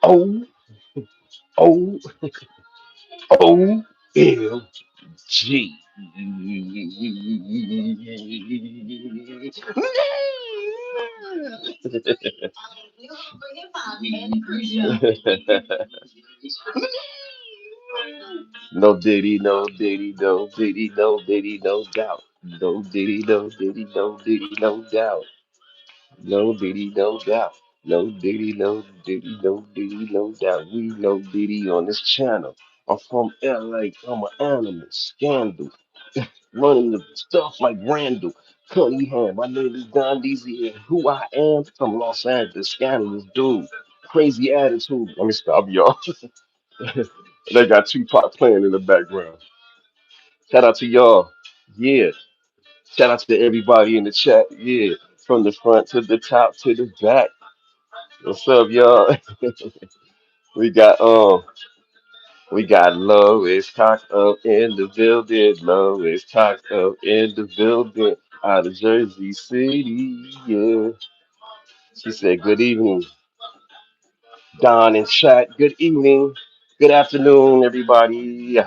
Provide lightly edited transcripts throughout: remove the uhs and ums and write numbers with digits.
O O O L G. No Diddy, no Diddy, no Diddy, no Diddy, no doubt. No Diddy, no Diddy, no Diddy, no doubt. No Diddy, no doubt. No Diddy, no Diddy, no Diddy, no doubt. We know Diddy on this channel. I'm from LA. I'm an animal. Scandal. Running the stuff like Randall. Cunningham. My name is Don Deasy. And who I am from Los Angeles. Scandalous dude. Crazy attitude. Let me stop, y'all. They got Tupac playing in the background. Shout out to y'all. Yeah. Shout out to everybody in the chat. Yeah. From the front to the top to the back. What's up, y'all? We got Low is cocked up in the building. Low is cocked up in the building. Out of Jersey City, yeah. She said, "Good evening, Don and chat. Good evening, good afternoon, everybody.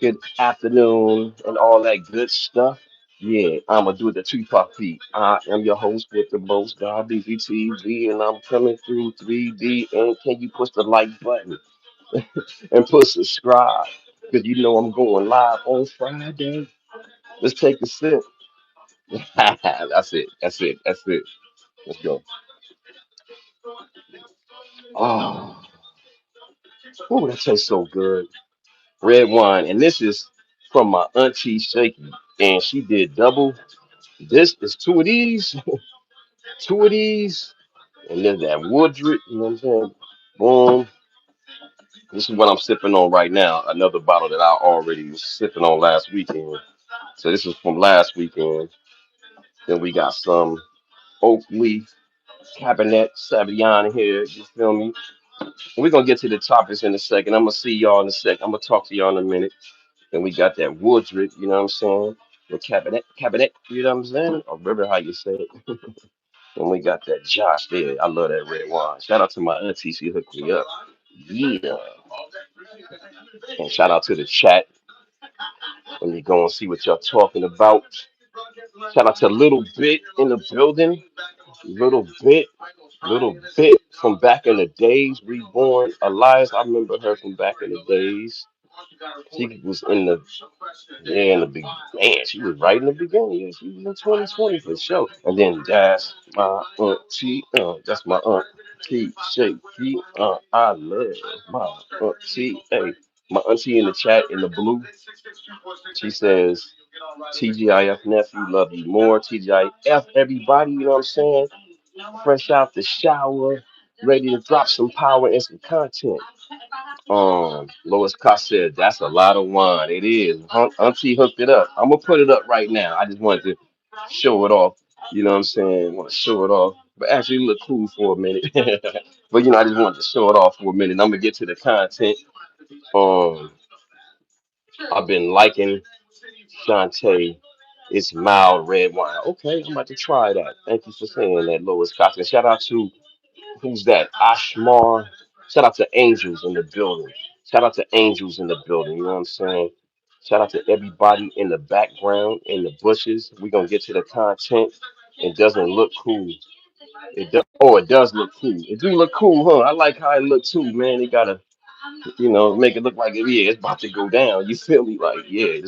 Good afternoon, and all that good stuff." Yeah, I'ma do the Tupac beat. I am your host with the most, God BZTV, and I'm coming through 3D. And can you push the like button and push subscribe? Because you know I'm going live on Friday. Let's take a sip. That's it. That's it. That's it. Let's go. Oh, oh, that tastes so good. Red wine, and this is from my auntie Shaky, and she did double. This is two of these, two of these, and then that Woodruff. You know what I'm saying? Boom. This is what I'm sipping on right now. Another bottle that I already was sipping on last weekend. So this is from last weekend. Then we got some oak leaf Cabernet Sauvignon here. You feel me? We're gonna get to the topics in a second. I'm gonna see y'all in a second. I'm gonna talk to y'all in a minute. Then we got that Woodruff, you know what I'm saying? The Cabernet, you know what I'm saying? Or remember how you say it. And we got that Josh there. I love that red wine. Shout out to my auntie, she hooked me up. Yeah. And shout out to the chat when you go and see what y'all talking about. Shout out to Little Bit in the building. Little bit from back in the days. Reborn Elias. I remember her from back in the days. She was in the Yeah, in the big man, she was right in the beginning. Yeah, she was in 2020 for sure. And then that's my auntie. That's my auntie Shaky. I love my auntie. Hey, my auntie in the chat in the blue. She says, "TGIF nephew, love you more. TGIF everybody." You know what I'm saying? Fresh out the shower, ready to drop some power and some content. Lois Cost said that's a lot of wine. It is. Auntie hooked it up. I'm gonna put it up right now. I just wanted to show it off. You know what I'm saying? Want to show it off, but actually look cool for a minute. But I just wanted to show it off for a minute. I'm gonna get to the content. Um, I've been liking Shantae. It's mild red wine. Okay, I'm about to try that. Thank you for saying that, Lois Cost. And shout out to who's that? Ashmar. Shout out to Angels in the building. Shout out to Angels in the building. You know what I'm saying? Shout out to everybody in the background, in the bushes. We're gonna get to the content. It doesn't look cool. It does. Oh, it does look cool. It do look cool, huh? I like how it look too, man. It gotta, make it look like yeah, it's about to go down. You feel me? Like, yeah,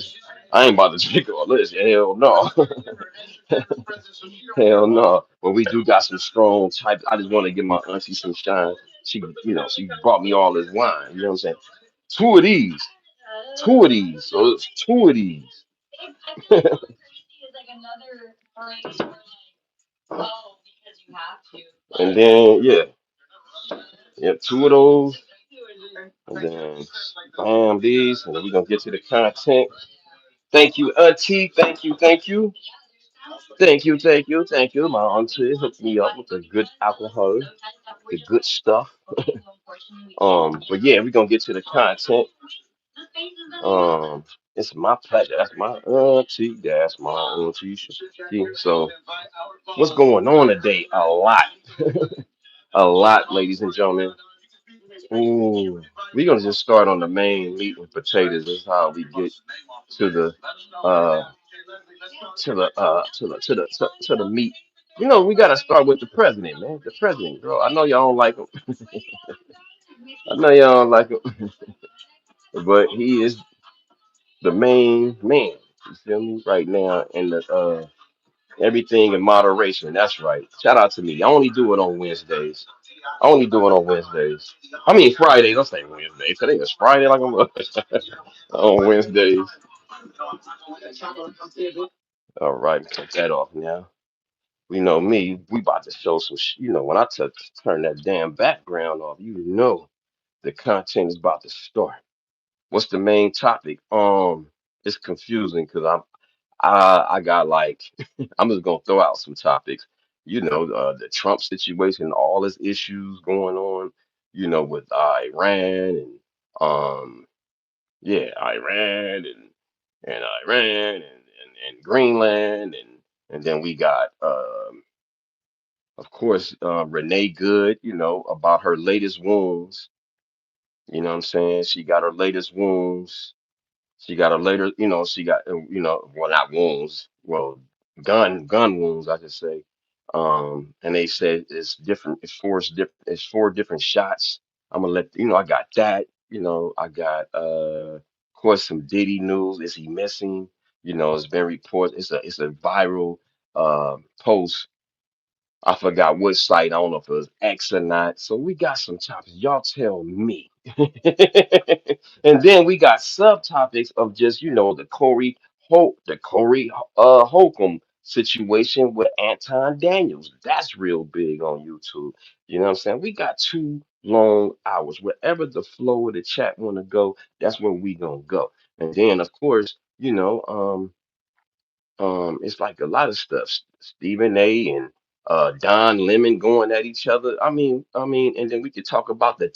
I ain't about to drink all this. Hell no. Hell no. But we do got some strong types. I just want to give my auntie some shine. She brought me all this wine. You know what I'm saying? Two of these. Two of these. So it's two of these. And then yeah, two of those. And then bam, these. And then we're gonna get to the content. Thank you, auntie. Thank you, thank you. Thank you, thank you, thank you. My auntie hooked me up with the good alcohol, the good stuff. But yeah, we're gonna get to the content. Um, it's my pleasure. That's my auntie. That's my auntie. So, what's going on today? A lot. A lot, ladies and gentlemen. Ooh, we're gonna just start on the main meat and potatoes. That's how we get to the uh to the meat. You know, we gotta start with the president, man. The president, bro. I know y'all don't like him. I know y'all don't like him, but he is the main man. You feel me? Right now, and the everything in moderation. That's right. Shout out to me. I only do it on Wednesdays. I only do it on Wednesdays. I mean Fridays. I'm saying Wednesdays. Today is Friday, like I'm on Wednesdays. All right, cut that off now. You know me. We about to show some. You know when I turn that damn background off, you know the content is about to start. What's the main topic? It's confusing because I got like I'm just gonna throw out some topics. You know, the Trump situation, all his issues going on. You know, with Iran and yeah, Iran and Iran and Greenland and then we got of course Renee Good. You know about her latest wounds. You know what I'm saying? She got her latest wounds. She got a later, you know, she got, well, not wounds, well, gun wounds, I should say. And they said it's different. It's four different shots. I'm gonna let you know. I got that. You know, I got, of course, some Diddy news. Is he missing? You know, it's been reported. It's a viral post. I forgot what site. I don't know if it was X or not. So we got some topics. Y'all tell me. And then we got subtopics of just, you know, the Corey Holcomb situation with Anton Daniels. That's real big on YouTube. You know what I'm saying? We got 2 long hours. Wherever the flow of the chat wanna go, that's where we gonna go. And then of course, it's like a lot of stuff. Stephen A. and Don Lemon going at each other. And then we could talk about the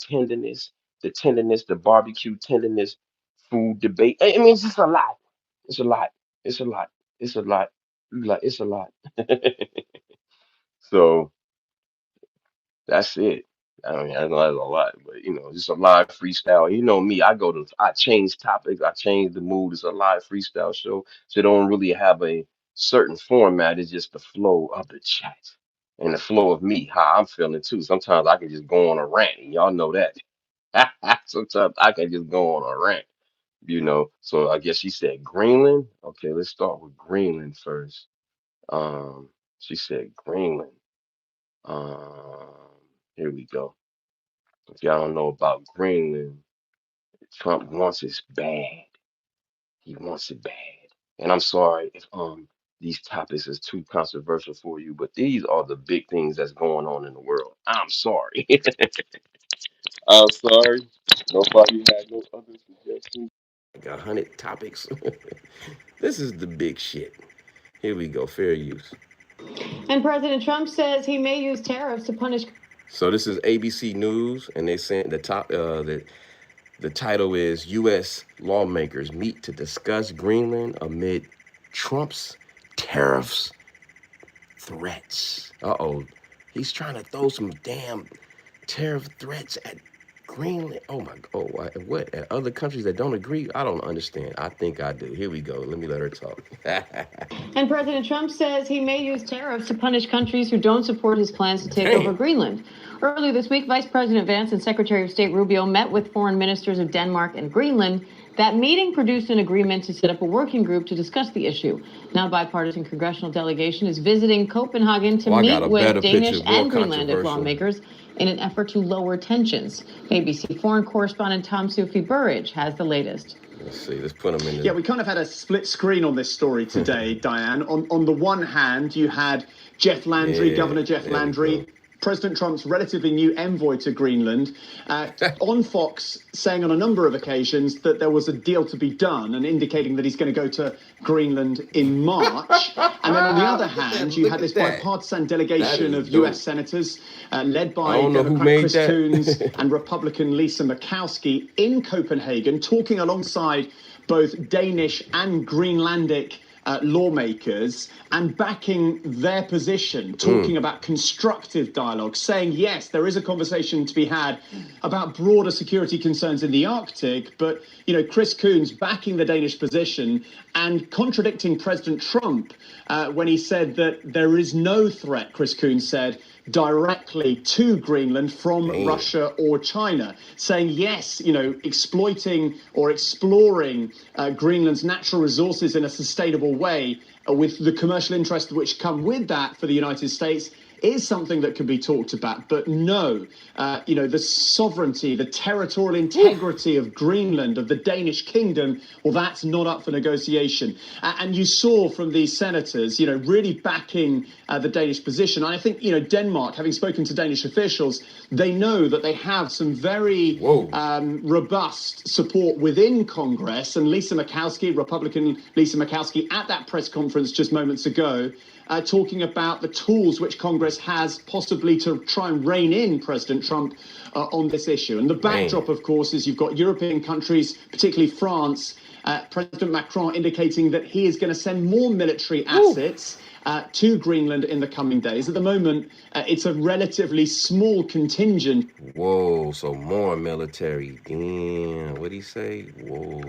barbecue tenderness, food debate. I mean, it's just a lot. It's a lot. It's a lot. It's a lot. It's a lot. So that's it. I mean, I know that's a lot, but you know, just a live freestyle. You know me, I change topics, I change the mood. It's a live freestyle show, so it don't really have a certain format. It's just the flow of the chat and the flow of me, how I'm feeling too. Sometimes I can just go on a rant, and y'all know that. Sometimes I can just go on a rant, you know. So I guess she said Greenland. Okay, let's start with Greenland first. Um, she said Greenland. Um, Here we go. If y'all don't know about Greenland, Trump wants it bad. He wants it bad. And I'm sorry if these topics is too controversial for you, but these are the big things that's going on in the world. I'm sorry. I'm sorry. Nobody had no other suggestions. I got 100 topics. This is the big shit. Here we go. Fair use. And President Trump says he may use tariffs to punish. So this is ABC News, and they sent the title is U.S. lawmakers meet to discuss Greenland amid Trump's tariffs threats. Uh-oh. He's trying to throw some damn tariff threats at Greenland. Oh my, what? At other countries that don't agree? I don't understand. I think I do. Here we go. Let me let her talk. And President Trump says he may use tariffs to punish countries who don't support his plans to take over Greenland. Earlier this week, Vice President Vance and Secretary of State Rubio met with foreign ministers of Denmark and Greenland. That meeting produced an agreement to set up a working group to discuss the issue. Now, bipartisan congressional delegation is visiting Copenhagen to meet with Danish and Greenlandic lawmakers in an effort to lower tensions. ABC foreign correspondent Tom Sufi Burridge has the latest. Let's see. Let's put them in. Yeah, we kind of had a split screen on this story today, Diane. On the one hand, you had Jeff Landry, Governor Jeff Landry, President Trump's relatively new envoy to Greenland, on Fox saying on a number of occasions that there was a deal to be done and indicating that he's going to go to Greenland in March. And then on the other hand, you had this bipartisan delegation of U.S. senators led by Democrat Chris Coons and Republican Lisa Murkowski in Copenhagen, talking alongside both Danish and Greenlandic lawmakers and backing their position, talking about constructive dialogue, saying, yes, there is a conversation to be had about broader security concerns in the Arctic. But, Chris Coons backing the Danish position and contradicting President Trump when he said that there is no threat, Chris Coons said, directly to Greenland from Russia or China, saying, yes, exploiting or exploring Greenland's natural resources in a sustainable way with the commercial interests which come with that for the United States is something that can be talked about. But no, the sovereignty, the territorial integrity of Greenland, of the Danish kingdom, well, that's not up for negotiation. And you saw from these senators, really backing the Danish position. And I think, Denmark, having spoken to Danish officials, they know that they have some very robust support within Congress. And Lisa Murkowski, Republican Lisa Murkowski, at that press conference just moments ago, talking about the tools which Congress has possibly to try and rein in President Trump on this issue. And the backdrop, of course, is you've got European countries, particularly France, President Macron indicating that he is going to send more military assets to Greenland in the coming days. At the moment, it's a relatively small contingent. Whoa, so more military. Damn, what'd he say? Whoa.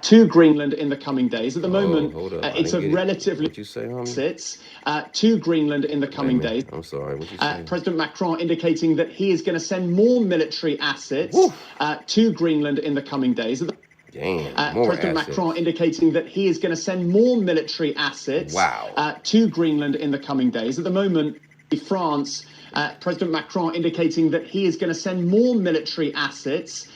To Greenland in the coming days. At the moment, it's a relatively... What you say, homie? Sits to Greenland in the coming days. I'm sorry, what you say? President Macron indicating that he is going to send more military assets to Greenland in the coming days. Damn, more President assets. Macron indicating that he is going to send more military assets to Greenland in the coming days. At the moment, France, President Macron indicating that he is going to send more military assets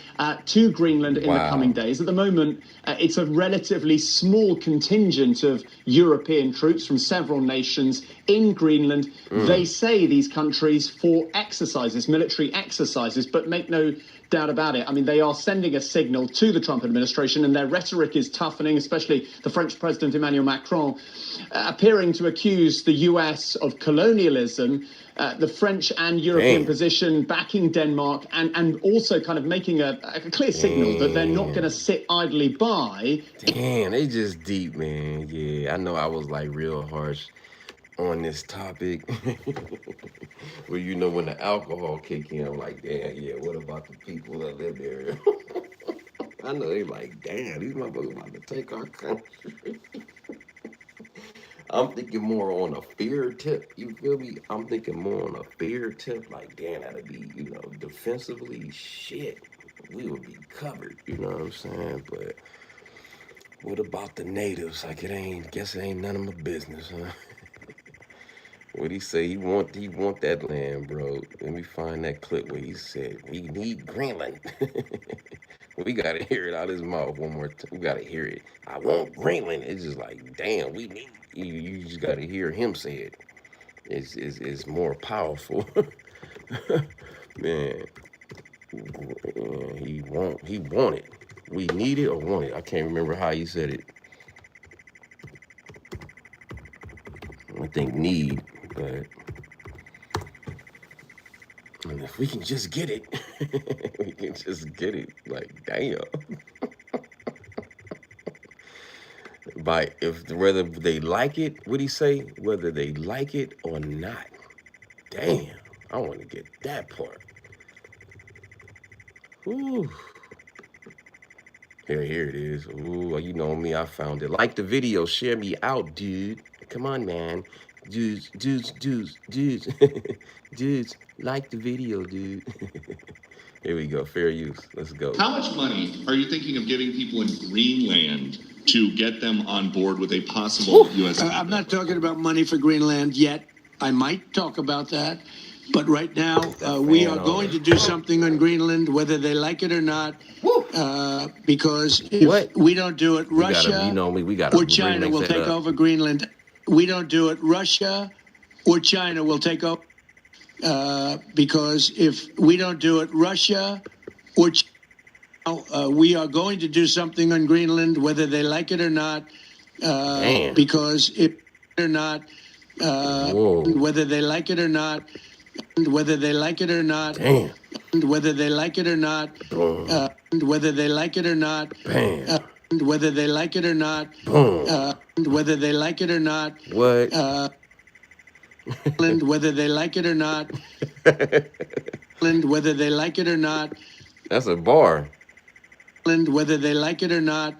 to Greenland in the coming days. At the moment, it's a relatively small contingent of European troops from several nations in Greenland. They say these countries for exercises, military exercises, but make no doubt about it. I mean, they are sending a signal to the Trump administration, and their rhetoric is toughening, especially the French President Emmanuel Macron, appearing to accuse the US of colonialism, the French and European position backing Denmark, and also kind of making a clear signal that they're not going to sit idly by. Damn, they just deep, man. Yeah, I know I was like real harsh on this topic. Well, when the alcohol kick in, I'm like, damn, yeah, what about the people that live there? I know they like, damn, these motherfuckers about to take our country. I'm thinking more on a fear tip, you feel me? I'm thinking more on a fear tip, like, damn, that'd be, defensively, shit, we would be covered, you know what I'm saying? But what about the natives? Like, guess it ain't none of my business, huh? What'd he say? He want that land, bro. Let me find that clip where he said, we need Greenland. We gotta hear it out of his mouth one more time. We gotta hear it. I want Greenland. It's just like, damn, we need you just gotta hear him say it. It's more powerful. Man. He want it. We need it or want it. I can't remember how he said it. I think need, but and if we can just get it, we can just get it. Like, damn. Whether they like it, what'd he say? Whether they like it or not. Damn, I want to get that part. Ooh. Here it is. Ooh, you know me, I found it. Like the video, share me out, dude. Come on, man. Dudes. Dudes, like the video, dude. Here we go, fair use. Let's go. How much money are you thinking of giving people in Greenland to get them on board with a possible U.S. I'm not talking about money for Greenland yet. I might talk about that. But right now, we are going to do something on Greenland, whether they like it or not, because if we don't do it, Russia or China will take over Greenland. We don't do it, Russia or China will take over. Because if we don't do it, Russia or China, we are going to do something on Greenland, whether they like it or not, because if or not, whether they like it or not, whether they like it or not, whether they like it or not, whether they like it or not, whether they like it or not. Boom. Whether they like it or not. What? Whether they like it or not. Whether they like it or not. That's a bar. Whether they like it or not.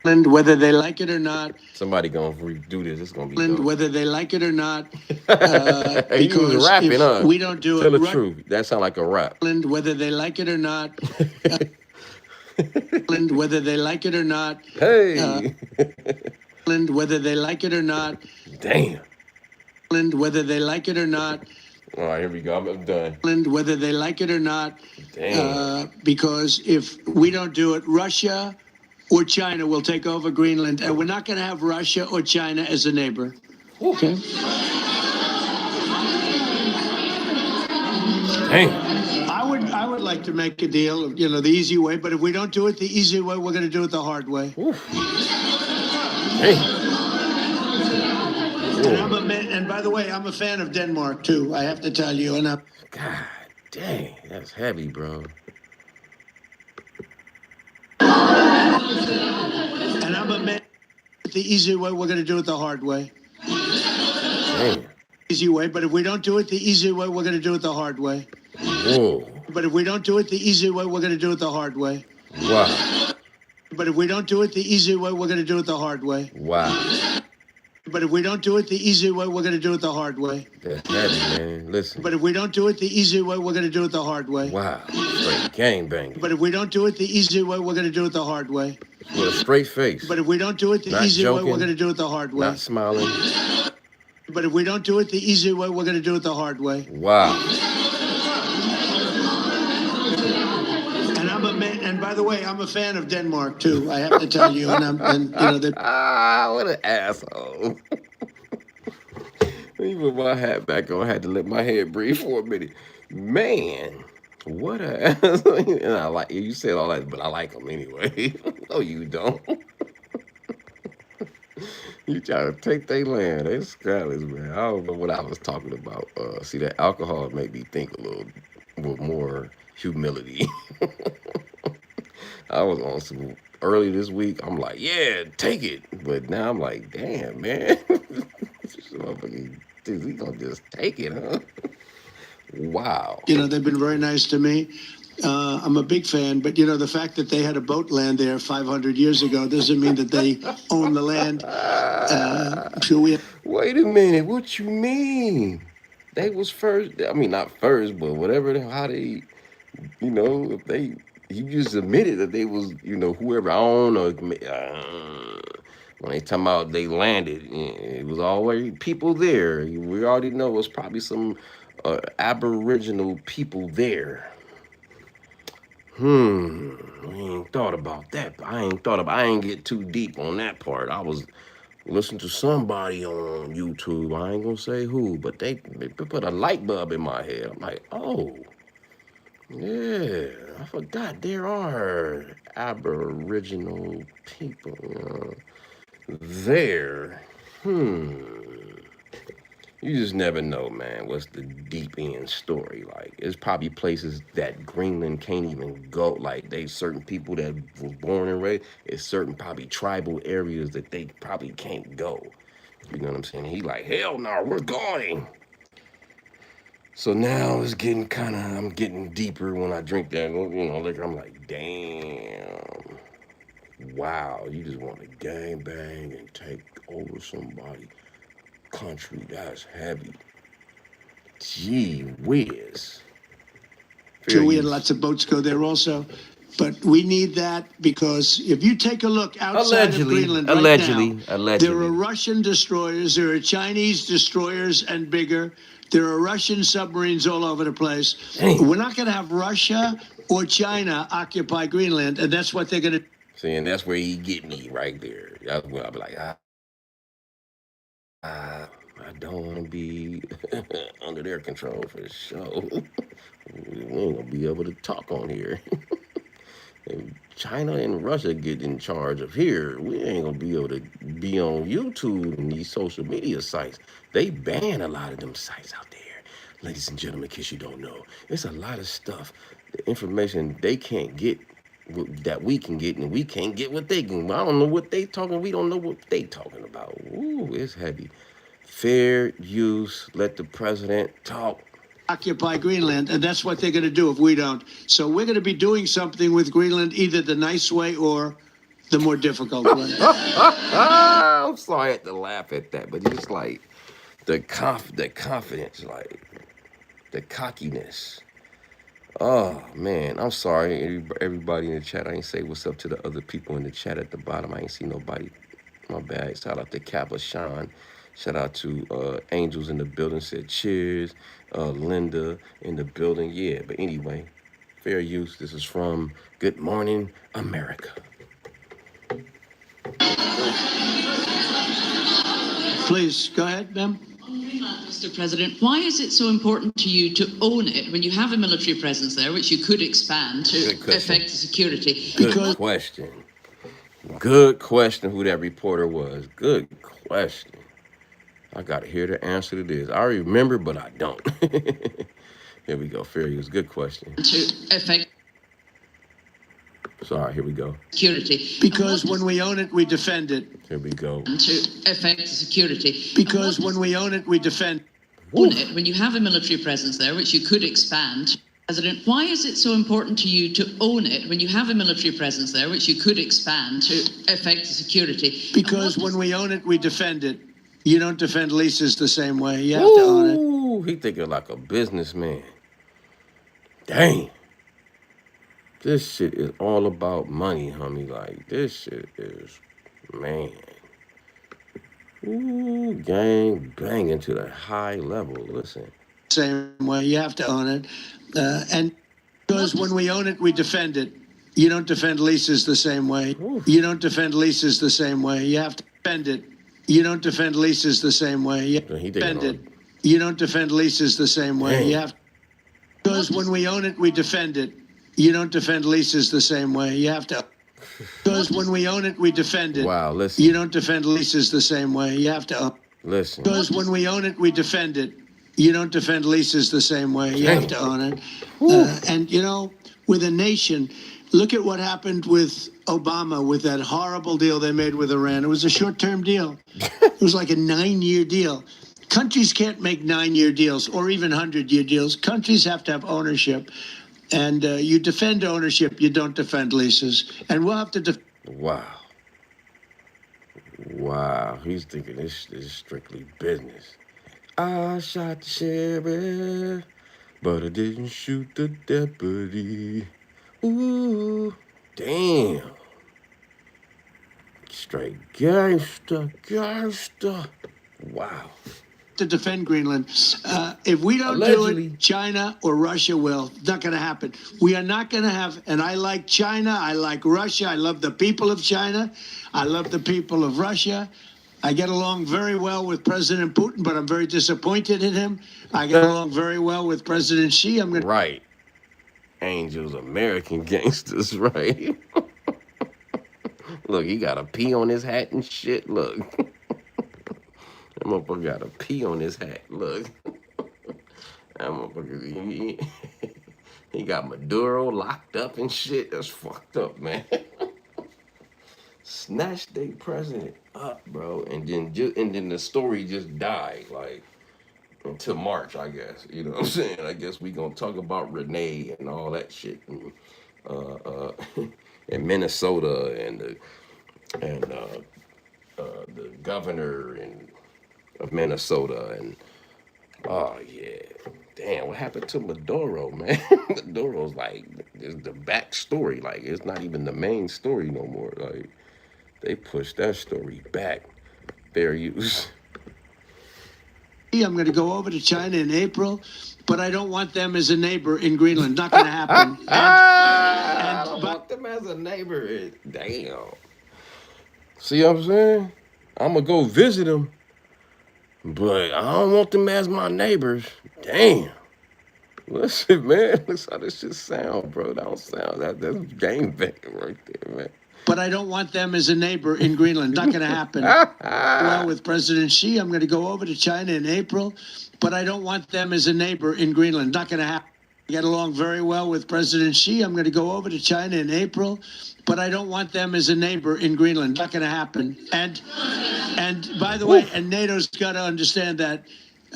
Whether they like it or not. Somebody gonna redo this. It's gonna be dope. Whether they like it or not. He was rapping, if we don't do Tell it, the truth. That sound like a rap. whether they like it or not. Whether they like it or not. Hey. Whether they like it or not. Damn. Whether they like it or not. All right, here we go. I'm done. Whether they like it or not. Damn. Because if we don't do it, Russia or China will take over Greenland, and we're not going to have Russia or China as a neighbor. Okay. Damn. I would like to make a deal, the easy way, but if we don't do it the easy way, we're going to do it the hard way. Hey. And by the way, I'm a fan of Denmark too. I have to tell you. And God dang, that's heavy, bro. And I'm a man. The easy way, we're going to do it the hard way. Damn. Easy way, but if we don't do it the easy way, we're going to do it the hard way. Whoa. But if we don't do it the easy way, we're going to do it the hard way. Wow. But if we don't do it the easy way, we're going to do it the hard way. Wow. But if we don't do it the easy way, we're going to do it the hard way. That's heavy, man. Listen. But if we don't do it the easy way, we're going to do it the hard way. Wow. Straight gangbanging. But if we don't do it the easy way, we're going to do it the hard way. With a straight face. But if we don't do it the Not easy joking, way, we're going to do it the hard way. Not smiling. But if we don't do it the easy way, we're going to do it the hard way. Wow. And I'm a man. And by the way, I'm a fan of Denmark too. I have to tell you. What an asshole. Let me put my hat back on. I had to let my head breathe for a minute. Man, what a asshole. And I like you said all that, but I like him anyway. No, you don't. You try to take their land. They scallies, man. I don't know what I was talking about. See, that alcohol made me think a little with more humility. I was on some early this week. I'm like, yeah, take it. But now I'm like, damn, man. Dude, we gonna just take it, huh? Wow. They've been very nice to me. I'm a big fan, but the fact that they had a boat land there 500 years ago doesn't mean that they own the land. Wait a minute, what you mean? They was first. I mean, not first, but whatever. How they, if they, he just admitted that they was, whoever owned or when they talking about they landed, it was always people there. We already know it was probably some Aboriginal people there. We ain't thought about that. I ain't get too deep on that part. I was listening to somebody on YouTube. I ain't gonna say who, but they put a light bulb in my head. I'm like, oh, yeah, I forgot there are Aboriginal people there. You just never know, man, what's the deep end story. Like, it's probably places that Greenland can't even go. Like, they certain people that was born and raised, it's certain probably tribal areas that they probably can't go. You know what I'm saying? He like, hell no, we're going. So now it's getting I'm getting deeper when I drink that, liquor. I'm like, damn. Wow, you just want to gang bang and take over somebody. Country, that's heavy. Gee whiz. We had lots of boats go there also. But we need that because if you take a look outside of Greenland right now, there are Russian destroyers, there are Chinese destroyers and bigger. There are Russian submarines all over the place. Dang. We're not going to have Russia or China occupy Greenland, and that's what they're going to. See, and that's where he get me right there. That's where I'll be like, I don't want to be under their control for sure. We ain't gonna be able to talk on here. And China and Russia get in charge of here. We ain't gonna be able to be on YouTube and these social media sites. They ban a lot of them sites out there. Ladies and gentlemen, in case you don't know, it's a lot of stuff, the information they can't get that we can get, and we can't get what they can. I don't know what they talking. We don't know what they talking about. Ooh, it's heavy. Fair use. Let the president talk. Occupy Greenland, and that's what they're going to do if we don't. So we're going to be doing something with Greenland, either the nice way or the more difficult way. I'm sorry I had to laugh at that, but it's like the confidence, like the cockiness. Oh man, I'm sorry, everybody in the chat. I ain't say what's up to the other people in the chat at the bottom. I ain't see nobody. My bad. Shout out to Kappa Sean. Shout out to Angels in the building. Said cheers. Linda in the building. Yeah, but anyway, fair use. This is from Good Morning America. Please, go ahead, ma'am. Mr. President, why is it so important to you to own it when you have a military presence there, which you could expand to affect the security? Good question. Good question who that reporter was. Good question. I got to hear the answer to this. I remember, but I don't. Here we go. Fair use. Good question. To affect Sorry, here we go. security. Because when we own it, we defend it. Here we go. To affect the security. Because when we own it, we defend own it when you have a military presence there, which you could expand. President, why is it so important to you to own it when you have a military presence there, which you could expand to affect the security? Because when we own it, we defend it. You don't defend leases the same way. You have to own it. Ooh, he thinking like a businessman. Dang. This shit is all about money, homie. Like, this shit is, man. Ooh, gang banging to the high level. Listen. Same way. You have to own it. And because when we own it, we defend it. You don't defend leases the same way. You don't defend leases the same way. You have to defend it. You don't defend leases the same way. You defend it. You don't defend leases the same way. You have because when we own it, we defend it. You don't defend leases the same way. You have to. Because when we own it, we defend it. Wow, listen. You don't defend leases the same way. You have to. Listen. Because when we own it, we defend it. You don't defend leases the same way. You have to own it. And, you know, with a nation, look at what happened with Obama with that horrible deal they made with Iran. It was a short-term deal. It was like a 9-year deal. Countries can't make 9-year deals or even 100-year deals. Countries have to have ownership. And you defend ownership. You don't defend leases. And we'll have to Wow. Wow. He's thinking this is strictly business. I shot the sheriff, but I didn't shoot the deputy. Ooh, damn. Straight gangster. Wow. to defend Greenland. If we don't do it, China or Russia will. It's not going to happen. We are not going to have, and I like China, I like Russia, I love the people of China, I love the people of Russia. I get along very well with President Putin, but I'm very disappointed in him. I get along very well with President Xi. Right. Angels, American gangsters, right? Look, he got a P on his hat and shit. Look. That motherfucker got a P on his hat. Look. That motherfucker, he got Maduro locked up and shit. That's fucked up, man. Snatched their president up, bro. And then the story just died, like, until March, I guess. You know what I'm saying? I guess we gonna talk about Renee and all that shit. And, in Minnesota and the governor of Minnesota and oh yeah, damn, what happened to Maduro, man? Maduro's like the backstory, like it's not even the main story no more. Like they pushed that story back. Fair use. I'm going to go over to China in April, but I don't want them as a neighbor in Greenland. Not going to happen. I don't want them as a neighbor. Damn. See what I'm saying? I'm going to go visit them, but I don't want them as my neighbors. Damn. Listen, man. Listen how this shit sound, bro. That don't sound. That's game banging right there, man. But I don't want them as a neighbor in Greenland. Not going to happen. Well, with President Xi, I'm going to go over to China in April, but I don't want them as a neighbor in Greenland. Not going to happen. get along very well with President Xi. I'm going to go over to China in April, but I don't want them as a neighbor in Greenland. Not going to happen. And by the way, and NATO's got to understand that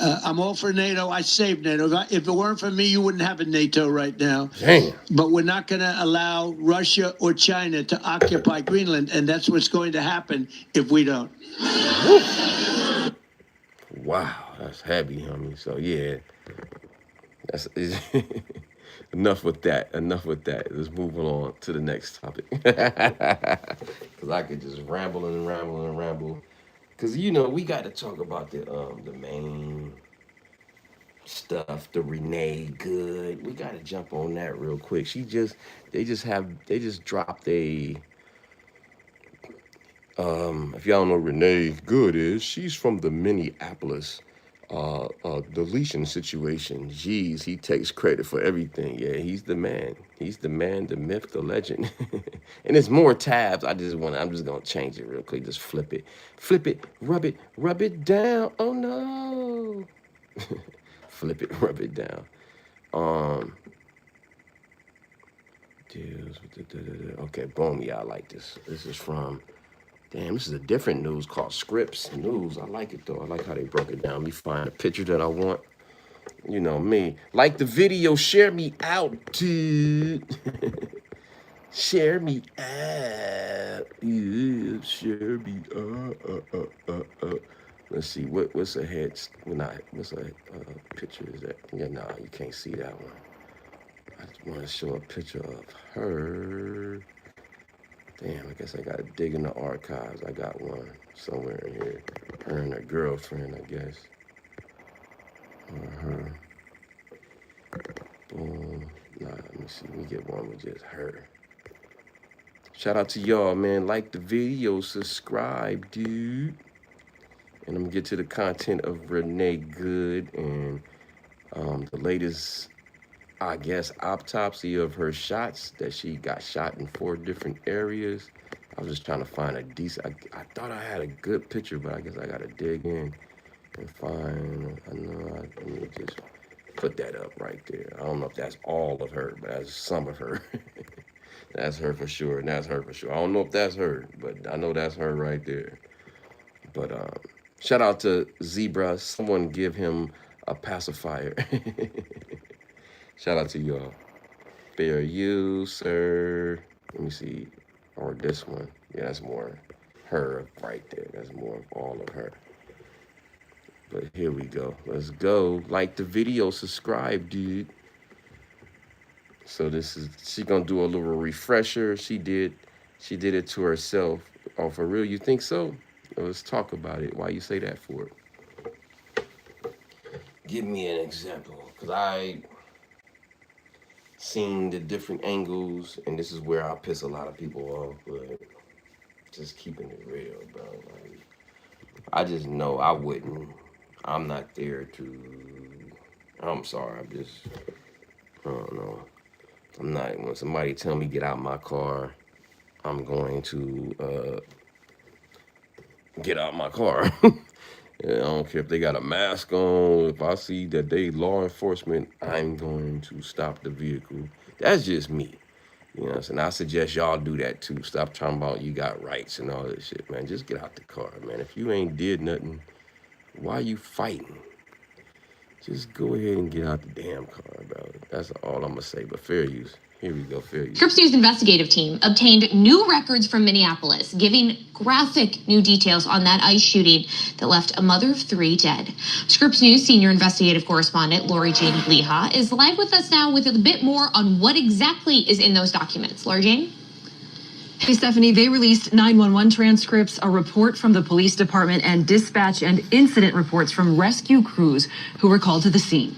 I'm all for NATO. I saved NATO. If it weren't for me, you wouldn't have a NATO right now. Damn. But we're not going to allow Russia or China to occupy Greenland, and that's what's going to happen if we don't. Wow, that's heavy, homie. So yeah, that's enough with that. Enough with that. Let's move on to the next topic. Cause I could just ramble and ramble and ramble. Cause you know we got to talk about the main stuff, the Renee Good. We got to jump on that real quick. They just dropped a. If y'all don't know Renee Good is, she's from the Minneapolis deletion situation. Jeez, he takes credit for everything. Yeah, he's the man. He's the man, the myth, the legend. And there's more tabs. I'm just gonna change it real quick. Just flip it, rub it down. Oh no. Flip it, rub it down. Okay, boom. Yeah, I like this. This is from. Damn, this is a different news called Scripps News. I like it though. I like how they broke it down. Let me find a picture that I want. You know me. Like the video, share me out, dude. Share me out. Yeah, share me out. Let's see, what's a head? What's a picture is that? Yeah, nah, you can't see that one. I just want to show a picture of her. Damn, I guess I gotta dig in the archives. I got one somewhere in here. Her and her girlfriend, I guess. Or her. Boom. Nah, let me see. Let me get one with just her. Shout out to y'all, man. Like the video, subscribe, dude. And I'm gonna get to the content of Renee Good and the latest, I guess, autopsy of her shots that she got shot in 4 different areas. I was just trying to find a decent. I thought I had a good picture, but I guess I gotta dig in and find. Let me just put that up right there. I don't know if that's all of her, but that's some of her. That's her for sure, and that's her for sure. I don't know if that's her, but I know that's her right there. But shout out to Zebra. Someone give him a pacifier. Shout out to y'all. Fair use, sir. Let me see. Or this one. Yeah, that's more her right there. That's more of all of her. But here we go. Let's go. Like the video, subscribe, dude. So she gonna do a little refresher. She did it to herself. Oh, for real? You think so? Let's talk about it. Why you say that for? Give me an example. Cause I seen the different angles, and this is where I piss a lot of people off, but just keeping it real, bro. Like, I just know I wouldn't. I'm not there to. I'm sorry. I don't know. I'm not. When somebody tell me get out my car, I'm going to get out my car. I don't care if they got a mask on. If I see that they law enforcement, I'm going to stop the vehicle. That's just me. You know what I'm saying? I suggest y'all do that too. Stop talking about you got rights and all that shit, man. Just get out the car, man. If you ain't did nothing, why you fighting? Just go ahead and get out the damn car, bro. That's all I'm gonna say. But fair use. Here we go, fair use. Scripps News investigative team obtained new records from Minneapolis, giving graphic new details on that ICE shooting that left a mother of 3 dead. Scripps News senior investigative correspondent Lori Jane Bleha is live with us now with a bit more on what exactly is in those documents. Lori Jane? Hey, Stephanie, they released 911 transcripts, a report from the police department, and dispatch and incident reports from rescue crews who were called to the scene.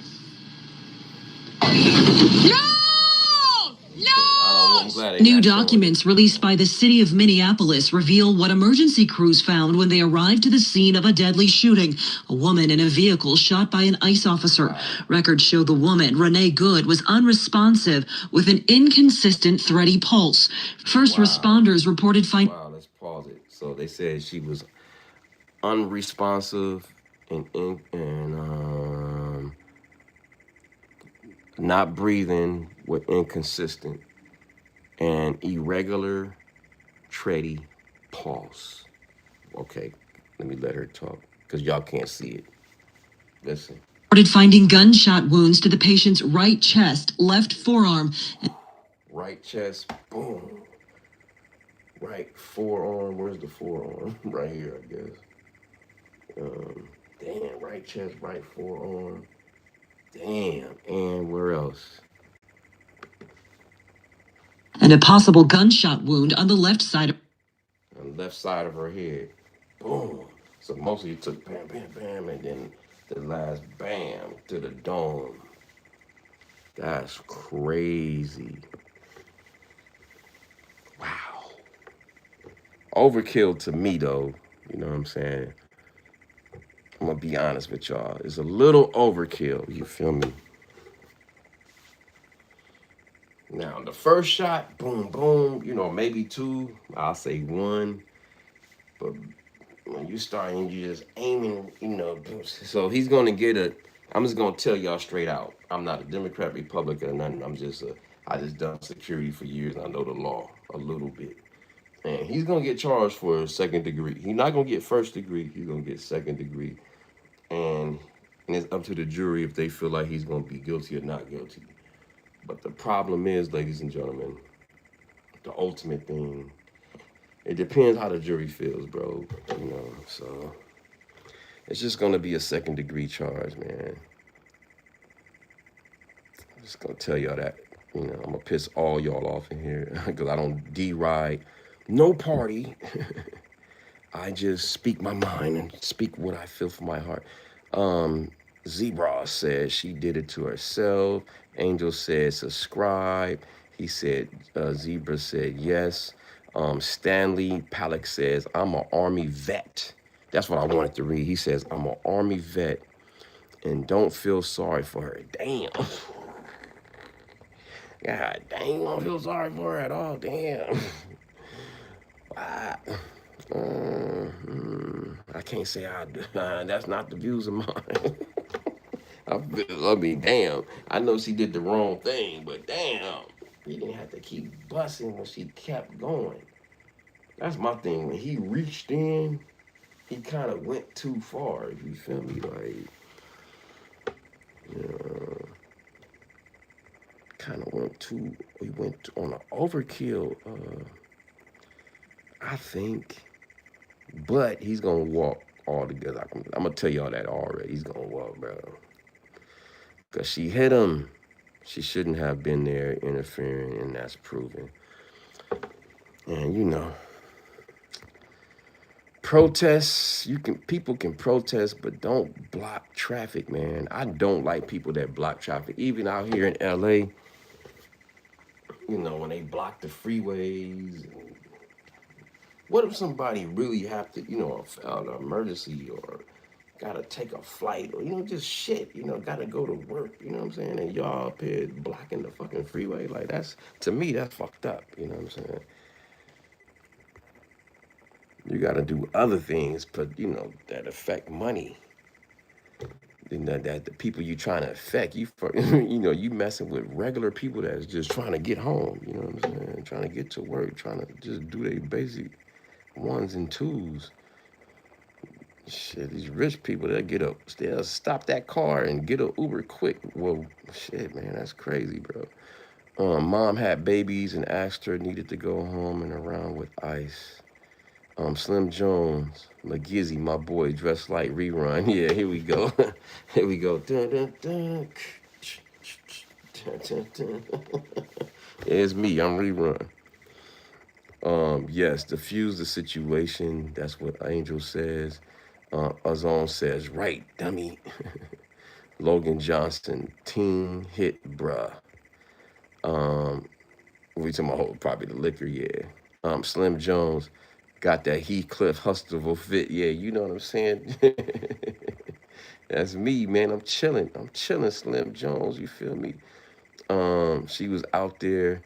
New documents released by the city of Minneapolis reveal what emergency crews found when they arrived to the scene of a deadly shooting. A woman in a vehicle shot by an ICE officer. Records show the woman, Renee Good, was unresponsive with an inconsistent, thready pulse. First responders reported finding... Wow, let's pause it. So they said she was unresponsive and not breathing with inconsistent and irregular tready pulse. Okay, let me let her talk because y'all can't see it. Listen. Reported finding gunshot wounds to the patient's right chest, left forearm. Right chest, boom. Right forearm, where's the forearm? Right here, I guess. Damn, right chest, right forearm. Damn, and where else? And a possible gunshot wound on the left side. On the left side of her head. Boom. So mostly it took bam, bam, bam, and then the last bam to the dome. That's crazy. Wow. Overkill to me, though. You know what I'm saying? I'm going to be honest with y'all. It's a little overkill. You feel me? Now, the first shot, boom, boom, you know, maybe two. I'll say one. But when you start and you just aiming, you know, so he's going to get a, I'm just going to tell y'all straight out. I'm not a Democrat, Republican, or nothing. I just done security for years and I know the law a little bit. And he's going to get charged for second degree. He's not going to get first degree. He's going to get second degree. And it's up to the jury if they feel like he's going to be guilty or not guilty. But the problem is, ladies and gentlemen, the ultimate thing, it depends how the jury feels, bro. You know, so it's just gonna be a second degree charge, man. I'm just gonna tell y'all that. You know, I'm gonna piss all y'all off in here because I don't deride no party. I just speak my mind and speak what I feel from my heart. Zebra said she did it to herself. Angel said subscribe. He said, Zebra said yes. Stanley Palak says, I'm an Army vet. That's what I wanted to read. He says, I'm an Army vet and don't feel sorry for her. Damn. God dang, I don't feel sorry for her at all. Damn. Wow. I can't say I do. That's not the views of mine. I mean, damn. I know she did the wrong thing, but damn. You didn't have to keep busting when she kept going. That's my thing. When he reached in, he kind of went too far. You feel me? Like, kind of he went on an overkill, I think. But he's going to walk all together. I'm going to tell y'all that already. He's going to walk, bro. Because she hit him. She shouldn't have been there interfering, and that's proven. And, you know, protests, people can protest, but don't block traffic, man. I don't like people that block traffic. Even out here in LA, you know, when they block the freeways. What if somebody really have to, you know, an emergency or gotta take a flight or, you know, just shit, you know, gotta go to work, you know what I'm saying? And y'all up here blocking the fucking freeway. Like, that's, to me, that's fucked up, you know what I'm saying? You gotta do other things, but, you know, that affect money. And that the people you trying to affect, you know, you messing with regular people that's just trying to get home, you know what I'm saying? Trying to get to work, trying to just do their basic ones and twos. Shit, these rich people, they'll stop that car and get an Uber quick. Well, shit, man, that's crazy, bro. Mom had babies and asked her needed to go home and around with ice. Slim Jones, McGizzy, my boy, dressed like rerun. Yeah, here we go. Here we go. Dun, dun, dun. Dun, dun, dun. Yeah, it's me, I'm rerun. Yes, diffuse the situation. That's what Angel says. Azon says, right, dummy. Logan Johnson, team hit, bruh. We talking about probably the liquor, yeah. Slim Jones got that Heathcliff Huxtable fit, yeah. You know what I'm saying? That's me, man. I'm chilling, Slim Jones. You feel me? She was out there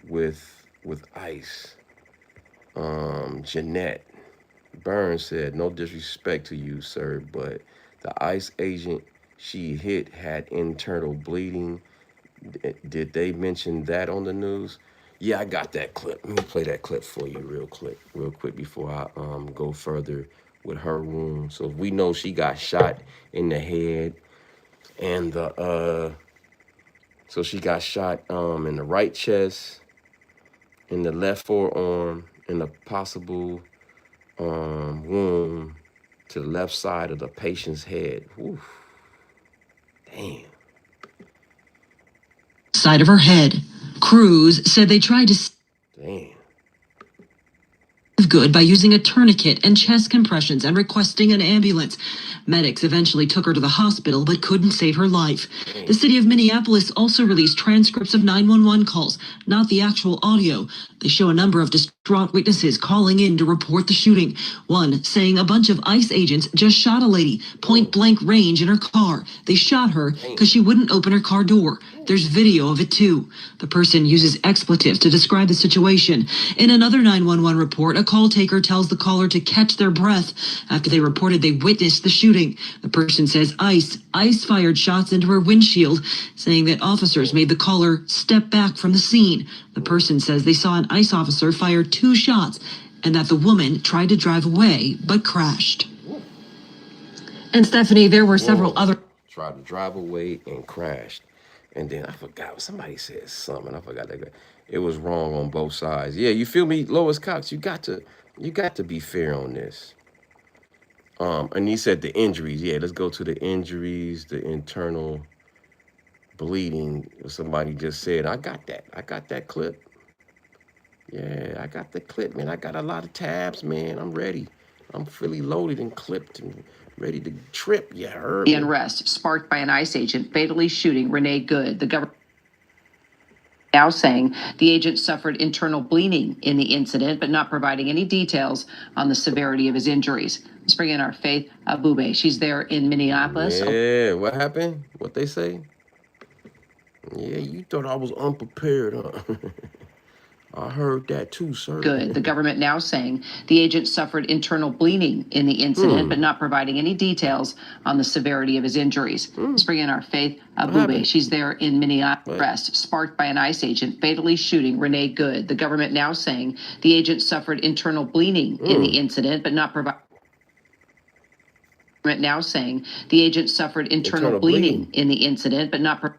with Ice. Jeanette Burns said, no disrespect to you, sir, but the ICE agent she hit had internal bleeding. Did they mention that on the news? Yeah, I got that clip. Let me play that clip for you real quick before I go further with her wound. So we know she got shot in the head and the so she got shot in the right chest, in the left forearm, in a possible wound to the left side of the patient's head. Oof, damn. Side of her head. Crews said they tried to Damn. good by using a tourniquet and chest compressions and requesting an ambulance. Medics eventually took her to the hospital but couldn't save her life. The city of Minneapolis also released transcripts of 911 calls, not the actual audio. They show a number of distraught witnesses calling in to report the shooting. One saying a bunch of ICE agents just shot a lady, point blank range in her car. They shot her because she wouldn't open her car door. There's video of it too. The person uses expletives to describe the situation. In another 911 report, a call taker tells the caller to catch their breath after they reported they witnessed the shooting. The person says ICE fired shots into her windshield, saying that officers made the caller step back from the scene. The person says they saw an ICE officer fire 2 shots and that the woman tried to drive away but crashed. And Stephanie, there were several other... Tried to drive away and crashed. And then I forgot, somebody said something. I forgot that. It was wrong on both sides. Yeah, you feel me, Lois Cox? You got to be fair on this. And he said the injuries. Yeah, let's go to the injuries, the internal bleeding. Somebody just said, I got that clip. Yeah, I got the clip, man. I got a lot of tabs, man. I'm ready. I'm fully loaded and clipped and ready to trip. You heard me. The unrest sparked by an ICE agent fatally shooting Renee Good. The government now saying the agent suffered internal bleeding in the incident, but not providing any details on the severity of his injuries. Let's bring in our Faith Abube. She's there in Minneapolis. Yeah, what happened? What they say? Yeah, you thought I was unprepared, huh? I heard that too, sir. Good. The government now saying the agent suffered internal bleeding in the incident, but not providing any details on the severity of his injuries. Let's bring in our Faith Abube. She's there in Minneapolis, sparked by an ICE agent fatally shooting Renee Good. The government now saying the agent suffered internal bleeding in the incident, but not providing... Now saying the agent suffered internal bleeding in the incident, but not...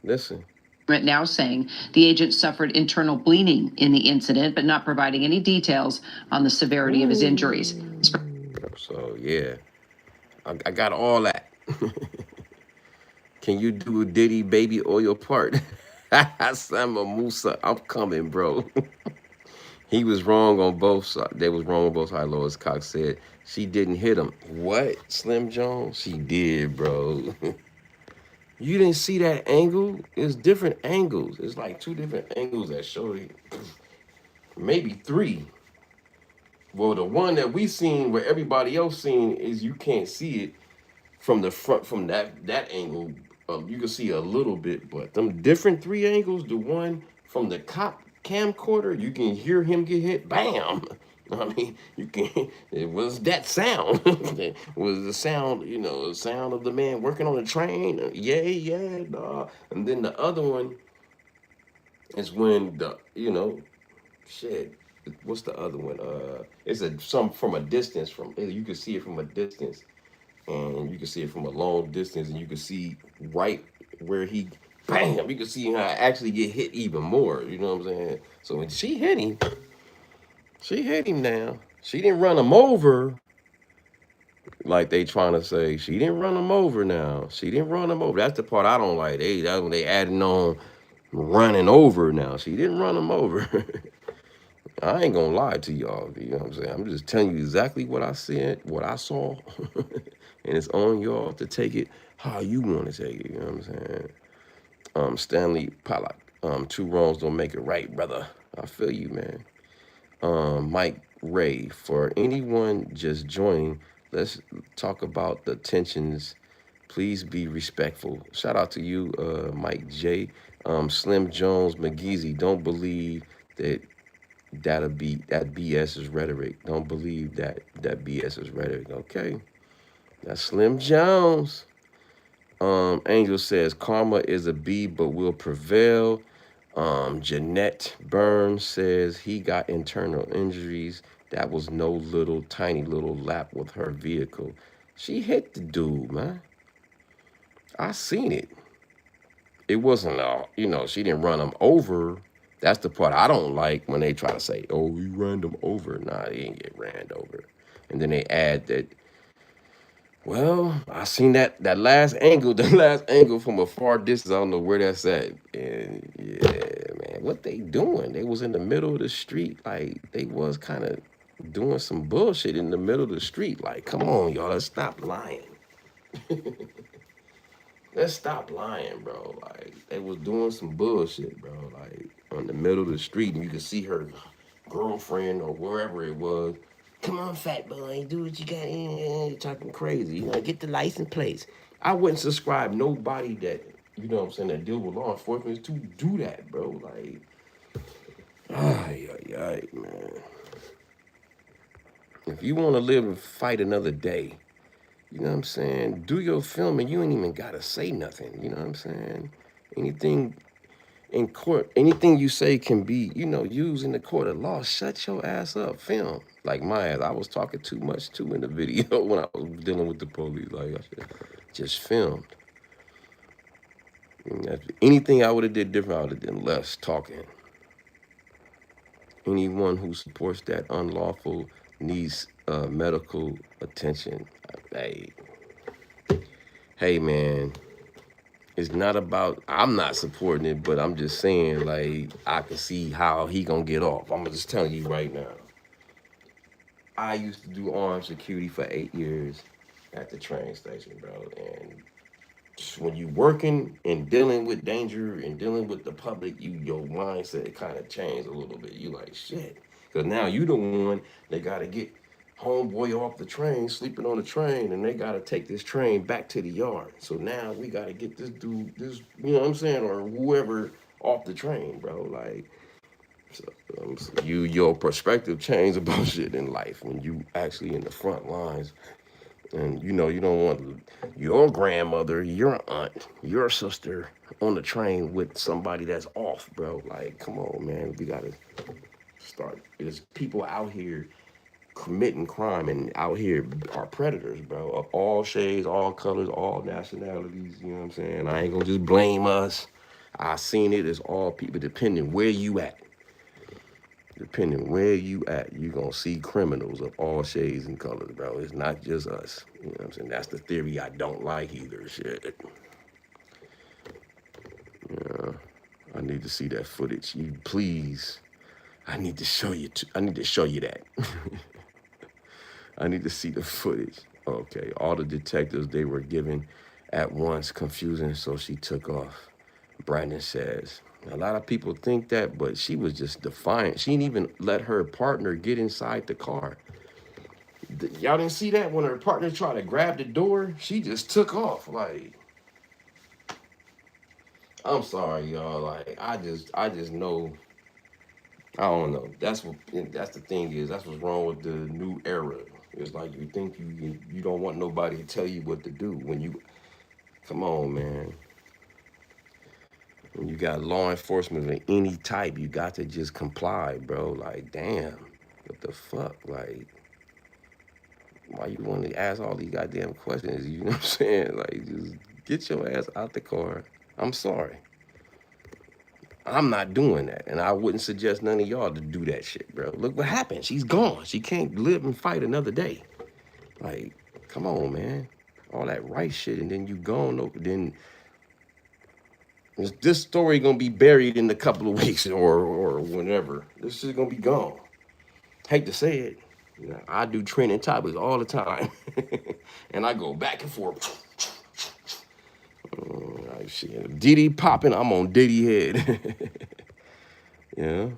Listen. Now saying the agent suffered internal bleeding in the incident, but not providing any details on the severity of his injuries. So, yeah, I got all that. Can you do a Diddy baby oil part? Sama Musa, I'm coming, bro. He was wrong on both sides. They was wrong on both sides. Lois Cox said she didn't hit him. What, Slim Jones? She did, bro. You didn't see that angle? It's different angles. It's like 2 different angles that show you. Maybe 3. Well, the one that we seen where everybody else seen is you can't see it from the front, from that angle. You can see a little bit, but them different 3 angles, the one from the cop camcorder, you can hear him get hit, bam. I mean, you can. It was that sound. It was the sound, the sound of the man working on the train. Yeah, dog. And then the other one is when shit. What's the other one? It's some from a distance. You can see it from a distance, and you can see it from a long distance, and you can see right where he, bam. You can see him actually get hit even more. You know what I'm saying? So when she hit him. She hit him now. She didn't run him over like they trying to say. She didn't run him over now. She didn't run him over. That's the part I don't like. That's when they adding on running over now. She didn't run him over. I ain't gonna lie to y'all. You know what I'm saying? I'm just telling you exactly what I said, what I saw. And it's on y'all to take it how you want to take it. You know what I'm saying? Stanley Pollack. 2 wrongs don't make it right, brother. I feel you, man. Mike Ray, for anyone just joining, let's talk about the tensions. Please be respectful. Shout out to you, Mike J. Slim Jones McGeezy, don't believe that BS is rhetoric. Don't believe that BS is rhetoric. Okay, that's Slim Jones. Angel says karma is a B, but will prevail. Jeanette Burns says he got internal injuries. That was no little tiny little lap with her vehicle. She hit the dude, man. I seen it. It wasn't she didn't run him over. That's the part I don't like when they try to say, oh, we ran him over. Nah, he didn't get ran over. And then they add that, well, I seen that last angle, the last angle from a far distance. I don't know where that's at. And yeah, man, what they doing? They was in the middle of the street, like they was kind of doing some bullshit in the middle of the street. Like, come on, y'all, let's stop lying. Let's stop lying, bro. Like they was doing some bullshit, bro. Like on the middle of the street, and you could see her girlfriend or wherever it was. Come on, fat boy, do what you got. Talking crazy, get the license plates. I wouldn't subscribe nobody that what I'm saying that deal with law enforcement to do that, bro. Like, ay, man. If you want to live and fight another day, you know what I'm saying? Do your film and you ain't even gotta say nothing. You know what I'm saying? Anything in court, anything you say can be, used in the court of law. Shut your ass up, film. Like my ass, I was talking too much too in the video when I was dealing with the police. Like I should just filmed. Anything I would have did different, I would have done less talking. Anyone who supports that unlawful needs medical attention. Hey, man. It's not about, I'm not supporting it, but I'm just saying, like, I can see how he gonna get off. I'm just telling you right now. I used to do armed security for 8 years at the train station, bro. And when you working and dealing with danger and dealing with the public, your mindset kind of changed a little bit. You like, shit. Because now you the one that got to get homeboy off the train, sleeping on the train, and they got to take this train back to the yard. So now we got to get this dude, you know what I'm saying, or whoever off the train, bro. Like, your perspective changed about shit in life when you actually in the front lines. And you don't want your grandmother, your aunt, your sister on the train with somebody that's off, bro. Like, come on, man. We gotta start. There's people out here committing crime and out here are predators, bro. Of all shades, all colors, all nationalities. You know what I'm saying? I ain't gonna just blame us. I seen it as all people, depending where you at. Depending where you at, you gonna see criminals of all shades and colors, bro. It's not just us. You know what I'm saying? That's the theory I don't like either. Shit. Yeah. I need to see that footage. You please. I need to show you. I need to show you that. I need to see the footage. Okay. All the detectives they were given at once confusing, so she took off. Brandon says. A lot of people think that, but she was just defiant. She didn't even let her partner get inside the car. Y'all didn't see that when her partner tried to grab the door? She just took off. Like, I'm sorry, y'all. Like, I just know. I don't know. That's the thing is. That's what's wrong with the new era. It's like you think you don't want nobody to tell you what to do when you. Come on, man. When you got law enforcement of any type, you got to just comply, bro. Like, damn, what the fuck? Like, why you want to ask all these goddamn questions? You know what I'm saying? Like, just get your ass out the car. I'm sorry. I'm not doing that. And I wouldn't suggest none of y'all to do that shit, bro. Look what happened. She's gone. She can't live and fight another day. Like, come on, man. All that right shit, and then you gone. Then this story gonna be buried in a couple of weeks or whenever. This shit gonna be gone. Hate to say it. I do training topics all the time. And I go back and forth. Shit. Diddy popping, I'm on Diddy head. Yeah.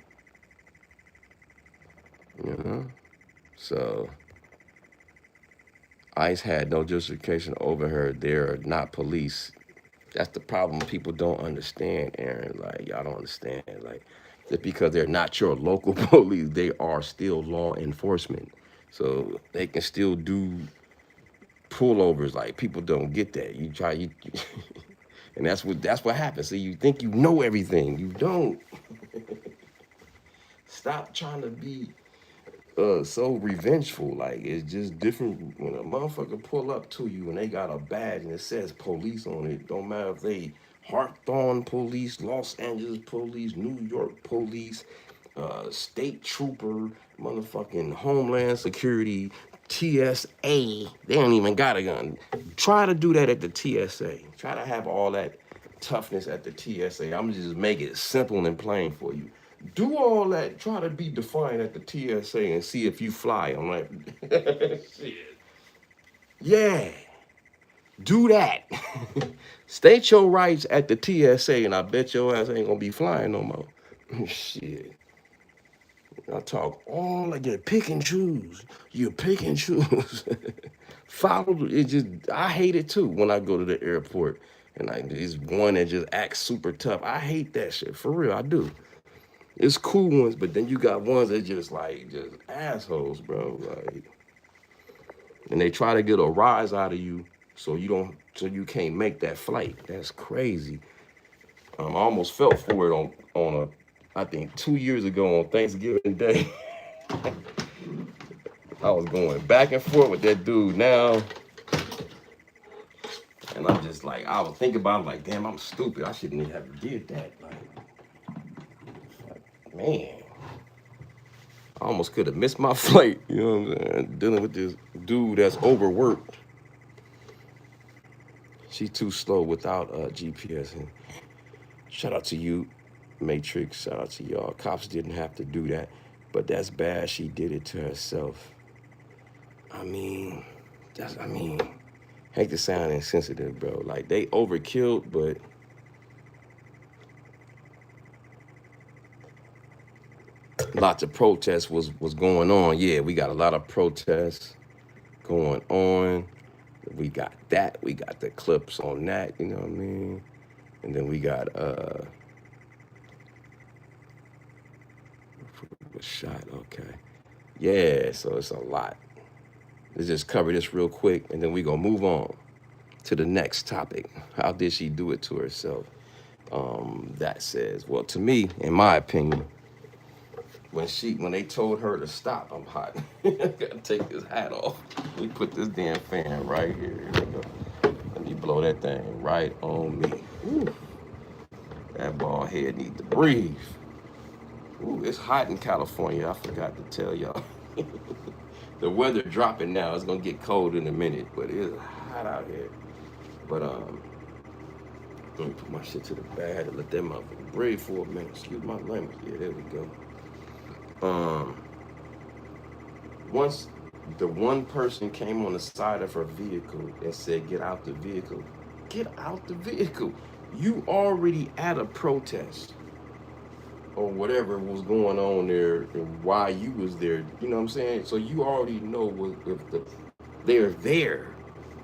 So ICE had no justification over her. They're not police. That's the problem people don't understand, Aaron. Like, y'all don't understand. Like, just because they're not your local police, they are still law enforcement. So they can still do pullovers. Like people don't get that. You and that's what happens. So you think you know everything. You don't. Stop trying to be so revengeful. Like it's just different when a motherfucker pull up to you and they got a badge and it says police on it. Don't matter if they Hawthorne police, Los Angeles police, New York police, state trooper, motherfucking Homeland Security, TSA. They don't even got a gun. Try to do that at the TSA. Try to have all that toughness at the TSA. I'm just make it simple and plain for you. Do all that. Try to be defiant at the TSA and see if you fly on that. Shit. Yeah. Do that. State your rights at the TSA, and I bet your ass ain't gonna be flying no more. Shit. I talk all like you pick and choose. You pick and choose. Follow it. Just I hate it too when I go to the airport and there's one that just acts super tough. I hate that shit for real. I do. It's cool ones, but then you got ones that just assholes, bro. Like, and they try to get a rise out of you so you can't make that flight. That's crazy. I almost felt for it on I think 2 years ago on Thanksgiving Day. I was going back and forth with that dude now. And I'm just like, I was thinking about it like, damn, I'm stupid. I shouldn't even have did that. Like man. I almost could have missed my flight, you know what I'm saying? Dealing with this dude that's overworked. She's too slow without GPS. And shout out to you, Matrix. Shout out to y'all. Cops didn't have to do that, but that's bad. She did it to herself. I hate to sound insensitive, bro. Like they overkilled, but lots of protests was going on. Yeah, we got a lot of protests going on. We got that. We got the clips on that, you know what I mean? And then we got was shot, okay. Yeah, so it's a lot. Let's just cover this real quick and then we gonna move on to the next topic. How did she do it to herself? That says, well, to me, in my opinion, when they told her to stop, I'm hot. I gotta take this hat off. We put this damn fan right here. Let me blow that thing right on me. Ooh. That bald head need to breathe. Ooh, it's hot in California. I forgot to tell y'all. The weather dropping now. It's gonna get cold in a minute, but it's hot out here. But let me put my shit to the bag and let that motherfucker breathe for a minute. Excuse my language. Yeah, there we go. Once the one person came on the side of her vehicle and said, "Get out the vehicle." Get out the vehicle. You already at a protest or whatever was going on there and why you was there. You know what I'm saying? So you already know if they're there.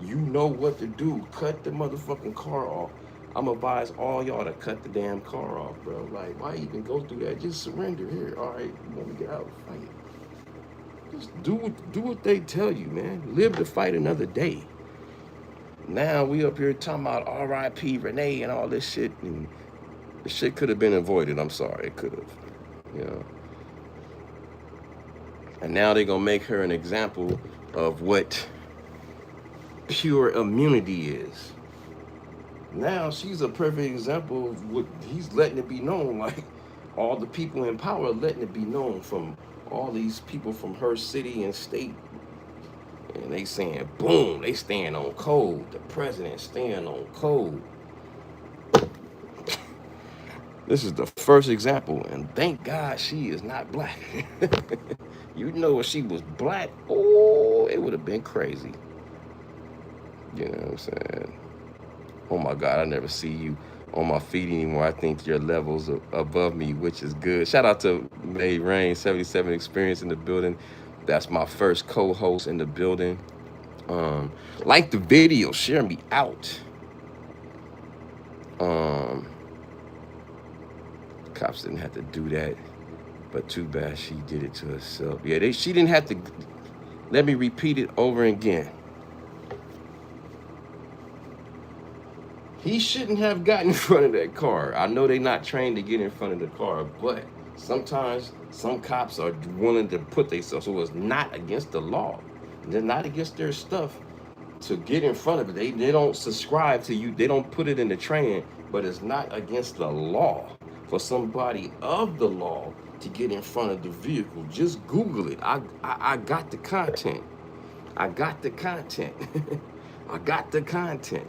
You know what to do. Cut the motherfucking car off. I'm advise all y'all to cut the damn car off, bro. Like, why even go through that? Just surrender here. All right, you want to get out and fight. Just do what they tell you, man. Live to fight another day. Now we up here talking about R.I.P. Renee and all this shit, and the shit could have been avoided. I'm sorry, it could have. You know. And now they're gonna make her an example of what pure immunity is. Now she's a perfect example of what he's letting it be known. Like all the people in power letting it be known from all these people from her city and state. And they saying, boom, they stand on code. The president stand on code. This is the first example, and thank God she is not black. You know, if she was black, oh, it would have been crazy. You know what I'm saying? Oh my God, I never see you on my feet anymore. I think your level's above me, which is good. Shout out to May Rain, 77 Experience in the building. That's my first co-host in the building. Like the video, share me out. Cops didn't have to do that, but too bad she did it to herself. Yeah, she didn't have to. Let me repeat it over again. He shouldn't have gotten in front of that car. I know they're not trained to get in front of the car, but sometimes some cops are willing to put themselves, so it's not against the law. They're not against their stuff to get in front of it. They don't subscribe to you. They don't put it in the training, but it's not against the law for somebody of the law to get in front of the vehicle. Just Google it. I got the content. I got the content. I got the content.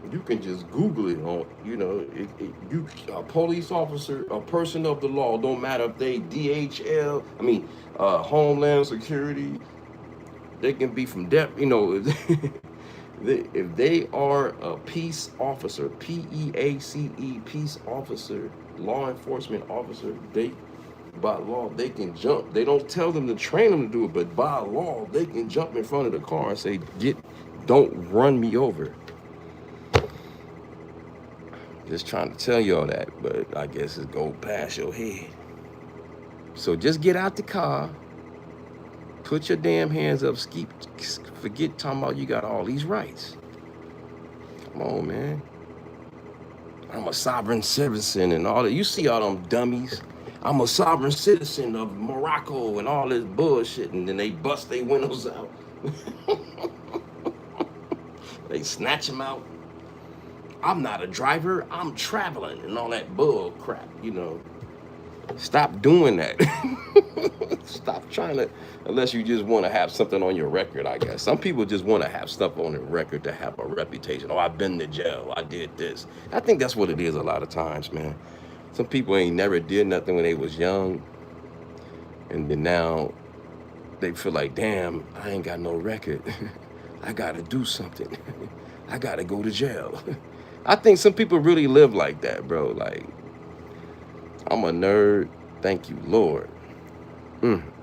You can just Google it on, you a police officer, a person of the law, don't matter if they DHL, Homeland Security, they can be from if they are a peace officer, PEACE, peace officer, law enforcement officer, they, by law, they can jump. They don't tell them to train them to do it, but by law, they can jump in front of the car and say, don't run me over. Just trying to tell y'all that, but I guess it go past your head. So just get out the car, put your damn hands up, forget talking about you got all these rights. Come on, man. I'm a sovereign citizen and all that. You see all them dummies. I'm a sovereign citizen of Morocco and all this bullshit, and then they bust their windows out. They snatch them out. I'm not a driver, I'm traveling and all that bull crap, Stop doing that. Stop trying to, unless you just want to have something on your record, I guess. Some people just want to have stuff on their record to have a reputation. Oh, I've been to jail, I did this. I think that's what it is a lot of times, man. Some people ain't never did nothing when they was young, and then now they feel like, damn, I ain't got no record. I gotta do something. I gotta go to jail. I think some people really live like that, bro. Like, I'm a nerd. Thank you, Lord.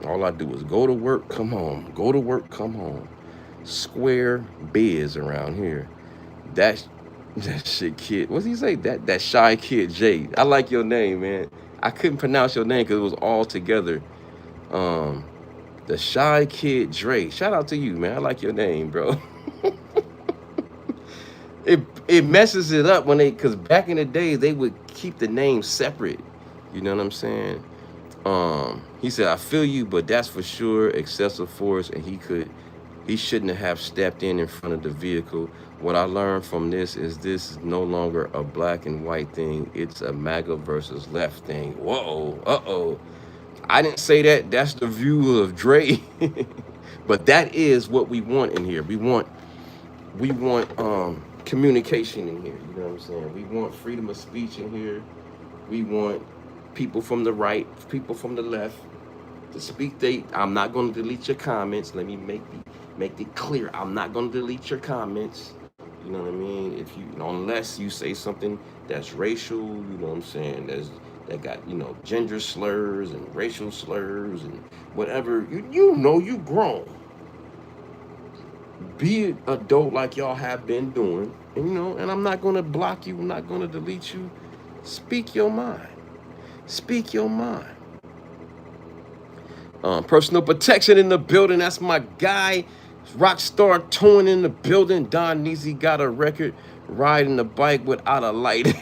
All I do is go to work, come home. Go to work, come home. Square biz around here. That shit, kid. What's he say? That shy kid, Jay. I like your name, man. I couldn't pronounce your name because it was all together. The shy kid, Dre. Shout out to you, man. I like your name, bro. It messes it up because back in the day they would keep the name separate. You know what I'm saying? He said, I feel you, but that's for sure excessive force, and he shouldn't have stepped in front of the vehicle. What I learned from this is no longer a black and white thing. It's a MAGA versus left thing. Whoa, uh-oh. I didn't say that. That's the view of Dre. But that is what we want in here. We want communication in here. You know what I'm saying? We want freedom of speech in here. We want people from the right, people from the left to speak. I'm not going to delete your comments. Let me make it clear. I'm not going to delete your comments. You know what I mean? Unless you say something that's racial, you know what I'm saying? That got, gender slurs and racial slurs and whatever. You grown. Be an adult like y'all have been doing, and I'm not going to block you. I'm not going to delete you. Speak your mind. Speak your mind. Personal protection in the building. That's my guy. Rockstar Towing in the building. Don Neasy got a record riding the bike without a light.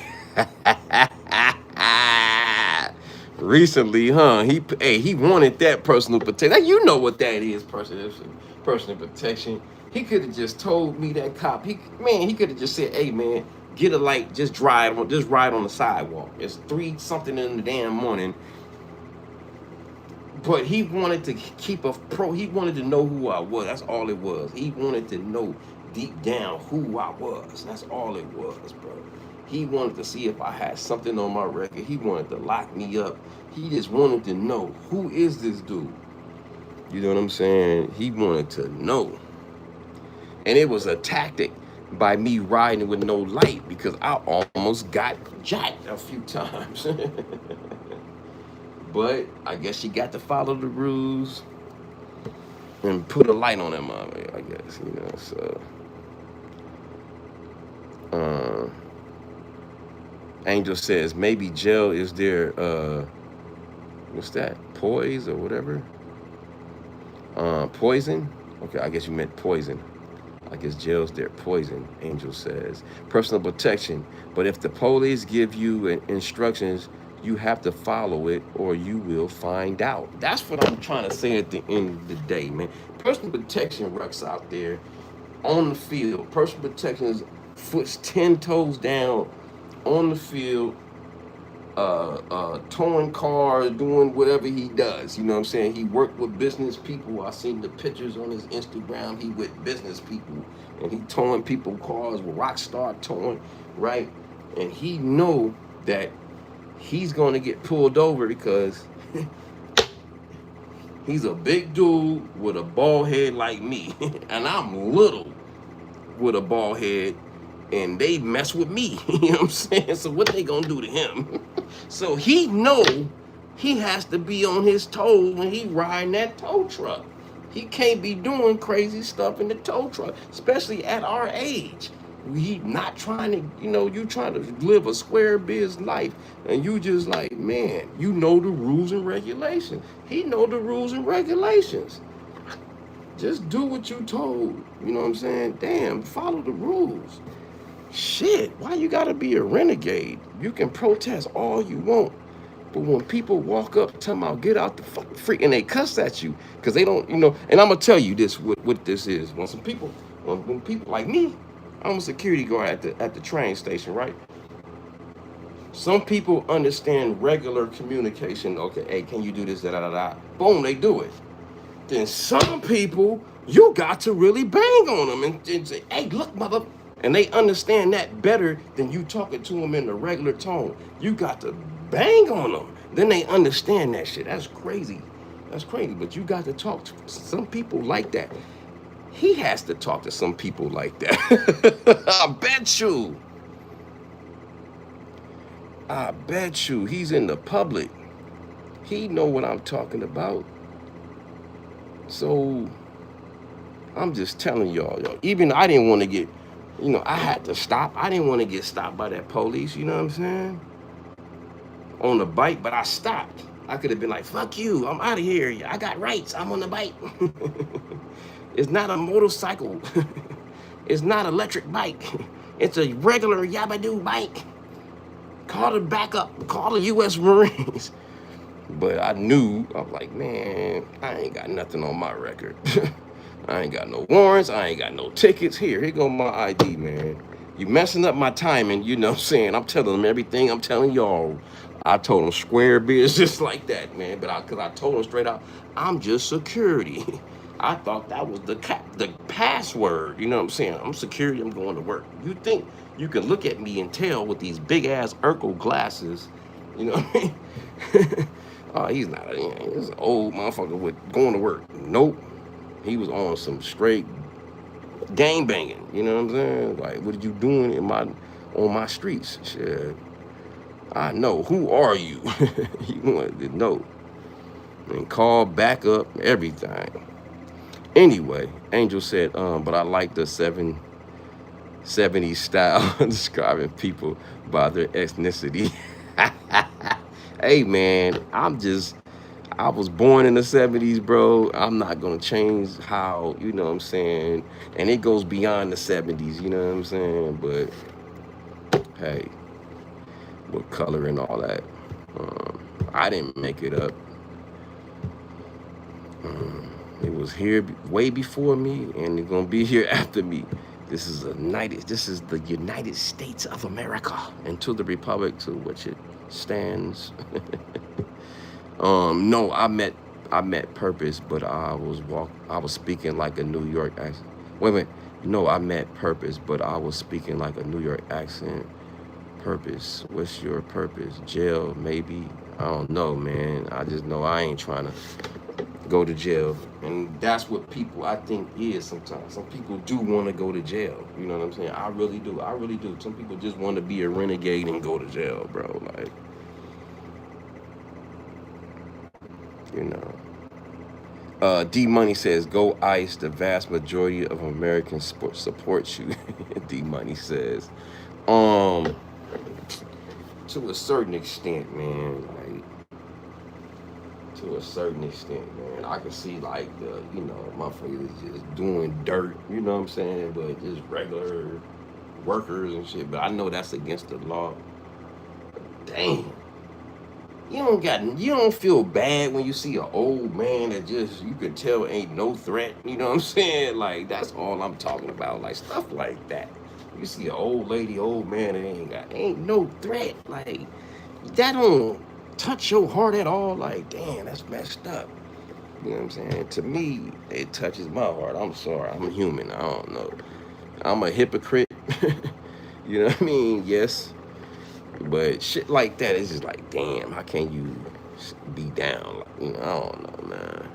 Recently, huh? He wanted that personal protection. You know what that is, personal protection. He could have just told me, that cop. He could have just said, hey man, get a light, just ride on the sidewalk. It's 3-something in the damn morning. But he wanted to keep he wanted to know who I was. That's all it was. He wanted to know deep down who I was. That's all it was, bro. He wanted to see if I had something on my record. He wanted to lock me up. He just wanted to know, who is this dude? You know what I'm saying? He wanted to know. And it was a tactic by me riding with no light, because I almost got jacked a few times. But I guess you got to follow the rules and put a light on him, I guess, so. Angel says, maybe jail is their, what's that, poise or whatever? Poison? Okay, I guess you meant poison. Like his jail's their poison, Angel says. Personal protection. But if the police give you instructions, you have to follow it or you will find out. That's what I'm trying to say at the end of the day, man. Personal protection reps out there on the field. Personal protection is foot's 10 toes down on the field, towing cars, doing whatever he does. You know what I'm saying? He worked with business people. I seen the pictures on his Instagram. He with business people, and he towing people cars with Rockstar towing, right? And he know that he's going to get pulled over because he's a big dude with a bald head like me, and I'm little with a bald head, and they mess with me. You know what I'm saying? So what they gonna do to him? So he know he has to be on his toes when he riding that tow truck. He can't be doing crazy stuff in the tow truck, especially at our age. We not trying to, you trying to live a square biz life, and you just like, man, you know the rules and regulations. He know the rules and regulations. Just do what you told. You know what I'm saying? Damn, follow the rules. Shit, why you gotta be a renegade? You can protest all you want, but when people walk up, tell them, I'll get out the fucking freak, and they cuss at you, because they don't, and I'm gonna tell you this, what this is. When people like me, I'm a security guard at the train station, right? Some people understand regular communication. Okay, hey, can you do this, da da da da? Boom, they do it. Then some people, you got to really bang on them and say, hey, look, mother. And they understand that better than you talking to them in the regular tone. You got to bang on them. Then they understand that shit. That's crazy. That's crazy. But you got to talk to some people like that. He has to talk to some people like that. I bet you. I bet you. He's in the public. He know what I'm talking about. So I'm just telling y'all, even I didn't want to get, I had to stop. I didn't want to get stopped by that police, you know what I'm saying? On the bike, but I stopped. I could have been like, fuck you, I'm out of here. I got rights, I'm on the bike. It's not a motorcycle. It's not an electric bike. It's a regular Yabadoo bike. Call the backup, call the U.S. Marines. But I knew, I was like, man, I ain't got nothing on my record. I ain't got no warrants. I ain't got no tickets. Here go my ID, man. You messing up my timing, you know what I'm saying? I'm telling them everything I'm telling y'all. I told them square biz just like that, man. But because I told them straight out, I'm just security. I thought that was the password, you know what I'm saying? I'm security, I'm going to work. You think you can look at me and tell with these big ass Urkel glasses, you know what I mean? Oh, he's not he's an old motherfucker with going to work. Nope. He was on some straight gang banging. You know what I'm saying? Like, what are you doing on my streets? Shit. I know. Who are you? He wanted to know. And call back up, everything. Anyway, Angel said, but I like the 70s style describing people by their ethnicity. Hey man, I was born in the 70s, bro. I'm not gonna change how, you know what I'm saying? And it goes beyond the 70s, you know what I'm saying? But hey, with color and all that. I didn't make it up. It was here way before me, and it's gonna be here after me. This is the United States of America, and to the republic to which it stands. No, I met purpose, but I was speaking like a New York accent. Wait a minute. No, I met purpose, but I was speaking like a New York accent. Purpose. What's your purpose? Jail, maybe. I don't know, man. I just know I ain't trying to go to jail. And that's what people, I think, is sometimes. Some people do want to go to jail. You know what I'm saying? I really do. I really do. Some people just want to be a renegade and go to jail, bro. Like, you know. D Money says, go ICE. The vast majority of Americans support you. D Money says. To a certain extent, man. Like, to a certain extent, man. I can see like the, motherfuckers just doing dirt, you know what I'm saying, but just regular workers and shit. But I know that's against the law. Damn. You don't feel bad when you see an old man that just you can tell ain't no threat. You know what I'm saying? Like that's all I'm talking about. Like stuff like that. You see an old lady, old man that ain't no threat. Like that don't touch your heart at all. Like damn, that's messed up. You know what I'm saying? To me, it touches my heart. I'm sorry. I'm a human. I don't know. I'm a hypocrite. You know what I mean? Yes. But shit like that is just like, damn, how can you be down? Like, I don't know, man.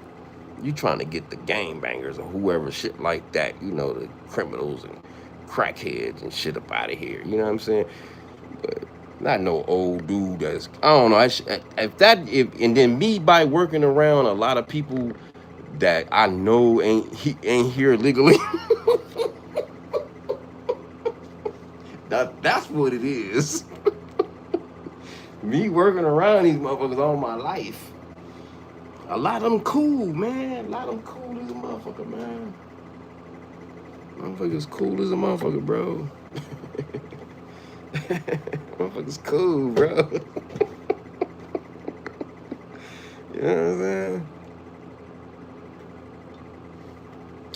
You trying to get the gangbangers or whoever, shit like that, the criminals and crackheads and shit up out of here. You know what I'm saying? But not no old dude that's, I don't know. And then me by working around a lot of people that I know ain't here legally. That's what it is. Me working around these motherfuckers all my life. A lot of them cool, man. A lot of them cool as a motherfucker, man. Motherfuckers cool as a motherfucker, bro. Motherfuckers cool, bro. You know what I'm saying?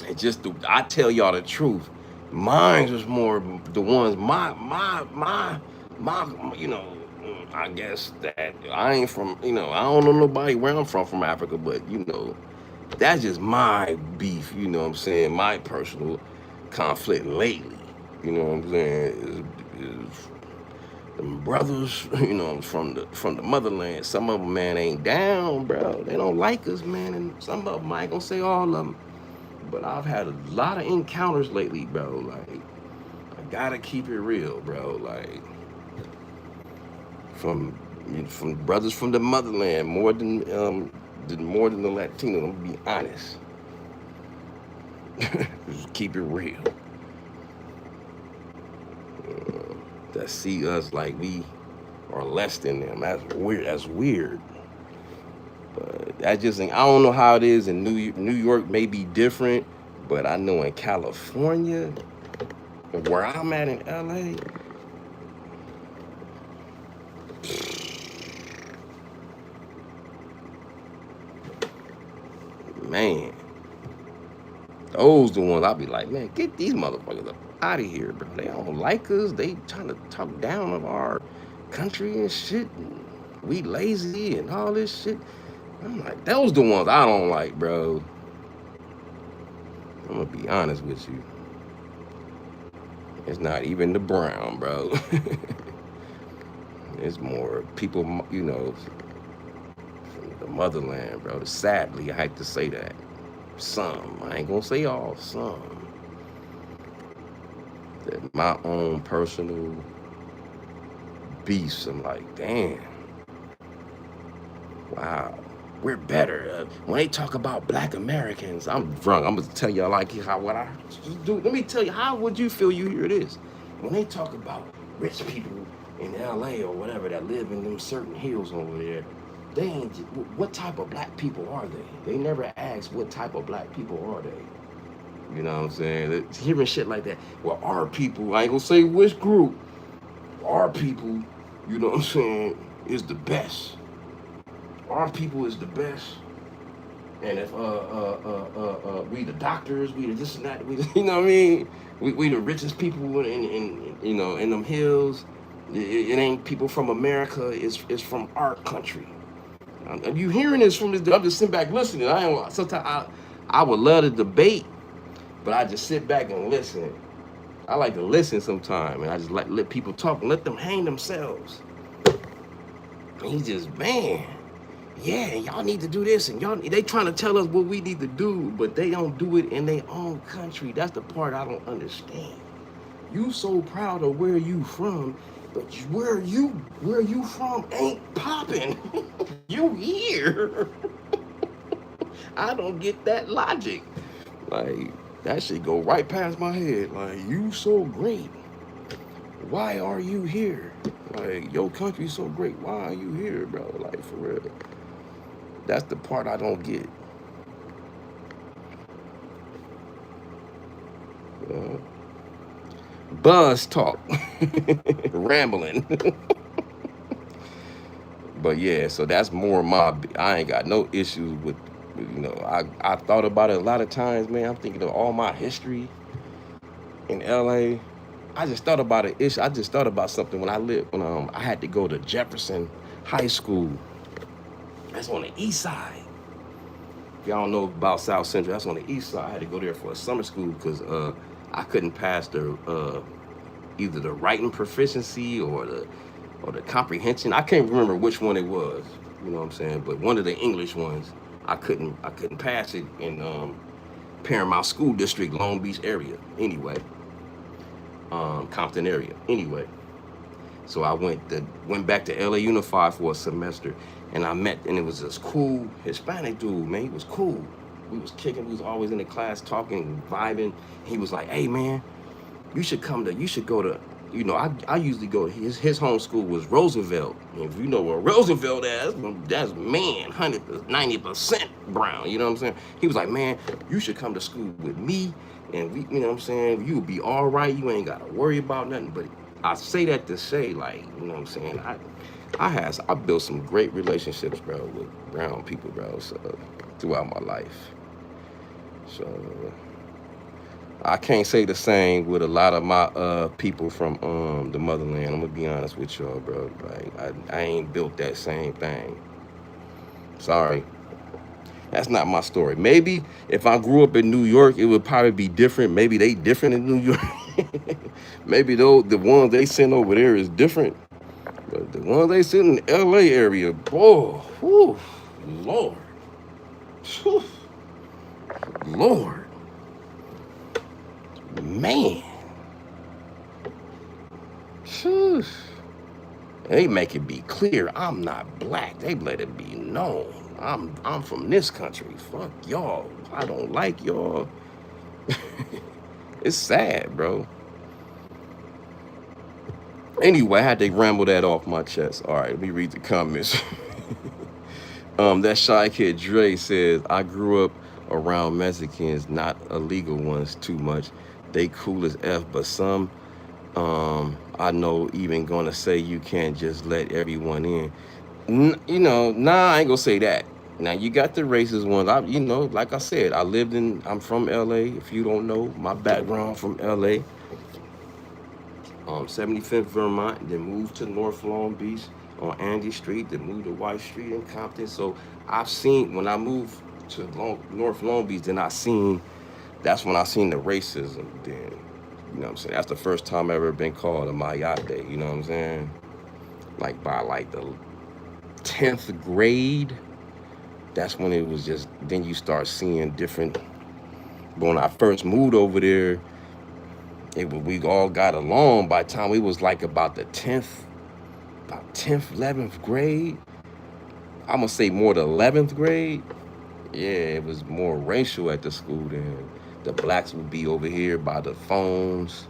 And just I tell y'all the truth. Mine was more the ones my I guess that I ain't from, I don't know nobody where I'm from Africa, but that's just my beef, you know what I'm saying? My personal conflict lately, you know what I'm saying, is them brothers, from the motherland. Some of them, man, ain't down, bro. They don't like us, man, and some of them, I ain't gonna say all of them, but I've had a lot of encounters lately, bro. Like, I gotta keep it real, bro. Like, from brothers from the motherland, more than the Latino. I'm gonna be honest. Just keep it real. That see us like we are less than them. That's weird. That's weird. But that just I don't know how it is in New York may be different, but I know in California, where I'm at in LA, man, those the ones I'll be like, man, get these motherfuckers up out of here, bro. They don't like us. They trying to talk down on our country and shit. And we lazy and all this shit. I'm like, those the ones I don't like, bro. I'm gonna be honest with you. It's not even the brown, bro. It's more people, from the motherland, bro. Sadly, I hate to say that. Some, I ain't gonna say all, some. That my own personal beefs. I'm like, damn. Wow. We're better. When they talk about black Americans, I'm drunk. I'm gonna tell y'all like what I do. Let me tell you, how would you feel you hear this? When they talk about rich people in LA or whatever that live in them certain hills over there, they ain't, what type of black people are they? They never ask what type of black people are they. You know what I'm saying? Hearing shit like that. Well, our people, I ain't gonna say which group, our people, you know what I'm saying, is the best. Our people is the best. And if we the doctors, we the this and that, we the, you know what I mean? We the richest people in them hills. It ain't people from America. It's from our country. And you hearing this from this? I'm just sitting back listening. Sometimes I would love to debate, but I just sit back and listen. I like to listen sometime, and I just like let people talk and let them hang themselves. And he just, man, yeah, y'all need to do this, and they trying to tell us what we need to do, but they don't do it in their own country. That's the part I don't understand. You so proud of where you from, but where you from ain't popping. You here. I don't get that logic. Like, that shit go right past my head. Like, you so great. Why are you here? Like, your country's so great. Why are you here, bro? Like, for real. That's the part I don't get. Uh, Buzz talk, rambling. But yeah, so that's more my. I ain't got no issues with. I thought about it a lot of times, man. I'm thinking of all my history in LA. I just thought about an issue. I just thought about something when I lived when I had to go to Jefferson High School. That's on the east side. If y'all don't know about South Central, that's on the east side. I had to go there for a summer school because I couldn't pass the either the writing proficiency or the comprehension. I can't remember which one it was. You know what I'm saying? But one of the English ones, I couldn't pass it in Paramount School District, Long Beach area. Anyway, Compton area. Anyway, so I went back to LA Unified for a semester, and it was this cool Hispanic dude, man. He was cool. We was kicking. We was always in the class talking, vibing. He was like, "Hey, man, you should go to, I usually go to his home school was Roosevelt. And if you know where Roosevelt is, that's man, 90% brown, you know what I'm saying? He was like, man, you should come to school with me, and we, you know what I'm saying, you'll be all right, you ain't gotta worry about nothing. But I say that to say, like, you know what I'm saying, I built some great relationships, bro, with brown people, bro, so, throughout my life. So I can't say the same with a lot of my people from the motherland. I'm gonna be honest with y'all, bro. Like I ain't built that same thing. Sorry. That's not my story. Maybe if I grew up in New York, it would probably be different. Maybe they different in New York. Maybe the ones they send over there is different. But the ones they send in the LA area, boy, whew, Lord. Whew, Lord. Man. Whew. They make it be clear I'm not black. They let it be known. I'm from this country. Fuck y'all. I don't like y'all. It's sad, bro. Anyway, I had to ramble that off my chest. All right, let me read the comments. That shy kid Dre says, I grew up around Mexicans, not illegal ones too much. They cool as F, but some I know even gonna say you can't just let everyone in. I ain't gonna say that. Now you got the racist ones. Like I said, I'm from LA. If you don't know my background from LA, 75th Vermont, then moved to North Long Beach on Andy Street, then moved to White Street in Compton. So I've seen when I moved to North Long Beach, that's when I seen the racism. Then you know what I'm saying. That's the first time I ever been called a Mayate. You know what I'm saying? Like by like the 10th grade, that's when it was just, then you start seeing different. But when I first moved over there, we all got along. By the time we was like about 11th grade, I'm gonna say more the 11th grade. Yeah, it was more racial at the school then. The blacks would be over here by the phones,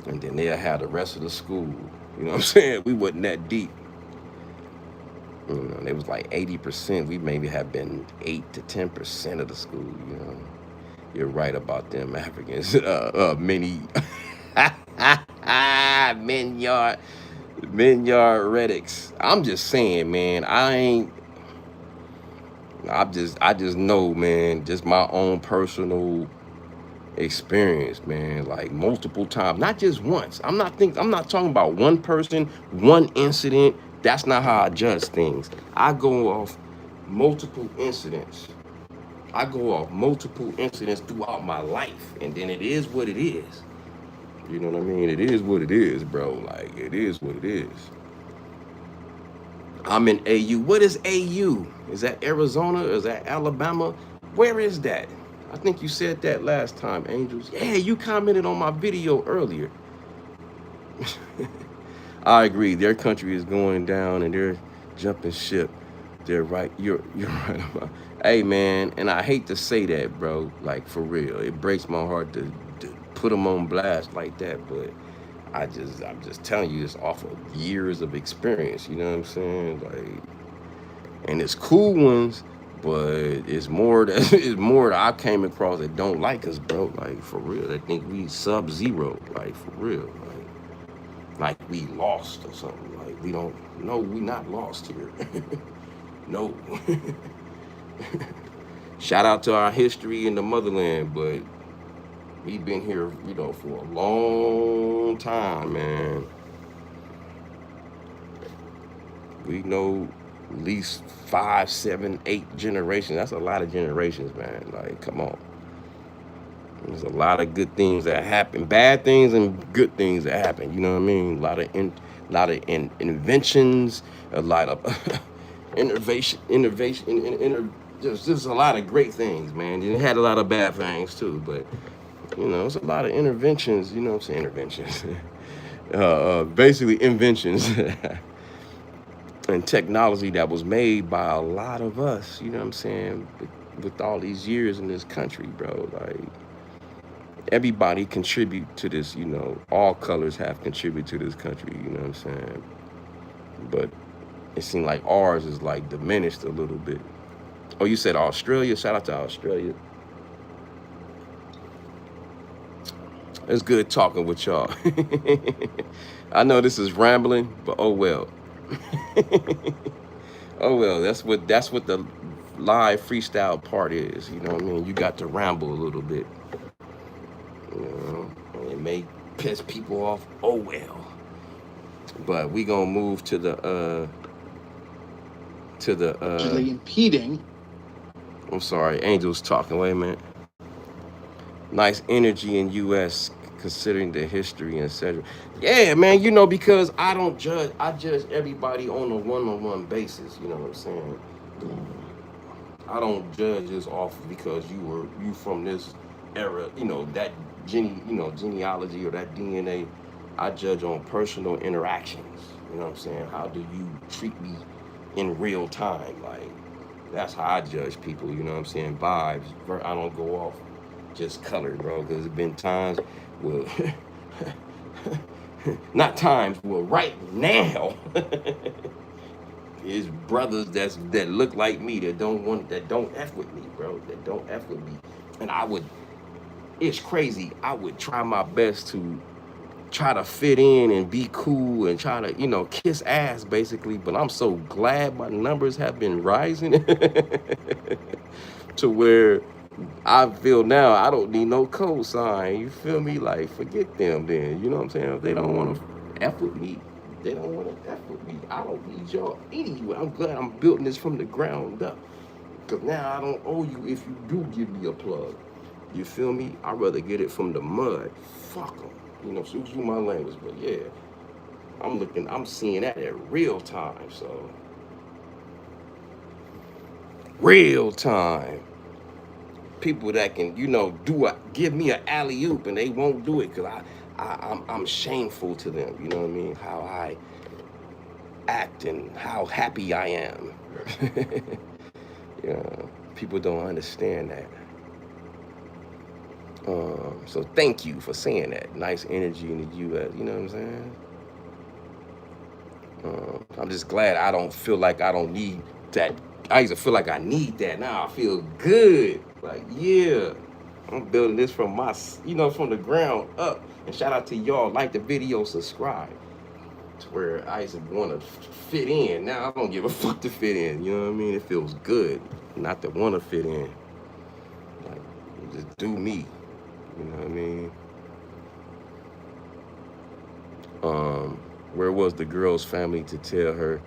and then they'll have the rest of the school. You know what I'm saying? We wasn't that deep. It was like 80%. We maybe have been 8 to 10% of the school. You're right about them Africans. Many Minyard Reddicks. I'm just saying, man. I just know, man. Just my own personal experience, man. Like multiple times, not just once. I'm not talking about one person, one incident. That's not how I judge things. I go off multiple incidents. Throughout my life, and then it is what it is. You know what I mean? It is what it is, bro. Like it is what it is. I'm in AU. What is AU? Is that Arizona? Is that Alabama? Where is that? I think you said that last time, Angels. Yeah, you commented on my video earlier. I agree. Their country is going down and they're jumping ship. They're right. You're right about. Hey, man, and I hate to say that, bro. Like for real, it breaks my heart to put them on blast like that. But I'm just telling you this off of years of experience. You know what I'm saying? Like, and it's cool ones, but it's more that it's more that I came across that don't like us, bro. Like for real, they think we sub-zero, like for real, like we lost or something. Like we don't, no, we not lost here. No. Shout out to our history in the motherland, but we've been here, for a long time, man. We know at least 5, 7, 8 generations. That's a lot of generations, man. Like, come on. There's a lot of good things that happen, bad things and good things that happen. You know what I mean? A lot of inventions, a lot of just a lot of great things, man. It had a lot of bad things too, but it's a lot of interventions. You know what I'm saying? Interventions, basically inventions. And technology that was made by a lot of us, you know what I'm saying, with all these years in this country, bro. Like, everybody contribute to this, all colors have contributed to this country, you know what I'm saying? But it seemed like ours is like diminished a little bit. Oh, you said Australia? Shout out to Australia. It's good talking with y'all. I know this is rambling, but oh well. Oh well, that's what the live freestyle part is. You know what I mean? You got to ramble a little bit. And it may piss people off. Oh well. But we gonna move to the impeding. I'm sorry, Angel's talking. Wait a minute. Nice energy in U.S. considering the history and etc. Yeah, man. Because I don't judge. I judge everybody on a one-on-one basis. You know what I'm saying? I don't judge this off because you from this era, that genealogy or that DNA. I judge on personal interactions. You know what I'm saying? How do you treat me in real time? Like, that's how I judge people. You know what I'm saying? Vibes. I don't go off just color, bro. Because there's been times, well, not times, well, right now. Is brothers that look like me that don't F with me, bro. That don't F with me. And it's crazy. I would try my best to try to fit in and be cool and try to, kiss ass basically. But I'm so glad my numbers have been rising to where I feel now I don't need no cosign. You feel me? Like, forget them then. You know what I'm saying? If they don't want to F with me, they don't want to F with me. I don't need y'all anyway. I'm glad I'm building this from the ground up. Because now I don't owe you if you do give me a plug. You feel me? I'd rather get it from the mud. Fuck them. Excuse my language, but yeah. I'm seeing that at real time, so. Real time. People that can, give me an alley-oop and they won't do it because I'm shameful to them. You know what I mean? How I act and how happy I am. People don't understand that. So thank you for saying that. Nice energy in the U.S. You know what I'm saying? I'm just glad I don't feel like I don't need that. I used to feel like I need that. Now I feel good. Like, yeah, I'm building this from from the ground up. And shout out to y'all. Like the video, subscribe. To where I used to want to fit in. Now I don't give a fuck to fit in. You know what I mean? It feels good not to want to fit in. Like, just do me. You know what I mean? Where was the girl's family to tell her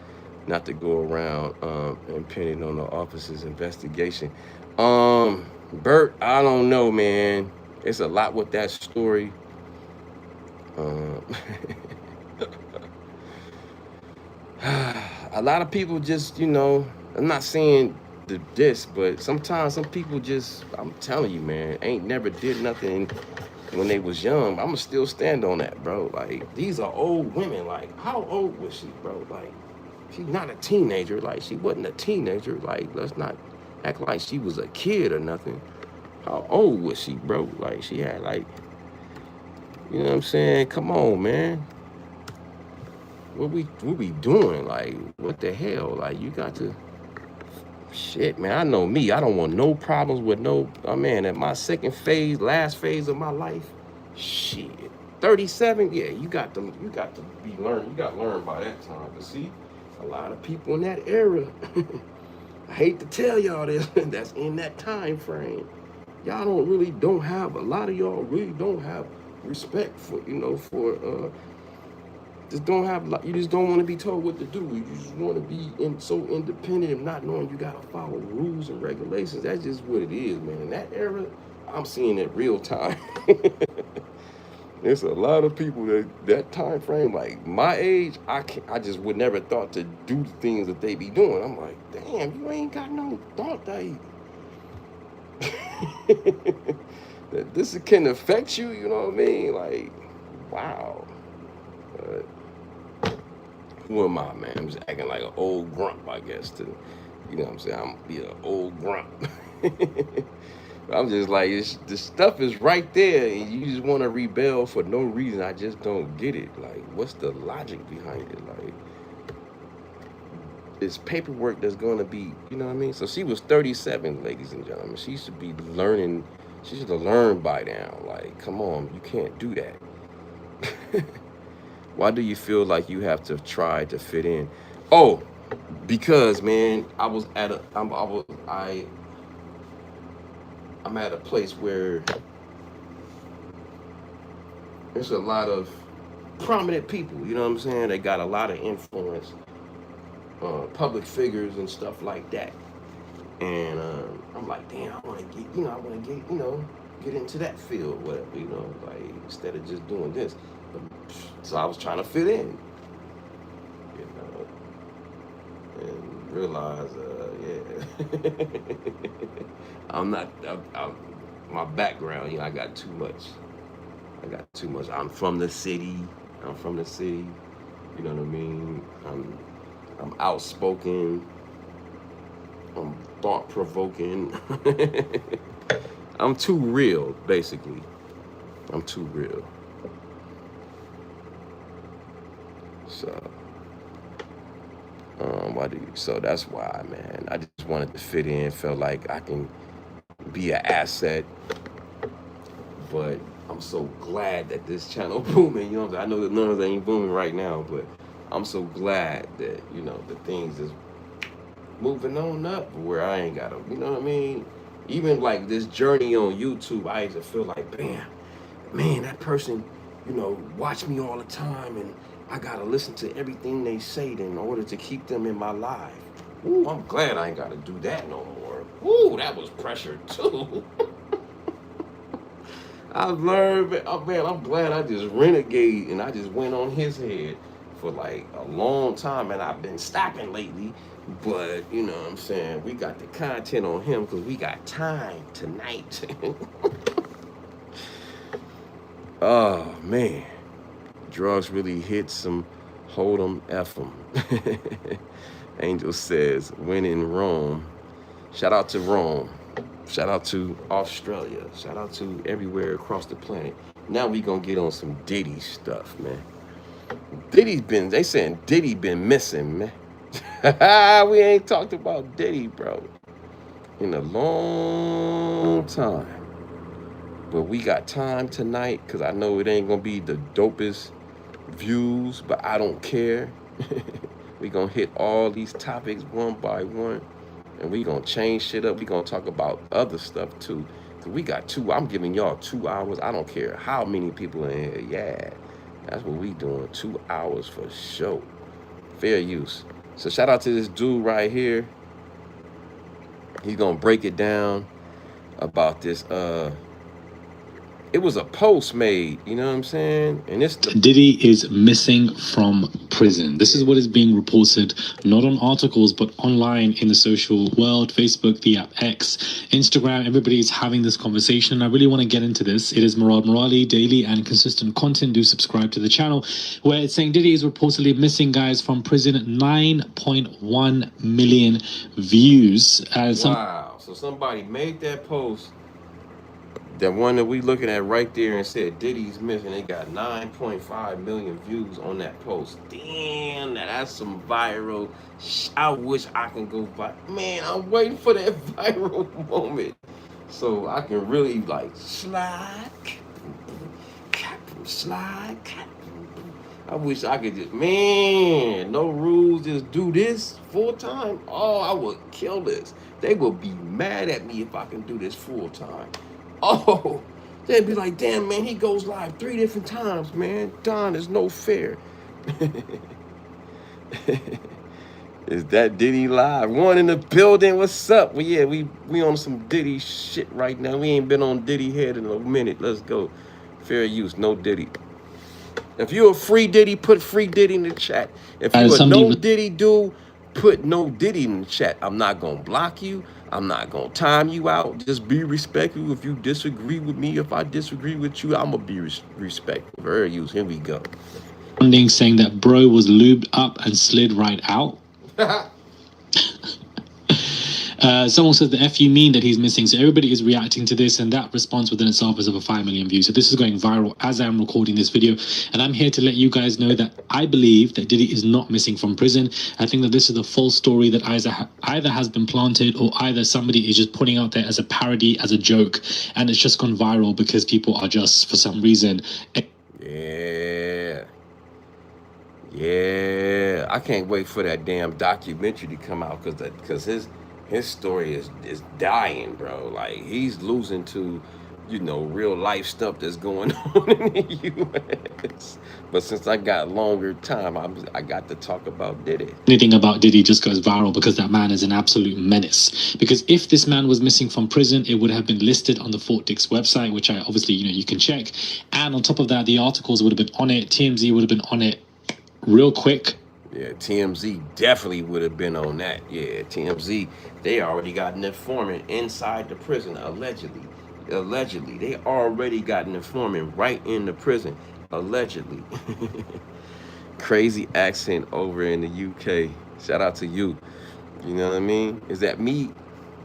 not to go around impending on the officer's investigation? Bert, I don't know, man. It's a lot with that story. A lot of people just, I'm not saying this, but sometimes some people just, I'm telling you, man, ain't never did nothing when they was young. I'ma still stand on that, bro. Like, these are old women. Like, how old was she, bro? Like, she's not a teenager. Like, she wasn't a teenager. Like, let's not act like she was a kid or nothing. How old was she, bro? Like, she had, like, you know what I'm saying? Come on, man. What we doing? Like, what the hell? Like, you got to, Shit, man, I know me. I don't want no problems with no. Oh man, at my second phase, last phase of my life, shit, 37. Yeah, you got to be learned. You got to learn by that time. But see, a lot of people in that era. I hate to tell y'all this. That's in that time frame. Y'all don't have a lot of y'all really don't have respect for just don't have, you just don't want to be told what to do. You just want to be so independent and not knowing you got to follow rules and regulations. That's just what it is, man. In that era, I'm seeing it real time. There's a lot of people that time frame, like my age, I just would never thought to do the things that they be doing. I'm like, damn, you ain't got no thought that that this can affect you. You know what I mean? Like, wow. Who am I, man? I'm just acting like an old grump, I guess. You know what I'm saying? I'm be an old grump. I'm just like, the stuff is right there, and you just want to rebel for no reason. I just don't get it. Like, what's the logic behind it? Like, it's paperwork that's going to be, you know what I mean? So she was 37, ladies and gentlemen. She should be learning. She should have learned by now. Like, come on, you can't do that. Why do you feel like you have to try to fit in? Oh, because man, I'm at a place where there's a lot of prominent people. You know what I'm saying? They got a lot of influence, public figures and stuff like that. And I'm like, damn, I want to get into that field, whatever, like instead of just doing this. So I was trying to fit in, and realize, yeah, my background, I got too much. I'm from the city. You know what I mean? I'm outspoken. I'm thought-provoking. I'm too real, basically. I'm too real. So, so that's why, man. I just wanted to fit in. Felt like I can be an asset. But I'm so glad that this channel booming. You know what I'm saying? I know the numbers ain't booming right now, but I'm so glad that, the things is moving on up where I ain't got to, you know what I mean? Even like this journey on YouTube, I used to feel like, man, that person, watch me all the time, and I got to listen to everything they say in order to keep them in my life. Ooh, I'm glad I ain't got to do that no more. Ooh, that was pressure too. I've learned, man, I'm glad I just renegade and I just went on his head for like a long time, and I've been stopping lately. But you know what I'm saying, we got the content on him because we got time tonight. Oh man, drugs really hit some. Hold 'em, F 'em. Angel says, when in Rome. Shout out to Rome. Shout out to Australia. Shout out to everywhere across the planet. Now we gonna get on some Diddy stuff, man. They saying Diddy been missing, man. We ain't talked about Diddy, bro, in a long time. But we got time tonight, because I know it ain't gonna be the dopest views, but I don't care. We gonna hit all these topics one by one, and we gonna change shit up. We gonna talk about other stuff too. Cause we got I'm giving y'all 2 hours. I don't care how many people in here. Yeah, that's what we doing. 2 hours for sure. Fair use. So shout out to this dude right here. He's gonna break it down about this. It was a post made, you know what I'm saying? And it's Diddy is missing from prison. This is what is being reported, not on articles, but online in the social world. Facebook, the app X, Instagram, everybody is having this conversation. I really want to get into this. It is Murad Murali, daily and consistent content. Do subscribe to the channel, where it's saying Diddy is reportedly missing, guys, from prison. 9.1 million views. Wow. So somebody made that post The one that we looking at right there and said Diddy's missing. They got 9.5 million views on that post. Damn, that's some viral. I wish I can go Man, I'm waiting for that viral moment so I can really like slide, slide. I wish I could just, man, no rules, just do this full time. Oh, I would kill this. They would be mad at me if I can do this full time. Oh, they'd be like, damn, man, he goes live 3 different times, man. Don is no fair. Is that Diddy live? One in the building. What's up? Well, yeah, we on some Diddy shit right now. We ain't been on Diddy head in a minute. Let's go. Fair use, no Diddy. If you a free Diddy, put free Diddy in the chat. If you a no Diddy dude, put no Diddy in the chat. I'm not gonna block you. I'm not gonna time you out. Just be respectful. If you disagree with me, if I disagree with you, I'm gonna be respectful. Very use. Here we go. Saying that bro was lubed up and slid right out. Someone says the F you mean that he's missing. So everybody is reacting to this, and that response within itself is over 5 million views. So this is going viral as I'm recording this video, and I'm here to let you guys know that I believe that Diddy is not missing from prison. I think that this is a false story that either has been planted, or either somebody is just putting out there as a parody, as a joke, and it's just gone viral because people are just, for some reason... Yeah, I can't wait for that damn documentary to come out because his story is dying, bro. Like he's losing to, real life stuff that's going on in the U.S. But since I got longer time, I got to talk about Diddy. Anything about Diddy just goes viral because that man is an absolute menace. Because if this man was missing from prison, it would have been listed on the Fort Dix website, which I obviously, you can check. And on top of that, the articles would have been on it. TMZ would have been on it real quick. Yeah, TMZ definitely would have been on that. Yeah, TMZ, they already got an informant inside the prison, allegedly. Allegedly. They already got an informant right in the prison, allegedly. Crazy accent over in the UK. Shout out to you. You know what I mean? Is that me?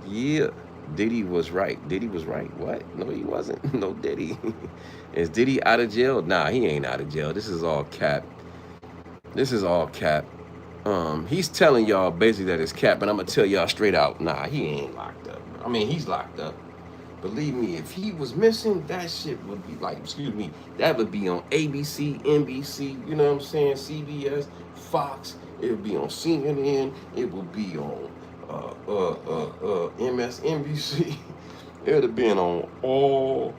Yeah. Diddy was right. Diddy was right. What? No, he wasn't. No Diddy. Is Diddy out of jail? Nah, he ain't out of jail. This is all cap. This is all cap. He's telling y'all basically that it's cap, but I'm gonna tell y'all straight out, nah, he ain't locked up. I mean, he's locked up. Believe me, if he was missing, that shit would be like, that would be on ABC, NBC, you know what I'm saying, CBS, Fox. It would be on CNN. It would be on MSNBC. It would have been on all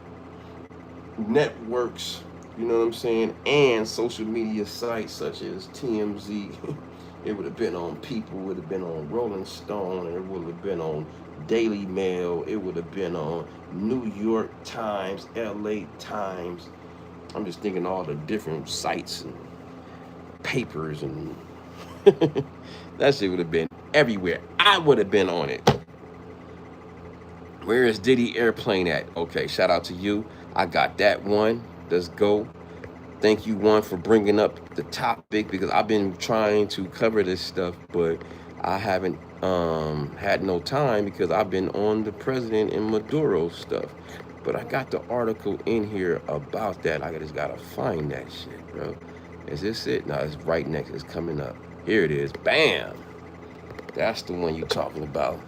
networks. You know what I'm saying? And social media sites such as TMZ. It would have been on People. It would have been on Rolling Stone. It would have been on Daily Mail. It would have been on New York Times, LA Times. I'm just thinking all the different sites and papers and that shit would have been everywhere. I would have been on it. Where is Diddy Airplane at? Okay, shout out to you. I got that one. Let's go. Thank you, one, for bringing up the topic because I've been trying to cover this stuff, but I haven't had no time because I've been on the president and Maduro stuff. But I got the article in here about that. I just gotta find that shit, bro. Is this it? No, it's right next. It's coming up. Here it is. Bam. That's the one you're talking about.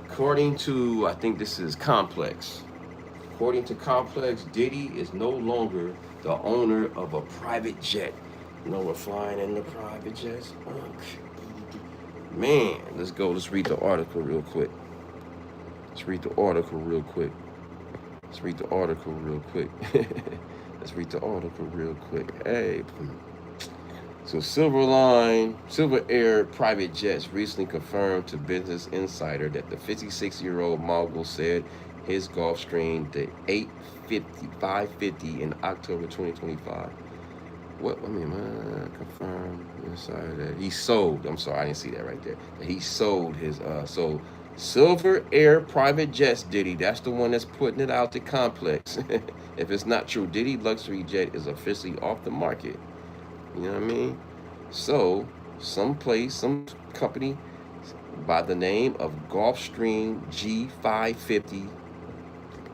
According to, I think this is Complex. According to Complex, Diddy is no longer the owner of a private jet. You know, we're flying in the private jets. Man, let's go. Let's read the article real quick. Let's read the article real quick. Let's read the article real quick. Let's read the article real quick. Hey. So Silver Air private jets recently confirmed to Business Insider that the 56-year-old mogul said his Gulfstream, the 550 in October 2025. What? I mean, confirmed inside that he sold. I'm sorry, I didn't see that right there. He sold his so Silver Air private jets, Diddy. That's the one that's putting it out to Complex. If it's not true, Diddy luxury jet is officially off the market. You know what I mean? So some company by the name of Gulfstream G550.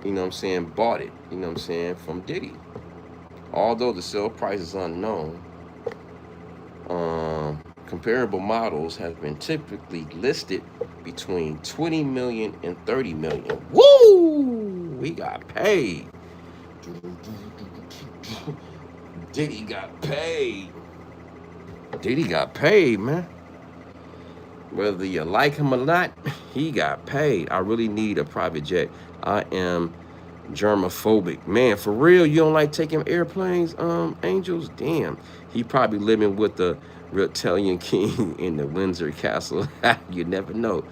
you know what I'm saying, bought it, you know what I'm saying, from Diddy. Although the sale price is unknown, comparable models have been typically listed between 20 million and 30 million. Woo! We got paid. Diddy got paid. Diddy got paid, man. Whether you like him or not, he got paid. I really need a private jet. I am germophobic. Man, for real, you don't like taking airplanes, Angels? Damn. He probably living with the reptilian king in the Windsor Castle. You never know.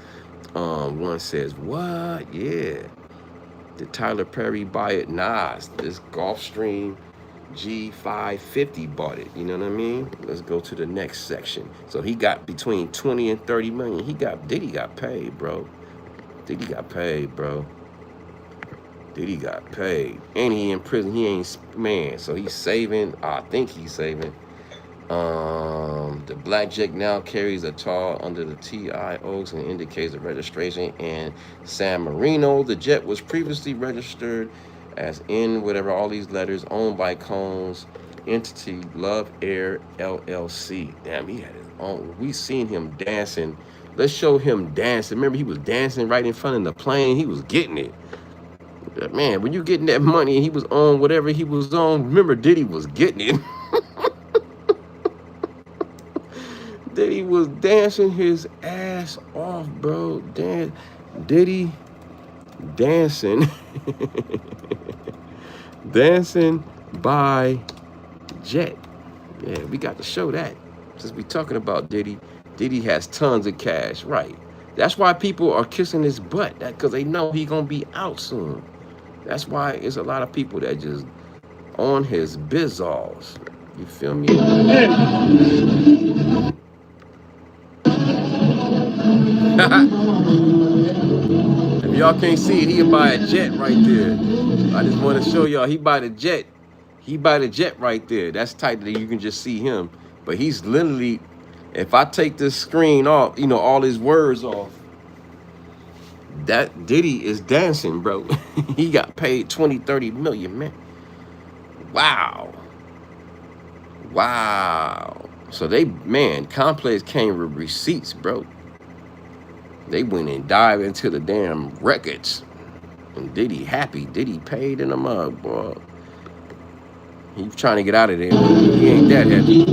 One says, what? Yeah. Did Tyler Perry buy it? Nah, this Gulfstream G550 bought it. You know what I mean? Let's go to the next section. So he got between 20 and 30 million. Diddy got paid, bro. Diddy got paid, bro. Diddy got paid. And he in prison. He ain't, man. So he's saving. I think he's saving. The blackjack now carries a tall under the TI Oaks and indicates a registration in San Marino. The jet was previously registered as in whatever all these letters, owned by Cohn's entity Love Air LLC. Damn, he had his own. We seen him dancing. Let's show him dancing. Remember, he was dancing right in front of the plane. He was getting it. Man, when you getting that money and he was on whatever he was on, remember Diddy was getting it. Diddy was dancing his ass off, bro. Diddy dancing. Dancing by jet. Yeah, we got to show that. Since we talking about Diddy, Diddy has tons of cash, right? That's why people are kissing his butt, because they know he gonna be out soon. That's why it's a lot of people that just on his bizzalls. You feel me? If y'all can't see it, he'll buy a jet right there. I just want to show y'all he buy the jet. He buy the jet right there. That's tight that you can just see him. But he's literally, if I take this screen off, you know, all his words off, that Diddy is dancing, bro. He got paid 20, 30 million, man. Wow. Wow. So they, man, Complex came with receipts, bro. They went and dived into the damn records. And Diddy happy. Diddy paid in the mug, boy. He's trying to get out of there. He ain't that happy.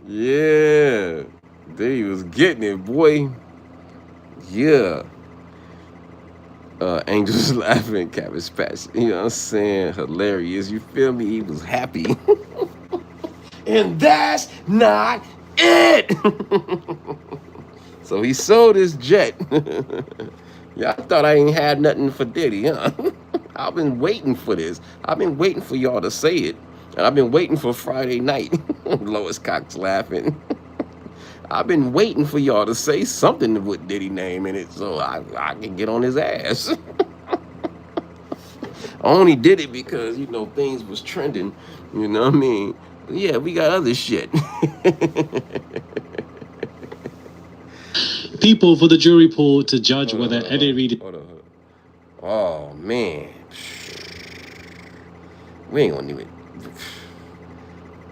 Yeah, they was getting it, boy. Yeah. Angels laughing, Cabbage Patch. You know what I'm saying? Hilarious. You feel me? He was happy. And that's not it. So he sold his jet. Y'all thought I ain't had nothing for Diddy, huh? I've been waiting for this. I've been waiting for y'all to say it. And I've been waiting for Friday night. Lois Cox laughing. I've been waiting for y'all to say something with Diddy name in it so I can get on his ass. I only did it because, you know, things was trending. You know what I mean? But yeah, we got other shit. People for the jury pool to judge whether Eddie Reed. Oh, man. We ain't gonna do it.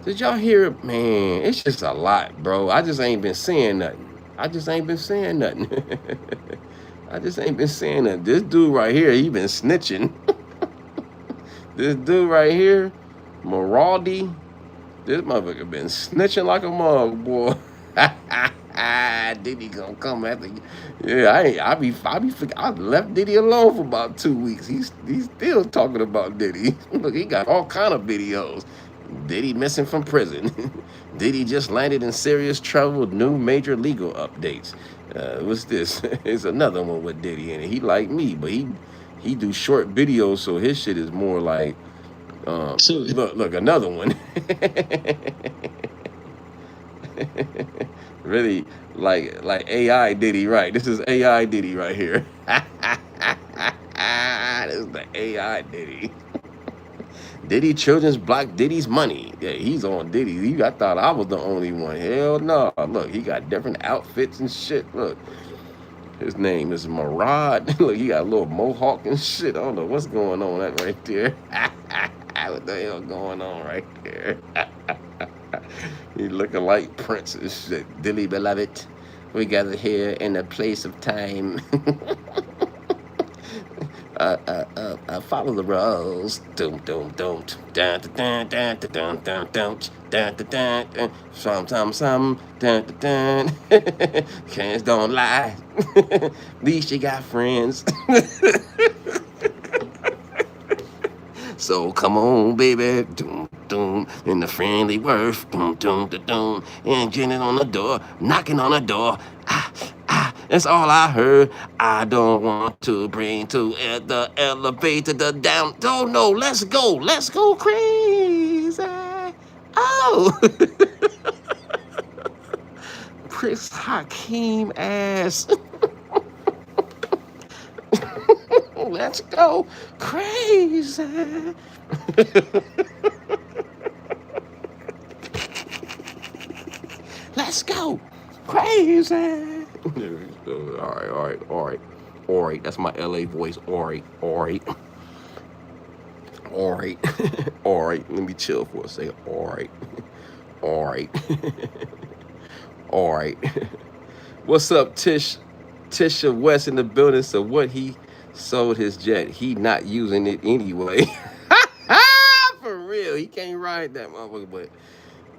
Did y'all hear it? Man, it's just a lot, bro. I just ain't been saying nothing. I just ain't been saying nothing. This dude right here, he been snitching. This dude right here, Maraldi, this motherfucker been snitching like a mug, boy. Diddy gonna come after you. Yeah, I left Diddy alone for about 2 weeks. He's still talking about Diddy. Look, he got all kind of videos. Diddy missing from prison. Diddy just landed in serious trouble with new major legal updates. What's this? It's another one with Diddy in it. He like me, but He do short videos, so his shit is more like, look, another one. Really, like AI Diddy, right? This is AI Diddy right here. This is the AI Diddy. Diddy Children's Block Diddy's Money. Yeah, he's on Diddy. I thought I was the only one. Hell no. Look, he got different outfits and shit. Look, his name is Marad. Look, he got a little mohawk and shit. I don't know what's going on that right there. What the hell going on right there? He looking like Prince and shit. Dilly beloved, we gather here in a place of time. Follow the rules. Doom, doom, doom. Dun, dun, dun, dun, dun, dun, dun, dun, dun, dun. Some. Dun, dun, dun. Cans don't lie. At least you got friends. So come on, baby, doom, doom, in the friendly word, doom, doom, doom, doom, and Jenny on the door, knocking on the door. That's all I heard. I don't want to bring to the elevator the down. Oh no, let's go crazy. Oh, Chris Hakeem ass. Let's go crazy. Let's go crazy. All right. That's my LA voice. All right. Let me chill for a second. All right. All right. What's up, Tisha West in the building? So what, he sold his jet. He not using it anyway. For real. He can't ride that motherfucker, but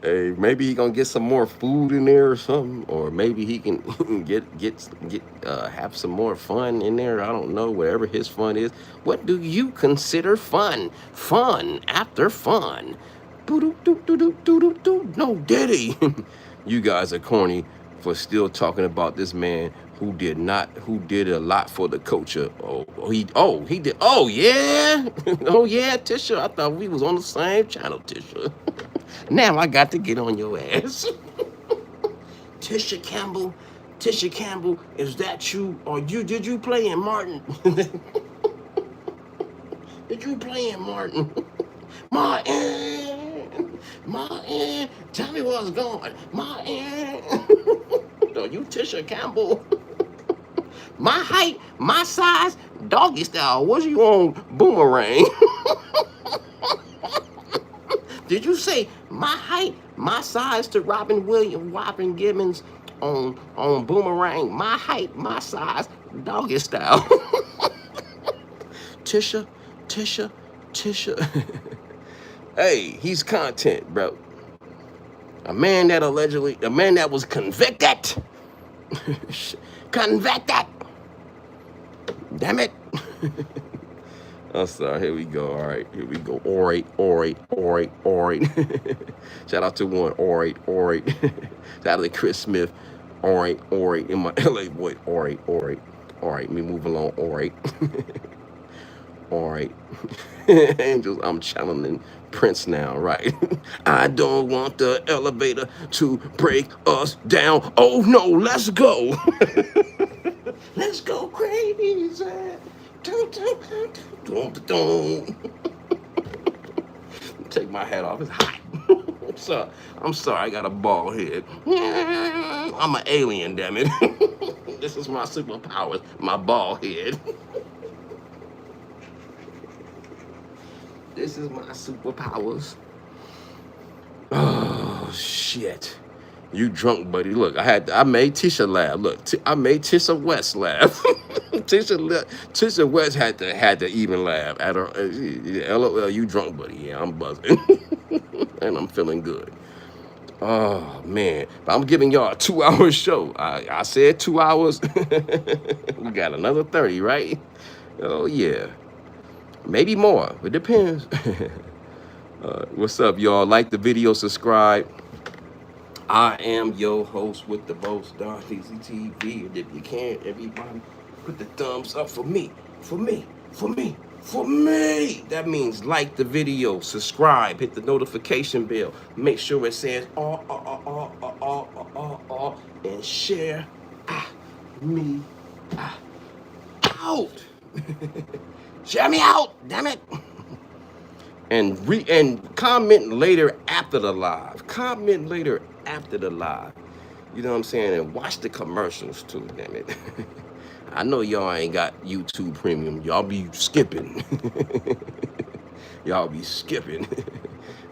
hey, maybe he gonna get some more food in there or something, or maybe he can get have some more fun in there. I don't know. Whatever his fun is. What do you consider fun? Fun after fun. No, Diddy. You guys are corny for still talking about this man who did a lot for the culture. He did. Oh yeah. Oh yeah, Tisha. I thought we was on the same channel, Tisha. Now I got to get on your ass. Tisha Campbell, is that you? Or did you play in Martin? Did you play in Martin? Martin, tell me what's going. Martin. No, you Tisha Campbell. My height, my size, doggy style. Was you on Boomerang? Did you say my height, my size to Robin Gibbons on Boomerang? My height, my size, doggy style. Tisha. Hey, he's content, bro. A man that was convicted. Convicted. Damn it. I'm sorry. Here we go. All right. Here we go. All right. Shout out to one. All right. Shout out to Chris Smith. All right. In my LA boy. All right. Me move along. All right. All right. Angels, I'm channeling Prince now, right? I don't want the elevator to break us down. Oh no, let's go. Let's go crazy. Take my hat off. It's hot. I'm sorry. I got a bald head. I'm an alien, damn it. This is my superpowers. My bald head. This is my superpowers. Oh shit. You drunk, buddy. Look, I made Tisha laugh. Look, I made Tisha West laugh. Tisha West had to even laugh at her. LOL, you drunk, buddy. Yeah, I'm buzzing. And I'm feeling good. Oh man. But I'm giving y'all a 2-hour show. I said 2 hours. We got another 30, right? Oh yeah. Maybe more. It depends. What's up, y'all? Like the video, subscribe. I am your host with the most, Darth TV. And if you can, everybody, put the thumbs up for me. For me. For me. That means like the video, subscribe, hit the notification bell. Make sure it says and share me out. Share me out, damn it. And comment later after the live. Comment later after the live. You know what I'm saying? And watch the commercials too, damn it. I know y'all ain't got YouTube Premium. Y'all be skipping. Y'all be skipping.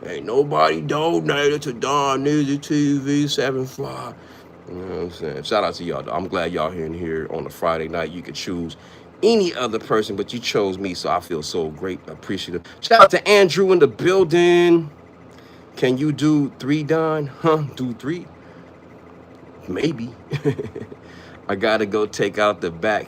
Ain't nobody donated to Don Music TV 75. You know what I'm saying? Shout out to y'all, though. I'm glad y'all here on a Friday night. You could choose any other person, but you chose me, so I feel so great, appreciative. Shout out to Andrew in the building. Can you do 3, Don? Huh? Do 3? Maybe. I gotta go take out the back.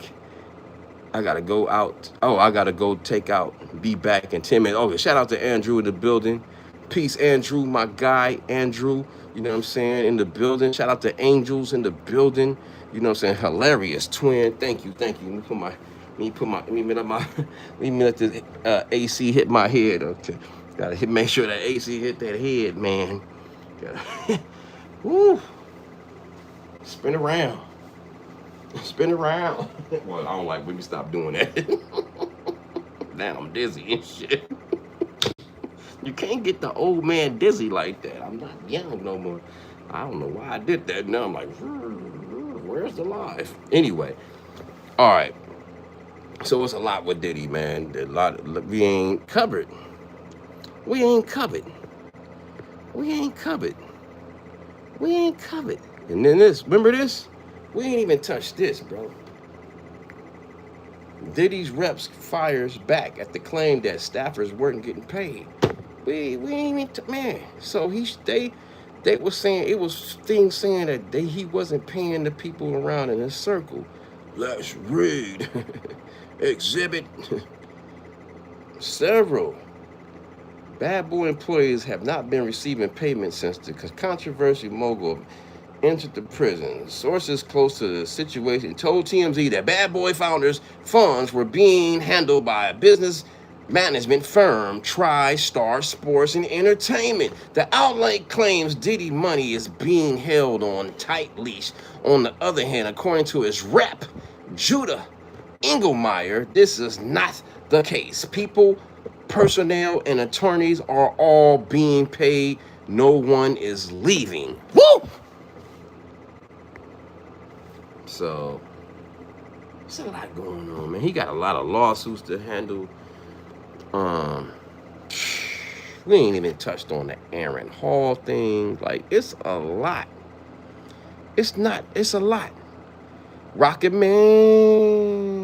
I gotta go out. Oh, I gotta go take out. Be back in 10 minutes. Okay, shout out to Andrew in the building. Peace, Andrew, my guy, Andrew. You know what I'm saying? In the building. Shout out to Angels in the building. You know what I'm saying? Hilarious twin. Thank you, thank you. Let me let the AC hit my head. Okay, make sure that AC hit that head, man. Gotta, woo. Spin around. Spin around. Well, I don't like when you stop doing that. Now I'm dizzy and shit. You can't get the old man dizzy like that. I'm not young no more. I don't know why I did that. Now I'm like, where's the life? Anyway, all right. So it's a lot with Diddy, man. We ain't covered. We ain't covered. We ain't covered. We ain't covered. And then this, remember this? We ain't even touched this, bro. Diddy's reps fires back at the claim that staffers weren't getting paid. We ain't even man. So they were saying it was things saying that he wasn't paying the people around in his circle. Let's read. Exhibit. Several Bad Boy employees have not been receiving payments since the controversy mogul entered the prison. Sources close to the situation told TMZ that Bad Boy founders' funds were being handled by a business management firm, TriStar Sports and Entertainment. The outlet claims Diddy money is being held on tight leash. On the other hand, according to his rep, Judah Engelmeyer, this is not the case. People, personnel, and attorneys are all being paid. No one is leaving. Woo! So, there's a lot going on, man. He got a lot of lawsuits to handle. We ain't even touched on the Aaron Hall thing. Like, it's a lot. It's a lot. Rocket Man.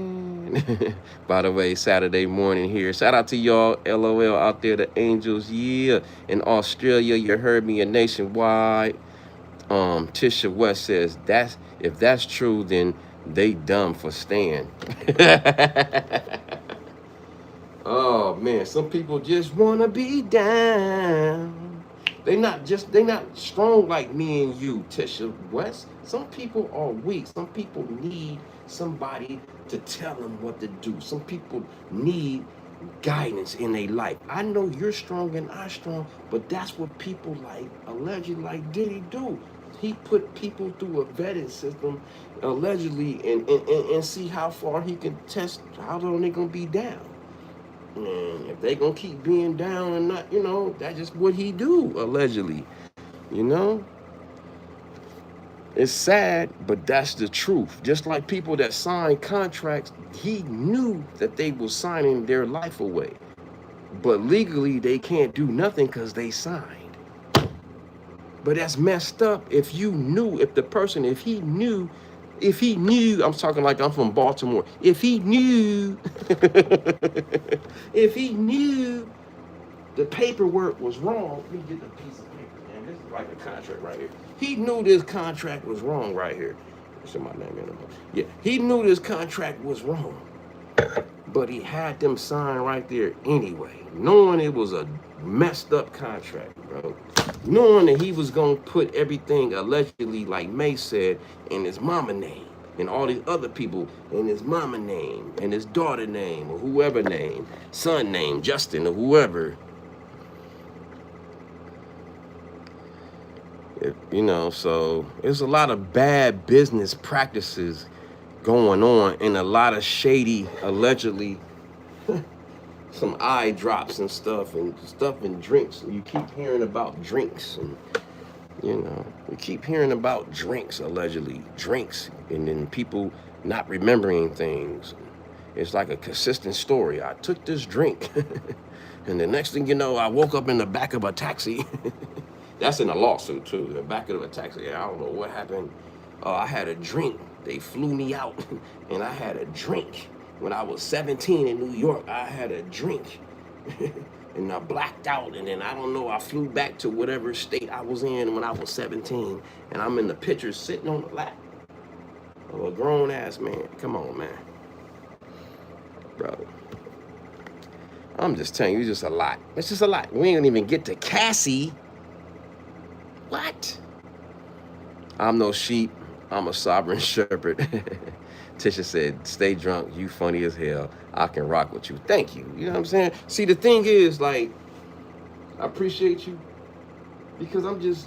By the way, Saturday morning here. Shout out to y'all, LOL out there, the Angels. Yeah. In Australia, you heard me, and nationwide. Tisha West says, if that's true, then they dumb for staying. Oh man, some people just wanna be down. They not strong like me and you, Tisha West. Some people are weak. Some people need somebody to tell them what to do. Some people need guidance in their life. I know you're strong and I'm strong, but that's what people like, allegedly like Diddy do. He put people through a vetting system, allegedly, and see how far he can test how long they gonna be down. And if they gonna keep being down and not, that's just what he do, allegedly. It's sad, but that's the truth. Just like people that sign contracts, he knew that they were signing their life away. But legally, they can't do nothing because they signed. But that's messed up. If he knew, I'm talking like I'm from Baltimore. If he knew, if he knew the paperwork was wrong, let me get the piece of paper, man. This is like a contract right here. He knew this contract was wrong right here. That's my name in the book. Yeah, he knew this contract was wrong. But he had them sign right there anyway, knowing it was a messed up contract, bro. Knowing that he was gonna put everything allegedly, like May said, in his mama name. and all these other people, and his mama name, and his daughter name, or whoever name, son name, Justin, or whoever. You know, so there's a lot of bad business practices going on, and a lot of shady, allegedly, some eye drops and stuff and drinks. You keep hearing about drinks, and you know, we keep hearing about drinks, allegedly drinks, and then people not remembering things. It's like a consistent story. I took this drink, and the next thing you know, I woke up in the back of a taxi. That's in a lawsuit too. The back of a taxi. I don't know what happened. I had a drink. They flew me out, and I had a drink. When I was 17 in New York, I had a drink, and I blacked out. And then I don't know. I flew back to whatever state I was in when I was 17, and I'm in the picture sitting on the lap of a grown ass man. Come on, man, bro. I'm just telling you, it's just a lot. It's just a lot. We ain't even get to Cassie. What? I'm no sheep. I'm a sovereign shepherd. Tisha said, stay drunk. You funny as hell. I can rock with you. Thank you. You know what I'm saying? See, the thing is, like, I appreciate you because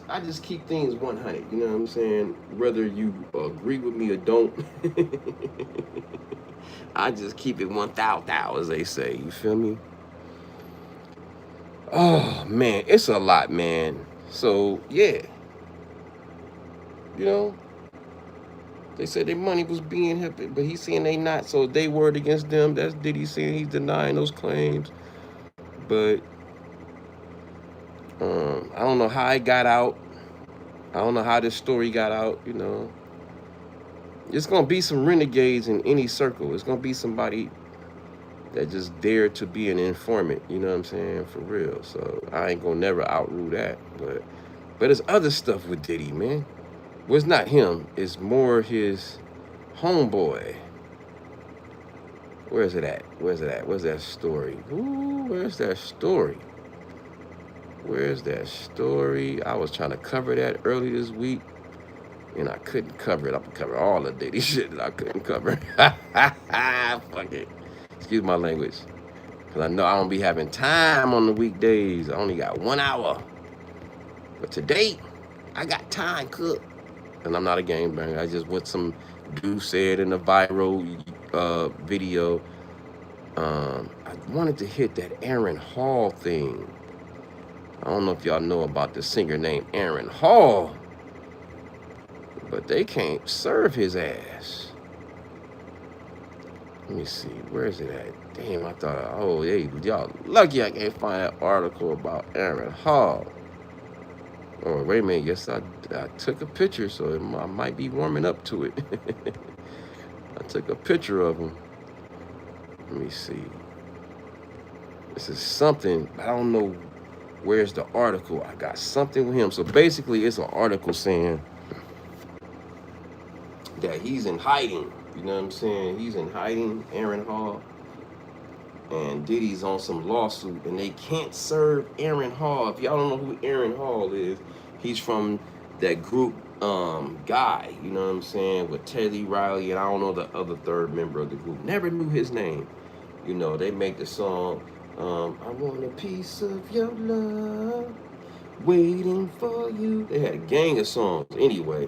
I just keep things 100. You know what I'm saying? Whether you agree with me or don't, I just keep it 1,000, as they say. You feel me? Oh, man. It's a lot, man. So, yeah. You know, they said their money was being held, but he's saying they not. So they word against them. That's Diddy saying he's denying those claims. But I don't know how it got out. I don't know how this story got out. You know, it's gonna be some renegades in any circle. It's gonna be somebody that just dared to be an informant. You know what I'm saying? For real. So I ain't gonna never outrule that. But there's other stuff with Diddy, man. Well, it's not him. It's more his homeboy. Where's it at? Where's it at? Where's that story? Ooh, where's that story? Where's that story? I was trying to cover that early this week, and I couldn't cover it. I'm gonna cover all the Diddy shit that I couldn't cover. Fuck it. Excuse my language. Because I know I don't be having time on the weekdays. I only got 1 hour. But today, I got time, cook. And I'm not a gangbanger. I just what some dude said in a viral video. I wanted to hit that Aaron Hall thing. I don't know if y'all know about the singer named Aaron Hall, but they can't serve his ass. Let me see, where is it at? Damn, I thought, oh, hey, y'all lucky I can't find that article about Aaron Hall. Oh, wait a minute, yes, I took a picture, so I might be warming up to it. I took a picture of him. Let me see. This is something, I don't know where's the article. I got something with him. So basically, it's an article saying that he's in hiding. You know what I'm saying? He's in hiding, Aaron Hall. And Diddy's on some lawsuit, and they can't serve Aaron Hall. If y'all don't know who Aaron Hall is, he's from that group Guy, you know what I'm saying, with Teddy Riley, and I don't know the other third member of the group. Never knew his name. You know, they make the song, I want a piece of your love, waiting for you. They had a gang of songs. Anyway,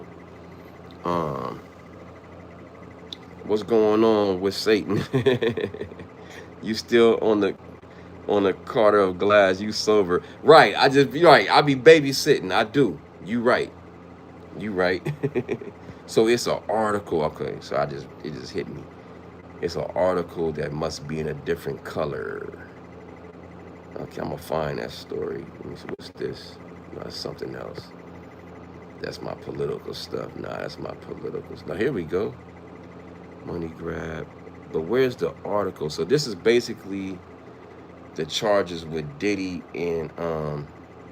what's going on with Satan? You still on the Carter of glass, you sober. Right, you're right, I be babysitting, I do. You right. So it's an article, okay, so it just hit me. It's an article that must be in a different color. Okay, I'm gonna find that story. Let me see, what's this? No, it's something else. That's my political stuff. Nah, that's my political stuff. Now, here we go. Money grab. But where's the article? So this is basically the charges with Diddy and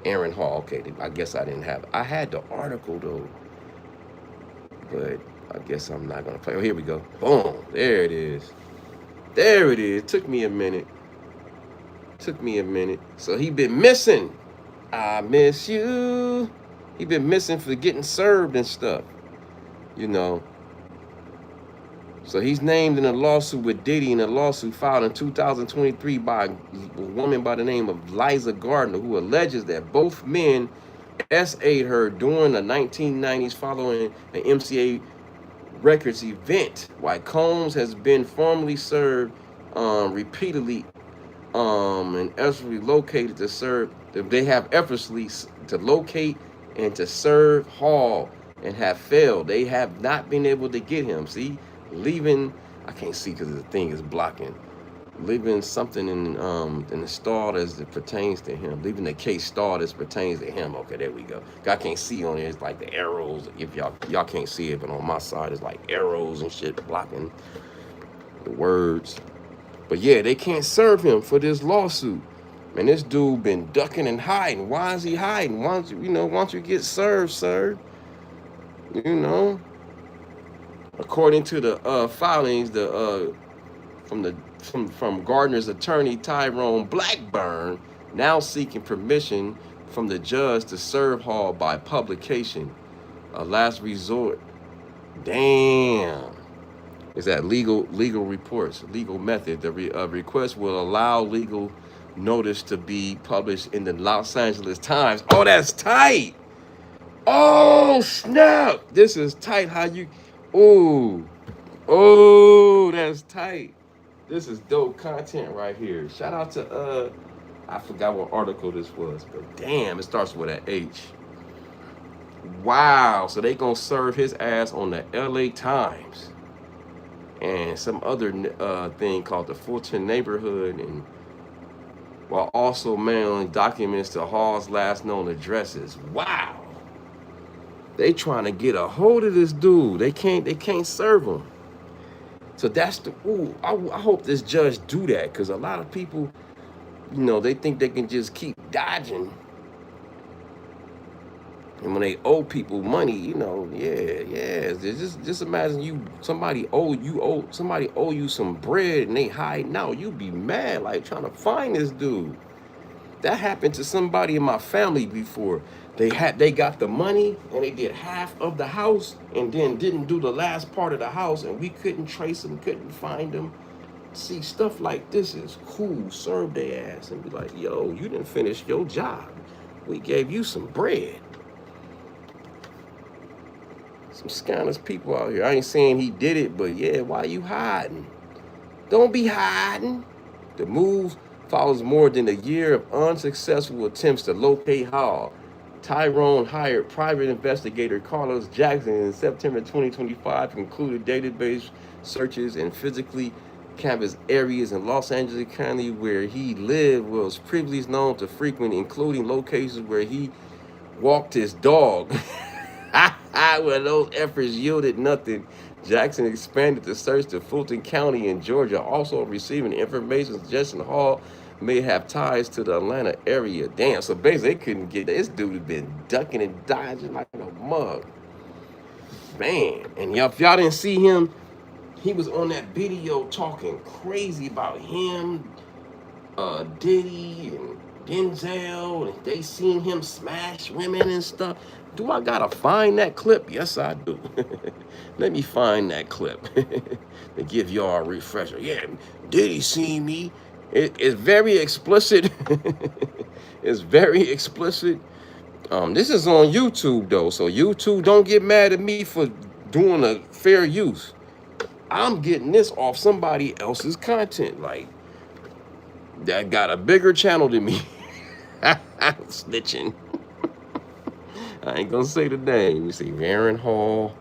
Aaron Hall. Okay, I guess I didn't have it. I had the article though, but I guess I'm not gonna play. Oh, here we go. Boom. There it is. There it is. Took me a minute. So he been missing. I miss you. He been missing for getting served and stuff. You know. So he's named in a lawsuit with Diddy in a lawsuit filed in 2023 by a woman by the name of Liza Gardner, who alleges that both men SA'd her during the 1990s following an MCA Records event. While Combs has been formally served repeatedly and effortlessly located to serve, they have effortlessly to locate and to serve Hall and have failed. They have not been able to get him. See, leaving, I can't see because the thing is blocking. Leaving something in the stall as it pertains to him. Leaving the case stalled as pertains to him. Okay, there we go. I can't see on it. It's like the arrows. If y'all can't see it, but on my side it's like arrows and shit blocking the words. But yeah, they can't serve him for this lawsuit. Man, this dude been ducking and hiding. Why is he hiding? Once you get served, sir. You know, according to the filings, from Gardner's attorney Tyrone Blackburn, now seeking permission from the judge to serve Hall by publication, a last resort. Damn. Is that legal reports, legal method? The request will allow legal notice to be published in the Los Angeles Times. Oh, that's tight. Oh, snap. This is tight. How you, oh, that's tight. This is dope content right here. Shout out to, I forgot what article this was, but damn, it starts with an H. Wow, so they gonna serve his ass on the LA Times. And some other thing called the Fulton neighborhood, and while also mailing documents to Hall's last known addresses. Wow, they trying to get a hold of this dude. They can't serve him. So that's the I hope this judge do that, because a lot of people, they think they can just keep dodging. And when they owe people money, just imagine somebody owe you some bread and they hiding out. You be mad, like trying to find this dude. That happened to somebody in my family before. They got the money and they did half of the house and then didn't do the last part of the house, and we couldn't trace them, couldn't find them. See, stuff like this is cool. Serve their ass and be like, yo, you didn't finish your job. We gave you some bread. Some scandalous people out here. I ain't saying he did it, but yeah, why you hiding? Don't be hiding. The move follows more than a year of unsuccessful attempts to locate Hall. Tyrone hired private investigator Carlos Jackson in September 2025 to conclude database searches and physically canvass areas in Los Angeles County where he lived, was previously known to frequent, including locations where he walked his dog. When those efforts yielded nothing, Jackson expanded the search to Fulton County in Georgia, also receiving information suggesting Hall may have ties to the Atlanta area. Damn, so basically they couldn't get this dude had been ducking and dodging like a mug. Man, and if y'all didn't see him, he was on that video talking crazy about him, Diddy and Denzel, and they seen him smash women and stuff. Do I gotta find that clip? Yes, I do. Let me find that clip to give y'all a refresher. Yeah, Diddy seen me. It's very explicit. It's very explicit. This is on YouTube though, so YouTube don't get mad at me for doing a fair use. I'm getting this off somebody else's content, like that got a bigger channel than me. Snitching. I ain't gonna say the name. We see Aaron Hall.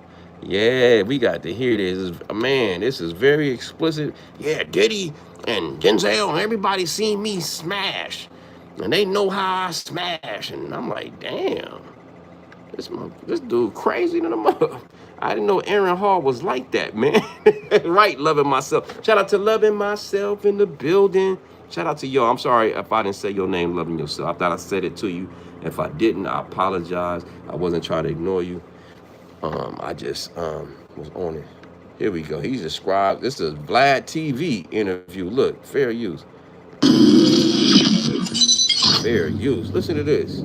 Yeah, we got to hear this. Man, this is very explicit. Yeah, Diddy and Denzel and everybody seen me smash. And they know how I smash. And I'm like, damn. This dude crazy than a mother. I didn't know Aaron Hall was like that, man. Right, loving myself. Shout out to loving myself in the building. Shout out to y'all. I'm sorry if I didn't say your name, loving yourself. I thought I said it to you. If I didn't, I apologize. I wasn't trying to ignore you. I just was on it. Here we go. He's described. This is Vlad TV interview. Look, fair use. Fair use. Listen to this.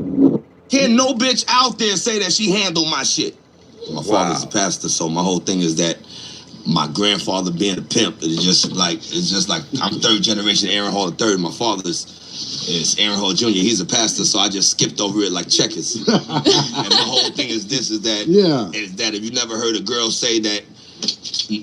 Can't no bitch out there say that she handled my shit. My father's a pastor, so my whole thing is that my grandfather being a pimp is just like I'm third generation Aaron Hall III. My father's is Aaron Hall Jr. He's a pastor, so I just skipped over it like checkers. And my whole thing is that if you never heard a girl say that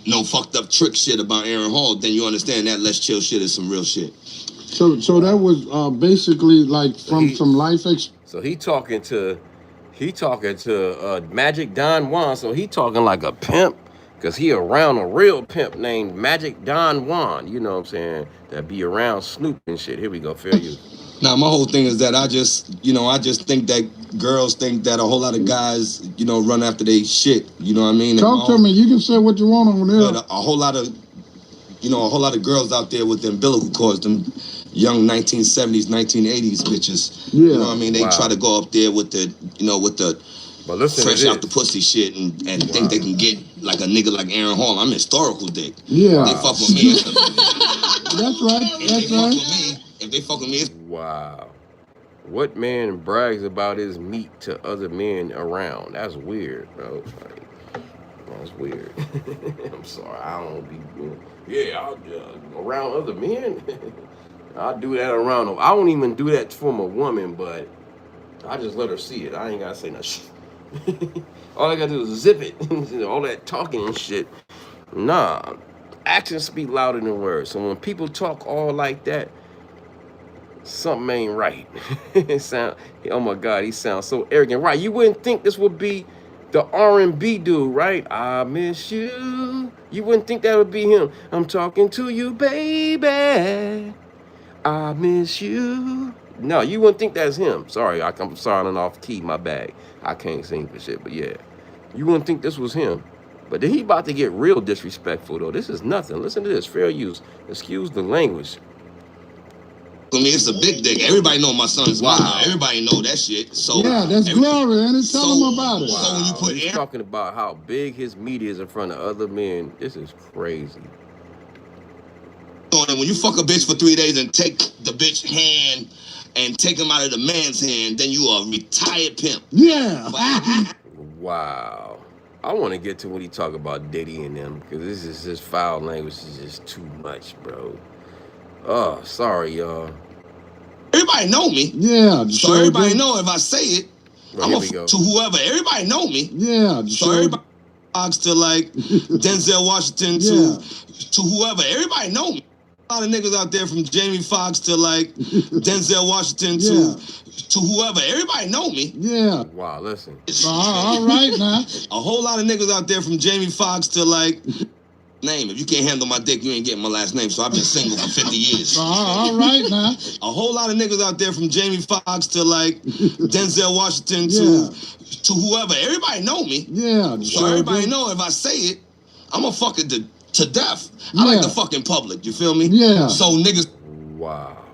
no fucked up trick shit about Aaron Hall, then you understand that Let's Chill shit is some real shit. So that was basically like from some life experience. So he talking to Magic Don Juan. So he talking like a pimp, cause he around a real pimp named Magic Don Juan. You know what I'm saying? That be around Snoop and shit. Here we go, fair use. Now my whole thing is that I just think that girls think that a whole lot of guys, run after they shit. You know what I mean? Talk to me. You can say what you want on there. But a whole lot of girls out there with the umbilical cords, them young 1970s, 1980s bitches. Yeah. You know what I mean? They try to go up there with the fresh out the pussy shit and think they can get like a nigga like Aaron Hall. I'm historical dick. Yeah. They fuck with me. That's right. If they fuck with me, wow. What man brags about his meat to other men around? That's weird, bro. Like, that's weird. I'm sorry. I don't be. I'll around other men. I'll do that around them. I don't even do that from a woman, but I just let her see it. I ain't gotta say nothing. All I gotta do is zip it. All that talking and shit. Nah. Actions speak louder than words. So when people talk all like that, something ain't right. Oh my God, he sounds so arrogant. Right, you wouldn't think this would be the R&B dude, right? I miss you. You wouldn't think that would be him. I'm talking to you, baby. I miss you. No, you wouldn't think that's him. Sorry, I'm sounding off key, my bag. I can't sing for shit, but yeah. You wouldn't think this was him. But then he about to get real disrespectful, though. This is nothing. Listen to this. Fair use. Excuse the language. I mean, it's a big dick. Everybody know my son's mama. Everybody know that shit. So yeah, that's glory, and tell them about it. Wow. So when you put He's talking about how big his meat is in front of other men. This is crazy. And when you fuck a bitch for 3 days and take the bitch hand and take him out of the man's hand, then you a retired pimp. Yeah. Wow. I want to get to when he talk about Diddy and them, because this foul language is just too much, bro. Oh, sorry, y'all. Everybody know me. Yeah. So everybody know if I say it, Bro, I'm here a we go. to whoever. Everybody know me. Yeah. So everybody to like Denzel Washington to whoever. Everybody know me. A lot of niggas out there from Jamie Foxx to like Denzel Washington to whoever. Everybody know me. Yeah. Wow, listen. All right now. A whole lot of niggas out there from Jamie Foxx to like name. If you can't handle my dick, you ain't getting my last name. So I've been single for 50 years. All right now. A whole lot of niggas out there from Jamie Foxx to like Denzel Washington to whoever. Everybody know me. Yeah. So everybody know if I say it, I'm a fucking to death. I like the fucking public. You feel me? Yeah. So niggas. Wow.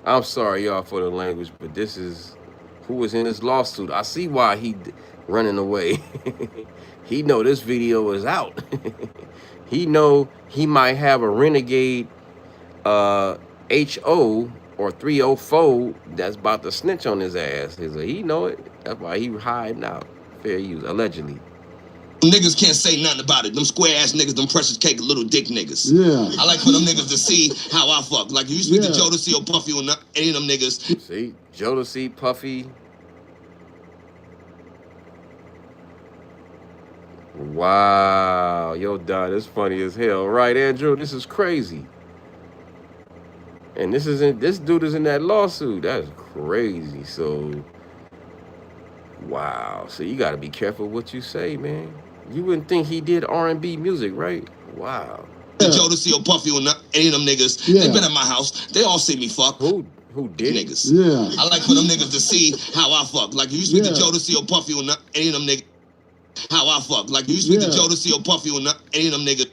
I'm sorry, y'all, for the language, but this is who was in this lawsuit. I see why he running away. He know this video is out. He know he might have a renegade HO or 304 that's about to snitch on his ass. He know it. That's why he hiding out. Fair use, allegedly. Niggas can't say nothing about it. Them square ass niggas, them precious cake little dick niggas. Yeah. I like for them niggas to see how I fuck. Like you speak to Jodeci or Puffy or any of them niggas. See, Jodeci, Puffy. Wow, yo, Don, it's funny as hell, right, Andrew? This is crazy. And this dude is in that lawsuit. That's crazy. So, wow. So you got to be careful what you say, man. You wouldn't think he did R&B music, right? Wow. Jodeci or Puffy or any of them niggas. They been at my house. They all see me fuck. Who did niggas? Yeah. I like for them niggas to see how I fuck. Like you speak to Jodeci or Puffy or any of them niggas. How I fuck. Like you speak to Jodeci or Puffy or any of them niggas.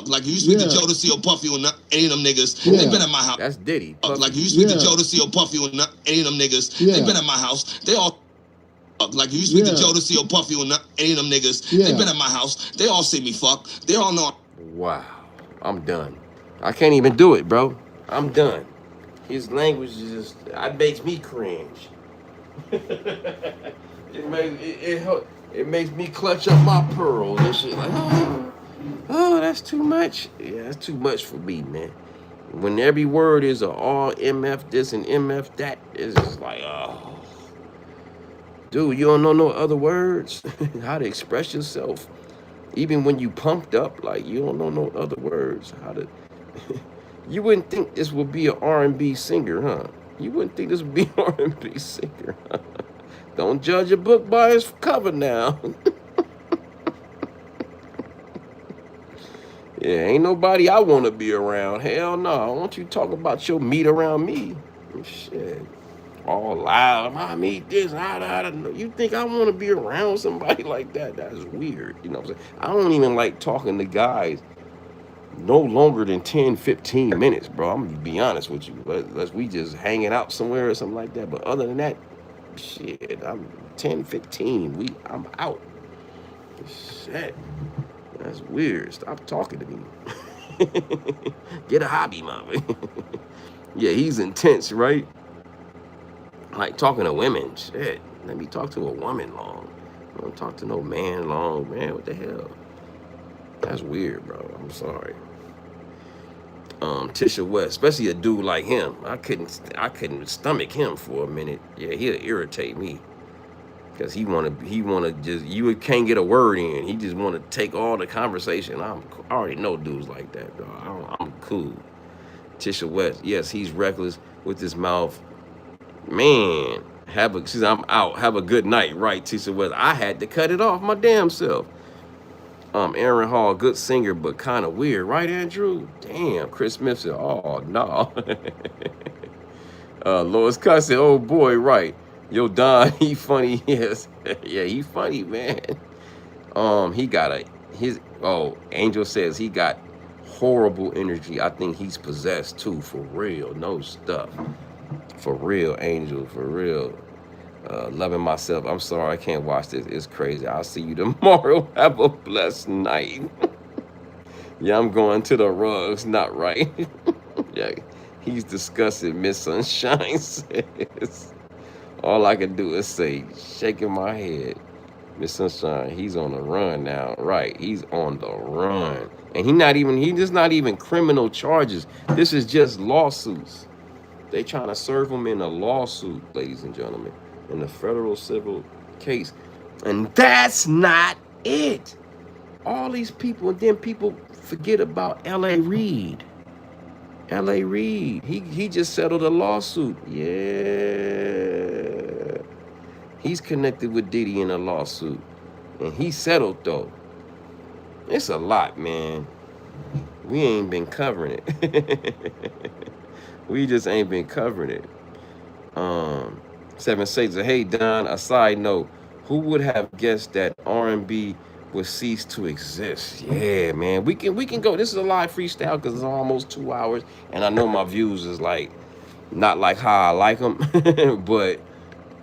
Like you speak to Jodeci or Puffy or any of them niggas. They been at my house. That's Diddy. Like you speak to Jodeci or Puffy or any of them niggas. They been at my house. They all. Like you speak to Jodeci or Puffy or any of them niggas. They been at my house. They all see me fuck. They all know. Wow. I'm done. I can't even do it, bro. I'm done. His language is just, it makes me cringe. It makes me clutch up my pearls and shit. Like, oh. Oh, that's too much. Yeah, that's too much for me, man. When every word is a all MF this and MF that, it's just like, oh, dude, you don't know no other words how to express yourself. Even when you pumped up, like you don't know no other words how to. You wouldn't think this would be an R&B singer, huh? You wouldn't think this would be an R&B singer. Huh? Don't judge a book by its cover now. Yeah, ain't nobody I want to be around. Hell no. I want you to talk about your meat around me. Shit. All loud. I meet this. You think I want to be around somebody like that? That's weird. You know what I'm saying? I don't even like talking to guys no longer than 10, 15 minutes, bro. I'm going to be honest with you. Unless we just hanging out somewhere or something like that. But other than that, shit, I'm 10, 15. I'm out. Shit. That's weird. Stop talking to me. Get a hobby, mama. Yeah, he's intense, right? Like talking to women. Shit. Let me talk to a woman long. I don't talk to no man long, man. What the hell? That's weird, bro. I'm sorry. Tisha West, especially a dude like him. I couldn't stomach him for a minute. Yeah, he'll irritate me. Cause he wanna just, you can't get a word in. He just wanna take all the conversation. I already know dudes like that, dog. I'm cool. Tisha West, yes, he's reckless with his mouth. Man, I'm out. Have a good night, right, Tisha West? I had to cut it off my damn self. Aaron Hall, good singer, but kind of weird, right, Andrew? Damn, Chris Smith said, oh no. Lois Cuss said, oh boy, right. Yo, Don, he funny, yes. Yeah, he funny, man. He got Angel says he got horrible energy. I think he's possessed too, for real. No stuff. For real, Angel, for real. Loving myself. I'm sorry, I can't watch this. It's crazy. I'll see you tomorrow. Have a blessed night. Yeah, I'm going to the rugs. Not right. Yeah, he's disgusted. Miss Sunshine says. All I can do is say, shaking my head. Miss Sunshine, he's on the run now. Right, he's on the run. And he just not even criminal charges. This is just lawsuits. They trying to serve him in a lawsuit, ladies and gentlemen, in a federal civil case. And that's not it. All these people, and then people forget about L.A. Reid. L.A. Reid, he just settled a lawsuit. Yeah. He's connected with Diddy in a lawsuit. And he settled, though. It's a lot, man. We ain't been covering it. We just ain't been covering it. 7 says, hey, Don, a side note. Who would have guessed that R&B would cease to exist? Yeah, man. We can go. This is a live freestyle because it's almost 2 hours. And I know my views is like, not like how I like them. But,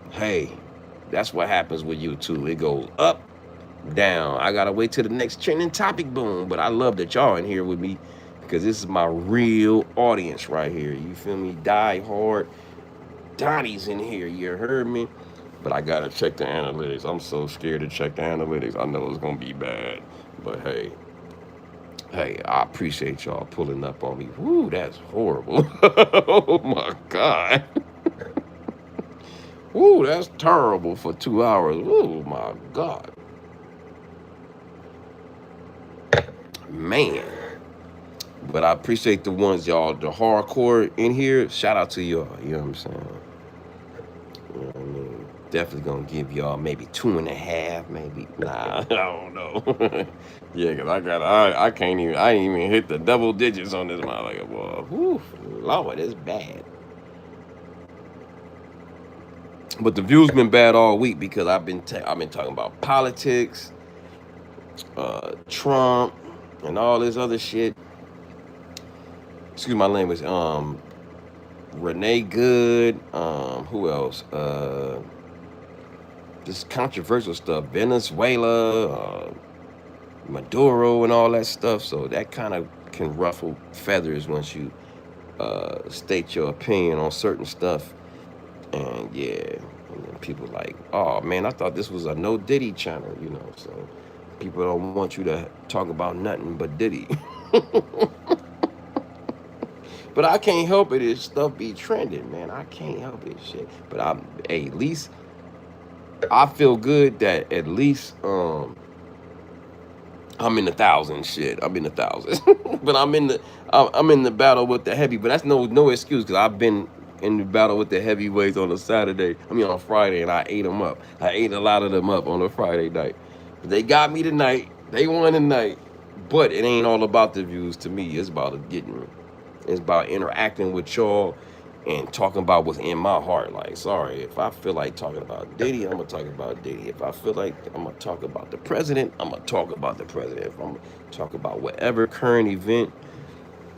hey, that's what happens with YouTube. It goes up, down. I gotta wait till the next trending topic boom. But I love that y'all in here with me because this is my real audience right here. You feel me? Die hard. Donnie's in here. You heard me? But I gotta check the analytics. I'm so scared to check the analytics. I know it's gonna be bad. But hey, I appreciate y'all pulling up on me. Woo, that's horrible. Oh my God. Woo, that's terrible for 2 hours. Oh my God. Man. But I appreciate the ones, y'all, the hardcore in here. Shout out to y'all. You know what I'm saying? You know what I mean? Definitely gonna give y'all maybe 2.5, maybe. Nah, I don't know. Yeah, cause I can't even, I ain't even hit the double digits on this motherfucker, boy. Whew, Lord, it's bad. But the views been bad all week because I've been talking about politics, Trump, and all this other shit. Excuse my language. Renee Good. Who else? This controversial stuff. Venezuela, Maduro, and all that stuff. So that kind of can ruffle feathers once you state your opinion on certain stuff. And yeah, and then people like, oh man, I thought this was a no Diddy channel, you know. So People don't want you to talk about nothing but Diddy. But I can't help it if stuff be trending, man. I can't help it, shit. But hey, at least I feel good that at least I'm in the thousands, shit. I'm in the thousands, but I'm in the battle with the heavy. But that's no excuse because I've been in the battle with the heavyweights on a Saturday. I mean on Friday, and I ate them up. I ate a lot of them up on a Friday night. But they got me tonight. They won tonight. But it ain't all about the views to me. It's about getting. It's about interacting with y'all and talking about what's in my heart. Like, sorry, if I feel like talking about Diddy, I'm gonna talk about Diddy. If I feel like I'm gonna talk about the president, I'm gonna talk about the president. If I'm gonna talk about whatever current event,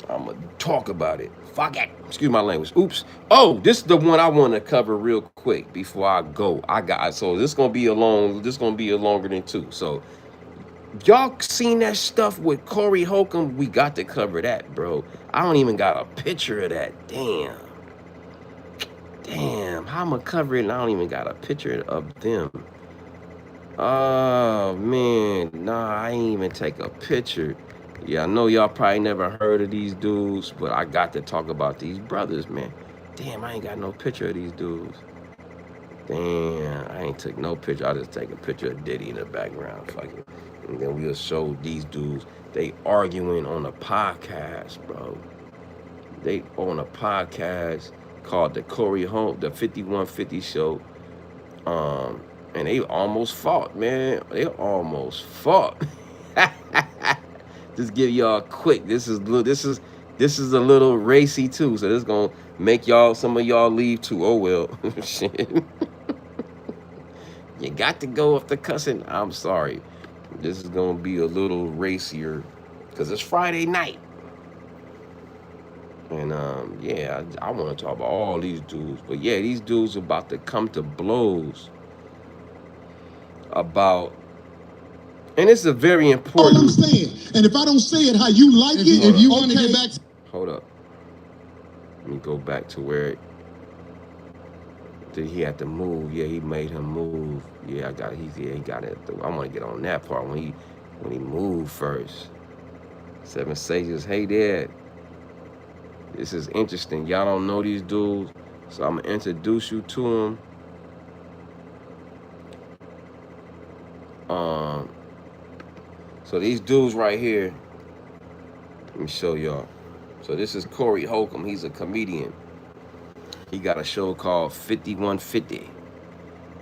I'm gonna talk about it. Fuck it. Excuse my language. Oops. Oh, this is the one I want to cover real quick before I go. So this gonna be longer than two. So y'all seen that stuff with Corey Holcomb? We got to cover that, bro. I don't even got a picture of that. Damn. How I'ma cover it and I don't even got a picture of them? Oh, man. Nah, I ain't even take a picture. Yeah, I know y'all probably never heard of these dudes, but I got to talk about these brothers, man. Damn, I ain't got no picture of these dudes. Damn, I ain't took no picture. I just take a picture of Diddy in the background. Fuck it. And then we'll show these dudes. They arguing on a podcast, bro. They on a podcast called the 5150 Show. And they almost fought, man. They almost fought. Just give y'all quick. This is a little racy too. So this is gonna make some of y'all leave too. Oh well. Shit. You got to go with the cussing. I'm sorry. This is gonna be a little racier because it's Friday night. And yeah, I want to talk about all these dudes. But yeah, these dudes are about to come to blows about, and it's a very important. All I'm saying, and if I don't say it how you like it, if you want to get back. Hold up. Let me go back to where did he had to move? Yeah, he made him move. Yeah, he got it. I want to get on that part when he moved first. Seven Sages, hey there. This is interesting. Y'all don't know these dudes, so I'm gonna introduce you to them. So these dudes right here, let me show y'all. So this is Corey Holcomb. He's a comedian. He got a show called 5150.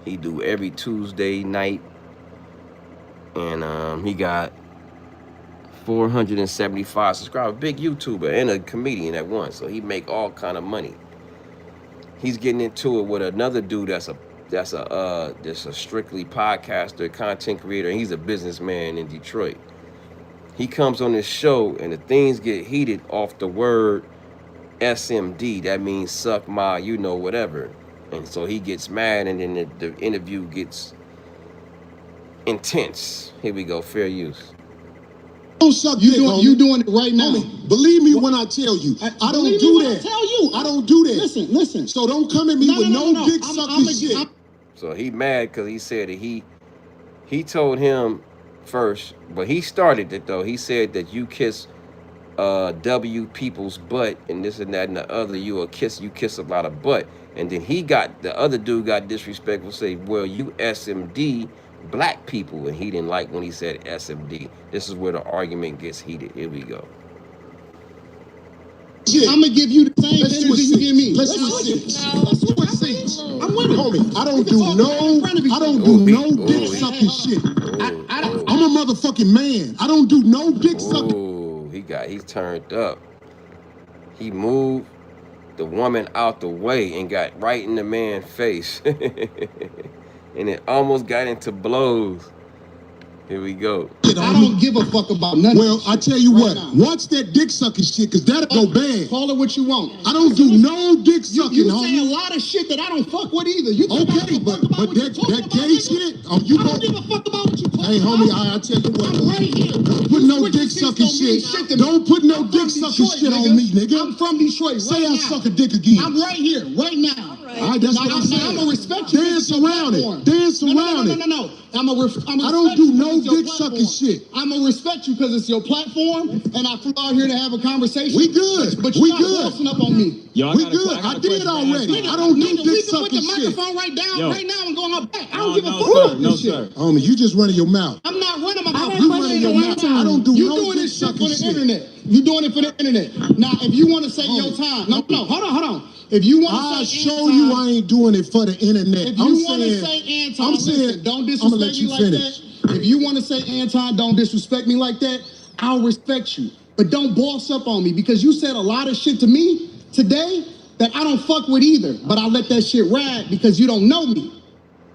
He do every Tuesday night, and he got 475 subscribers. Big YouTuber and a comedian at once. So he make all kind of money. He's getting into it with another dude that's a strictly podcaster, content creator, and he's a businessman in Detroit. He comes on this show and the things get heated off the word SMD. That means suck my, whatever. And so he gets mad, and then the interview gets intense. Here we go, fair use. Don't suck you doing it right now. Homie, believe me when I tell you. I don't do that. I don't do that. Listen. So don't come at me with no dick sucking shit. So he mad because he said that he told him first, but he started it though. He said that you kiss W people's butt and this and that and the other. You kiss a lot of butt. And then the other dude got disrespectful, say, well, you SMD black people, and he didn't like when he said SMD. This is where the argument gets heated. Here we go. I'm gonna give you the same energy you give me. Let's switch seats. I'm with it, homie. I don't do no dick sucking shit. I'm a motherfucking man. I don't do no dick sucking. Oh, he's turned up. He moved the woman out the way and got right in the man's face. And it almost got into blows. Here we go. I don't give a fuck about nothing. Well, I tell you what, watch that dick sucking shit, cause that'll go bad. Call it what you want. I don't do no dick sucking, You say a lot of shit that I don't fuck with either. You okay, but that gay shit, I don't give a fuck about what you talk about. Hey, homie, I tell you what. I'm right here. Don't put no dick sucking shit. Don't put no dick sucking shit on me, nigga. I'm from Detroit. Say I suck a dick again. I'm right here, right now. All right, that's what I'm saying. I'm gonna respect you. Dance around it. Dance around it. No. I don't do no dick sucking shit. I'm gonna respect you because it's your platform, and I flew out here to have a conversation. We good. But you're not bossing up on me. Yo, We good. I did already. I don't do dick sucking shit. Put the microphone right down right now and go on back. I don't No, give a no, fuck sir. about No, this sir. shit. Homie, you just running your mouth. I'm not running my mouth. You running your mouth. I don't do You no doing dick this shit for sucking the shit. internet. You doing it for the internet. Now, if you want to say your time, no, hold on. If you want I'll to say show you I ain't doing it for the internet. if you want to say Anton, listen, don't disrespect me like that. If you want to say Anton, don't disrespect me like that, I'll respect you. But don't boss up on me because you said a lot of shit to me today that I don't fuck with either. But I let that shit ride because you don't know me.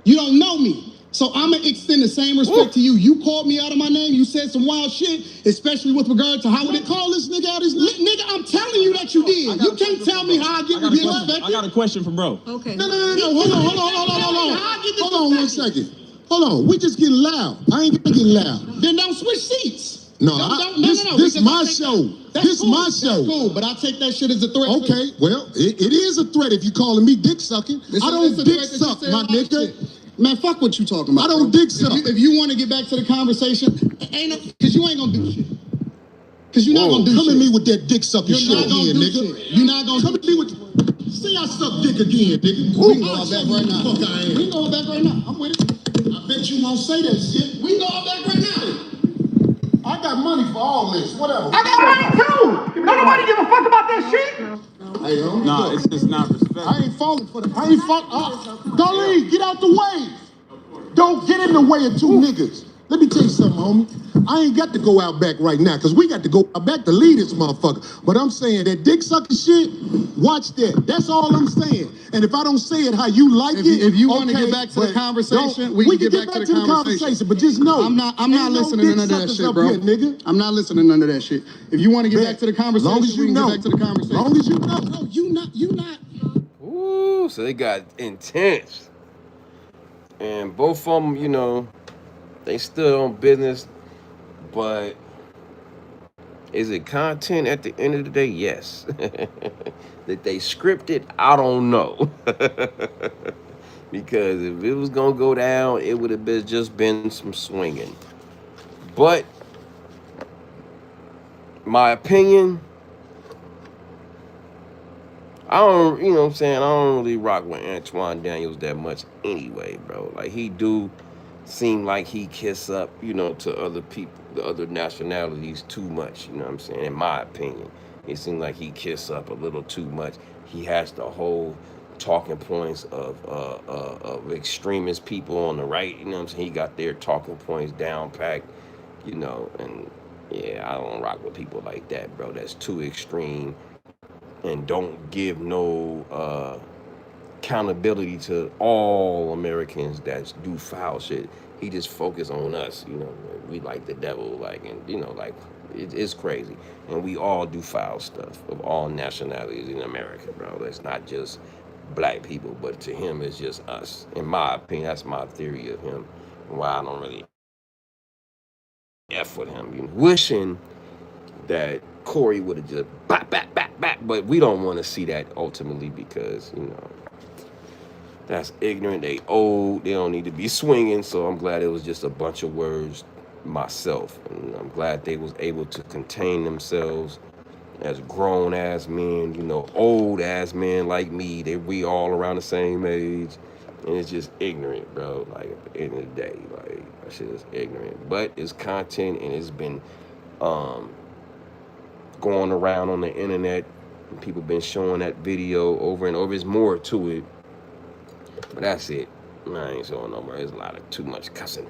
You don't know me. So I'm going to extend the same respect to you. You called me out of my name. You said some wild shit, especially with regard to how would call this nigga out his name? Nigga, I'm telling you that you did. You can't tell me how I get disrespected. I got a question for bro. Okay. No. Hold on 1 second. Hold on. We just getting loud. I ain't gonna get loud. Then don't switch seats. No, this my show. This cool. my show. That's cool, but I take that shit as a threat. Okay, well, it is a threat if you calling me dick sucking. I don't dick suck, my nigga. Man, fuck what you talking about. I don't dick suck. If you want to get back to the conversation, because you ain't gonna do shit. Because you're not gonna do shit. Come at me with that dick sucking shit again, nigga. You're not gonna come at me with. Say I suck dick again, nigga. We can go out back right now. Fuck I am. We can go out back right now. I'm with it. I bet you won't say that shit. We can go out back right now. I got money for all this. Whatever. I got money too. Don't nobody give a fuck about that shit. Hey, homie, No, look, it's just not respect. I ain't falling for that. I ain't falling. Don't leave. Get out the way. Don't get in the way of two niggas. Let me tell you something, homie. I ain't got to go out back right now, because we got to go out back to lead this motherfucker. But I'm saying that dick sucking shit, watch that. That's all I'm saying. And if I don't say it how you like If you want to get back to the conversation, we can get back to the conversation. But just know, I'm not listening to none of that shit, bro. Here, nigga. I'm not listening to none of that shit. If you want to get back to the conversation, long as you we can know. get back to the conversation. Long as you know. No, you not. Ooh, so they got intense. And both of them, you know, they stood on business, but is it content at the end of the day? Yes. That they scripted, I don't know. Because if it was gonna go down, it would have just been some swinging. But my opinion, I don't, you know what I'm saying, I don't really rock with Antoine Daniels that much anyway, bro. Like, he do seem like he kiss up, you know, to other people, the other nationalities too much, you know what I'm saying, in my opinion. It seems like he kiss up a little too much. He has the whole talking points of extremist people on the right, you know what I'm saying. He got their talking points down packed, you know, and yeah, I don't rock with people like that, bro. That's too extreme and don't give no accountability to all Americans that do foul shit. He just focus on us, you know. We like the devil, like, and you know, like, it's crazy. And we all do foul stuff of all nationalities in America, bro. It's not just black people, but to him, it's just us. In my opinion, that's my theory of him. Why I don't really F with him. You know, wishing that Corey would have just back, but we don't want to see that ultimately because, you know, that's ignorant. They old. They don't need to be swinging. So I'm glad it was just a bunch of words myself, and I'm glad they was able to contain themselves as grown ass men, you know, old ass men like me. We all around the same age, and it's just ignorant, bro. Like, at the end of the day, like, that shit is ignorant. But it's content, and it's been going around on the internet, and people been showing that video over and over. There's more to it, but that's it. I ain't showing no more. There's a lot of too much cussing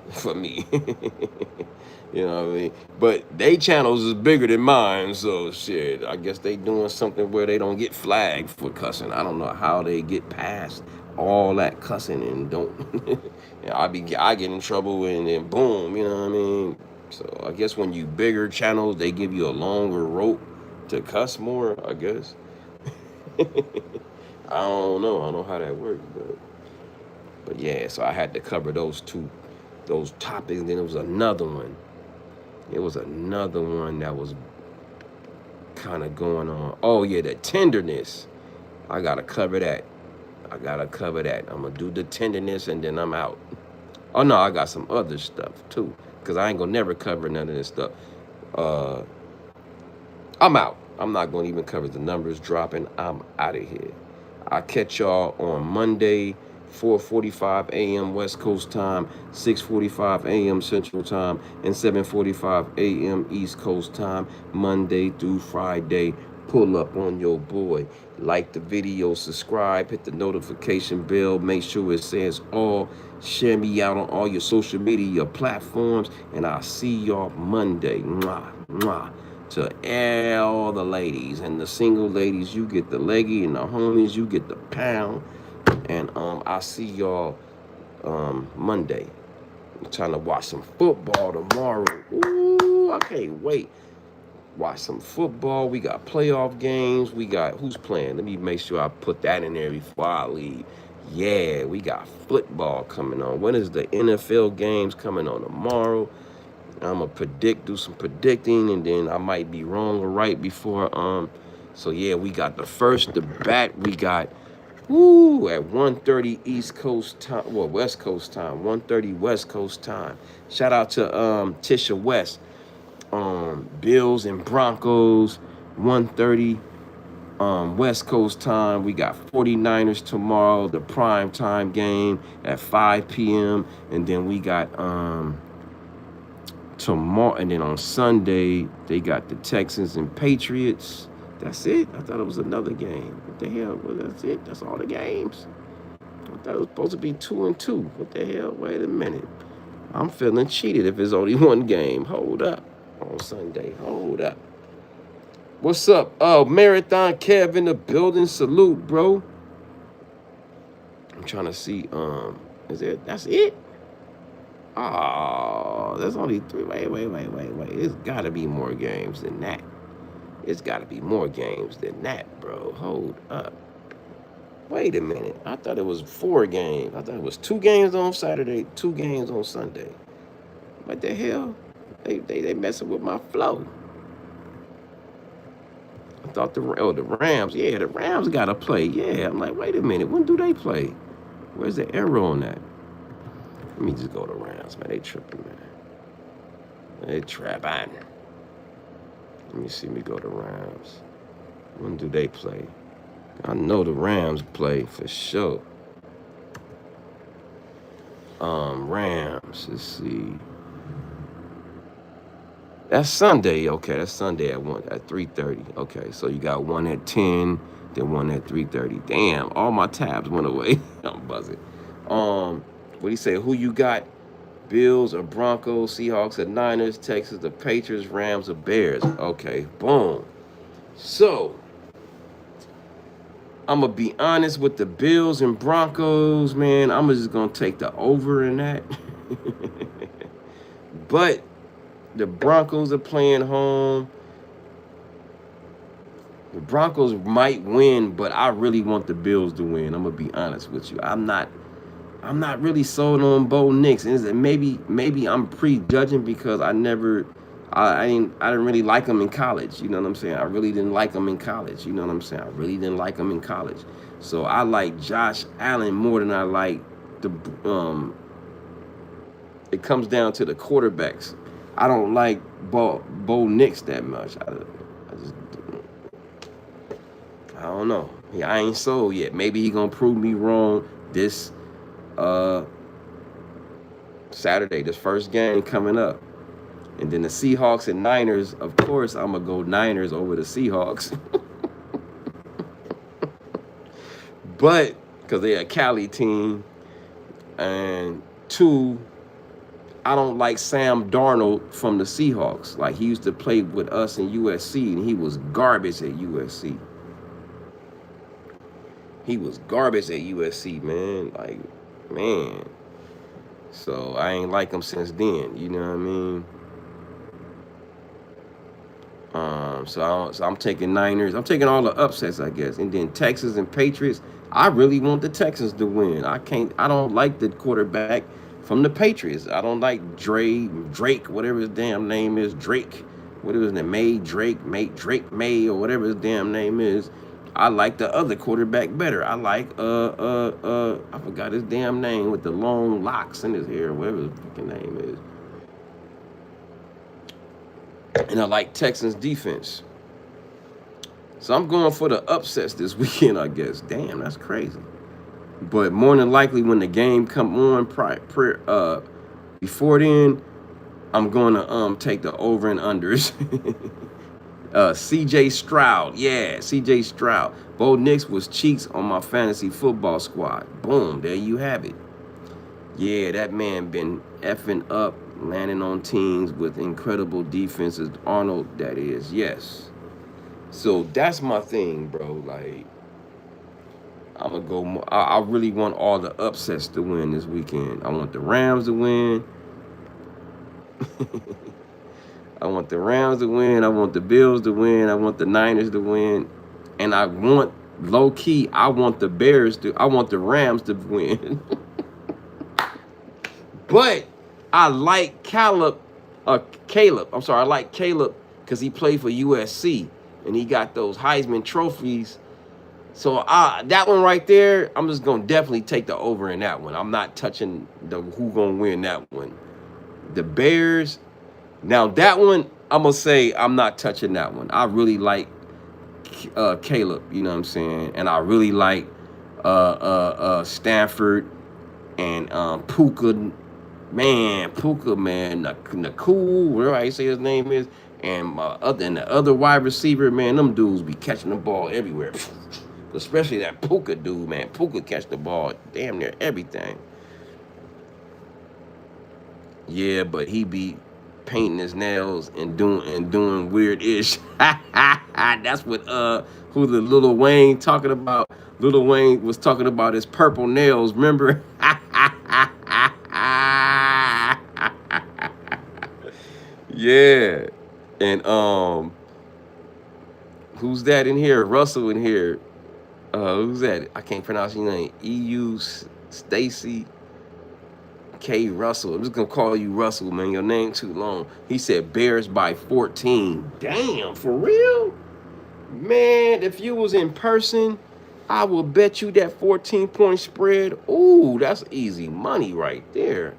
for me. You know what I mean? But they channels is bigger than mine, so shit, I guess they doing something where they don't get flagged for cussing. I don't know how they get past all that cussing and don't. You know, I get in trouble and then boom, you know what I mean? So I guess when you bigger channels, they give you a longer rope to cuss more, I guess. I don't know. I don't know how that works, but yeah, so I had to cover those topics. And then there was another one. It was another one that was kind of going on. Oh yeah, the tenderness. I gotta cover that. I gotta cover that. I'm gonna do the tenderness and then I'm out. Oh no, I got some other stuff too, cause I ain't gonna never cover none of this stuff. Uh, I'm out. I'm not gonna even cover the numbers dropping. I'm out of here. I'll catch y'all on Monday, 4:45 a.m. West Coast time, 6:45 a.m. Central time, and 7:45 a.m. East Coast time, Monday through Friday. Pull up on your boy. Like the video, subscribe, hit the notification bell, make sure it says all. Share me out on all your social media platforms, and I'll see y'all Monday. Mwah, mwah. To all the ladies and the single ladies, you get the leggy, and the homies, you get the pound. And I'll see y'all Monday. I'm trying to watch some football tomorrow. Ooh, I can't wait. Watch some football. We got playoff games. We got who's playing. Let me make sure I put that in there before I leave. Yeah, we got football coming on. When is the NFL games coming on tomorrow? I'm gonna do some predicting, and then I might be wrong or right before. So yeah, we got the first debate. We got at 1:30 East Coast time, well West Coast time, 1:30 West Coast time. Shout out to Tisha West. Bills and Broncos, 1:30 West Coast time. We got 49ers tomorrow, the prime time game at 5 p.m. And then we got tomorrow, and then on Sunday they got the Texans and Patriots. That's it. I thought it was another game. What the hell? Well, that's it. That's all the games. I thought it was supposed to be 2-2. What the hell? Wait a minute. I'm feeling cheated if it's only one game. Hold up. On Sunday. Hold up. What's up? Oh, Marathon Kev in the building. Salute, bro. I'm trying to see. Is it? That's it? Oh, there's only 3. Wait. It's gotta be more games than that. It's gotta be more games than that, bro. Hold up. Wait a minute. I thought it was 4 games. I thought it was 2 games on Saturday, 2 games on Sunday. What the hell? They messing with my flow. I thought the Rams. Yeah, the Rams gotta play. Yeah, I'm like, wait a minute. When do they play? Where's the arrow on that? Let me just go to Rams, man. They tripping, man. They trapping. Let me see me go to Rams. When do they play? I know the Rams play for sure. Rams. Let's see. That's Sunday. Okay, that's Sunday at 3:30. Okay, so you got one at 10, then one at 3:30. Damn, all my tabs went away. I'm buzzing. What do you say? Who you got? Bills or Broncos, Seahawks or Niners, Texas or Patriots, Rams or Bears. Okay, boom. So I'm gonna be honest with the Bills and Broncos, man. I'm just gonna take the over in that. But the Broncos are playing home. The Broncos might win, but I really want the Bills to win. I'm gonna be honest with you. I'm not really sold on Bo Nix. And maybe I'm prejudging because I didn't really like him in college. You know what I'm saying? I really didn't like him in college. You know what I'm saying? I really didn't like him in college. So I like Josh Allen more than I like the it comes down to the quarterbacks. I don't like Bo Nix that much. I don't know. I ain't sold yet. Maybe he gonna prove me wrong this Saturday, this first game coming up. And then the Seahawks and Niners, of course, I'm going to go Niners over the Seahawks. But, because they're a Cali team. And 2, I don't like Sam Darnold from the Seahawks. Like, he used to play with us in USC, and he was garbage at USC. He was garbage at USC, man. Like, man. So, I ain't like him since then. You know what I mean? So I'm taking Niners. I'm taking all the upsets, I guess. And then Texas and Patriots. I really want the Texans to win. I don't like the quarterback from the Patriots. I don't like Drake, whatever his damn name is. Drake. Whatever his name, Drake May, or whatever his damn name is. I like the other quarterback better. I like I forgot his damn name with the long locks in his hair, whatever his fucking name is. And I like Texans defense. So I'm going for the upsets this weekend, I guess. Damn, that's crazy. But more than likely, when the game come on, before then, I'm going to take the over and unders. C.J. Stroud, yeah, C.J. Stroud. Bo Nix was cheeks on my fantasy football squad. Boom, there you have it. Yeah, that man been effing up, landing on teams with incredible defenses. Arnold, that is, yes. So that's my thing, bro. Like, I'm gonna go more. I really want all the upsets to win this weekend. I want the Rams to win. I want the Rams to win. I want the Bills to win. I want the Niners to win. And I want, low key, I want the Rams to win. But I like Caleb. I like Caleb because he played for USC and he got those Heisman trophies. So that one right there, I'm just gonna definitely take the over in that one. I'm not touching the who gonna win that one. The Bears. Now that one, I'm gonna say I'm not touching that one. I really like Caleb, you know what I'm saying, and I really like Stanford and Puka, man, Nakul, whatever I say his name is, and the other wide receiver, man, them dudes be catching the ball everywhere. Especially that Puka dude, man. Puka catch the ball damn near everything. Yeah, but he be painting his nails and doing weird ish. That's what who the Lil Wayne talking about. Lil Wayne was talking about his purple nails, remember? Yeah. And who's that in here? Russell in here. Who's that? I can't pronounce your name. EU Stacy K. Russell. I'm just gonna call you Russell, man. Your name too long. He said Bears by 14. Damn, for real? Man, if you was in person, I will bet you that 14-point spread. Ooh, that's easy money right there.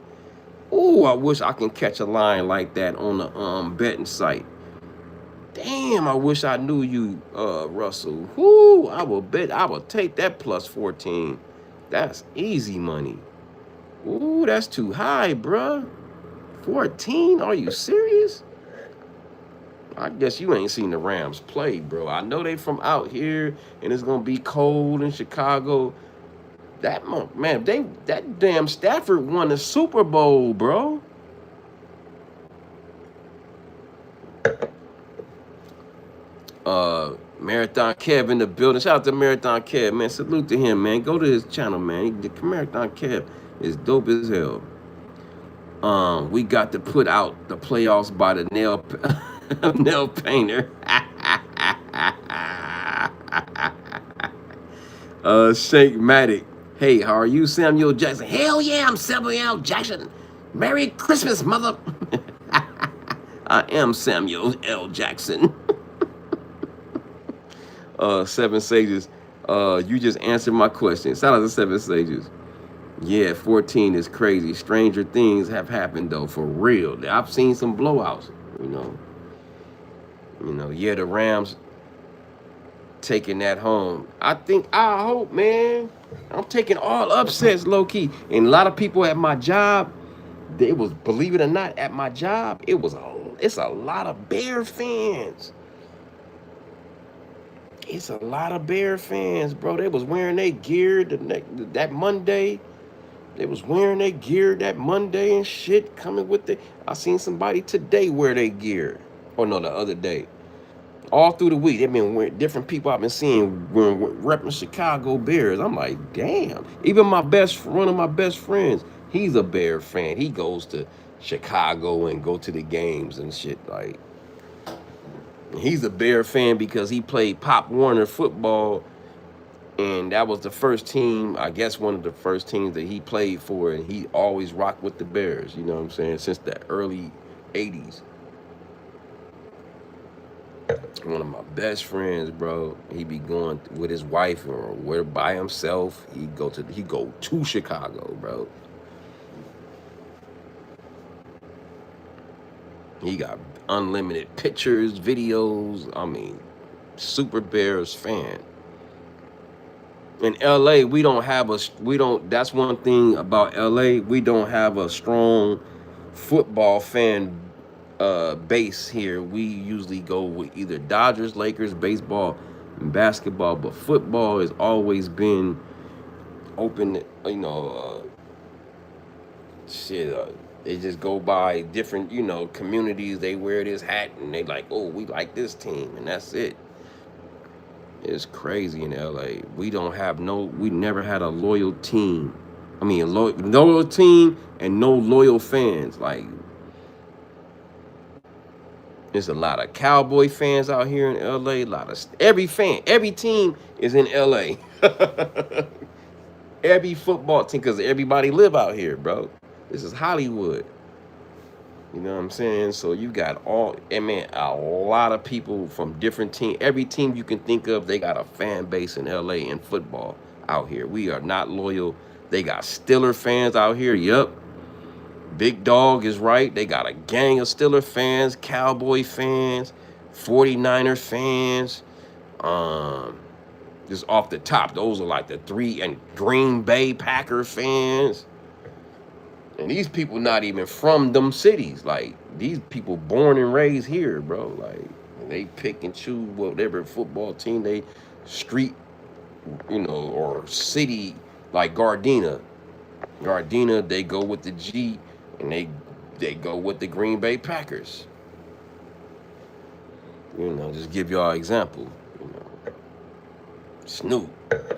Ooh, I wish I can catch a line like that on the betting site. Damn, I wish I knew you, Russell. Ooh, I will take that plus 14. That's easy money. Ooh, that's too high, bruh. 14? Are you serious? I guess you ain't seen the Rams play, bro. I know they from out here, and it's gonna be cold in Chicago. That man, that damn Stafford won the Super Bowl, bro. Marathon Kev in the building. Shout out to Marathon Kev, man. Salute to him, man. Go to his channel, man. The Marathon Kev is dope as hell. We got to put out the playoffs by the nail painter. Shake Matic. Hey, how are you, Samuel Jackson? Hell yeah, I'm Samuel Jackson. Merry Christmas, mother. I am Samuel L. Jackson. Seven Sages. You just answered my question. Shout out to Seven Sages. Yeah, 14 is crazy. Stranger things have happened though, for real. I've seen some blowouts, you know. Yeah, the Rams taking that home. I hope, man. I'm taking all upsets low key. And a lot of people at my job, believe it or not, at my job, it's a lot of Bear fans. It's a lot of Bear fans, bro. They was wearing their gear that Monday. They was wearing their gear that Monday and shit, coming with it. I seen somebody today wear their gear. Oh no, the other day. All through the week, they've been wearing, different people I've been seeing repping Chicago Bears. I'm like, damn. Even one of my best friends, he's a Bear fan. He goes to Chicago and go to the games and shit. Like, he's a Bear fan because he played Pop Warner football. And that was the first team, I guess one of the first teams that he played for, and he always rocked with the Bears, you know what I'm saying, since the early 80s. One of my best friends, bro. He be going with his wife or where by himself. He go to Chicago, bro. He got unlimited pictures, videos. I mean, Super Bears fan. In LA, we don't that's one thing about LA, we don't have a strong football fan base here. We usually go with either Dodgers, Lakers, baseball, and basketball, but football has always been open, shit, they just go by different, communities. They wear this hat and they like, oh, we like this team, and that's it. It's crazy in LA. We never had a loyal team. I mean, loyal team and no loyal fans. Like, there's a lot of Cowboy fans out here in LA. Every team is in LA. Every football team, because everybody live out here, bro. This is Hollywood. You know what I'm saying? So you got a lot of people from different teams. Every team you can think of, they got a fan base in LA in football out here. We are not loyal. They got Steeler fans out here. Yep. Big Dog is right. They got a gang of Steeler fans, Cowboy fans, 49er fans. Just off the top, those are like the three, and Green Bay Packer fans. And these people not even from them cities. Like, these people born and raised here, bro. Like, they pick and choose whatever football team they street, or city, like Gardena. Gardena, they go with the G, and they go with the Green Bay Packers. Just give y'all an example. Snoop, I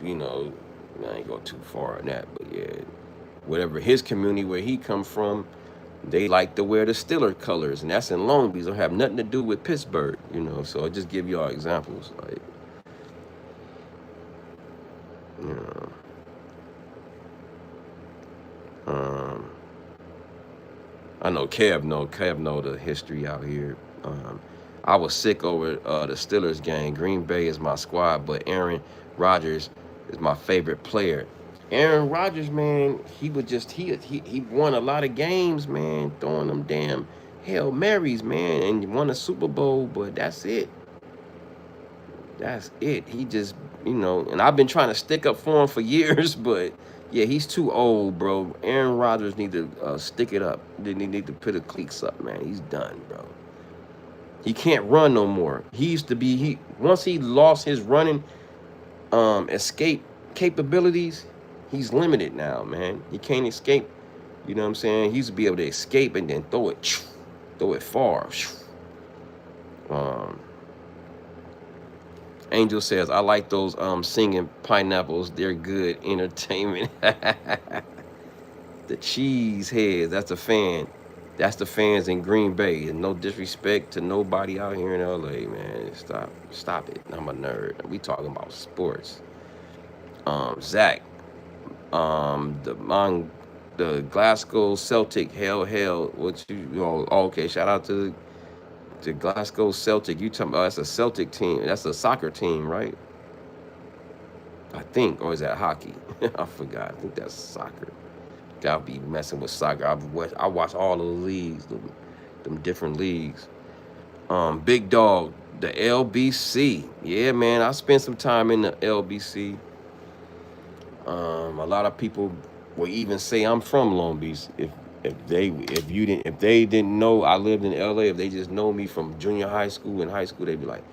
ain't go too far on that, but yeah, whatever his community where he come from, they like to wear the Steeler colors, and that's in Long Beach. Don't have nothing to do with Pittsburgh, So I just give y'all examples, like, you know. I know Kev know the history out here. I was sick over the Steelers game. Green Bay is my squad, but Aaron Rodgers is my favorite player. Aaron Rodgers, man, he won a lot of games, man, throwing them damn Hail Marys, man, and won a Super Bowl, but that's it. That's it. He just, and I've been trying to stick up for him for years, but yeah, he's too old, bro. Aaron Rodgers need to stick it up. He need to put the cleats up, man. He's done, bro. He can't run no more. He used to be once he lost his running escape capabilities, he's limited now, man. He can't escape. You know what I'm saying? He used to be able to escape and then throw it far. Angel says, I like those singing pineapples. They're good entertainment. The cheese heads, that's a fan. That's the fans in Green Bay. And no disrespect to nobody out here in LA, man. Stop it. I'm a nerd. We talking about sports. Zach, the Glasgow Celtic, hell, okay, shout out to the Glasgow Celtic. You talking about, that's a Celtic team. That's a soccer team, right? I think, or is that hockey? I forgot. I think that's soccer. I'll be messing with soccer. I watch all the leagues, them different leagues. Big Dog, the LBC. Yeah, man, I spent some time in the LBC. A lot of people will even say I'm from Long Beach. If they didn't know I lived in LA, if they just know me from junior high school and high school, they'd be like,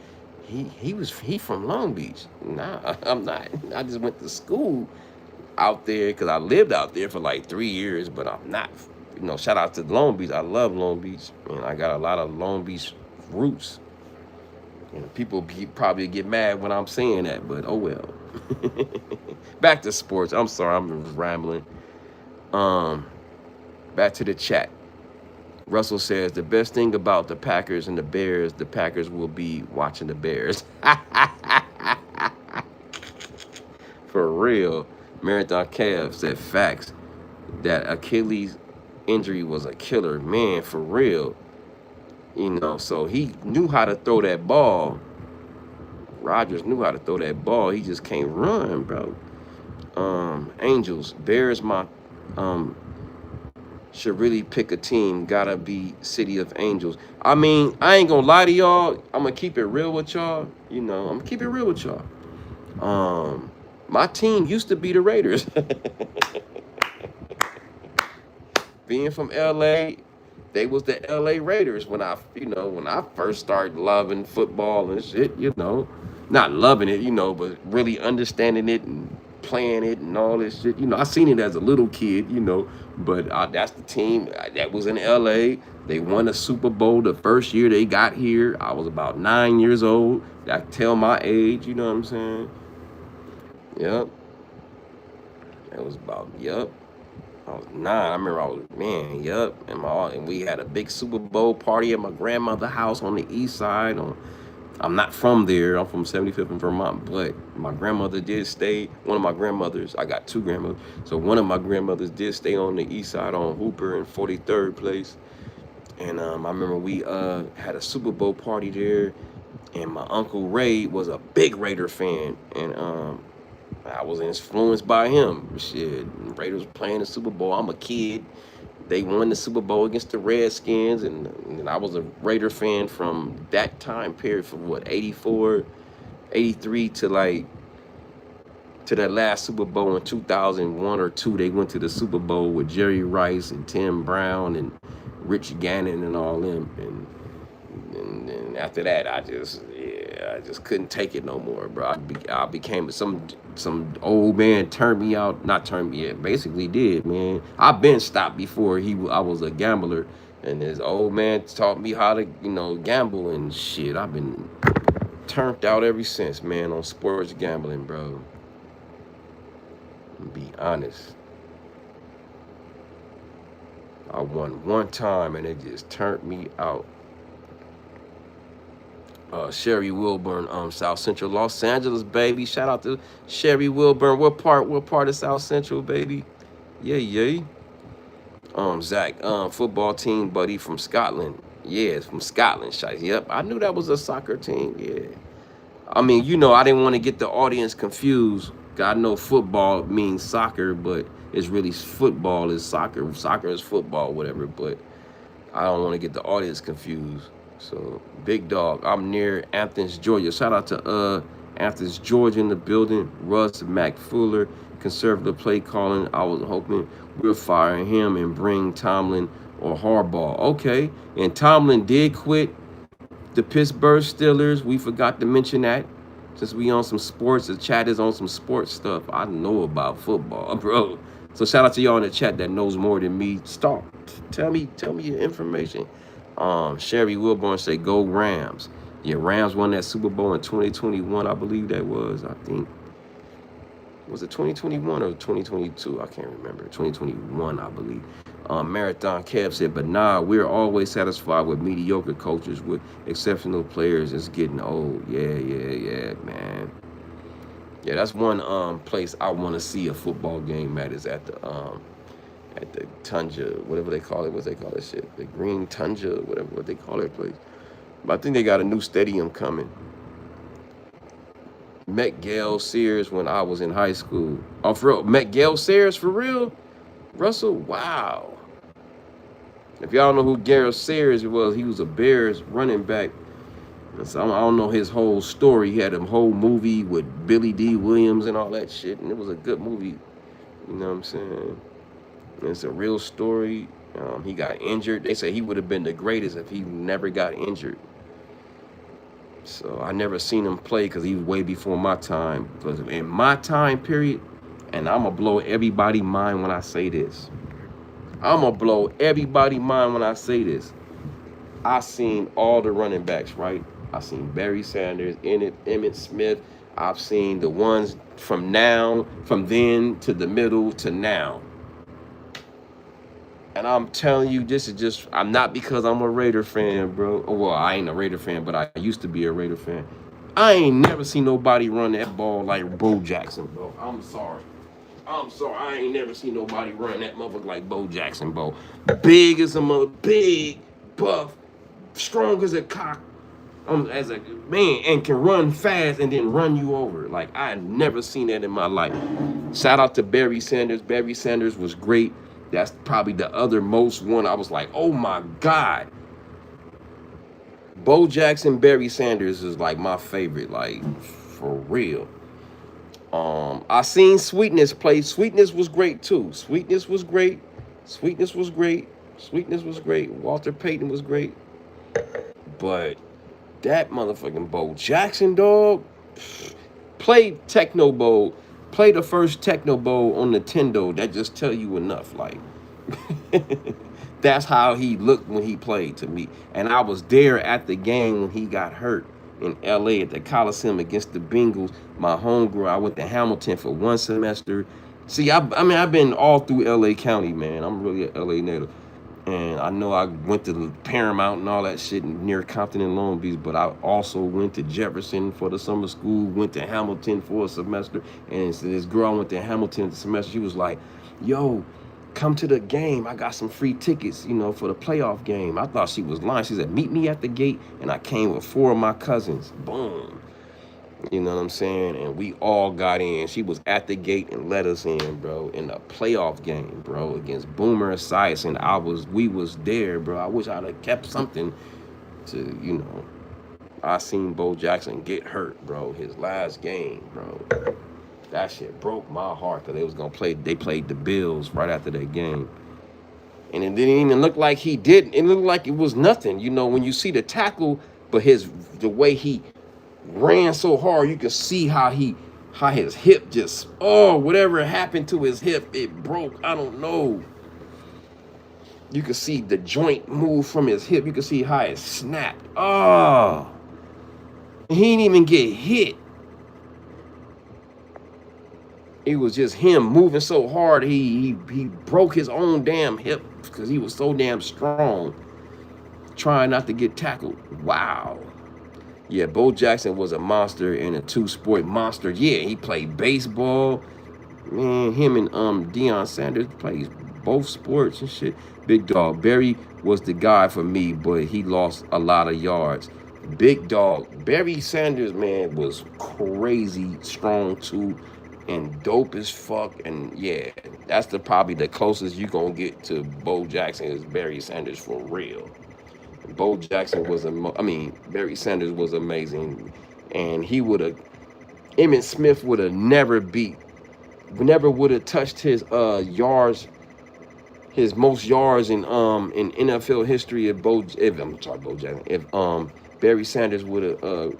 he from Long Beach. Nah, I'm not. I just went to school out there because I lived out there for like 3 years, but I'm not. Shout out to Long Beach. I love Long Beach, and I got a lot of Long Beach roots. People probably get mad when I'm saying that, but oh well. Back to sports. I'm sorry, I'm rambling. Back to the chat. Russell says, the best thing about the Packers and the Bears, the Packers will be watching the Bears. For real. Marathon Cav said, facts. That Achilles injury was a killer. Man, for real. You know, so he knew how to throw that ball. Rodgers knew how to throw that ball. He just can't run, bro. Angels, Bears, my should really pick a team. Gotta be City of Angels. I mean, I ain't gonna lie to y'all. I'm gonna keep it real with y'all. You know, I'm gonna keep it real with y'all. My team used to be the Raiders. Being from LA, they was the LA Raiders when I first started loving football and shit, Not loving it, but really understanding it and playing it and all this shit. I seen it as a little kid, but that's the team that was in LA. They won a Super Bowl the first year they got here. I was about 9 years old. I tell my age, you know what I'm saying? Yep. It was about, yep. I was 9. I remember I was, man, yup. And we had a big Super Bowl party at my grandmother's house on the east side. I'm not from there. I'm from 75th in Vermont, but my grandmother did stay. One of my grandmothers, I got 2 grandmothers. So one of my grandmothers did stay on the east side on Hooper and 43rd Place. And I remember we had a Super Bowl party there. And my Uncle Ray was a big Raider fan. And I was influenced by him. Shit, Raiders playing the Super Bowl. I'm a kid. They won the Super Bowl against the Redskins, and I was a Raider fan from that time period, from what, 84, 83 to that last Super Bowl in 2001 or 2. They went to the Super Bowl with Jerry Rice and Tim Brown and Rich Gannon and all them. And after that, I just couldn't take it no more, bro. I became some old man turned me out, not turned me, basically did, man. I've been stopped before. I was a gambler, and this old man taught me how to, gamble and shit. I've been turned out ever since, man, on sports gambling, bro. Be honest. I won one time, and it just turned me out. Sherry Wilburn, South Central Los Angeles, baby. Shout out to Sherry Wilburn. What part of South Central, baby? Yeah. Zach, football team buddy from Scotland. Yeah, it's from Scotland. Yep, I knew that was a soccer team. Yeah. I mean, I didn't want to get the audience confused. I know football means soccer, but it's really football is soccer. Soccer is football, whatever. But I don't want to get the audience confused. So, Big Dog, I'm near Athens, Georgia. Shout out to Athens, Georgia in the building. Russ McFuller, conservative play calling. I was hoping we'll fire him and bring Tomlin or Harbaugh. Okay, and Tomlin did quit the Pittsburgh Steelers. We forgot to mention that. Since we on some sports, the chat is on some sports stuff. I know about football, bro. So shout out to y'all in the chat that knows more than me. Start. Tell me your information. Sherry Wilburn say go Rams. Yeah, Rams won that Super Bowl in 2021, I believe that was. I think. Was it 2021 or 2022? I can't remember. 2021, I believe. Marathon Kev said, but nah, we're always satisfied with mediocre coaches. With exceptional players, it's getting old. Yeah, man. Yeah, that's one place I want to see a football game at, is at the Tundra, whatever they call it. What they call that shit? The Green Tundra, what they call that place. But I think they got a new stadium coming. Met Gail Sears when I was in high school. Oh, for real? Met Gail Sears for real? Russell? Wow. If y'all know who Gail Sears was, he was a Bears running back. So I don't know his whole story. He had a whole movie with Billy D. Williams and all that shit, and it was a good movie. You know what I'm saying? And it's a real story. He got injured. They say he would have been the greatest if he never got injured. So I never seen him play because he was way before my time. Because in my time period, and I'm going to blow everybody's mind when I say this. I'm going to blow everybody's mind when I say this. I seen all the running backs, right? I seen Barry Sanders, Emmitt Smith. I've seen the ones from then to the middle to now. And I'm telling you, this is just, I'm not because I'm a Raider fan, bro. Well, I ain't a Raider fan, but I used to be a Raider fan. I ain't never seen nobody run that ball like Bo Jackson, bro. I'm sorry. I ain't never seen nobody run that motherfucker like Bo Jackson, bro. Big as a mother, big, buff, strong as a cock, as a man, and can run fast and then run you over. Like, I had never seen that in my life. Shout out to Barry Sanders. Barry Sanders was great. That's probably the other most one. I was like, oh my God. Bo Jackson, Barry Sanders is like my favorite, like for real. I seen Sweetness play. Sweetness was great too. Sweetness was great. Sweetness was great. Sweetness was great. Walter Payton was great. But that motherfucking Bo Jackson, dog, played Techno Bowl. Play the first Techno Bowl on Nintendo. That just tell you enough. Like, that's how he looked when he played to me. And I was there at the game when he got hurt in LA at the Coliseum against the Bengals. My homegirl, I went to Hamilton for one semester. See, I mean, I've been all through LA County, man. I'm really an LA native. And I know I went to Paramount and all that shit near Compton and Long Beach, but I also went to Jefferson for the summer school, went to Hamilton for a semester. And so this girl I went to Hamilton the semester, she was like, yo, come to the game. I got some free tickets, you know, for the playoff game. I thought she was lying. She said, meet me at the gate. And I came with 4 of my cousins. Boom. You know what I'm saying? And we all got in. She was at the gate and let us in, bro, in a playoff game, bro, against Boomer Esiason. We was there, bro. I wish I'd have kept something to, you know. I seen Bo Jackson get hurt, bro, his last game, bro. That shit broke my heart because they played the Bills right after that game. And it didn't even look like he did. It looked like it was nothing. You know, when you see the tackle, but the way he ran so hard, you could see how his hip just, whatever happened to his hip, it broke. I don't know. You could see the joint move from his hip. You could see how it snapped. He didn't even get hit. It was just him moving so hard, he broke his own damn hip because he was so damn strong, trying not to get tackled. Wow. Yeah, Bo Jackson was a monster and a two-sport monster. Yeah, he played baseball. Man, him and Deion Sanders plays both sports and shit. Big dog. Barry was the guy for me, but he lost a lot of yards. Big dog. Barry Sanders, man, was crazy strong too and dope as fuck. And yeah, that's probably the closest you gonna get to Bo Jackson is Barry Sanders for real. Bo Jackson Barry Sanders was amazing, and Emmitt Smith would have never would have touched his yards, his most yards in NFL history if Bo Jackson, if Barry Sanders wouldn't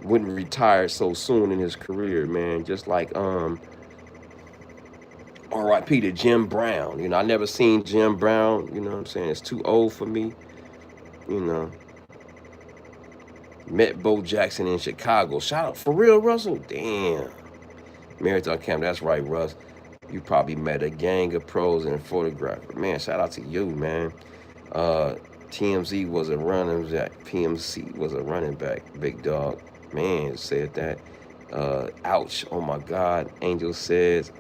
retire so soon in his career, man. Just like R.I.P. to Jim Brown. You know, I never seen Jim Brown. You know what I'm saying? It's too old for me. You know. Met Bo Jackson in Chicago. Shout out for real, Russell. Damn. Marathon Camp. That's right, Russ. You probably met a gang of pros and a photographer. Man, shout out to you, man. TMZ was a running back. PMC was a running back. Big dog. Man, said that. Ouch. Oh my God. Angel says,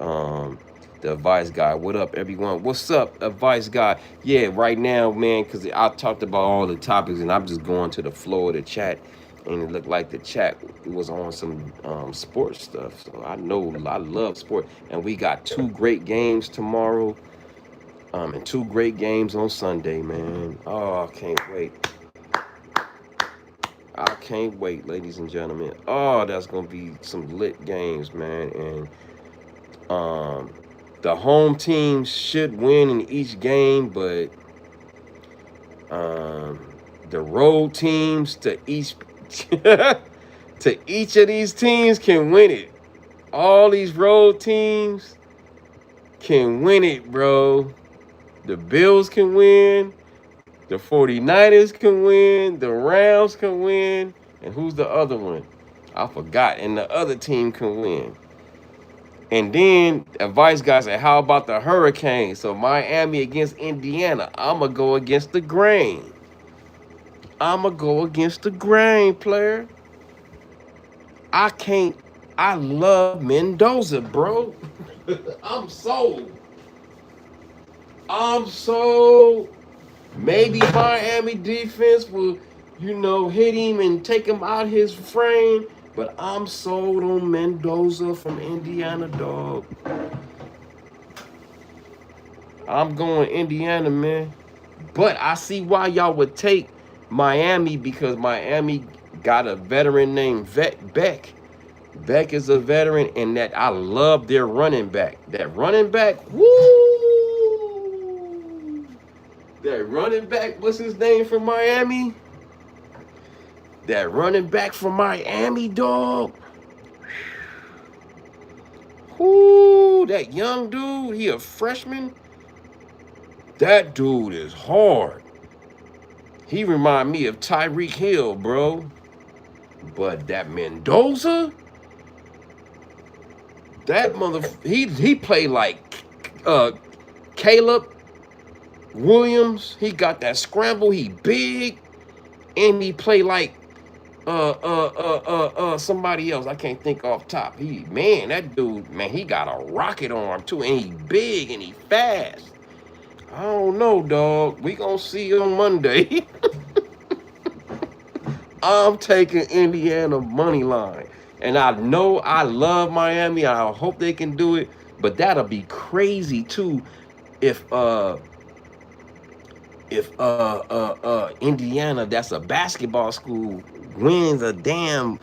the advice guy. What up, everyone? What's up, advice guy? Yeah, right now, man, because I talked about all the topics and I'm just going to the flow of the chat. And it looked like the chat was on some sports stuff. So I know I love sport. And we got 2 great games tomorrow. And 2 great games on Sunday, man. Oh, I can't wait. I can't wait, ladies and gentlemen. Oh, that's gonna be some lit games, man. And the home team should win in each game, but the road teams to each of these teams can win it. All these road teams can win it, bro. The Bills can win. The 49ers can win. The Rams can win. And who's the other one? I forgot. And the other team can win. And then advice guys said, how about the Hurricanes? So Miami against Indiana. I'm going to go against the grain. Player. I love Mendoza, bro. I'm sold. Maybe Miami defense will, hit him and take him out his frame. But I'm sold on Mendoza from Indiana, dog. I'm going Indiana, man. But I see why y'all would take Miami, because Miami got a veteran named Beck. Beck is a veteran, and that I love their running back. That running back, woo! That running back, what's his name from Miami? That running back from Miami, dog. Whoo, that young dude, he a freshman. That dude is hard. He remind me of Tyreek Hill, bro. But that Mendoza, that he played like Caleb Williams. He got that scramble. He big, and he play like somebody else. I can't think off top. That dude, man, he got a rocket arm too, and he big and he fast. I don't know, dog. We gonna see on Monday. I'm taking Indiana money line. And I know I love Miami. I hope they can do it. But that'll be crazy too if Indiana, that's a basketball school, wins a damn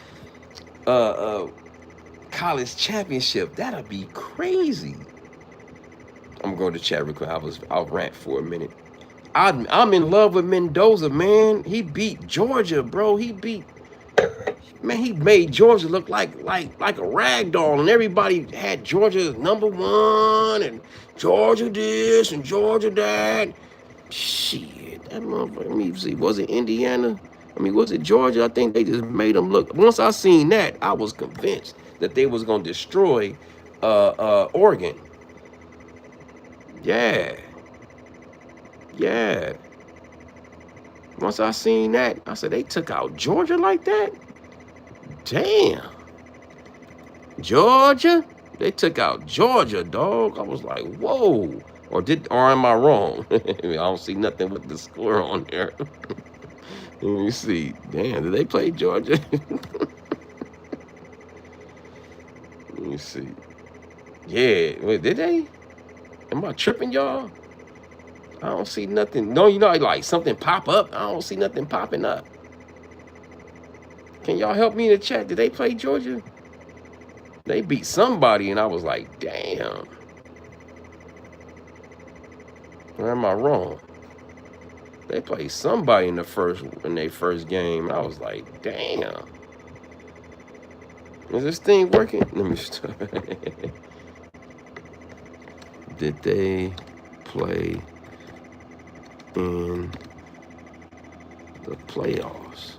college championship. That'll be crazy. I'm going to chat real quick. I'll rant for a minute. I'm in love with Mendoza, man. He beat Georgia, bro. He made Georgia look like a rag doll, and everybody had Georgia as #1, and Georgia this and Georgia that. Shit, that motherfucker. Let me see. Was it Indiana? Was it Georgia? I think they just made them look. Once I seen that, I was convinced that they was gonna destroy Oregon. Yeah. Once I seen that, I said, they took out Georgia like that? Damn. Georgia? They took out Georgia, dog. I was like, whoa. Or am I wrong? I don't see nothing with the score on there. Let me see. Damn, did they play Georgia? Let me see. Yeah, wait, did they? Am I tripping, y'all? I don't see nothing. No, like something pop up. I don't see nothing popping up. Can y'all help me in the chat? Did they play Georgia? They beat somebody, and I was like, damn. Or am I wrong? They played somebody in their first game. I was like, damn. Is this thing working? Let me start. Did they play in the playoffs?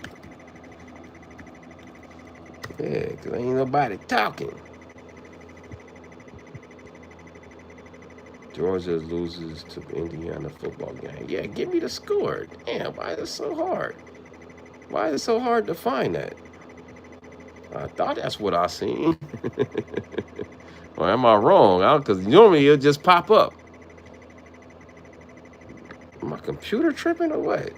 Yeah, because ain't nobody talking. Georgia loses to Indiana football game. Yeah, give me the score. Damn, why is it so hard? Why is it so hard to find that? I thought that's what I seen. Or am I wrong? Because normally it'll just pop up. My computer tripping or what?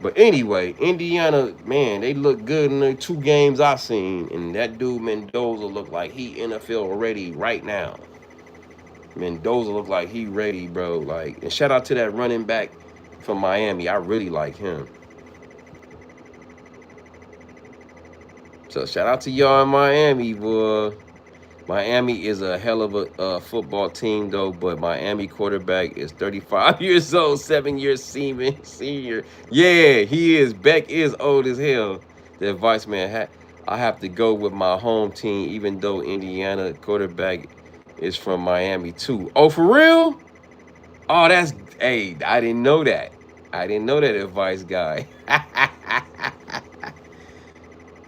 But anyway, Indiana, man, they look good in the 2 games I seen. And that dude Mendoza looked like he NFL ready right now. Mendoza looked like he ready, bro. Like, and shout out to that running back from Miami. I really like him. So shout out to y'all in Miami, boy. Miami is a hell of a football team, though. But Miami quarterback is 35 years old, 7-year senior. Yeah, he is. Beck is old as hell. The advice, man, I have to go with my home team, even though Indiana quarterback is from Miami too. Oh, for real? Oh, hey, I didn't know that. I didn't know that, advice guy.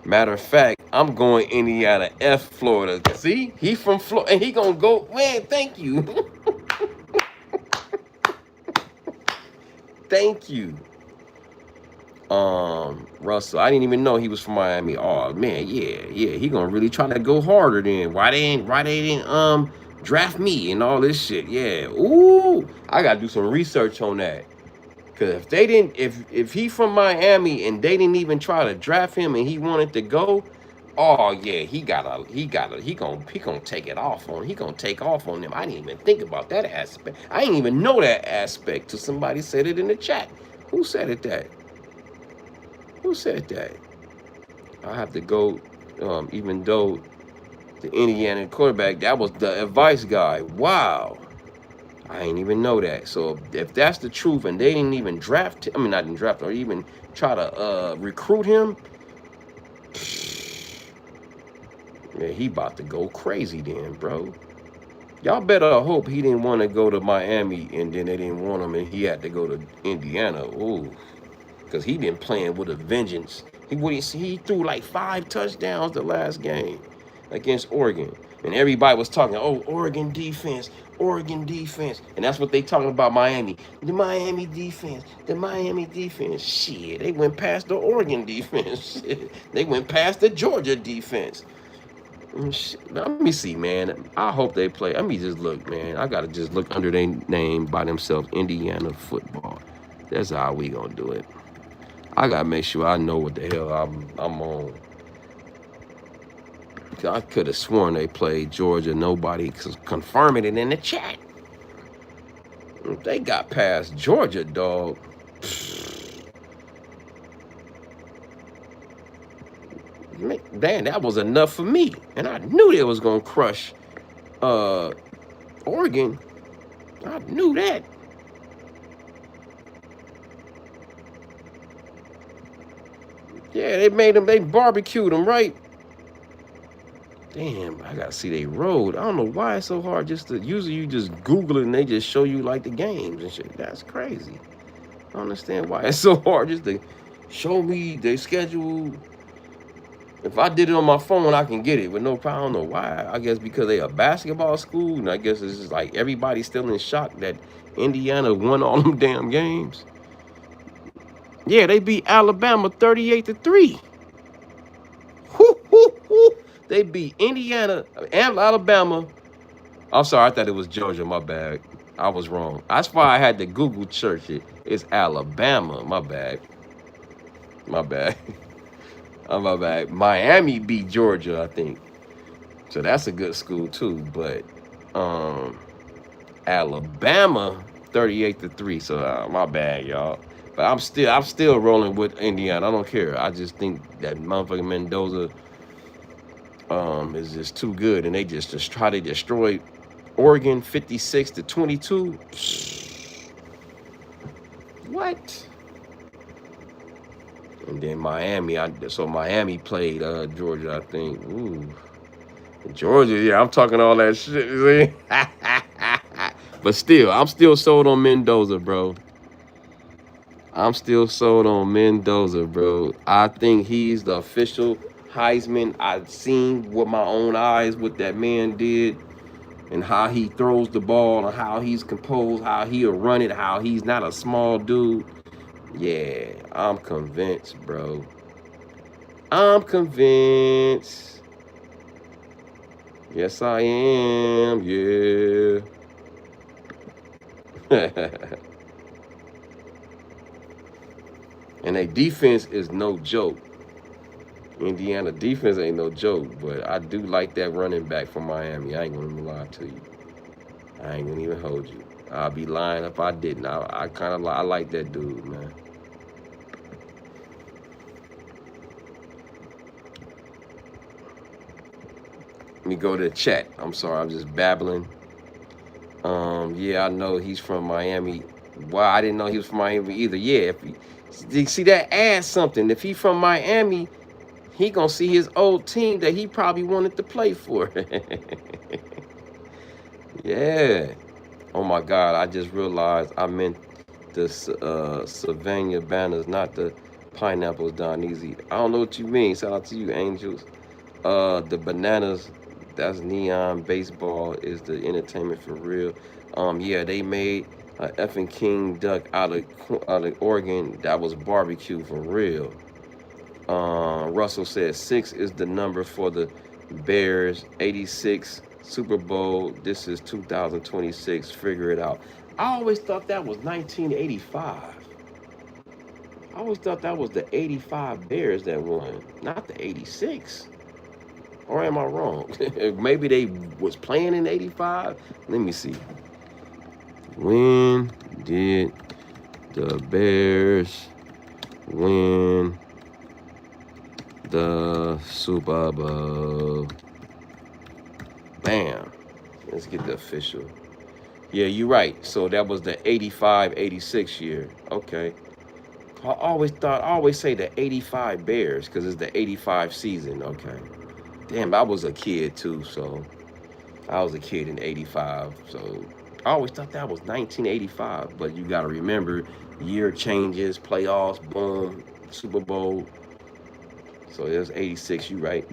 Matter of fact, I'm going Indiana F Florida. See, he from Florida, and he gonna go. Man, thank you. Thank you. Russell, I didn't even know he was from Miami. Oh man, yeah, he gonna really try to go harder then. Why they didn't draft me and all this shit. Yeah. Ooh, I gotta do some research on that. Cause if they didn't, if he from Miami and they didn't even try to draft him and he wanted to go, oh yeah, he gonna take it off on. He gonna take off on them. I didn't even think about that aspect. I didn't even know that aspect till somebody said it in the chat. Who said it that? Who said that? I have to go, even though the Indiana quarterback, that was the advice guy. Wow. I ain't even know that. So if that's the truth and they didn't even draft him, I mean, not even draft or even try to recruit him, yeah, he about to go crazy then, bro. Y'all better hope he didn't want to go to Miami and then they didn't want him and he had to go to Indiana. Ooh, because he been playing with a vengeance. He threw like 5 touchdowns the last game against Oregon. And everybody was talking, oh, Oregon defense, and that's what they talking about Miami. The Miami defense. Shit, they went past the Oregon defense. They went past the Georgia defense. Let me see, man. I hope they play. Let me just look, man. I gotta just look under their name by themselves. Indiana football. That's how we gonna do it. I gotta make sure I know what the hell I'm on. I could have sworn they played Georgia. Nobody confirming it in the chat. They got past Georgia, dog. Damn, that was enough for me. And I knew they was gonna crush Oregon. I knew that. Yeah, they barbecued them, right? Damn, I gotta see they road. I don't know why it's so hard usually you just Google it and they just show you like the games and shit. That's crazy. I don't understand why it's so hard just to show me their schedule. If I did it on my phone, I can get it with no problem. I don't know why. I guess because they a basketball school, and I guess it's just like everybody's still in shock that Indiana won all them damn games. Yeah, they beat Alabama 38-3. They beat Indiana and Alabama. I'm sorry, I thought it was Georgia. My bad. I was wrong. That's why I had to Google search it. It's Alabama. My bad. My bad. My bad. Miami beat Georgia, I think. So that's a good school too. But Alabama 38-3. So my bad, y'all. But I'm still rolling with Indiana. I don't care. I just think that motherfucking Mendoza is just too good, and they just try to destroy Oregon 56-22. What? And then Miami. So Miami played Georgia, I think. Ooh, Georgia. Yeah, I'm talking all that shit. But still, I'm still sold on Mendoza, bro. I'm still sold on Mendoza, bro. I think he's the official Heisman. I've seen with my own eyes what that man did and how he throws the ball and how he's composed, how he'll run it, how he's not a small dude. Yeah, I'm convinced, bro. I'm convinced. Yes, I am. Yeah. And their defense is no joke. Indiana defense ain't no joke, but I do like that running back from Miami. I ain't gonna lie to you. I ain't gonna even hold you. I'll be lying if I didn't. I like that dude, man. Let me go to the chat. I'm sorry, I'm just babbling. Yeah, I know he's from Miami. Well, I didn't know he was from Miami either. Yeah, see that adds something. If he from Miami, he gonna see his old team that he probably wanted to play for. Yeah. Oh my God, I just realized I meant the Savannah banners, not the pineapples down easy. I don't know what you mean. Shout out to you, Angels. The bananas, that's neon baseball, is the entertainment for real. Yeah, they made a effing king duck out of Oregon that was barbecue for real. Russell said 6 is the number for the Bears. 86 Super Bowl. This is 2026. Figure it out. I always thought that was 1985. I always thought that was the 85 Bears that won, not the 86. Or am I wrong? Maybe they was playing in 85. Let me see. When did the Bears win the Super Bowl? Bam. Let's get the official. Yeah, you're right. So that was the 85-86 year. Okay. I always say the 85 Bears because it's the 85 season. Okay. Damn, I was a kid too, so I was a kid in 85. So I always thought that was 1985, but you got to remember year changes, playoffs, boom, Super Bowl. So it was 86, you right.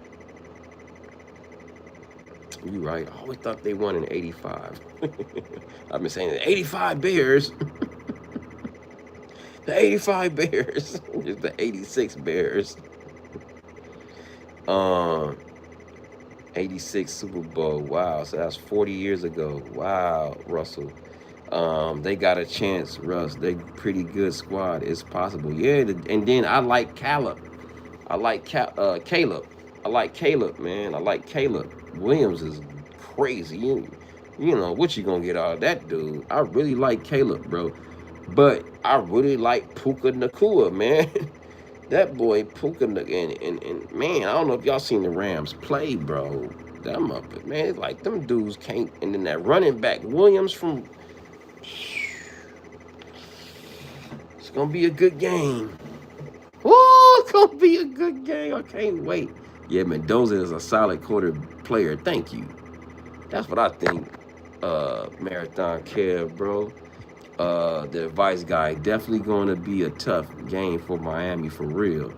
You right. I always thought they won in 85. I've been saying the 85 Bears. The 85 Bears. It's the 86 Bears. 86 Super Bowl. Wow. So that's 40 years ago. Wow, Russell. They got a chance, Russ. They pretty good squad. It's possible. Yeah, and then I like Caleb. I like Caleb. I like Caleb, man. I like Caleb. Williams is crazy. You know, what you gonna get out of that dude? I really like Caleb, bro. But I really like Puka Nacua, man. That boy Puka and man, I don't know if y'all seen the Rams play, bro. Them up, man. It's like them dudes can't. And then that running back Williams from. It's gonna be a good game. Oh, it's gonna be a good game. I can't wait. Yeah, Mendoza is a solid quarter player. Thank you. That's what I think. Marathon Kev, bro. The advice guy, definitely going to be a tough game for Miami for real.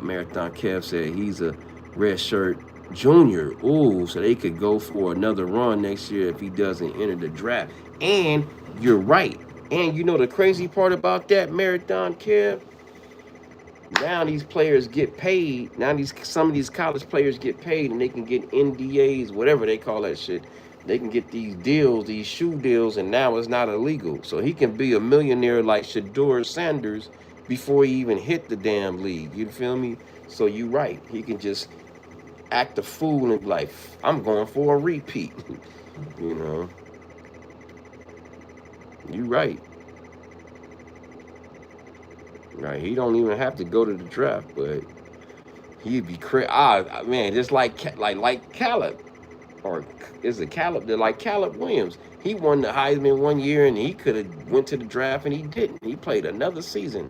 Marathon Kev said he's a red shirt junior. Ooh, so they could go for another run next year if he doesn't enter the draft. And you're right. And you know the crazy part about that, Marathon Kev? Now these players get paid. Now some of these college players get paid and they can get NDAs, whatever they call that shit. They can get these deals, these shoe deals, and now it's not illegal. So he can be a millionaire like Shedeur Sanders before he even hit the damn league. You feel me? So you right. He can just act a fool and be like, I'm going for a repeat. You know. You right. Right. He don't even have to go to the draft, but he'd be crazy. Man, just like Caleb. Or is it Caleb? They're like Caleb Williams. He won the Heisman one year and he could have went to the draft and he didn't. He played another season.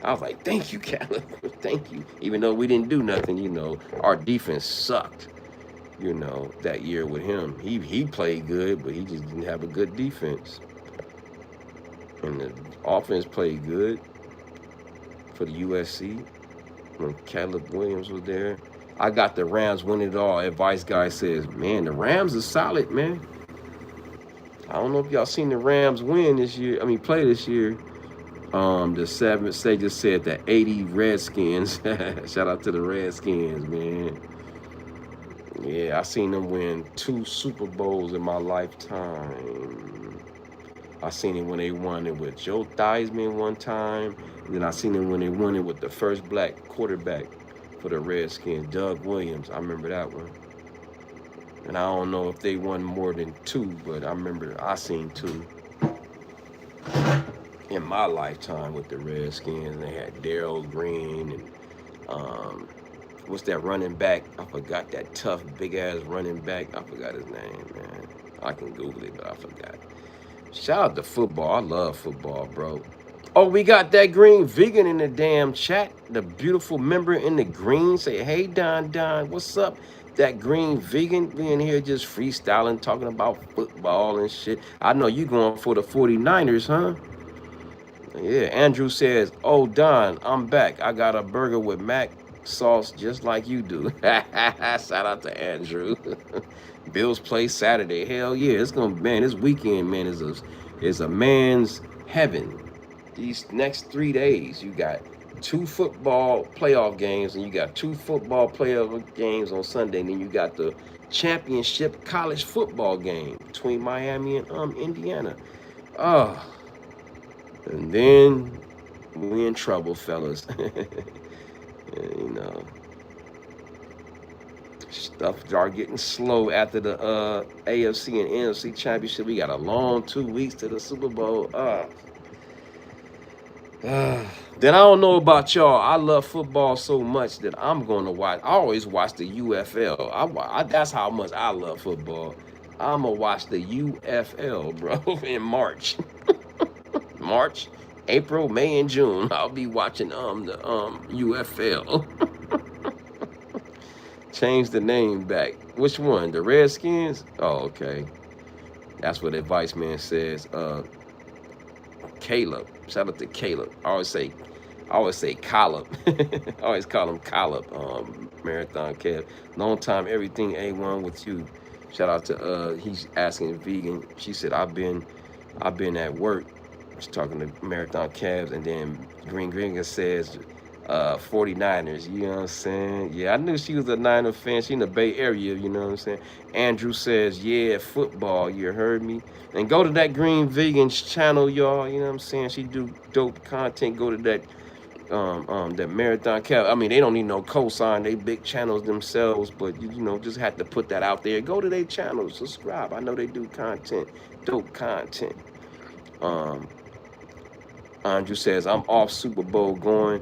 I was like, thank you, Caleb. Thank you. Even though we didn't do nothing, you know, our defense sucked, you know, that year with him. He played good, but he just didn't have a good defense. And the offense played good for the USC when Caleb Williams was there. I got the Rams winning it all. Advice guy says, man, the Rams are solid, man. I don't know if y'all seen the Rams win this year. I mean, play this year. The seven, they just said the 80 Redskins. Shout out to the Redskins, man. Yeah, I seen them win 2 Super Bowls in my lifetime. I seen it when they won it with Joe Theismann one time. And then I seen it when they won it with the first black quarterback for the Redskins, Doug Williams. I remember that one. And I don't know if they won more than 2, but I remember I seen 2 in my lifetime with the Redskins. They had Darryl Green and what's that running back? I forgot that tough, big-ass running back. I forgot his name, man. I can Google it, but I forgot. Shout out to football. I love football, bro. Oh, we got that green vegan in the damn chat. The beautiful member in the green say, hey, Don, what's up? That green vegan being here just freestyling, talking about football and shit. I know you going for the 49ers, huh? Yeah, Andrew says, oh, Don, I'm back. I got a burger with mac sauce just like you do. Shout out to Andrew. Bills play Saturday. Hell yeah, it's gonna, man, this weekend, man, is a man's heaven. These next 3 days, you got 2 football playoff games, and you got 2 football playoff games on Sunday, and then you got the championship college football game between Miami and Indiana. Oh, and then we in trouble, fellas. You know, stuff start getting slow after the AFC and NFC championship. We got a long 2 weeks to the Super Bowl. Then I don't know about y'all. I love football so much that I'm going to watch. I always watch the UFL. That's how much I love football. I'm going to watch the UFL, bro, in March. March, April, May, and June. I'll be watching the UFL. Change the name back. Which one? The Redskins? Oh, okay. That's what Advice Man says. Caleb. Shout out to Caleb. I always say Caleb. I always call him Caleb. Marathon Kev. Long time everything A1 with you. Shout out to he's asking vegan. She said I've been at work. She's talking to Marathon Cavs, and then Green says 49ers, you know what I'm saying? Yeah, I knew she was a Niner fan. She in the Bay Area, you know what I'm saying? Andrew says, yeah, football, you heard me? And go to that Green Vegan's channel, y'all, you know what I'm saying? She do dope content. Go to that that Marathon Cap. I mean, they don't need no cosign. They big channels themselves, but you know, just had to put that out there. Go to their channel, subscribe. I know they do content, dope content. Andrew says, I'm off Super Bowl, going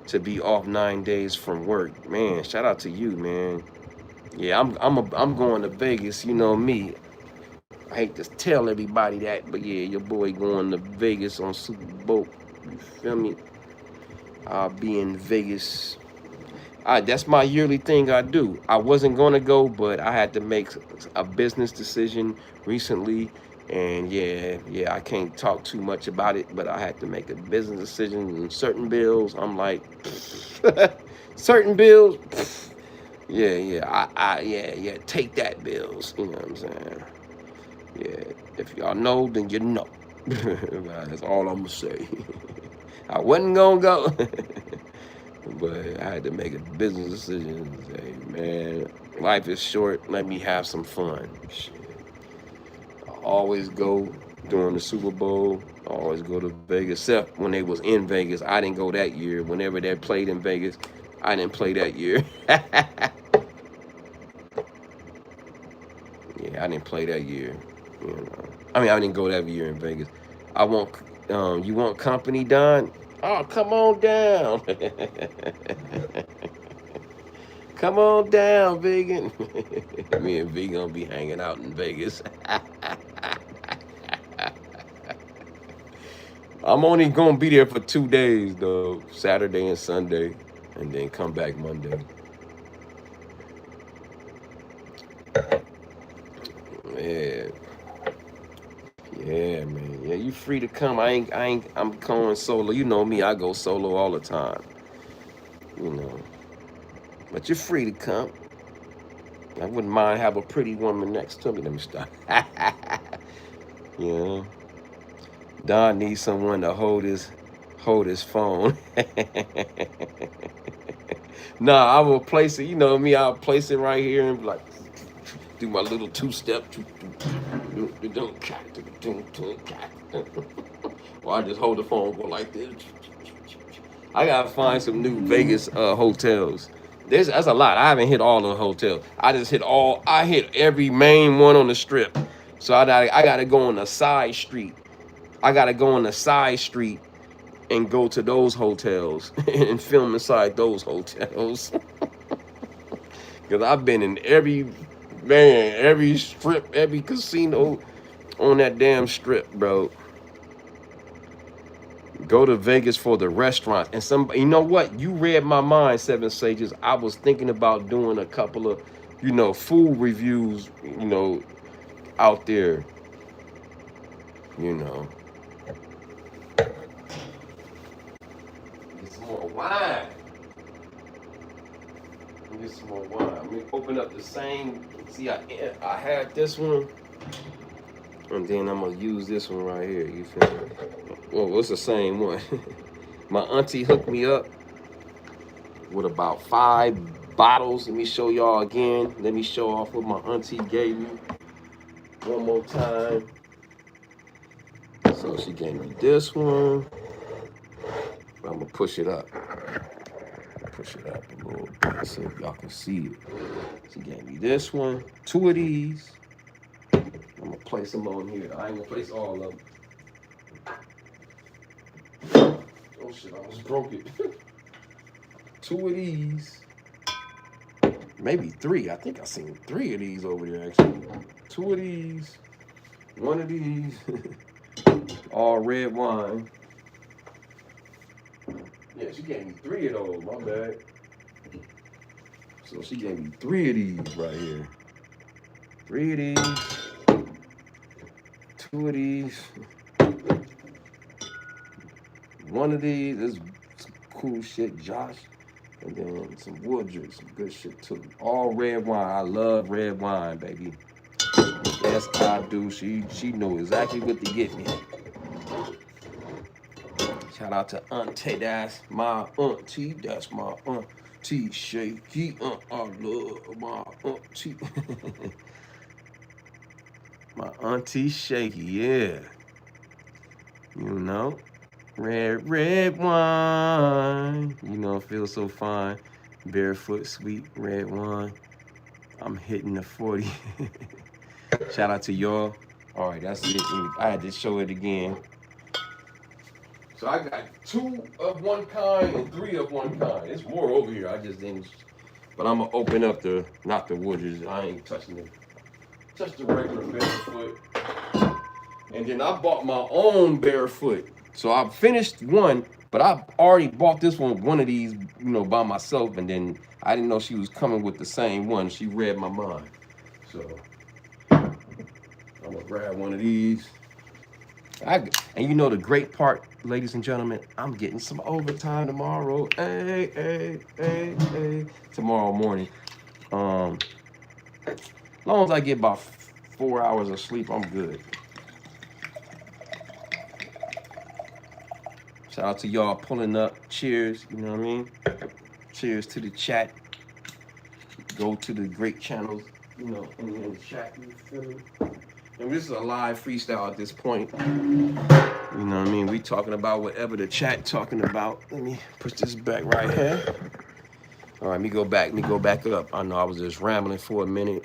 to be off 9 days from work. Man, shout out to you, man. Yeah, I'm going to Vegas. You know me. I hate to tell everybody that, but yeah, your boy going to Vegas on Super Bowl. You feel me? I'll be in Vegas. That's my yearly thing I do. I wasn't going to go, but I had to make a business decision recently. And yeah, I can't talk too much about it, but I had to make a business decision. And certain bills, I'm like, certain bills, yeah, take that bills. You know what I'm saying? Yeah, if y'all know, then you know. That's all I'm gonna say. I wasn't gonna go, but I had to make a business decision and say, man, life is short. Let me have some fun. Shit. I always go during the Super Bowl. I always go to Vegas, except when they was in Vegas. I didn't go that year. Whenever they played in Vegas, I didn't play that year. Yeah, I didn't play that year. You know, I mean, I didn't go that year in Vegas. I want, you want company, Don? Oh, come on down. Come on down, Vegan. Me and Vegan gonna be hanging out in Vegas. I'm only gonna be there for 2 days though, Saturday and Sunday, and then come back Monday. Yeah, man. Yeah, you free to come. I'm going solo. You know me, I go solo all the time. You know. But you're free to come. I wouldn't mind have a pretty woman next to me. Let me stop. You know. Don needs someone to hold his phone. Nah, I will place it. You know me, I'll place it right here and like do my little 2-step. Or I just hold the phone, go like this. I gotta find some new Vegas hotels. That's a lot. I haven't hit all the hotels. I hit every main one on the strip. So I gotta go on the side street. I gotta go on the side street and go to those hotels and film inside those hotels. Cause I've been in every strip, every casino on that damn strip, bro. Go to Vegas for the restaurants. And you know what? You read my mind, Seven Sages. I was thinking about doing a couple of, food reviews, out there. Get some more wine. Get some more wine. Let me open up the same. See, I had this one. And then I'm going to use this one right here. You feel me? Well, it's the same one. My auntie hooked me up with about 5 bottles. Let me show y'all again. Let me show off what my auntie gave me one more time. So she gave me this one. I'm gonna push it up. Push it up a little bit so y'all can see it. She gave me this one, 2 of these. I'm gonna place them on here. I ain't gonna place all of them. Oh shit, I almost broke it. 2 of these. Maybe 3. I think I seen 3 of these over there actually. 2 of these. 1 of these. All red wine. Yeah, she gave me 3 of those, my bad. So she gave me 3 of these right here. 3 of these. 2 of these. 1 of these. This is some cool shit, Josh. And then some Woodridge, some good shit too. All red wine. I love red wine, baby. Yes, I do. She knew exactly what to get me. Shout out to Auntie. That's my auntie. That's my auntie. Shaky. I love my auntie. My auntie Shaky, yeah. You know, red wine. You know, it feels so fine. Barefoot, sweet red wine. I'm hitting the 40. Shout out to y'all. All right, that's it. I had to show it again. So I got 2 of one kind and 3 of one kind. It's more over here. I just didn't. But I'm gonna open up not the Wooders. I ain't touching it. Touch the regular barefoot. And then I bought my own barefoot. So I finished one, but I already bought this one of these, by myself. And then I didn't know she was coming with the same one. She read my mind. So I'm gonna grab one of these. And the great part, ladies and gentlemen, I'm getting some overtime tomorrow. Hey. Tomorrow morning. As long as I get about 4 hours of sleep, I'm good. Shout out to y'all pulling up. Cheers, you know what I mean? Cheers to the chat. Go to the great channels, in the chat, you feel me? And this is a live freestyle at this point. You know what I mean? We talking about whatever the chat talking about. Let me push this back right here. All right, let me go back up. I know I was just rambling for a minute.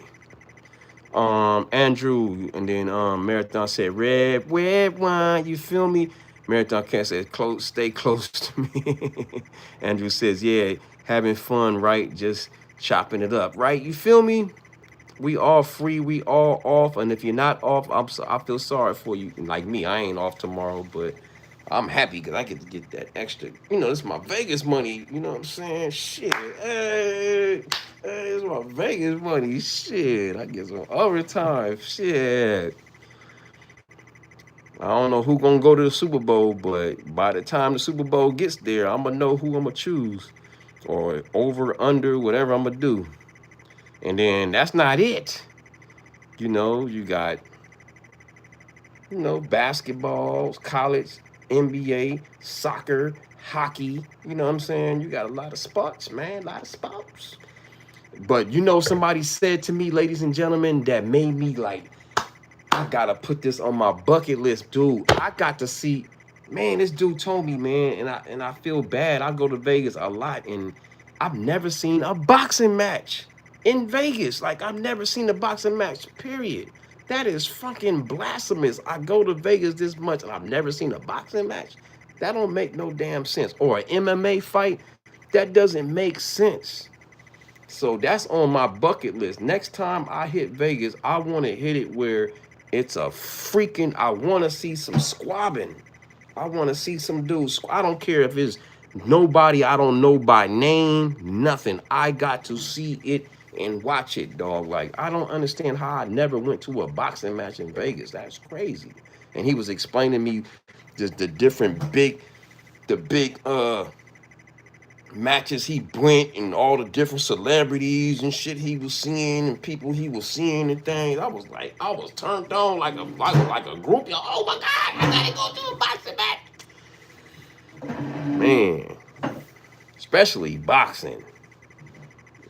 Andrew, and then Marathon said red wine, you feel me? Marathon Cat said stay close to me. Andrew says, yeah, having fun, right? Just chopping it up, right? You feel me? We all free, we all off, and if you're not off, I feel sorry for you. Like me, I ain't off tomorrow, but I'm happy because I get to get that extra. This is my Vegas money. You know what I'm saying? Shit, hey, it's my Vegas money. Shit, I get some overtime. Shit. I don't know who gonna go to the Super Bowl, but by the time the Super Bowl gets there, I'm gonna know who I'm gonna choose, or over, under, whatever I'm gonna do. And then that's not it. You got, basketball, college, NBA, soccer, hockey. You know what I'm saying? You got a lot of sports, man, a lot of sports. But somebody said to me, ladies and gentlemen, that made me like, I gotta put this on my bucket list, dude. I got to see, man, this dude told me, man, and I feel bad. I go to Vegas a lot, and I've never seen a boxing match in Vegas. Like, I've never seen a boxing match, period. That is fucking blasphemous. I go to Vegas this much, and I've never seen a boxing match. That don't make no damn sense. Or an MMA fight, that doesn't make sense. So that's on my bucket list. Next time I hit Vegas, I want to hit it where it's a freaking, I want to see some squabbing. I want to see some dudes. I don't care if it's nobody I don't know by name, nothing. I got to see it and watch it, dog. Like, I don't understand how I never went to a boxing match in Vegas. That's crazy. And he was explaining to me just the different big matches he went, and all the different celebrities and shit he was seeing, and people he was seeing and things. I was turned on like a groupie. Oh my God, I gotta go to a boxing match. Man, especially boxing.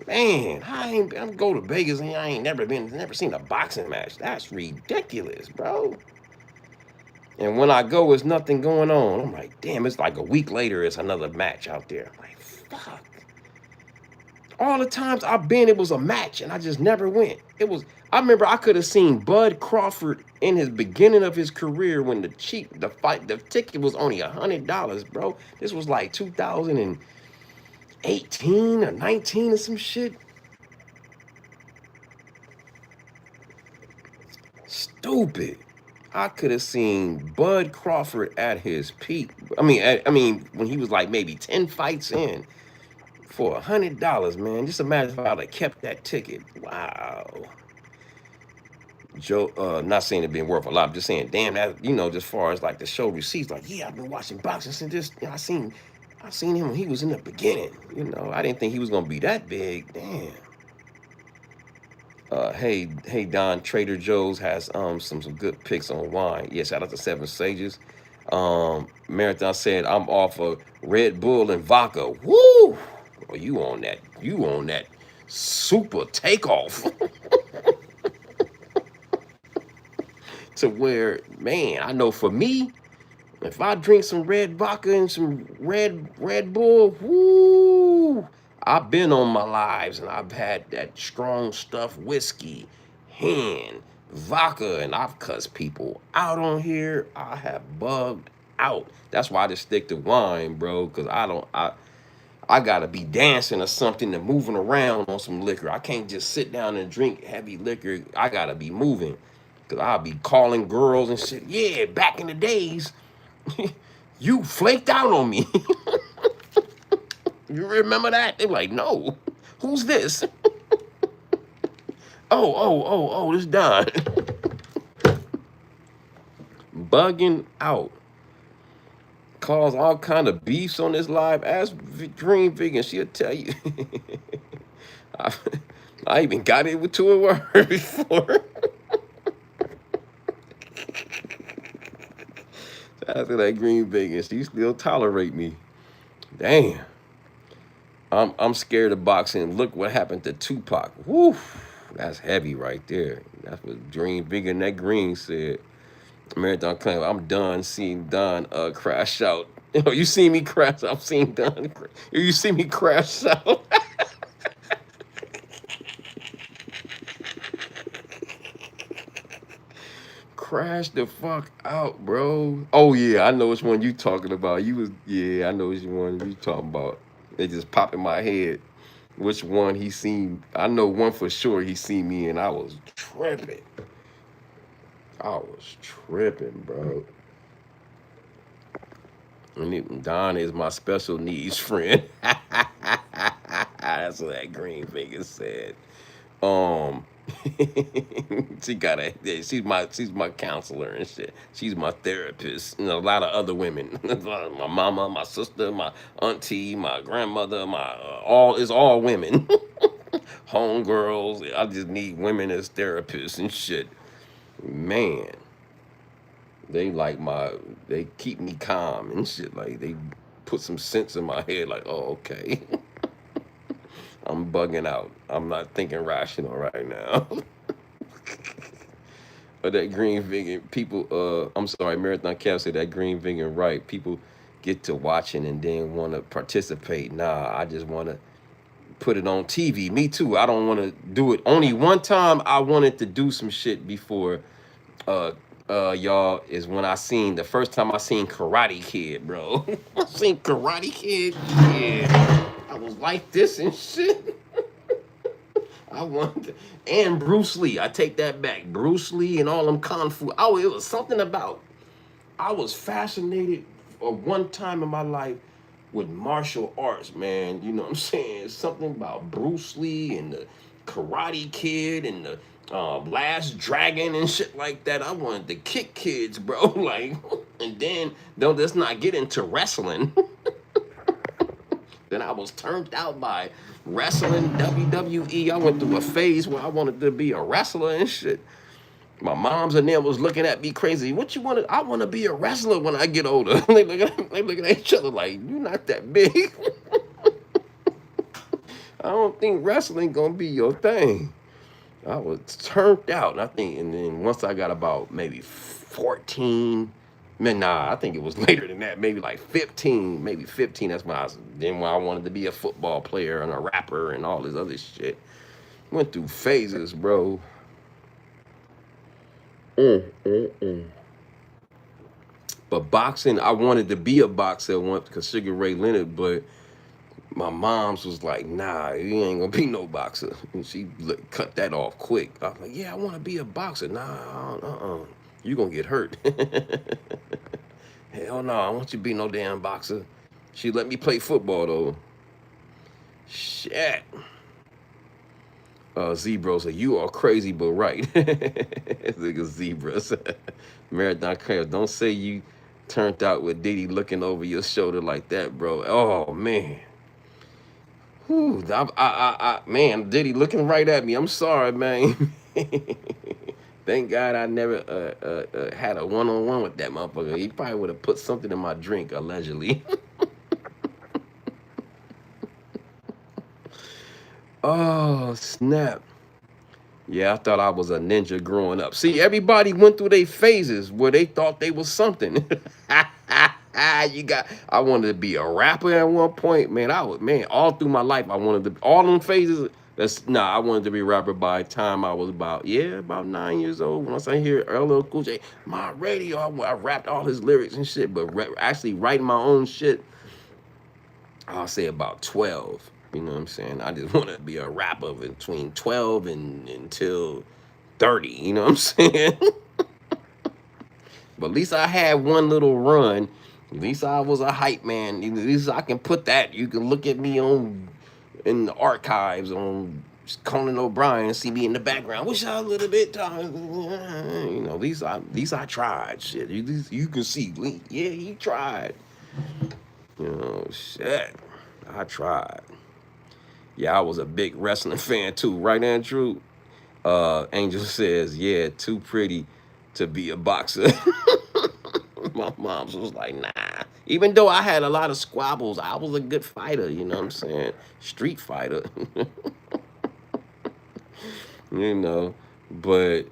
Man, I'm go to Vegas and I ain't never seen a boxing match. That's ridiculous, bro. And when I go, there's nothing going on. I'm like, damn, it's like a week later, it's another match out there. I'm like, fuck. All the times I've been, it was a match, and I just never went. I remember I could have seen Bud Crawford in his beginning of his career when the ticket was only $100, bro. This was like 2018 or 19 or some shit. Stupid. I could have seen Bud Crawford at his peak. I mean, when he was like maybe 10 fights in for $100, man. Just imagine if I'd have kept that ticket. Wow. Joe, not saying it being worth a lot, I'm just saying, damn, that, just as far as like the show receipts, like, yeah, I've been watching boxing since this. I seen him when he was in the beginning. I didn't think he was gonna be that big. Damn. Hey Don, Trader Joe's has some good picks on wine. Yeah, shout out to Seven Sages. Marathon said I'm off of Red Bull and vodka. Woo! Oh, you on that super takeoff. To where, man, I know for me, if I drink some red vodka and some Red Bull, woo, I've been on my lives and I've had that strong stuff whiskey, hen, vodka, and I've cussed people out on here. I have bugged out. That's why I just stick to wine, bro, because I gotta be dancing or something and moving around on some liquor. I can't just sit down and drink heavy liquor. I gotta be moving. Cause I'll be calling girls and shit. Yeah, back in the days, you flaked out on me. You remember that? They're like, no. Who's this? Oh, this Don. Bugging out. Cause all kind of beefs on this live. Ask Dream Vegan, she'll tell you. I even got it with two of her before. After that Green Vegan, she still tolerate me. Damn. I'm scared of boxing. Look what happened to Tupac. Woo, that's heavy right there. That's what Dream Vegan that Green said. Marathon claim I'm done seeing Don crash out. You see me crash? I've seen Don. You see me crash out? Crash the fuck out, bro. Oh yeah, I know which one you talking about. I know which one you talking about. It just popped in my head. Which one he seen? I know one for sure he seen me and I was tripping. Bro. And Don is my special needs friend. That's what that green finger said. She's my counselor and shit. She's my therapist and a lot of other women. My mama, my sister, my auntie, my grandmother, it's all women. Homegirls. I just need women as therapists and shit. Man. They keep me calm and shit. Like they put some sense in my head, like, oh, okay. I'm bugging out. I'm not thinking rational right now. But that green vegan people, I'm sorry, Marathon Cap said that green vegan right. People get to watching and then want to participate. Nah, I just want to put it on TV. Me too. I don't want to do it. Only one time I wanted to do some shit before, y'all, is when the first time I seen Karate Kid, bro. I seen Karate Kid. Yeah. I was like this and shit. And Bruce Lee. I take that back. Bruce Lee and all them kung fu. Oh, it was something about. I was fascinated one time in my life with martial arts, man. You know what I'm saying? Something about Bruce Lee and the Karate Kid and the Last Dragon and shit like that. I wanted to kick kids, bro. Like, and then let's not get into wrestling. Then I was turned out by wrestling, WWE. I went through a phase where I wanted to be a wrestler and shit. My mom's and them was looking at me crazy. What you want to? I want to be a wrestler when I get older. They looking at each other like, you not that big. I don't think wrestling gonna be your thing. I was turned out. And I think, and then once I got about maybe 14, man, nah, I think it was later than that. Maybe like 15, maybe 15. That's when I wanted to be a football player and a rapper and all this other shit. Went through phases, bro. Mm. But boxing, I wanted to be a boxer once because Sugar Ray Leonard, but my mom's was like, nah, you ain't gonna be no boxer. And she cut that off quick. I was like, yeah, I want to be a boxer. Nah, you gonna get hurt. Hell no, I want you to be no damn boxer. She let me play football though. Shit. Zebra said, you are crazy but right. Look at zebras. Marathon Crabs, don't say you turned out with Diddy looking over your shoulder like that, bro. Oh man. Whew, man, Diddy looking right at me. I'm sorry, man. Thank God I never had a one-on-one with that motherfucker. He probably would have put something in my drink, allegedly. Oh, snap. Yeah, I thought I was a ninja growing up. See, everybody went through their phases where they thought they was something. I wanted to be a rapper at one point, man. All through my life, I wanted to, all them phases. I wanted to be a rapper by the time I was about 9 years old. Once I hear LL Cool J, my radio, I rapped all his lyrics and shit, but actually writing my own shit, I'll say about 12. You know what I'm saying? I just want to be a rapper between 12 and until 30. You know what I'm saying? But at least I had one little run. At least I was a hype man. At least I can put that. You can look at me in the archives on Conan O'Brien and see me in the background. Wish I a little bit. You know, at least I tried. Shit, you can see. Yeah, he tried. You know, shit. I tried. Yeah, I was a big wrestling fan too, right, Andrew? Angel says, yeah, too pretty to be a boxer. My mom's was like, nah. Even though I had a lot of squabbles, I was a good fighter, you know what I'm saying? Street fighter. You know, but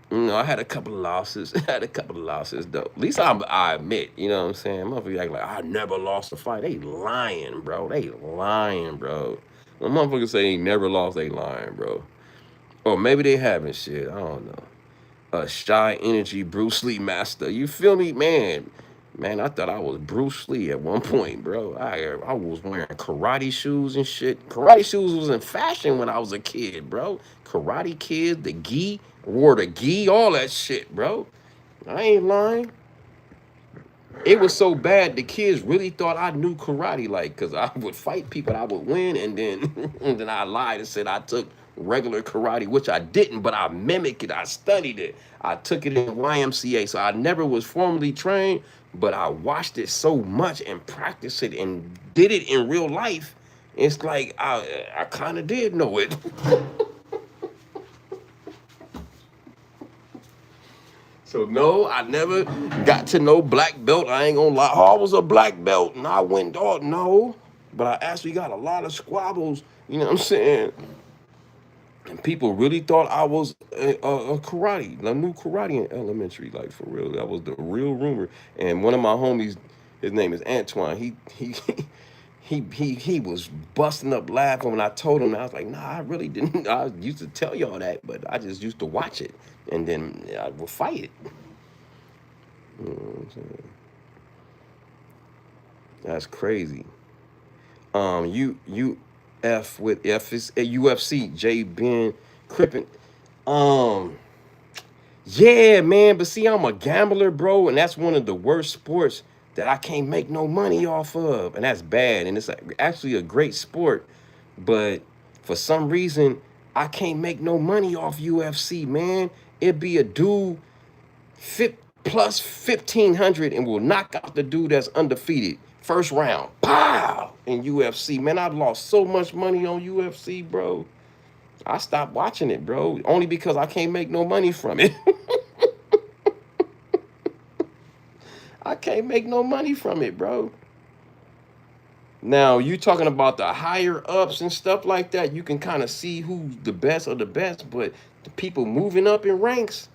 I had a couple of losses. Though. At least I admit, you know what I'm saying? Motherfuckers act like I never lost a fight. They lying, bro. When motherfuckers say they never lost, they lying, bro. Or maybe they haven't shit. I don't know. Shy Energy Bruce Lee master. You feel me, man? Man, I thought I was Bruce Lee at one point, bro. I was wearing karate shoes and shit. Karate shoes was in fashion when I was a kid, bro. Karate Kid, the gi, wore the gi, all that shit, bro. I ain't lying. It was so bad, the kids really thought I knew karate, like, because I would fight people, I would win, and then and then I lied and said I took regular karate, which I didn't, but I mimicked it, I studied it. I took it in YMCA, so I never was formally trained, but I watched it so much and practiced it and did it in real life. It's like I kind of did know it. So no, I never got to no black belt. I ain't gonna lie. Oh, I was a black belt and I went, oh no. But I actually got a lot of squabbles, you know what I'm saying? And people really thought I was a karate. I knew karate in elementary, like for real. That was the real rumor. And one of my homies, his name is Antoine. He was busting up laughing when I told him. I was like, nah, I really didn't. I used to tell y'all that, but I just used to watch it, and then I would fight it. You know what I'm saying? That's crazy. UF with F is a UFC. J Ben Crippen. Yeah, man. But see, I'm a gambler, bro, and that's one of the worst sports that I can't make no money off of, and that's bad. And it's actually a great sport, but for some reason I can't make no money off UFC, man. It'd be a dude plus 1,500 and will knock out the dude that's undefeated first round. Pow! In UFC, man, I've lost so much money on UFC, bro. I stopped watching it, bro, only because I can't make no money from it. I can't make no money from it, bro. Now you talking about the higher ups and stuff like that. You can kind of see who's the best of the best, but the people moving up in ranks,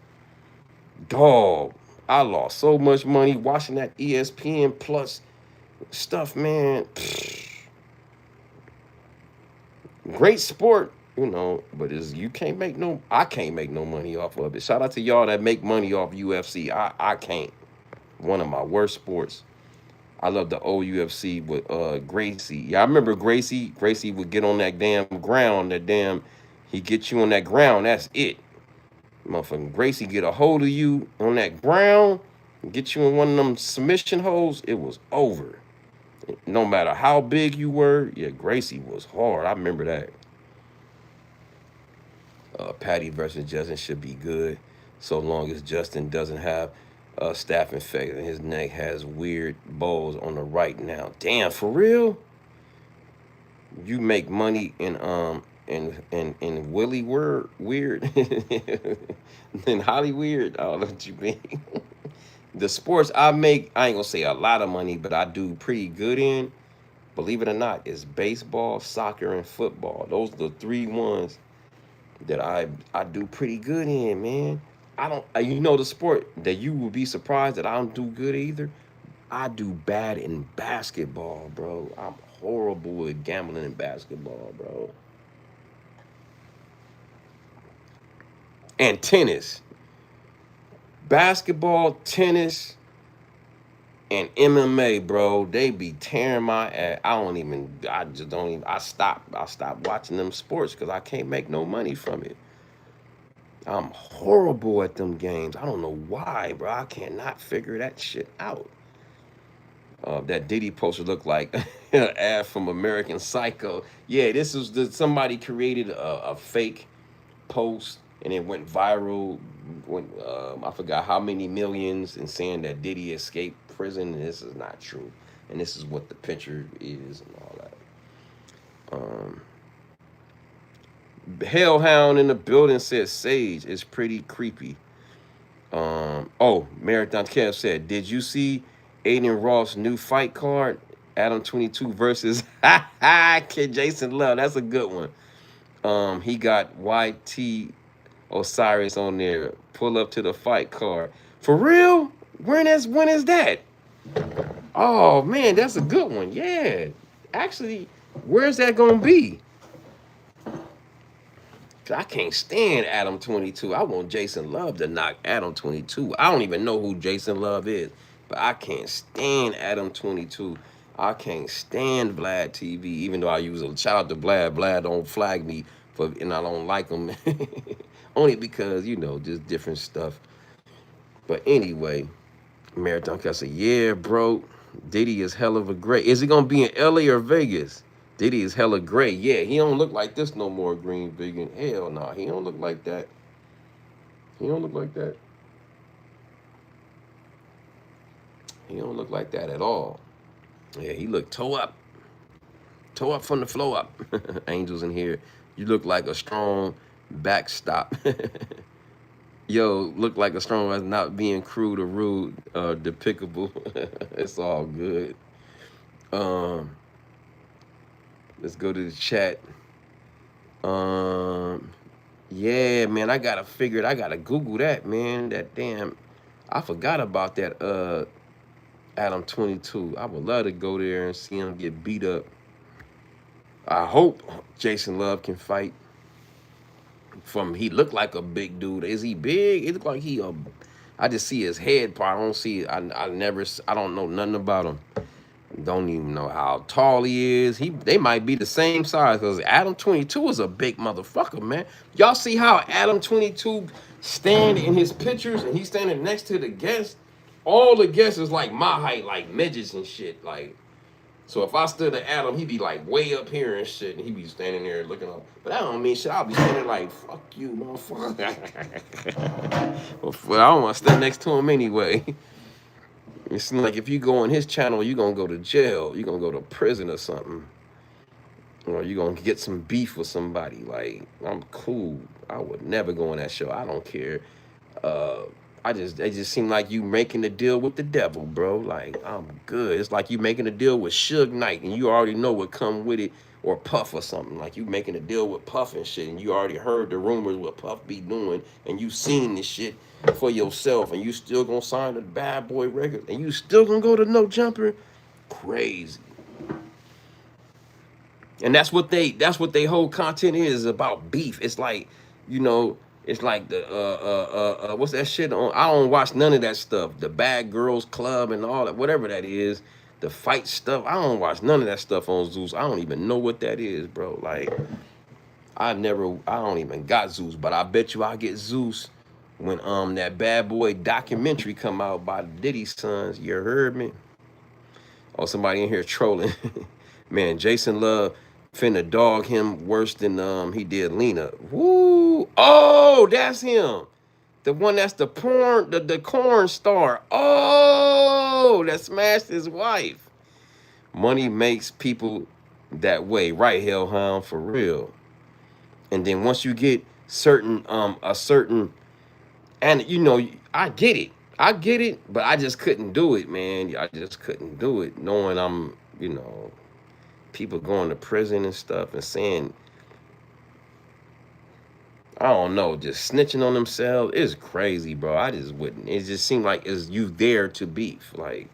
dog. I lost so much money watching that ESPN Plus stuff, man. Great sport, but is you can't make no. I can't make no money off of it. Shout out to y'all that make money off UFC. I can't. One of my worst sports. I love the old UFC with Gracie. Yeah, I remember Gracie. Gracie would get on that damn ground. He get you on that ground. That's it. Motherfucking Gracie get a hold of you on that ground, get you in one of them submission holds. It was over. No matter how big you were, yeah, Gracie was hard. I remember that. Patty versus Justin should be good, so long as Justin doesn't have a staph infection. His neck has weird bulges on the right now. Damn, for real? You make money in Willie weird in Hollywood. I don't know what you mean. The sports I make, I ain't gonna say a lot of money, but I do pretty good in. Believe it or not, is baseball, soccer, and football. Those are the three ones that I do pretty good in, man. I don't, the sport that you will be surprised that I don't do good either. I do bad in basketball, bro. I'm horrible at gambling in basketball, bro. And tennis. Basketball, tennis, and MMA, bro. They be tearing my ass. I stopped watching them sports because I can't make no money from it. I'm horrible at them games. I don't know why, bro. I cannot figure that shit out. That Diddy poster looked like an ad from American Psycho. Yeah, somebody created a fake post and it went viral. I forgot how many millions, and saying that Diddy escaped prison, and this is not true. And this is what the picture is and all that. Hellhound in the building says Sage is pretty creepy. Marathon Kev said, did you see Aiden Ross' new fight card? Adam 22 versus Kid Jason Love. That's a good one. He got YT Osiris on there. Pull up to the fight card. For real? When is that? Oh man, that's a good one. Yeah. Actually, where's that gonna be? I can't stand Adam 22. I want Jason Love to knock Adam 22. I don't even know who Jason Love is, but I can't stand Adam 22. I can't stand Vlad TV, even though I use a shout out to Vlad. Vlad don't flag me and I don't like him. Only because, just different stuff. But anyway, Marathon Cat said, yeah, bro, Diddy is hell of a great. Is he gonna be in LA or Vegas? Diddy is hella great. Yeah, he don't look like this no more, Green Vegan. Hell no, he don't look like that. He don't look like that. He don't look like that at all. Yeah, he look toe up from the flow up. Angels in here. You look like a strong backstop. Yo, look like a strong as not being crude or rude, despicable. It's all good. Let's go to the chat. Yeah, man, I gotta figure it. I gotta Google that, man. That damn, I forgot about that. Adam 22. I would love to go there and see him get beat up. I hope Jason Love can fight. He looked like a big dude. Is he big? It looked like I just see his head part. I don't see. I don't know nothing about him. Don't even know how tall he is. They might be the same size because Adam 22 is a big motherfucker, man. Y'all see how Adam 22 stand in his pictures and he's standing next to the guests? All the guests is like my height, like midgets and shit. Like, so if I stood at Adam, he'd be like way up here and shit, and he'd be standing there looking up. But that don't mean shit. I'll be standing like, fuck you, motherfucker. Well, I don't want to stand next to him anyway. It's like if you go on his channel, you're going to go to jail. You're going to go to prison or something. Or you're going to get some beef with somebody. Like, I'm cool. I would never go on that show. I don't care. it just seemed like you making a deal with the devil, bro. Like, I'm good. It's like you making a deal with Suge Knight and you already know what come with it, or Puff or something. Like you making a deal with Puff and shit, and you already heard the rumors what Puff be doing, and you seen this shit for yourself, and you still gonna sign the Bad Boy record, and you still gonna go to No Jumper? Crazy. And that's what they whole content is about, beef. It's like, you know, it's like the what's that shit on? I don't watch none of that stuff. The Bad Girls Club and all that, whatever that is, the fight stuff. I don't watch none of that stuff on Zeus. I don't even know what that is, bro. Like I don't even got Zeus, but I bet you I get Zeus when that Bad Boy documentary come out by the Diddy sons. You heard me? Oh, somebody in here trolling. Man, Jason Love finna dog him worse than he did Lena. Woo! Oh, that's him. The one that's the porn, the corn star. Oh, that smashed his wife. Money makes people that way, right, Hellhound, for real. And then once you get a certain, and you know, I get it. I get it, but I just couldn't do it, man. I just couldn't do it, knowing I'm, you know, people going to prison and stuff and saying, I don't know, just snitching on themselves is crazy, bro. I just wouldn't. It just seemed like it's you there to beef. Like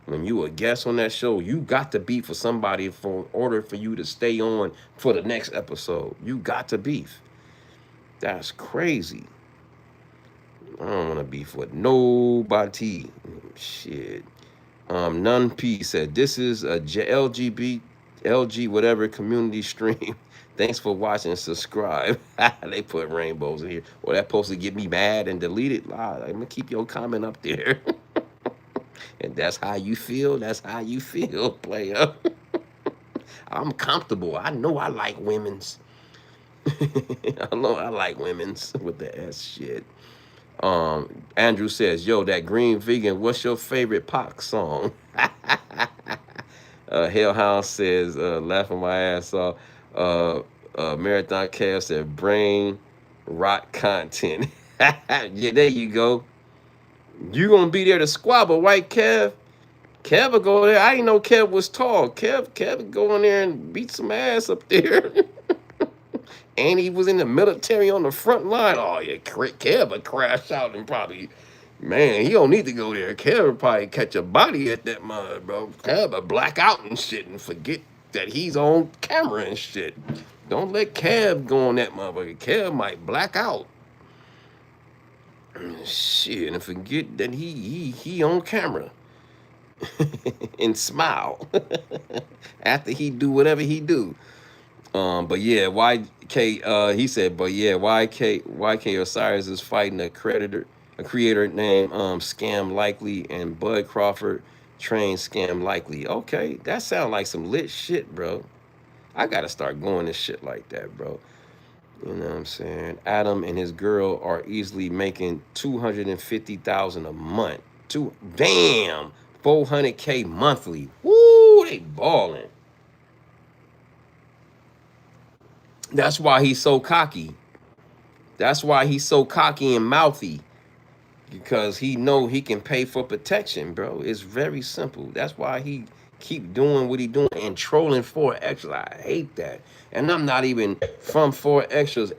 when you a guest on that show, you got to beef for somebody for order for you to stay on for the next episode. You got to beef. That's crazy. I don't want to beef with nobody. Shit. None P said, this is a LG whatever community stream. Thanks for watching and subscribe. They put rainbows in here. Well, that supposed to get me mad and delete it. I'm going to keep your comment up there. And that's how you feel. That's how you feel, player. I'm comfortable. I know I like women's. I know I like women's with the S shit. Andrew says, yo, that green vegan, what's your favorite Pac song? Hellhound says, laughing my ass off. Marathon Chaos said, brain rot content. Yeah, there you go. You gonna be there to squabble, right, Kev? Kev will go there. I didn't know Kev was tall. Kev would go in there and beat some ass up there. And he was in the military on the front line. Oh, yeah, Kev would crash out and probably, man, he don't need to go there. Kev would probably catch a body at that mud, bro. Kev would black out and shit and forget that he's on camera and shit. Don't let Kev go on that motherfucker. Kev might black out. Shit, and forget that he on camera. And smile. After he do whatever he do. But yeah, YK, he said, but yeah, YK Osiris is fighting a creator named Scam Likely, and Bud Crawford trained Scam Likely. Okay, that sounds like some lit shit, bro. I gotta start going to shit like that, bro. You know what I'm saying? Adam and his girl are easily making $250,000 a month. Damn, 400K monthly. Woo, they balling. That's why he's so cocky. That's why he's so cocky and mouthy. Because he know he can pay for protection, bro. It's very simple. That's why he keep doing what he doing and trolling 4Extras. I hate that. And I'm not even from 4Extras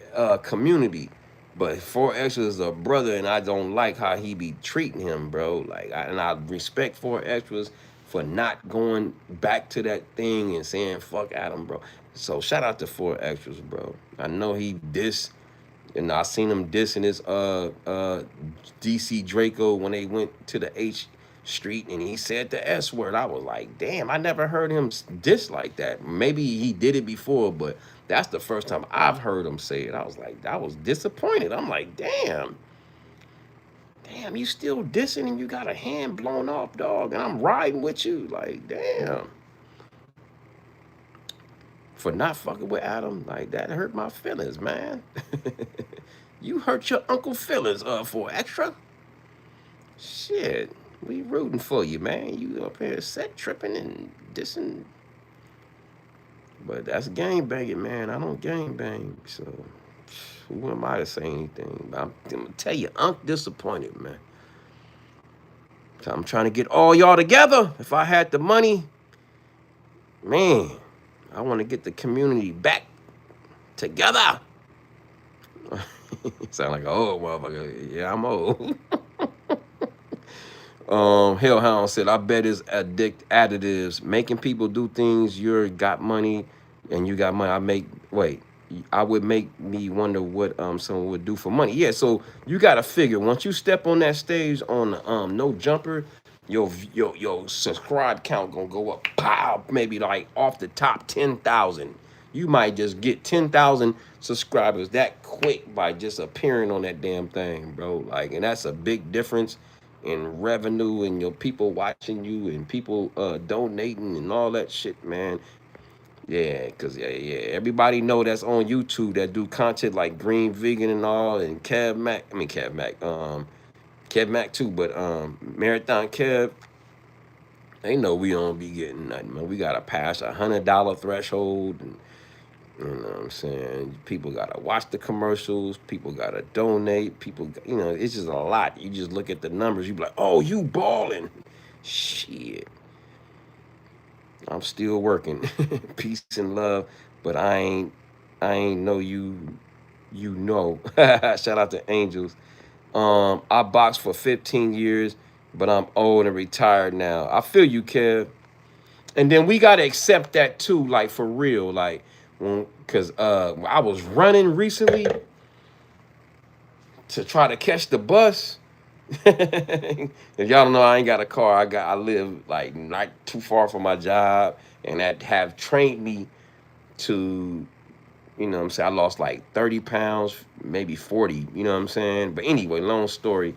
community. But 4Extras is a brother, and I don't like how he be treating him, bro. Like, I respect 4Extras for not going back to that thing and saying fuck Adam, bro. So shout out to 4Extras, bro. I know he diss, and I seen him dissing his DC Draco when they went to the H Street and he said the S word. I was like, damn, I never heard him diss like that. Maybe he did it before, but that's the first time I've heard him say it. I was like, I was disappointed. I'm like, damn, you still dissing and you got a hand blown off, dog, and I'm riding with you. Like, damn. For not fucking with Adam, like, that hurt my feelings, man. You hurt your uncle feelings for extra. Shit, we rooting for you, man. You up here set tripping and dissing. But that's gang banging, man. I don't gang bang, so who am I to say anything? I'm gonna tell you, Unc disappointed, man. So I'm trying to get all y'all together. If I had the money, man, I want to get the community back together. Sound like an old motherfucker. Yeah, I'm old. Hellhound said, I bet it's additives, making people do things. You got money, and you got money. I would make me wonder what someone would do for money. Yeah, so you gotta figure once you step on that stage on the no jumper, your subscribe count gonna go up, pow, maybe like off the top 10,000. You might just get 10,000 subscribers that quick by just appearing on that damn thing, bro. Like, and that's a big difference in revenue and your people watching you and people donating and all that shit, man. Yeah, cause everybody know that's on YouTube that do content like Green Vegan and all, and Kev Mac too, but Marathon Kev, they know we don't be getting nothing, man. We gotta pass $100 threshold, and you know what I'm saying? People gotta watch the commercials. People gotta donate. People, it's just a lot. You just look at the numbers. You be like, oh, you balling. Shit. I'm still working. Peace and love. But I ain't know you. Shout out to Angels. I boxed for 15 years, but I'm old and retired now. I feel you, Kev. And then we gotta accept that too, like for real, like cause I was running recently to try to catch the bus. If y'all don't know, I ain't got a car. I live like not too far from my job, and that have trained me to, what I'm saying, I lost like 30 pounds, maybe 40, you know what I'm saying? But anyway, long story.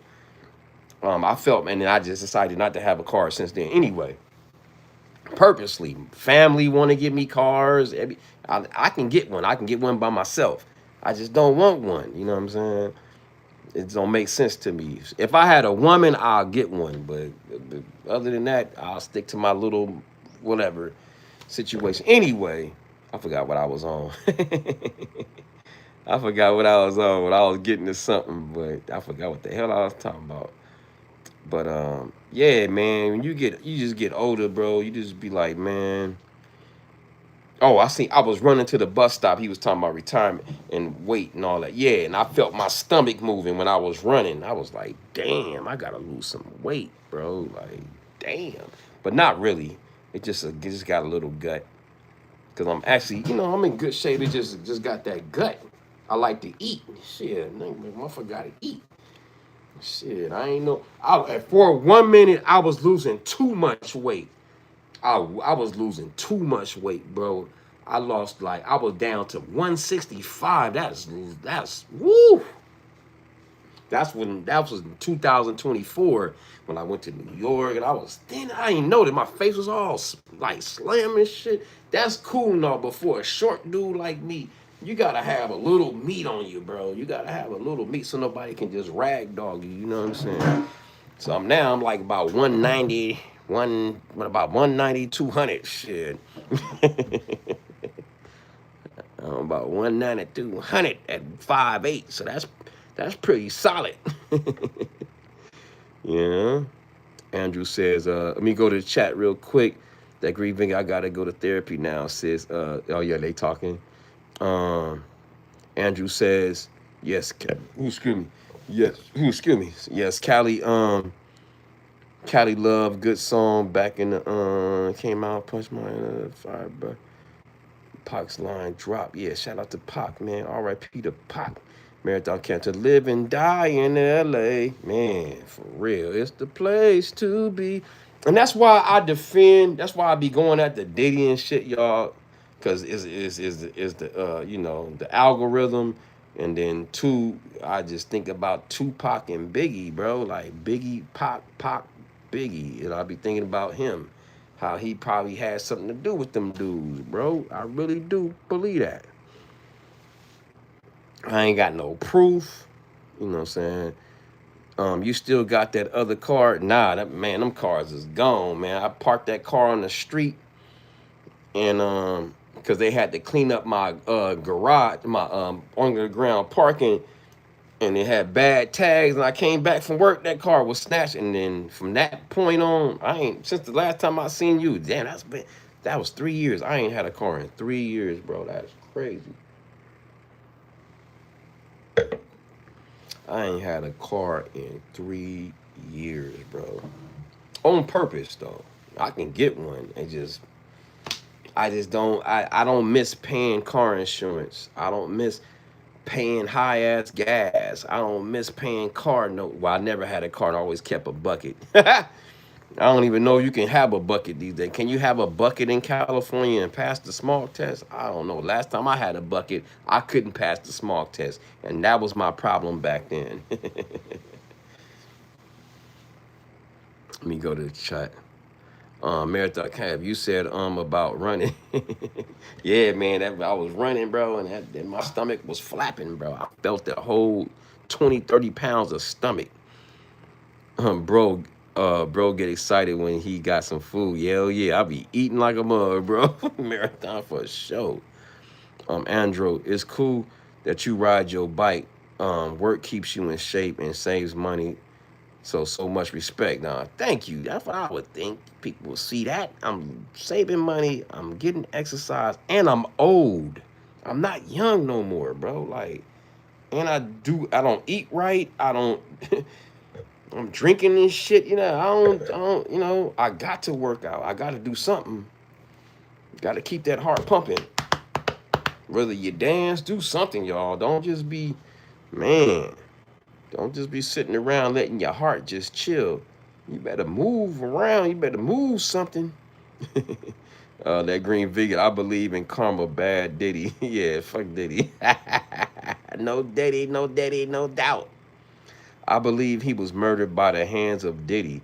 I felt, and then I just decided not to have a car since then. Anyway, purposely. Family want to give me cars. I can get one. I can get one by myself. I just don't want one. You know what I'm saying? It don't make sense to me. If I had a woman, I'll get one. But other than that, I'll stick to my little whatever situation. Anyway, I forgot what I was on. I forgot what I was on when I was getting to something, but I forgot what the hell I was talking about. But yeah, man, when you just get older, bro, you just be like, man. Oh, I was running to the bus stop. He was talking about retirement and weight and all that. Yeah, and I felt my stomach moving when I was running. I was like, damn, I gotta lose some weight, bro. Like, damn. But not really. It just got a little gut. Cause I'm actually, I'm in good shape. It just got that gut. I like to eat. Shit, motherfucker gotta eat. Shit, I ain't know. For 1 minute, I was losing too much weight. I was losing too much weight, bro. I was down to 165. That's woo. That was in 2024 when I went to New York and I was thin. I didn't know that my face was all like slamming shit. That's cool and all, but for a short dude like me, you gotta have a little meat on you, bro. You gotta have a little meat so nobody can just ragdoll you. You know what I'm saying? So I'm like about 190, about 190, 200 shit. I'm about 190, 200 at 5'8", so that's pretty solid. Yeah. Andrew says, let me go to the chat real quick. That grieving, I gotta go to therapy now, sis. Oh yeah, they talking. Andrew says, yes, excuse me. Yes, excuse me. Yes, Cali Love, good song back in the came out, Punch My Fire, bro. Pac's line drop. Yeah, shout out to Pac, man. R.I.P. to Pac. Marathon Cancer, live and die in L.A. Man, for real, it's the place to be. And that's why that's why I be going at the Diddy and shit, y'all. Because is the the algorithm. And then two, I just think about Tupac and Biggie, bro. Like Biggie, Pac, Biggie. And I be thinking about him. How he probably had something to do with them dudes, bro. I really do believe that. I ain't got no proof. You know what I'm saying? You still got that other car? Nah, them cars is gone, man. I parked that car on the street and because they had to clean up my garage, my underground parking, and it had bad tags. And I came back from work, that car was snatched. And then from that point on, I ain't since the last time I seen you. Damn, that was 3 years. I ain't had a car in 3 years, bro. That's crazy. I ain't had a car in 3 years, bro. On purpose though. I can get one. I just don't. I don't miss paying car insurance. I don't miss paying high ass gas. I don't miss paying car note. Well, I never had a car and I always kept a bucket. I don't even know you can have a bucket these days. Can you have a bucket in California and pass the smog test? I don't know. Last time I had a bucket, I couldn't pass the smog test. And that was my problem back then. Let me go to the chat. Marathon Cab, you said about running. Yeah, man, I was running, bro, and my stomach was flapping, bro. I felt the whole 20, 30 pounds of stomach. Bro, bro get excited when he got some food. Yeah, yeah, I be eating like a mug, bro. Marathon for sure. Andrew, it's cool that you ride your bike. Work keeps you in shape and saves money. So much respect. Now, thank you. That's what I would think. People will see that. I'm saving money. I'm getting exercise, and I'm old. I'm not young no more, bro. Like, and I don't eat right. I don't. I'm drinking this shit. You know, I don't. You know, I got to work out. I got to do something. Got to keep that heart pumping. Whether you dance, do something, y'all. Don't just be, man. Don't just be sitting around letting your heart just chill. You better move around. You better move something. That green vegan, I believe in karma, bad Diddy. Yeah, fuck Diddy. No Diddy, no Diddy, no doubt. I believe he was murdered by the hands of Diddy.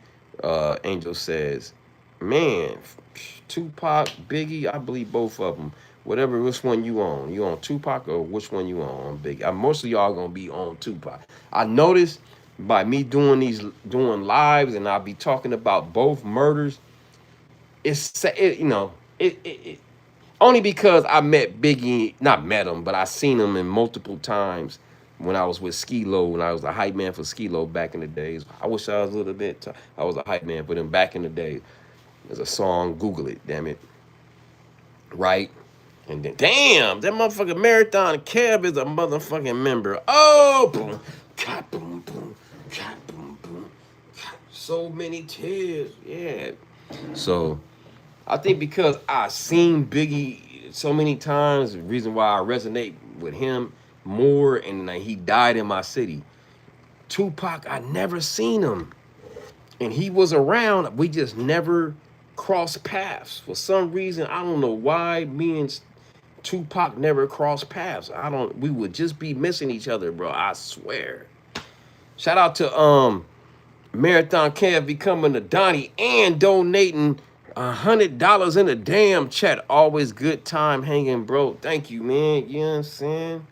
Angel says, man, Tupac, Biggie, I believe both of them. Whatever, which one you on? You on Tupac or which one you on Biggie? Most of y'all gonna be on Tupac. I noticed by me doing lives and I'll be talking about both murders. It only because I met Biggie, not met him, but I seen him in multiple times when I was with Skee-Lo, when I was a hype man for Skee-Lo back in the days. I wish I was a little bit. I was a hype man for them back in the day. There's a song, Google it, damn it. Right? And then, damn, that motherfucking Marathon Kev is a motherfucking member. Oh, boom, cat, boom, boom, cat, boom, boom. So many tears, yeah. So, I think because I seen Biggie so many times, the reason why I resonate with him more, and he died in my city. Tupac, I never seen him. And he was around, we just never crossed paths. For some reason, I don't know why me and Tupac never crossed paths. We would just be missing each other, bro. I swear. Shout out to Marathon Kev becoming a Donnie and donating $100 in a damn chat. Always good time hanging, bro. Thank you, man. You know what I'm saying?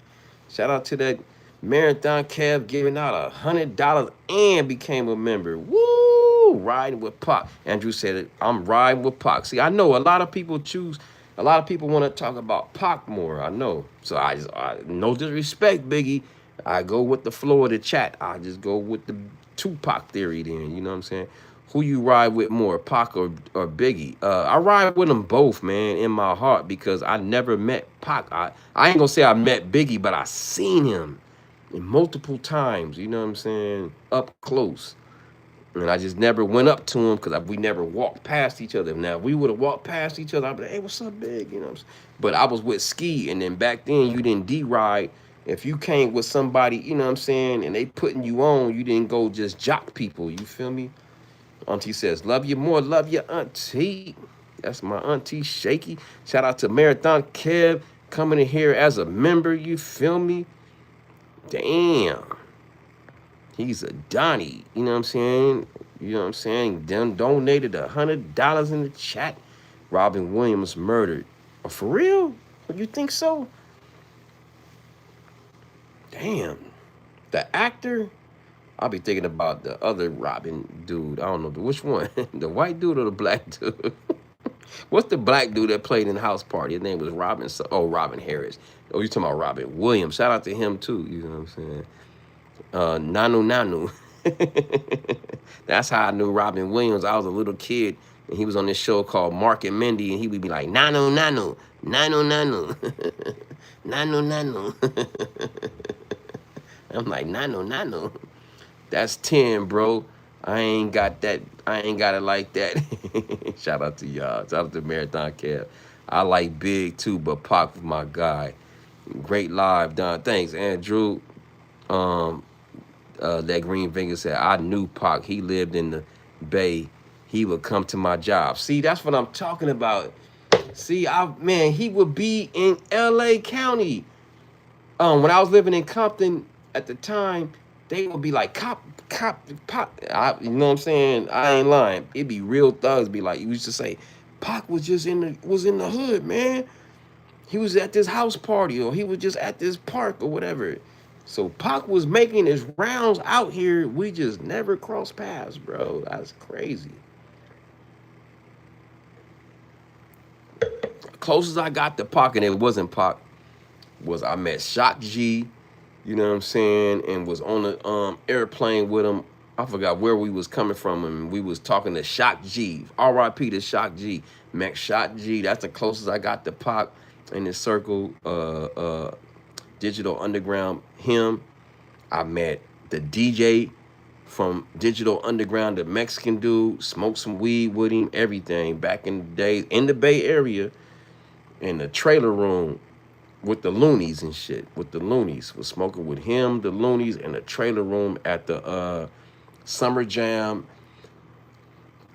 Shout out to that Marathon Kev giving out $100 and became a member. Woo! Riding with Pac. Andrew said it. I'm riding with Pac. See, I know a lot of people want to talk about Pac more. I know. So I no disrespect, Biggie. I go with the flow of the chat. I just go with the Tupac theory then. You know what I'm saying? Who you ride with more, Pac or Biggie? I ride with them both, man, in my heart, because I never met Pac. I ain't gonna say I met Biggie, but I seen him multiple times, you know what I'm saying, up close. And I just never went up to him because we never walked past each other. Now, if we would have walked past each other, I'd be like, hey, what's up, Big? You know what I'm saying? But I was with Ski, and then back then, you didn't D-ride. If you came with somebody, you know what I'm saying, and they putting you on, you didn't go just jock people, you feel me? Auntie says, love you more, love you, Auntie. That's my Auntie Shaky. Shout out to Marathon Kev coming in here as a member, you feel me? Damn. He's a Donnie, you know what I'm saying? You know what I'm saying? Then donated $100 in the chat. Robin Williams murdered. Oh, for real? You think so? Damn. The actor? I'll be thinking about the other Robin dude. I don't know which one. The white dude or the black dude? What's the black dude that played in House Party? His name was Robin Harris. Oh, you talking about Robin Williams. Shout out to him too. You know what I'm saying? Nanu Nanu. That's how I knew Robin Williams. I was a little kid, and he was on this show called Mark and Mindy, and he would be like, Nanu Nanu, Nanu Nanu, Nanu Nanu. I'm like, Nanu Nanu. That's 10, bro. I ain't got that. I ain't got it like that. Shout out to y'all. Shout out to Marathon Kev. I like Big too, but Pac was my guy. Great live, Don. Thanks, Andrew. Um, that Green Finger said, I knew Pac. He lived in the Bay. He would come to my job. See, that's what I'm talking about. See, man, he would be in L.A. County. When I was living in Compton at the time, they would be like, cop, pop. You know what I'm saying? I ain't lying. It'd be real thugs. Be like, you used to say, Pac was just in the hood, man. He was at this house party, or he was just at this park or whatever. So Pac was making his rounds out here. We just never crossed paths, bro. That's crazy. Closest I got to Pac, and it wasn't Pac, was I met Shock G, you know what I'm saying, and was on the airplane with him. I forgot where we was coming from, and we was talking to Shock G. R.I.P. to Shock G. Met Shock G. That's the closest I got to Pac in this circle. Digital Underground, him. I met the DJ from Digital Underground, the Mexican dude. Smoked some weed with him, everything. Back in the day, in the Bay Area, in the trailer room, with the Loonies and shit. With the Loonies. Was smoking with him, the Loonies, in the trailer room at the Summer Jam,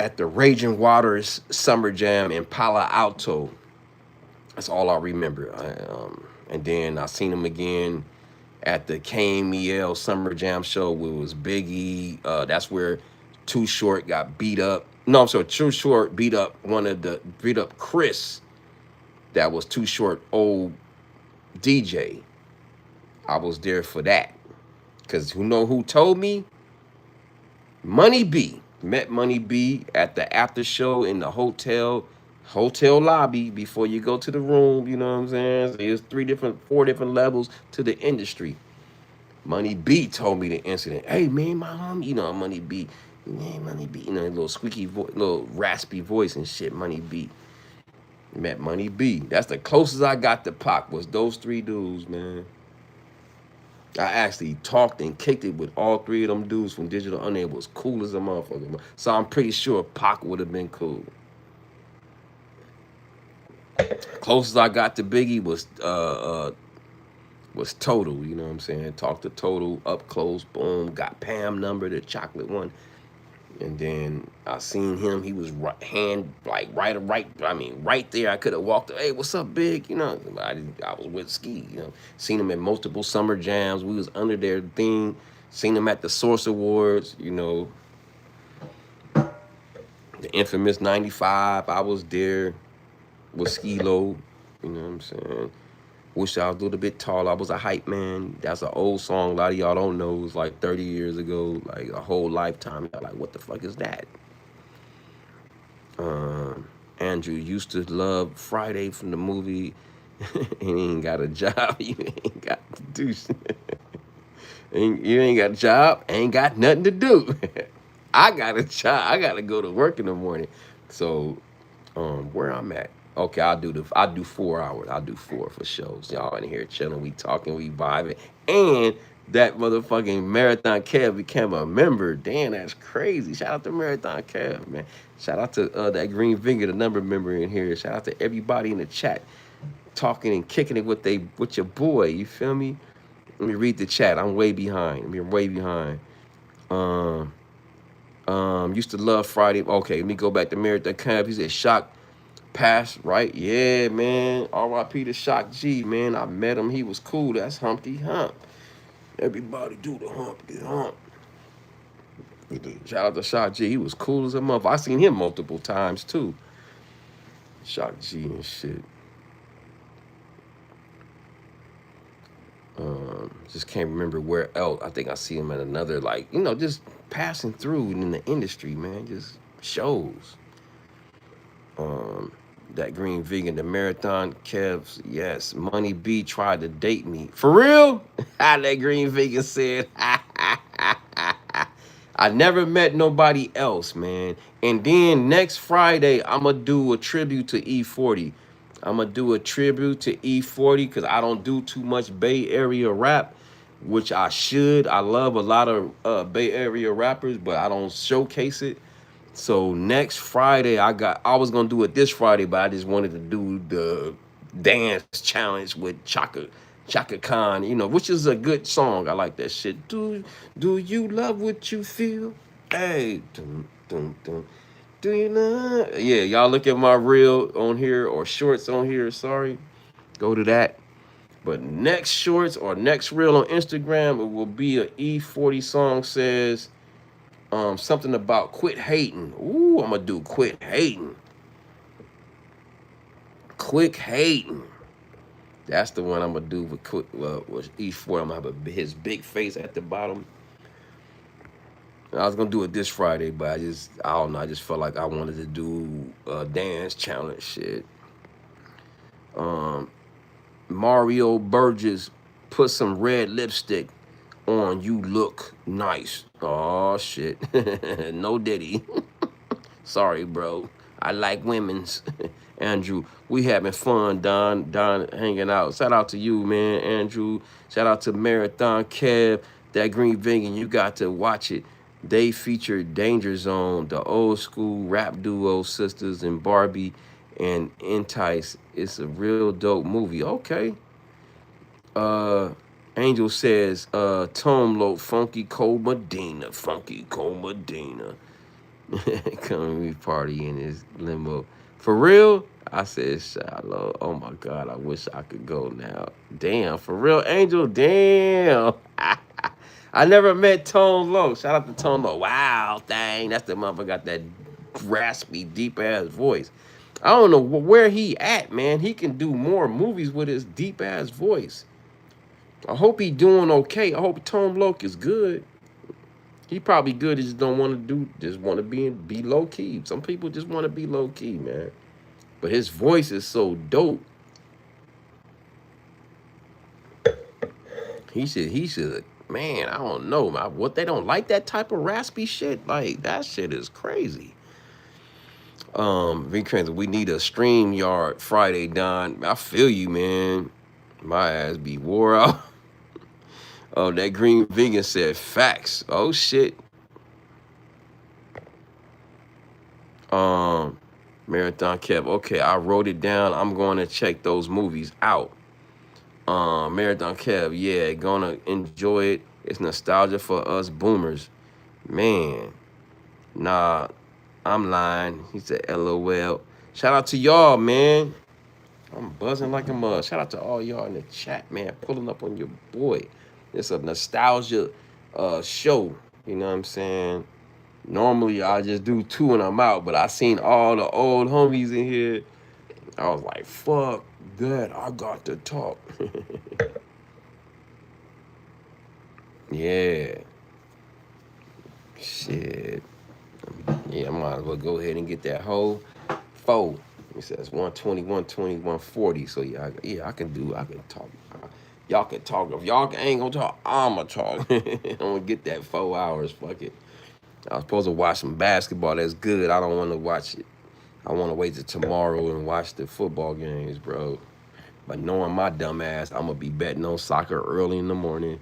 at the Raging Waters Summer Jam in Palo Alto. That's all I remember. And then I seen him again at the KMEL Summer Jam show where it was Biggie. That's where Too Short got beat up. No, I'm sorry, Too Short beat up Chris. That was Too Short old DJ. I was there for that. Cause who told me? Money B. Met Money B at the after show in the hotel lobby before you go to the room, you know what I'm saying? So there's 4 different levels to the industry. Money B told me the incident. Hey man, my homie, you know Money B. Hey, Money B, you know, a little squeaky voice, little raspy voice and shit, Money B. Met Money B. That's the closest I got to Pac, was those 3 dudes, man. I actually talked and kicked it with all 3 of them dudes from Digital Underground. It was cool as a motherfucker. So I'm pretty sure Pac would have been cool. Closest I got to Biggie was Total, you know what I'm saying? Talked to Total up close, boom, got Pam number, the chocolate one. And then I seen him, he was right there. I could have walked, hey, what's up, Big? You know, I was with Ski, you know. Seen him at multiple summer jams. We was under their thing. Seen him at the Source Awards, you know. The infamous 95, I was there with Ski-Lo, you know what I'm saying? Wish I was a little bit taller. I was a hype man. That's an old song. A lot of y'all don't know. It was like 30 years ago, like a whole lifetime. Y'all like, what the fuck is that? Andrew used to love Friday from the movie, and he ain't got a job. You ain't got to do shit. You ain't got a job, ain't got nothing to do. I got a job. I got to go to work in the morning. So, where I'm at. Okay, I do 4 hours. I'll do 4 for shows. Y'all in here chilling, we talking, we vibing. And that motherfucking Marathon Kev became a member. Damn, that's crazy. Shout out to Marathon Kev, man. Shout out to that Green Finger, the number member in here. Shout out to everybody in the chat talking and kicking it with your boy. You feel me? Let me read the chat. I'm way behind. Used to love Friday. Okay, let me go back to Marathon Kev. He said Shock passed, right? Yeah, man. R.I.P. to Shock G, man. I met him. He was cool. That's Humpty Hump. Everybody do the Humpty Hump. Shout out to Shock G. He was cool as a motherfucker. I seen him multiple times, too. Shock G and shit. Just can't remember where else. I think I see him at another, like, you know, just passing through in the industry, man. Just shows. That Green Vegan, the Marathon Kevs, yes. Money B tried to date me. For real? How that Green Vegan said. I never met nobody else, man. And then next Friday, I'ma do a tribute to E40. I'ma do a tribute to E40 because I don't do too much Bay Area rap, which I should. I love a lot of Bay Area rappers, but I don't showcase it. So next Friday, I was gonna do it this Friday, but I just wanted to do the dance challenge with Chaka Khan, which is a good song. I like that shit. Do you love what you feel? Hey, dun, dun, dun. Do you love? Yeah, y'all look at my reel on here or shorts on here. Sorry, go to that. But next shorts or next reel on Instagram, it will be a E40 song says something about quit hating. Ooh, I'm gonna do quit hating. Quit hating. That's the one I'm gonna do with with E4. I'm gonna have his big face at the bottom. I was gonna do it this Friday, but I don't know. I just felt like I wanted to do a dance challenge shit. Um, Mario Burgess put some red lipstick on. You look nice. Oh shit. No Diddy. Sorry, bro. I like women's. Andrew, we having fun, Don hanging out. Shout out to you, man, Andrew. Shout out to Marathon Kev. That Green Vegan, you got to watch it. They featured Danger Zone, the old school rap duo Sisters and Barbie and Entice. It's a real dope movie. Okay. Uh Angel says, Tone Low, Funky Cold Medina. Funky Cold Medina. Coming me party in his limo. For real? I said, Shiloh. Oh my God, I wish I could go now. Damn, for real, Angel? Damn. I never met Tone Low. Shout out to Tone Low. Wow, dang. That's the motherfucker got that raspy, deep ass voice. I don't know where he at, man. He can do more movies with his deep ass voice. I hope he doing okay. I hope Tone Loc is good. He probably good. He just don't want to just want to be low key. Some people just want to be low key, man. But his voice is so dope. He should. Man, I don't know. What they don't like that type of raspy shit. Like that shit is crazy. We need a stream yard Friday, Don. I feel you, man. My ass be wore out. Oh, that green vegan said facts. Oh shit. Marathon Kev. Okay, I wrote it down. I'm going to check those movies out. Marathon Kev. Yeah, gonna enjoy it. It's nostalgia for us boomers. Man, nah, I'm lying. He said, LOL. Shout out to y'all, man. I'm buzzing like a mug. Shout out to all y'all in the chat, man. Pulling up on your boy. It's a nostalgia show. You know what I'm saying? Normally I just do two and I'm out, but I seen all the old homies in here. I was like, fuck that. I got to talk. Yeah. Shit. Yeah, I might as well go ahead and get that whole four. It says 120, 120, 140. So yeah, I can talk. Y'all can talk. If y'all ain't gonna talk, I'ma talk. I'm gonna get that 4 hours. Fuck it. I was supposed to watch some basketball. That's good. I don't want to watch it. I want to wait till tomorrow and watch the football games, bro. But knowing my dumb ass, I'm gonna be betting on soccer early in the morning.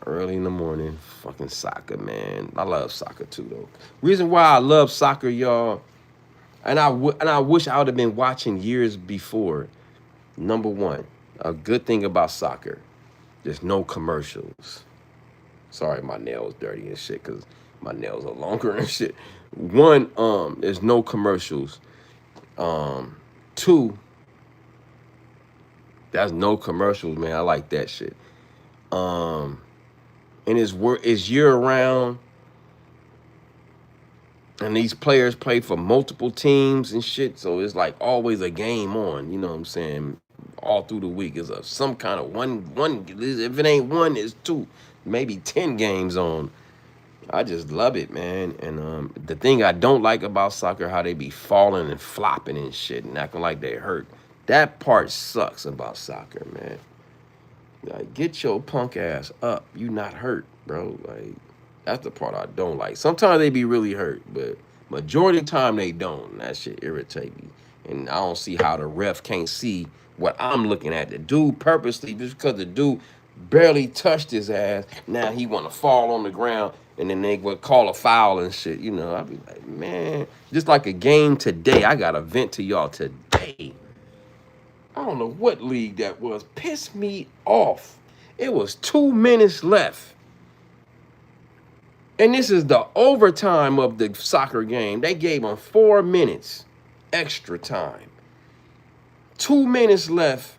Early in the morning, fucking soccer, man. I love soccer too, though. Reason why I love soccer, y'all, and I wish I would have been watching years before. Number one, a good thing about soccer, there's no commercials. Sorry, my nails dirty and shit, cause my nails are longer and shit. One, there's no commercials. Two, that's no commercials, man. I like that shit. And it's year round. And these players play for multiple teams and shit, so it's like always a game on. You know what I'm saying? All through the week is some kind of one. If it ain't one, it's two, maybe 10 games on. I just love it, man. And the thing I don't like about soccer, how they be falling and flopping and shit and acting like they hurt. That part sucks about soccer, man. Like, get your punk ass up. You not hurt, bro. Like, That's the part I don't like. Sometimes they be really hurt, but majority of the time they don't. That shit irritate me. And I don't see how the ref can't see what I'm looking at. The dude purposely, just because the dude barely touched his ass, now he want to fall on the ground, and then they would call a foul and shit. You know, I be like, man, just like a game today. I got to vent to y'all today. I don't know what league that was. Pissed me off. It was 2 minutes left. And this is the overtime of the soccer game. They gave them 4 minutes extra time. 2 minutes left.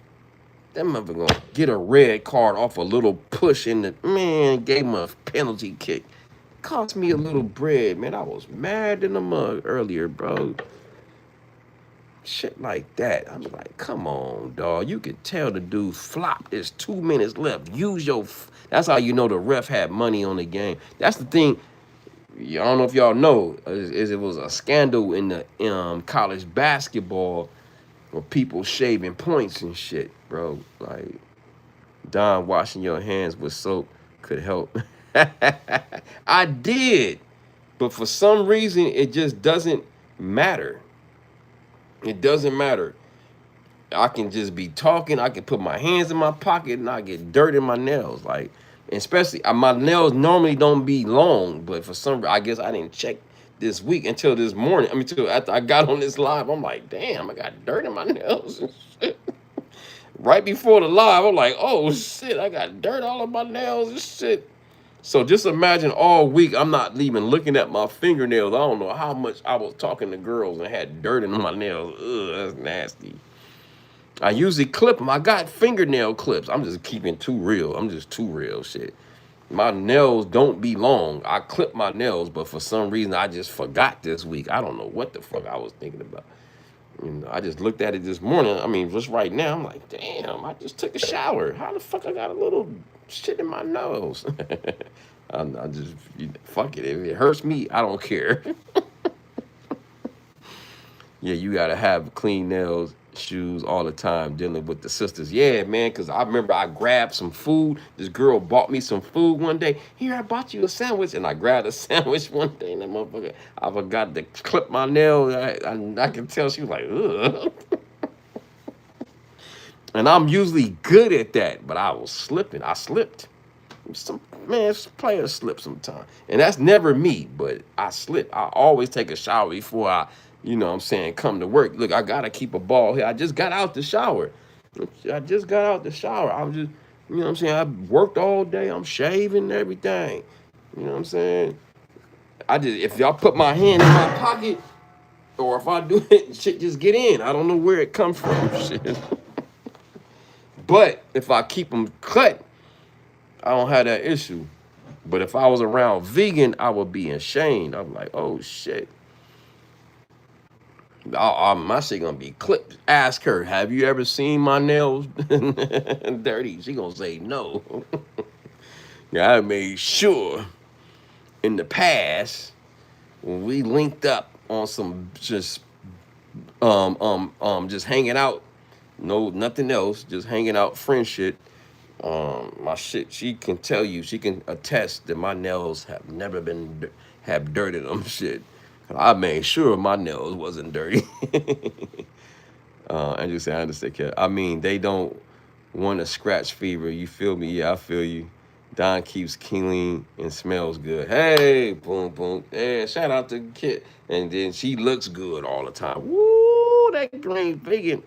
That motherfucker gonna get a red card off a little push in the man. Gave him a penalty kick. Cost me a little bread, man. I was mad in the mug earlier, bro. Shit like that. I'm like, come on, dog. You could tell the dude flopped. There's 2 minutes left. Use your. That's how you know the ref had money on the game. That's the thing. I don't know if y'all know, is it was a scandal in the college basketball with people shaving points and shit, bro. Like, Don, washing your hands with soap could help. I did, but for some reason, it just doesn't matter. It doesn't matter. I can just be talking. I can put my hands in my pocket and I get dirt in my nails. Like, especially my nails normally don't be long, but for some, I guess I didn't check this week until this morning. I mean, until after I got on this live, I'm like, damn, I got dirt in my nails and shit. Right before the live, I'm like, oh shit, I got dirt all on my nails and shit. So just imagine all week I'm not even looking at my fingernails. I don't know how much I was talking to girls and had dirt in my nails. Ugh, that's nasty. I usually clip them. I got fingernail clips. I'm just keeping too real. I'm just too real shit. My nails don't be long. I clip my nails, but for some reason I just forgot this week. I don't know what the fuck I was thinking about. You know, I just looked at it this morning. I mean, just right now, I'm like, damn, I just took a shower. How the fuck I got a little shit in my nose? I just, fuck it. If it hurts me, I don't care. Yeah, you gotta have clean nails, shoes all the time dealing with the sisters. Yeah, man, because I remember I grabbed some food. This girl bought me some food one day. Here, I bought you a sandwich. And I grabbed a sandwich one day, and that motherfucker, I forgot to clip my nail. I can tell she was like, ugh. And I'm usually good at that, but I was slipping. I slipped. Some players slip sometimes, and that's never me. But I slip. I always take a shower before I, you know what I'm saying, come to work. Look, I gotta keep a ball here. I just got out the shower. I just got out the shower. I was just, you know what I'm saying. I worked all day. I'm shaving and everything. You know what I'm saying. I just, if y'all put my hand in my pocket, or if I do it, shit just get in. I don't know where it comes from. Shit. But if I keep them cut, I don't have that issue. But if I was around vegan, I would be ashamed. I'm like, oh shit. My shit gonna be clipped. Ask her, have you ever seen my nails dirty? She gonna say no. Yeah, I made sure in the past when we linked up on some just hanging out, no nothing else, just hanging out, friend shit. My shit, she can tell you, she can attest that my nails have never been have dirt in them. Shit, I made sure my nails wasn't dirty. And you say, I understand, Kev. I mean, they don't want a scratch fever. You feel me? Yeah, I feel you. Don keeps clean and smells good. Hey, boom, boom. Yeah, shout out to Kit. And then she looks good all the time. Woo, that green vegan.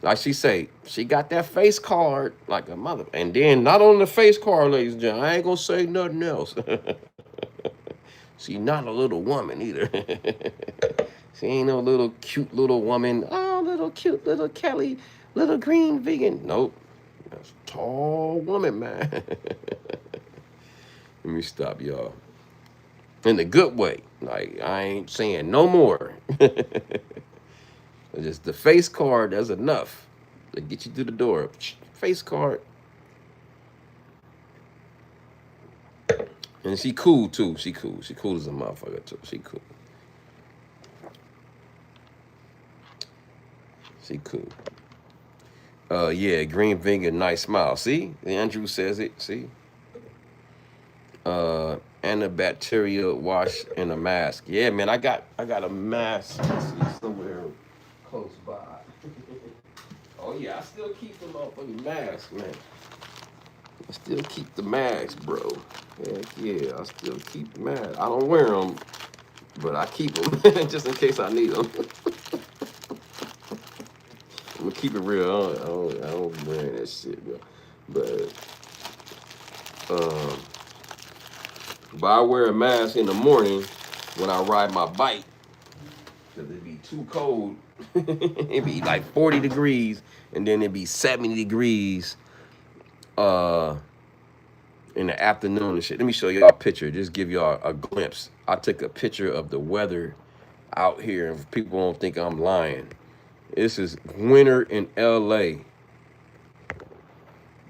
Like she say, she got that face card like a mother. And then not on the face card, ladies and gentlemen, I ain't gonna say nothing else. She not a little woman either. She ain't no little cute little woman. Oh, little cute little Kelly, little green vegan. Nope. That's a tall woman, man. Let me stop y'all. In the good way. Like, I ain't saying no more. Just the face card, that's enough to get you through the door. Face card. And she cool too. She cool. She cool as a motherfucker too. She cool. She cool. Yeah, green finger, nice smile. See? Andrew says it. See? Antibacterial wash and a mask. Yeah, man, I got a mask. Let's see, somewhere close by. Oh yeah, I still keep the motherfucking mask, man. I still keep the mask, bro. Heck yeah, I still keep the mask. I don't wear them, but I keep them just in case I need them. I'm gonna keep it real. I don't be wearing that shit, bro. But I wear a mask in the morning when I ride my bike because it be too cold. It be like 40 degrees, and then it be 70 degrees in the afternoon and shit. Let me show y'all a picture. Just give y'all a glimpse. I took a picture of the weather out here, and people don't think I'm lying. This is winter in LA.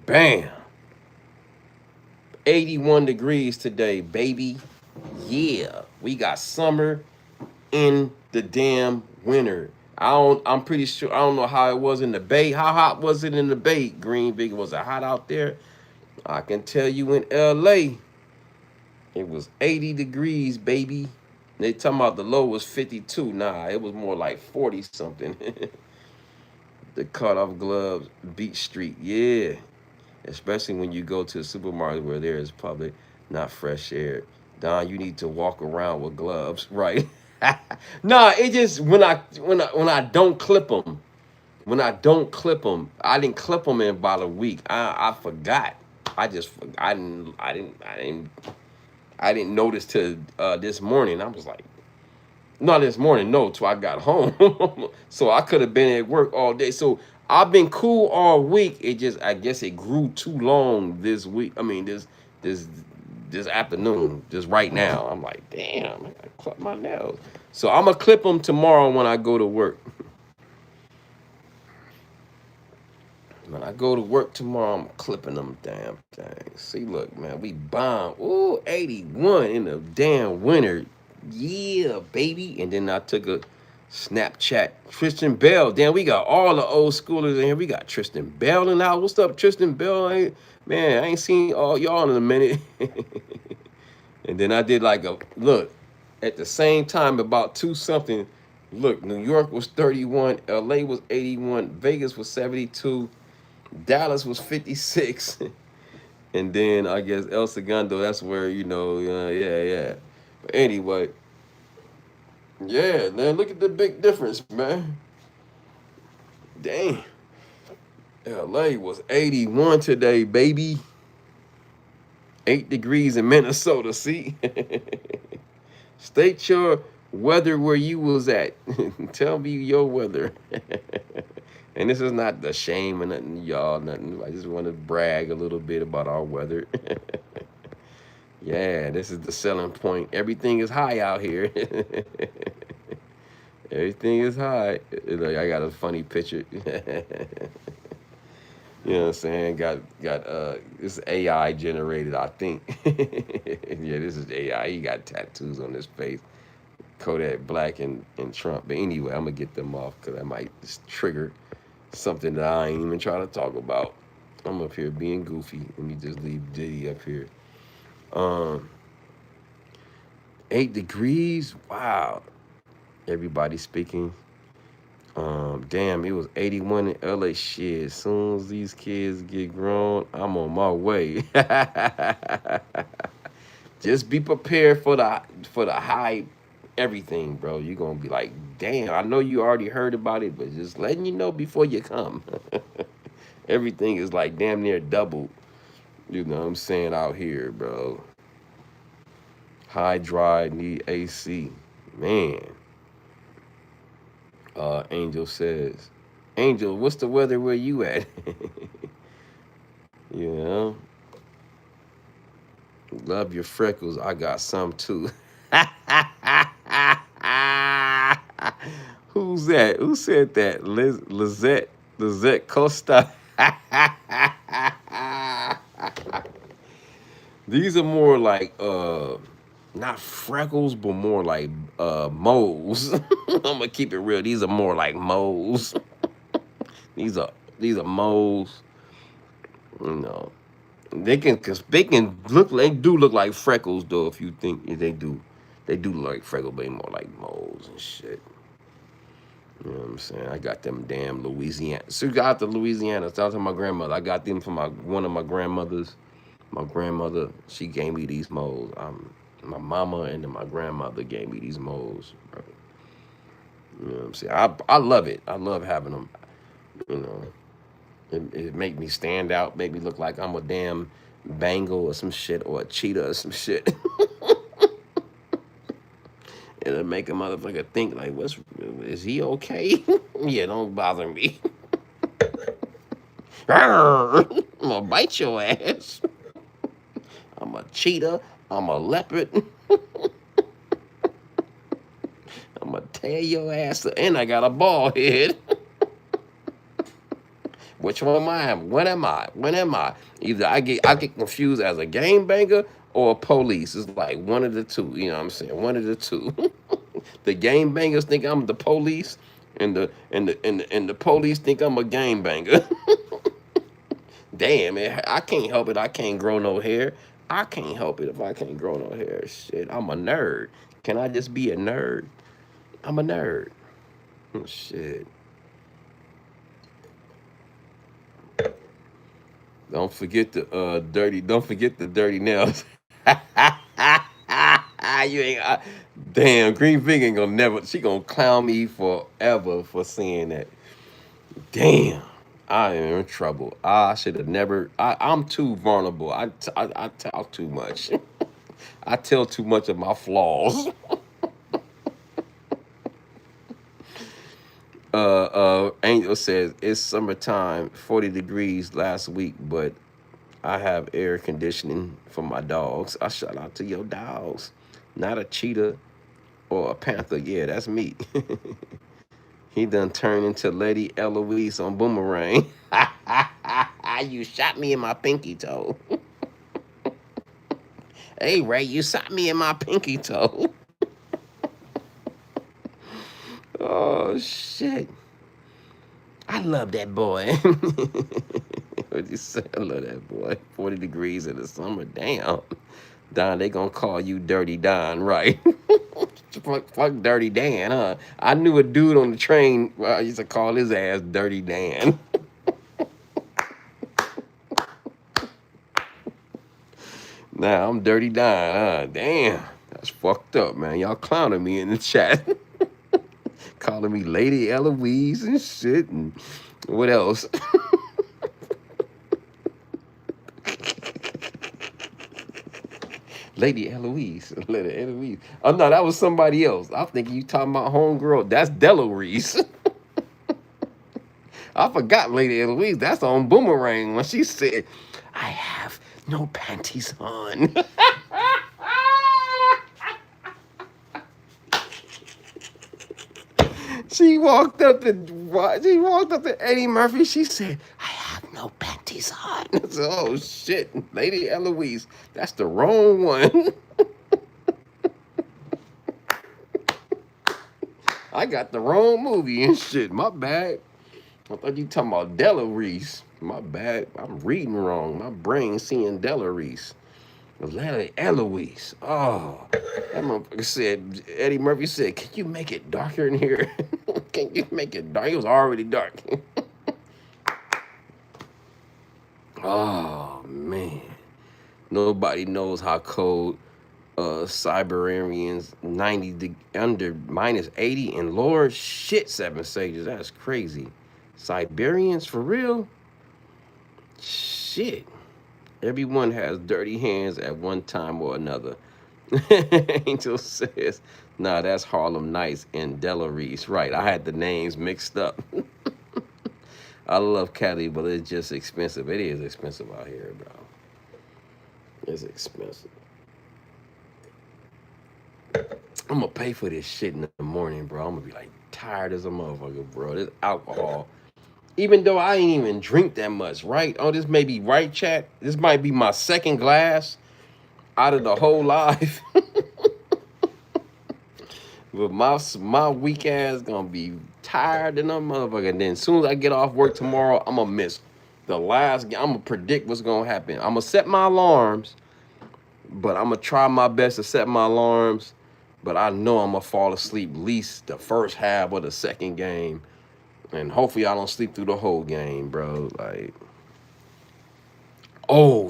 Bam. 81 degrees today, baby. Yeah. We got summer in the damn winter. I'm pretty sure, I don't know how it was in the Bay. How hot was it in the Bay? Green Big, was it hot out there? I can tell you in LA, it was 80 degrees, baby. They talking about the low was 52. Nah, it was more like 40 something. The cut off gloves, Beach Street. Yeah. Especially when you go to a supermarket where there is public, not fresh air. Don, you need to walk around with gloves, right? Nah, it just when I don't clip them, when I don't clip them, I didn't clip them in about a week. I forgot. I didn't notice till this morning. I was like, not this morning, no, till I got home. So I could have been at work all day. So I've been cool all week. It just, I guess it grew too long this week. I mean, this this afternoon, just right now. I'm like, damn, I gotta clip my nails. So I'm gonna clip them tomorrow when I go to work. When I go to work tomorrow, I'm clipping them damn things. See, look, man, we bomb. Ooh, 81 in the damn winter. Yeah, baby. And then I took a Snapchat. Tristan Bell. Damn, we got all the old schoolers in here. We got Tristan Bell in the house. What's up, Tristan Bell? Man, I ain't seen all y'all in a minute. And then I did like a look at the same time about 2 something. Look, New York was 31, LA was 81, Vegas was 72, Dallas was 56. And then I guess El Segundo, that's where, yeah. But anyway, yeah, man, look at the big difference, man. Damn. LA was 81 today, baby. 8 degrees in Minnesota, see? State your weather where you was at. Tell me your weather. And this is not the shame or nothing, y'all, nothing. I just want to brag a little bit about our weather. Yeah, this is the selling point. Everything is high out here. Everything is high. I got a funny picture. You know what I'm saying? Got this AI generated, I think. Yeah, this is AI. He got tattoos on his face. Kodak Black and Trump. But anyway, I'm gonna get them off because I might just trigger something that I ain't even trying to talk about. I'm up here being goofy. Let me just leave Diddy up here. 8 degrees. Wow. Everybody speaking. Damn, it was 81 in LA. Shit, as soon as these kids get grown, I'm on my way. Just be prepared for the high everything, bro. You're gonna be like, damn, I know you already heard about it, but just letting you know before you come. Everything is like damn near double. You know what I'm saying out here, bro. High dry, need AC. Man. Angel says, Angel, what's the weather where you at? You know? Love your freckles. I got some too. Who's that? Who said that? Lizette Costa. These are more like not freckles, but more like moles. I'm gonna keep it real. These are more like moles. these are moles. You know. cause they can look. They do look like freckles though. If you think they do look like freckles, but they more like moles and shit. You know what I'm saying? I got them damn Louisiana. So got the Louisiana. Shout out to my grandmother. I got them from one of my grandmothers. My grandmother, she gave me these moles. My mama and then my grandmother gave me these moles. Bro. You know what I'm saying? I love it. I love having them. You know, it make me stand out. Make me look like I'm a damn Bengal or some shit or a cheetah or some shit. It'll make a motherfucker think like, is he okay? Yeah, don't bother me. I'm gonna bite your ass. I'm a cheetah. I'm a leopard. I'm gonna tear your ass up. And I got a bald head. Which one am I? When am I? When am I? Either I get confused as a game banger or a police. It's like one of the two. You know what I'm saying? One of the two. The game bangers think I'm the police, and the police think I'm a game banger. Damn it! I can't help it. I can't grow no hair. I can't help it if I can't grow no hair. Shit, I'm a nerd. Can I just be a nerd? I'm a nerd. Oh, shit. Don't forget the dirty. Don't forget the dirty nails. You ain't. Damn, Green Vig ain't gonna never. She gonna clown me forever for saying that. Damn, I am in trouble. I should have never. I'm too vulnerable. I talk too much. I tell too much of my flaws. Angel says it's summertime, 40 degrees last week, but I have air conditioning for my dogs. I shout out to your dogs. Not a cheetah or a panther. Yeah, that's me. He done turned into Lady Eloise on Boomerang. You shot me in my pinky toe. Hey, Ray, you shot me in my pinky toe. Oh, shit. I love that boy. What you say? I love that boy. 40 degrees in the summer. Damn. Don, they gonna call you Dirty Don, right? fuck Dirty Dan, huh? I knew a dude on the train. Well, I used to call his ass Dirty Dan. Now I'm Dirty Don, huh? Damn. That's fucked up, man. Y'all clowning me in the chat. Calling me Lady Eloise and shit. And what else? Lady Eloise. Lady Eloise. Oh, no, that was somebody else. I think you talking about homegirl. That's Deloise. I forgot Lady Eloise. That's on Boomerang when she said, I have no panties on. She walked up to Eddie Murphy. She said, I have no panties on. I said, oh shit, Lady Eloise. That's the wrong one. I got the wrong movie and shit. My bad. I thought you talking about Della Reese. My bad. I'm reading wrong. My brain seeing Della Reese. Lady Eloise. Oh, that motherfucker said, Eddie Murphy said, can you make it darker in here? Can you make it dark? It was already dark. Oh, man. Nobody knows how cold Siberians 90 under minus 80 and Lord shit 7 sages. That's crazy. Siberians for real? Shit. Everyone has dirty hands at one time or another. Angel says, nah, that's Harlem Nights and Della Reese. Right, I had the names mixed up. I love Cali, but it's just expensive. It is expensive out here, bro. It's expensive. I'm gonna pay for this shit in the morning, bro. I'm gonna be like tired as a motherfucker, bro. This alcohol. Even though I ain't even drink that much, right? Oh, this may be right, chat. This might be my second glass out of the whole life. But my weak ass gonna be tired than a motherfucker. And then as soon as I get off work tomorrow, I'm gonna miss The last game, I'm gonna predict what's gonna happen. I'm gonna set my alarms, but I'm gonna try my best to set my alarms. But I know I'm gonna fall asleep at least the first half of the second game, and hopefully I don't sleep through the whole game, bro. Like,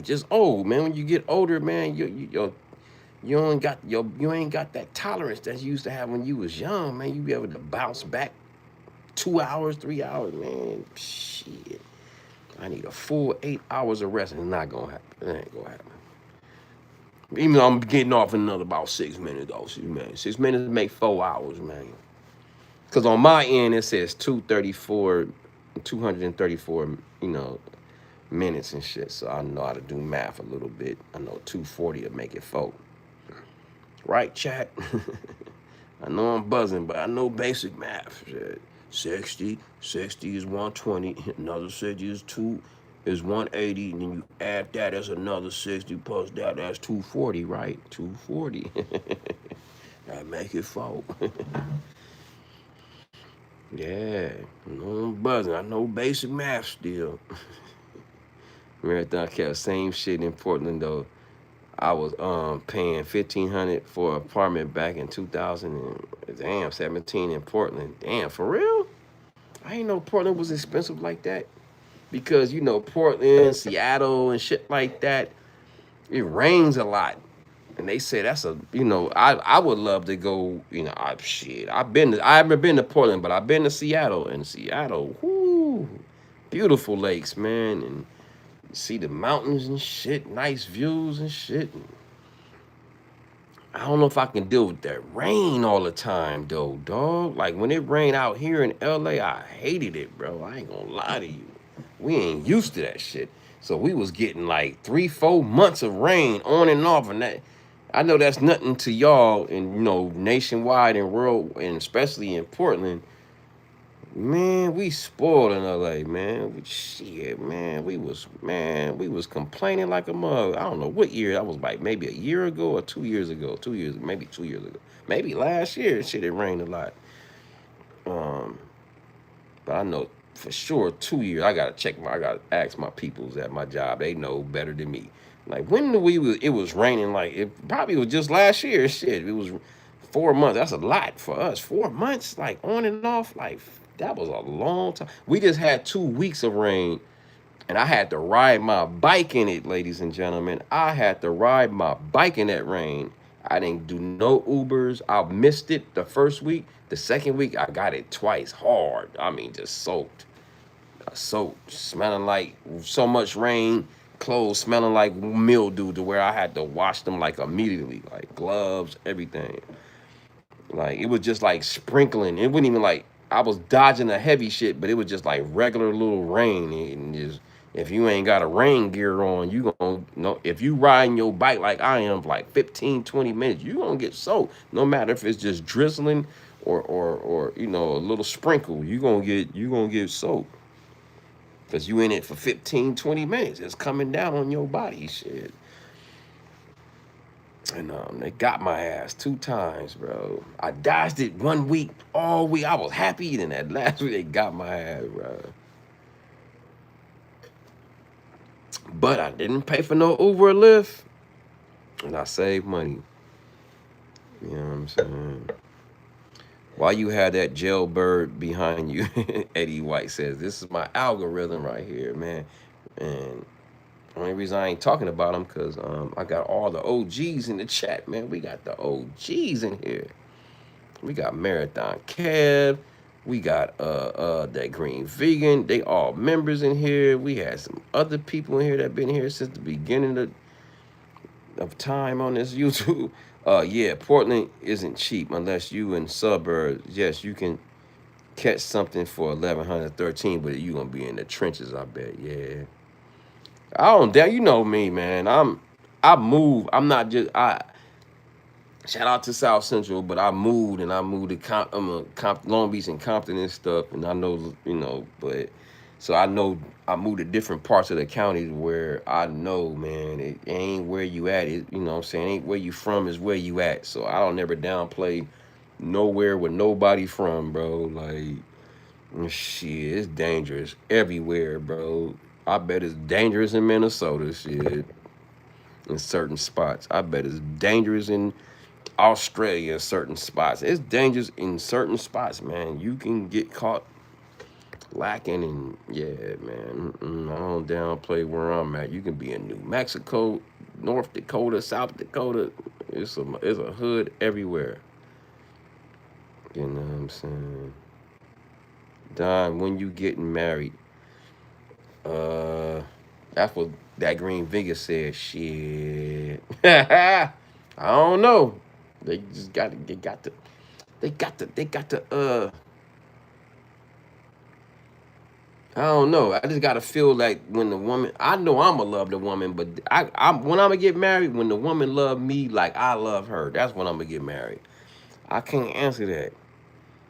just old, man. When you get older, man, you ain't got that tolerance that you used to have when you was young, man. You be able to bounce back 2 hours, 3 hours, man. Shit. I need a full 8 hours of rest, and it's not gonna happen. It ain't gonna happen. Even though I'm getting off in another about 6 minutes, though. 6 minutes. 6 minutes make 4 hours, man. Cause on my end it says 234, minutes and shit. So I know how to do math a little bit. I know 240 will make it 4. Right, chat? I know I'm buzzing, but I know basic math. Shit. 60 is 120. Another 60 is 180. And then you add that, that's another 60 plus that, that's 240, right? 240. That make it 4. Yeah, I know I'm buzzing. I know basic math still. Marathon kept same shit in Portland though. I was paying $1,500 for an apartment back in 2017 in Portland. Damn, for real? I didn't know Portland was expensive like that. Because Portland, Seattle, and shit like that, it rains a lot. And they say that's I would love to go. I haven't been to Portland, but I've been to Seattle. And Seattle, whoo, beautiful lakes, man, and you see the mountains and shit, nice views and shit. I don't know if I can deal with that rain all the time, though, dog. Like, when it rained out here in LA, I hated it, bro. I ain't gonna lie to you. We ain't used to that shit. So we was getting like 3-4 months of rain on and off, and that I know that's nothing to y'all, and nationwide and world, and especially in Portland. Man, we spoiled in LA, man. Shit, man. We was complaining like a mug. I don't know what year. That was like maybe a year ago or 2 years ago. Maybe 2 years ago. Maybe last year. Shit, it rained a lot. Um, but I know for sure 2 years. I gotta ask my peoples at my job. They know better than me. Like, when it was raining, like, it probably was just last year. Shit, it was 4 months. That's a lot for us. 4 months, like, on and off, like, that was a long time. We just had 2 weeks of rain, and I had to ride my bike in it, ladies and gentlemen. I had to ride my bike in that rain. I didn't do no Ubers. I missed it the first week. The second week, I got it twice hard. I mean, just soaked. Smelling like so much rain, clothes smelling like mildew to where I had to wash them like immediately, like gloves, everything. Like, it was just like sprinkling. It wasn't even like I was dodging the heavy shit, but it was just like regular little rain. And just, if you ain't got a rain gear on, you gonna know, if you riding your bike like I am for like 15, 20 minutes, you gonna get soaked. No matter if it's just drizzling or a little sprinkle, you gonna get soaked. Cause you in it for 15, 20 minutes. It's coming down on your body, shit. And they got my ass 2 times, bro. I dodged it 1 week, all week. I was happy. Then that last week, they got my ass, bro. But I didn't pay for no Uber or Lyft. And I saved money. You know what I'm saying? Why you had that jailbird behind you? Eddie White says, this is my algorithm right here, man. And only reason I ain't talking about them because I got all the OGs in the chat, man. We got the OGs in here. We got Marathon Kev. We got that Green Vegan. They all members in here. We had some other people in here that been here since the beginning of time on this YouTube. Yeah, Portland isn't cheap unless you in suburbs. Yes, you can catch something for 1113, but you gonna be in the trenches, I bet. Yeah. I don't doubt, you know me, man. I move. I'm not just shout out to South Central, but I moved to Long Beach and Compton and stuff, and I know, but so I know I moved to different parts of the county where I know, man, it ain't where you at. It, you know what I'm saying, ain't where you from is where you at. So I don't never downplay nowhere with nobody from, bro. Like, shit, it's dangerous everywhere, bro. I bet it's dangerous in Minnesota, shit. In certain spots. I bet it's dangerous in Australia in certain spots. It's dangerous in certain spots, man. You can get caught lacking and yeah, man. I don't downplay where I'm at. You can be in New Mexico, North Dakota, South Dakota. It's a hood everywhere. You know what I'm saying? Don, when you getting married? Uh that's what that Green Vegas said. Shit. I don't know. They just got to I don't know. I just gotta feel like when the woman, I know I'ma love the woman, but I'm when I'ma get married, when the woman love me like I love her, that's when I'ma get married. I can't answer that.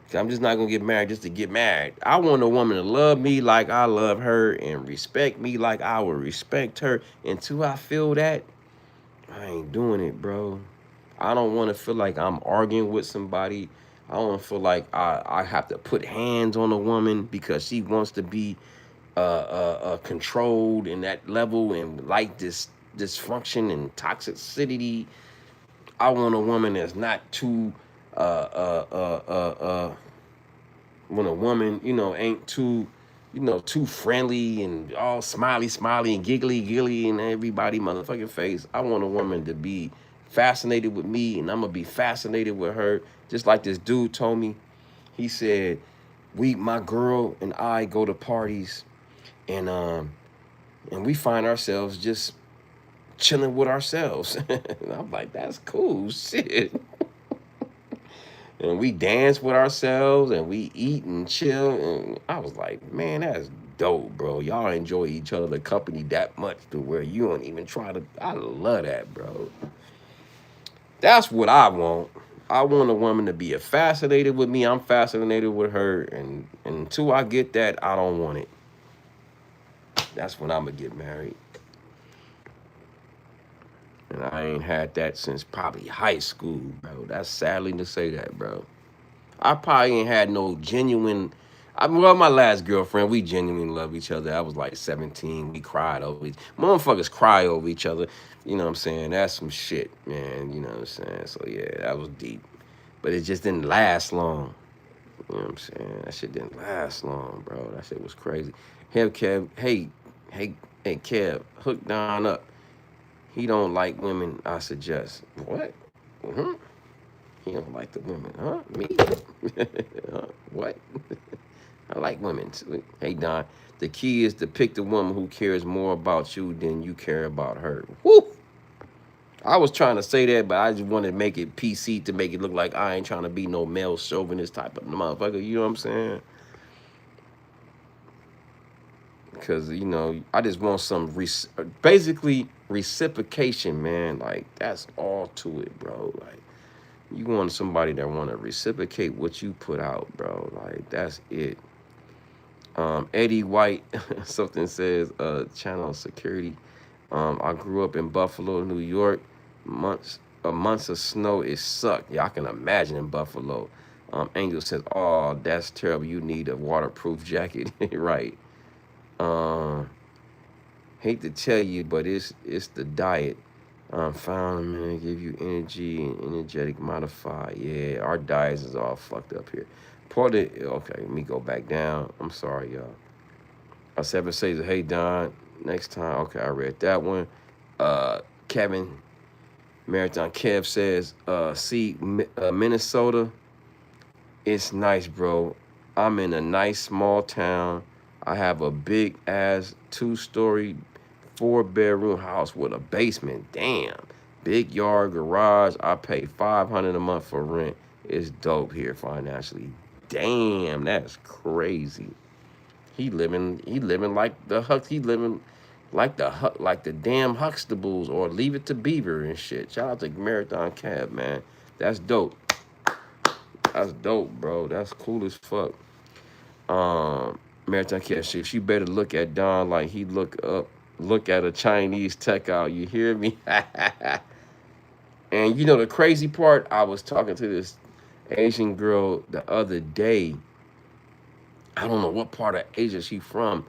'Cause I'm just not gonna get married just to get married. I want a woman to love me like I love her and respect me like I would respect her. Until I feel that, I ain't doing it, bro. I don't want to feel like I'm arguing with somebody. I don't feel like I have to put hands on a woman because she wants to be controlled in that level and like this dysfunction and toxicity. I want a woman that's not too uh uh uh uh uh when a woman, ain't too, too friendly and all smiley, smiley and giggly, giggly in everybody motherfucking face. I want a woman to be fascinated with me and I'm gonna be fascinated with her. Just like this dude told me. He said, my girl and I go to parties and we find ourselves just chilling with ourselves. And I'm like, that's cool, shit. And we dance with ourselves and we eat and chill. And I was like, man, that's dope, bro. Y'all enjoy each other company that much to where you don't even try to. I love that, bro. That's what I want. I want a woman to be fascinated with me. I'm fascinated with her. And until I get that, I don't want it. That's when I'm going to get married. And I ain't had that since probably high school, bro. That's sadly to say that, bro. I probably ain't had no genuine. Well, my last girlfriend, we genuinely love each other. I was like 17. We cried over each. Motherfuckers cry over each other. You know what I'm saying? That's some shit, man. You know what I'm saying? So yeah, that was deep. But it just didn't last long. You know what I'm saying? That shit didn't last long, bro. That shit was crazy. Hey, Kev. Hey, Kev. Hook Don up. He don't like women. I suggest. What? Mm-hmm. He don't like the women, huh? Me? What? I like women too. Hey Don, the key is to pick the woman who cares more about you than you care about her. Woo! I was trying to say that, but I just wanted to make it PC to make it look like I ain't trying to be no male chauvinist type of motherfucker. You know what I'm saying? Because I just want some basically reciprocation, man. Like that's all to it, bro. Like you want somebody that want to reciprocate what you put out, bro. Like that's it. Eddie White, something says, channel security. I grew up in Buffalo, New York. Months of snow, it sucked. Yeah, I can imagine in Buffalo. Angel says, oh, that's terrible. You need a waterproof jacket. Right. Um, hate to tell you, but it's the diet. Found man give you energy and energetic modify. Yeah, our diets is all fucked up here. Okay, let me go back down. I'm sorry, y'all. Seven says, hey Don, next time. Okay, I read that one. Kevin Marathon Kev says, Minnesota, it's nice, bro. I'm in a nice small town. I have a big ass 2-story, 4-bedroom house with a basement. Damn. Big yard, garage. I pay $500 a month for rent. It's dope here financially. Damn, that's crazy. He living like the Huck. He living like the damn Huxtables or Leave It to Beaver and shit. Shout out to Marathon Cab, man. That's dope. That's dope, bro. That's cool as fuck. Marathon Cab shit. She better look at Don like he look at a Chinese tech out. You hear me? And the crazy part, I was talking to this Asian girl the other day. I don't know what part of Asia she from.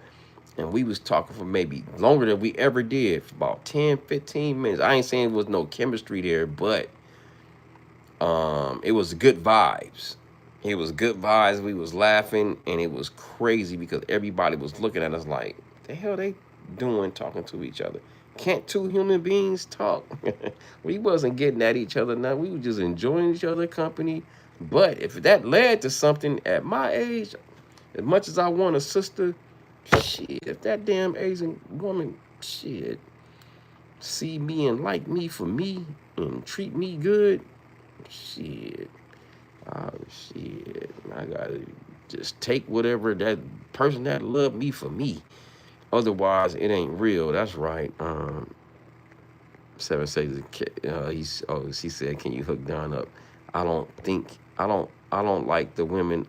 and we was talking for maybe longer than we ever did, for about 10, 15 minutes. I ain't saying there was no chemistry there, but it was good vibes. It was good vibes. We was laughing, and it was crazy because everybody was looking at us like, the hell they doing talking to each other? Can't two human beings talk? We wasn't getting at each other now. We were just enjoying each other's company. But if that led to something at my age, as much as I want a sister, shit, if that damn Asian woman, shit, see me and like me for me and treat me good, shit, oh shit, I gotta just take whatever that person that love me for me. Otherwise, it ain't real. That's right. 7 says she said, can you hook Don up? I don't think I don't like the women.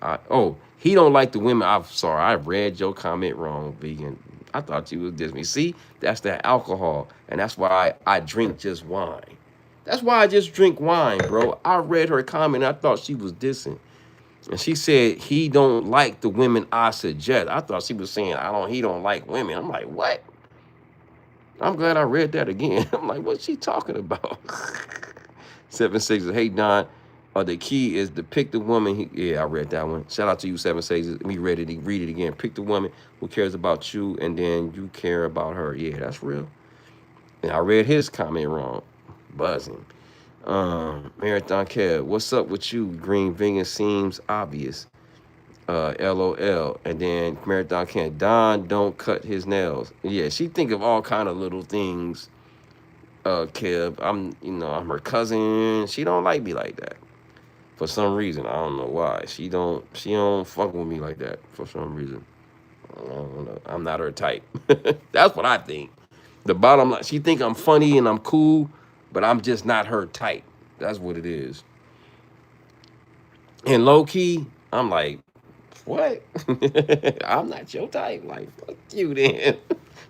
He don't like the women. I'm sorry, I read your comment wrong, vegan. I thought you was diss me. See, that's that alcohol, and that's why I drink just wine. That's why I just drink wine, bro. I read her comment. I thought she was dissing, and she said he don't like the women I suggest. I thought she was saying he don't like women. I'm like, what? I'm glad I read that again. I'm like, what's she talking about? 7 6 hey Don, the key is to pick the woman. Yeah, I read that one. Shout out to you, 7 6. Me read it again. Pick the woman who cares about you, and then you care about her. Yeah, that's real. And I read his comment wrong. Buzzing. Marathon Kev, what's up with you? Green Vegan seems obvious. LOL. And then Marathon Kev, Don don't cut his nails. Yeah, she think of all kind of little things. Kev, I'm her cousin. She don't like me like that. For some reason. I don't know why. She don't fuck with me like that for some reason. I don't know. I'm not her type. That's what I think. The bottom line, she think I'm funny and I'm cool, but I'm just not her type. That's what it is. And low key, I'm like, what? I'm not your type. Like, fuck you then.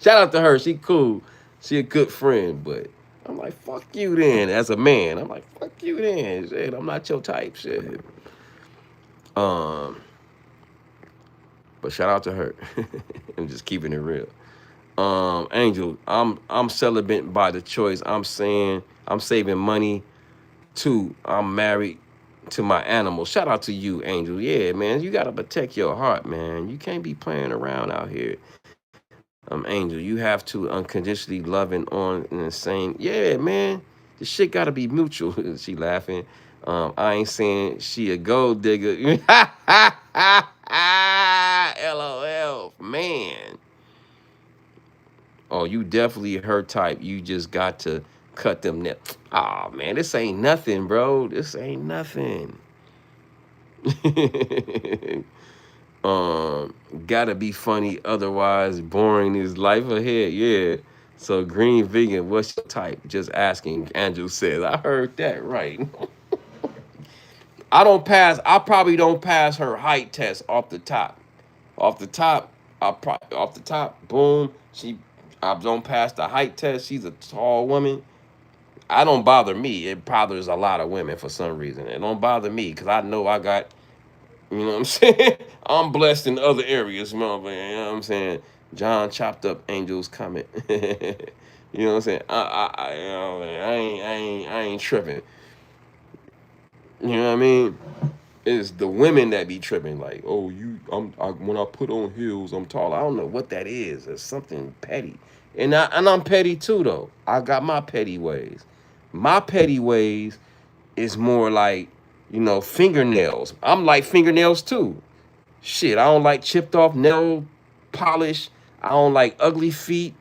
Shout out to her. She cool. She a good friend, but I'm like, fuck you then. As a man, I'm like, fuck you then. Shit, I'm not your type. Shit. But shout out to her. I'm just keeping it real. Angel, I'm celibate by the choice. I'm saying I'm saving money too. I'm married to my animal. Shout out to you, Angel. Yeah, man, you gotta protect your heart, man. You can't be playing around out here. Angel, you have to unconditionally love and on and the same. Yeah, man, this shit gotta be mutual. She laughing. I ain't saying she a gold digger. LOL, man. Oh, you definitely her type. You just got to cut them nips. Oh man, this ain't nothing, bro. This ain't nothing. Gotta be funny, otherwise boring is life ahead. Yeah. So green vegan, what's your type? Just asking. Andrew says, I heard that right. I probably don't pass her height test off the top. Off the top, off the top, boom. I don't pass the height test. She's a tall woman. I don't bother me. It bothers a lot of women for some reason. It don't bother me because I know I got, you know what I'm saying? I'm blessed in other areas, you know what I'm saying? John chopped up Angel's comment. You know what I'm saying? I ain't tripping. You know what I mean? It's the women that be tripping, like, oh, when I put on heels, I'm tall. I don't know what that is. It's something petty, and I'm petty too, though. I got my petty ways. My petty ways is more like, fingernails. I'm like fingernails too. Shit, I don't like chipped off nail polish. I don't like ugly feet.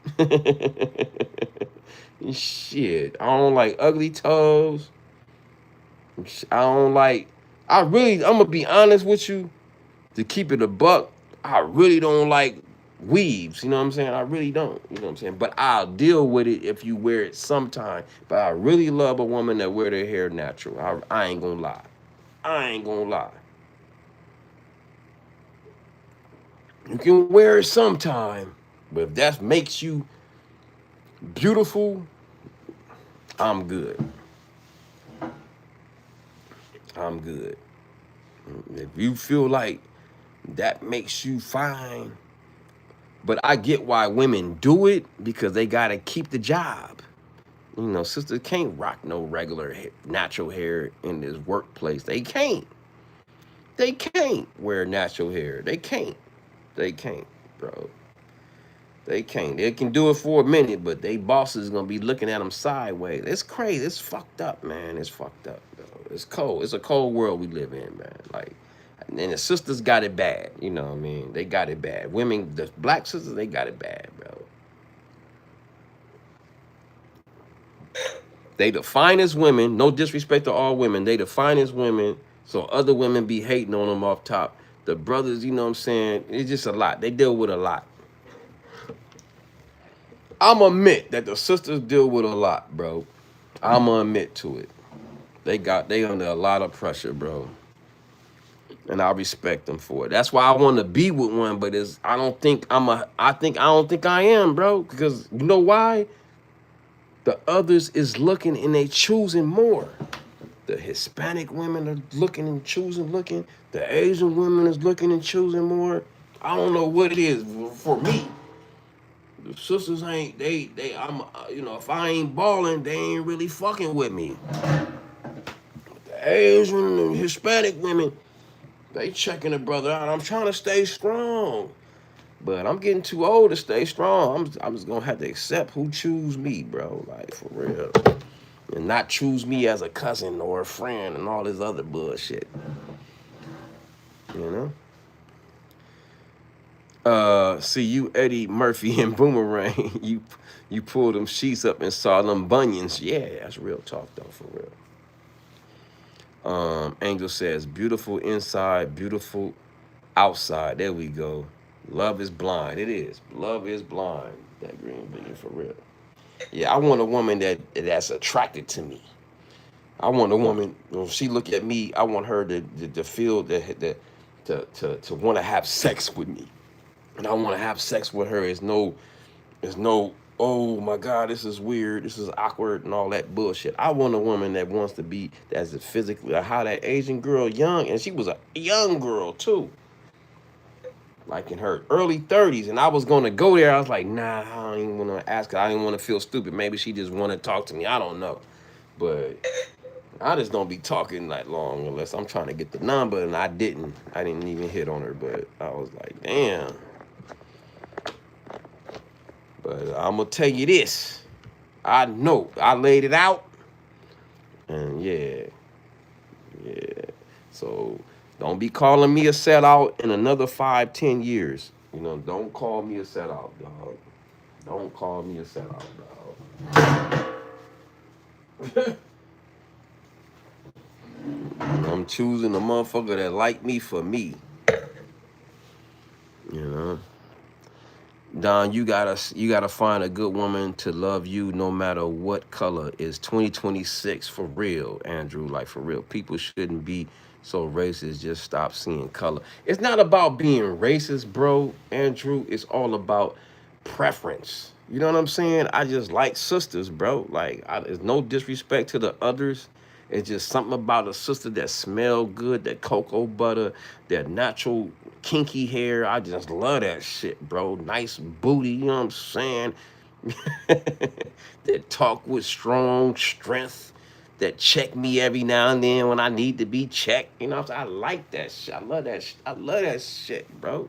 Shit, I don't like ugly toes. I don't like. I'm gonna be honest with you. To keep it a buck, I really don't like weaves. You know what I'm saying? I really don't. You know what I'm saying? But I'll deal with it if you wear it sometime. But I really love a woman that wear their hair natural. I ain't gonna lie. I ain't gonna lie. You can wear it sometime, but if that makes you beautiful, I'm good. I'm good. If you feel like that makes you fine, But I get why women do it because they gotta keep the job. You know, sisters can't rock no regular natural hair in this workplace. They can't. They can't wear natural hair. They can't. They can't, bro. They can't. They can do it for a minute, but they bosses gonna be looking at them sideways. It's crazy. It's fucked up, man. It's fucked up, bro. It's cold. It's a cold world we live in, man. Like, and the sisters got it bad. You know what I mean? They got it bad. Women, the black sisters, they got it bad, bro. They the finest women. No disrespect to all women. They the finest women. So other women be hating on them off top. The brothers, you know what I'm saying? It's just a lot. They deal with a lot. I'm admit that the sisters deal with a lot, bro. I'm gonna admit to it. They under a lot of pressure, bro. And I respect them for it. That's why I want to be with one, but I don't think I am, bro. Because you know why? The others is looking and they choosing more. The Hispanic women are looking and choosing, looking. The Asian women is looking and choosing more. I don't know what it is for me. The sisters ain't I'm if I ain't balling, they ain't really fucking with me. The Asian and Hispanic women, they checking the brother out. I'm trying to stay strong, but I'm getting too old to stay strong. I'm just gonna have to accept who choose me, bro. Like for real, and not choose me as a cousin or a friend and all this other bullshit. You know. See you, Eddie Murphy and Boomerang. You pulled them sheets up and saw them bunions. Yeah, that's real talk though, for real. Angel says, beautiful inside, beautiful outside. There we go. Love is blind. It is. Love is blind. That green bean for real. Yeah, I want a woman that's attracted to me. I want a woman, when she look at me, I want her to feel to want to have sex with me. And I want to have sex with her. There's no, oh my God, this is weird, this is awkward, and all that bullshit. I want a woman that wants to be, that's physically, how that Asian girl, young, and she was a young girl too. Like in her early 30s, and I was gonna go there. I was like, nah, I don't even wanna ask her. I didn't wanna feel stupid. Maybe she just wanna talk to me. I don't know. But I just don't be talking that long unless I'm trying to get the number, and I didn't even hit on her, but I was like, damn. But I'm gonna tell you this. I know. I laid it out. And yeah. So don't be calling me a sellout in another 5, 10 years. You know, don't call me a sellout, dog. Don't call me a sellout, dog. I'm choosing a motherfucker that like me for me. You know. Don, you gotta find a good woman to love you no matter what color. Is 2026 for real, Andrew? Like for real. People shouldn't be so racist. Just stop seeing color. It's not about being racist, bro, Andrew. It's all about preference. You know what I'm saying? I just like sisters, bro. Like, there's no disrespect to the others. It's just something about a sister that smell good, that cocoa butter, that natural kinky hair. I just love that shit, bro. Nice booty, you know what I'm saying? That talk with strong strength, that check me every now and then when I need to be checked. You know what I'm saying? I like that shit. I love that I love that shit, bro.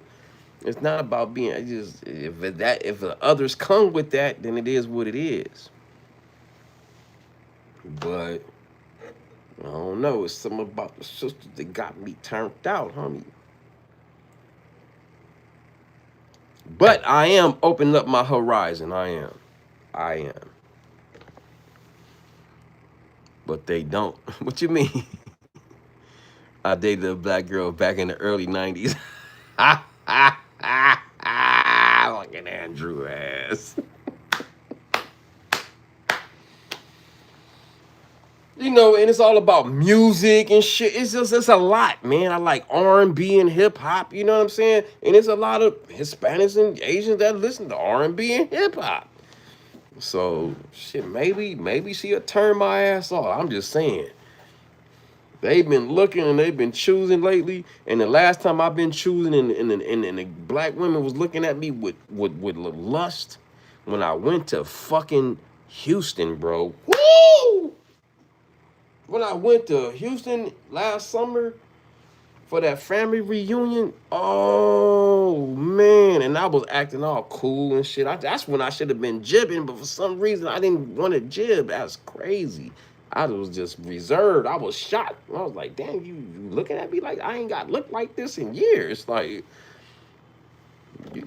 It's not about being, if the others come with that, then it is what it is. But I don't know. It's something about the sisters that got me turned out, homie. But I am opening up my horizon. I am. But they don't. What you mean? I dated a black girl back in the early 90s. Fucking Andrew ass. You know, and it's all about music and shit. It's a lot, man. I like R&B and hip hop. You know what I'm saying? And there's a lot of Hispanics and Asians that listen to R&B and hip hop. So shit, maybe she'll turn my ass off. I'm just saying. They've been looking and they've been choosing lately. And the last time I've been choosing and the black women was looking at me with lust when I went to fucking Houston, bro. Woo! When I went to Houston last summer for that family reunion, oh man, and I was acting all cool and shit. That's when I should have been jibbing, but for some reason I didn't want to jib. That's crazy. I was just reserved. I was shocked. I was like, damn, you looking at me like I ain't got looked like this in years. Like,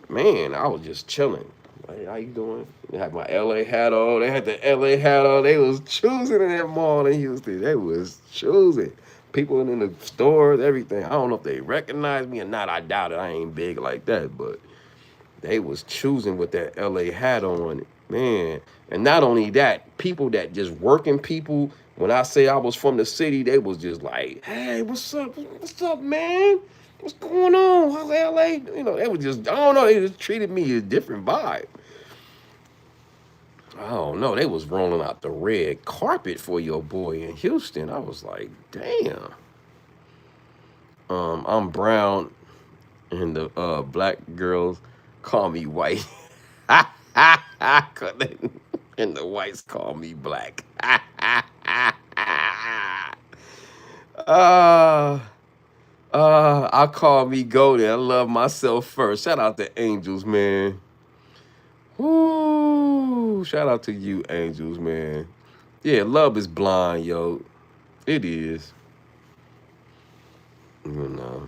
man, I was just chilling. Like, how you doing? They had my LA hat on. They had the LA hat on. They was choosing in that mall in Houston. They was choosing. People in the stores, everything. I don't know if they recognize me or not. I doubt it. I ain't big like that, but they was choosing with that LA hat on, man. And not only that, people that just working people. When I say I was from the city, they was just like, "Hey, what's up? What's up, man? What's going on? How's LA?" You know, they was just, I don't know. They just treated me a different vibe. I don't know. They was rolling out the red carpet for your boy in Houston. I was like, damn. I'm brown, and the black girls call me white. And the whites call me black. uh, I call me golden. I love myself first. Shout out to Angels, man. Woo! Shout out to you, Angels, man. Yeah, love is blind, yo. It is. You know.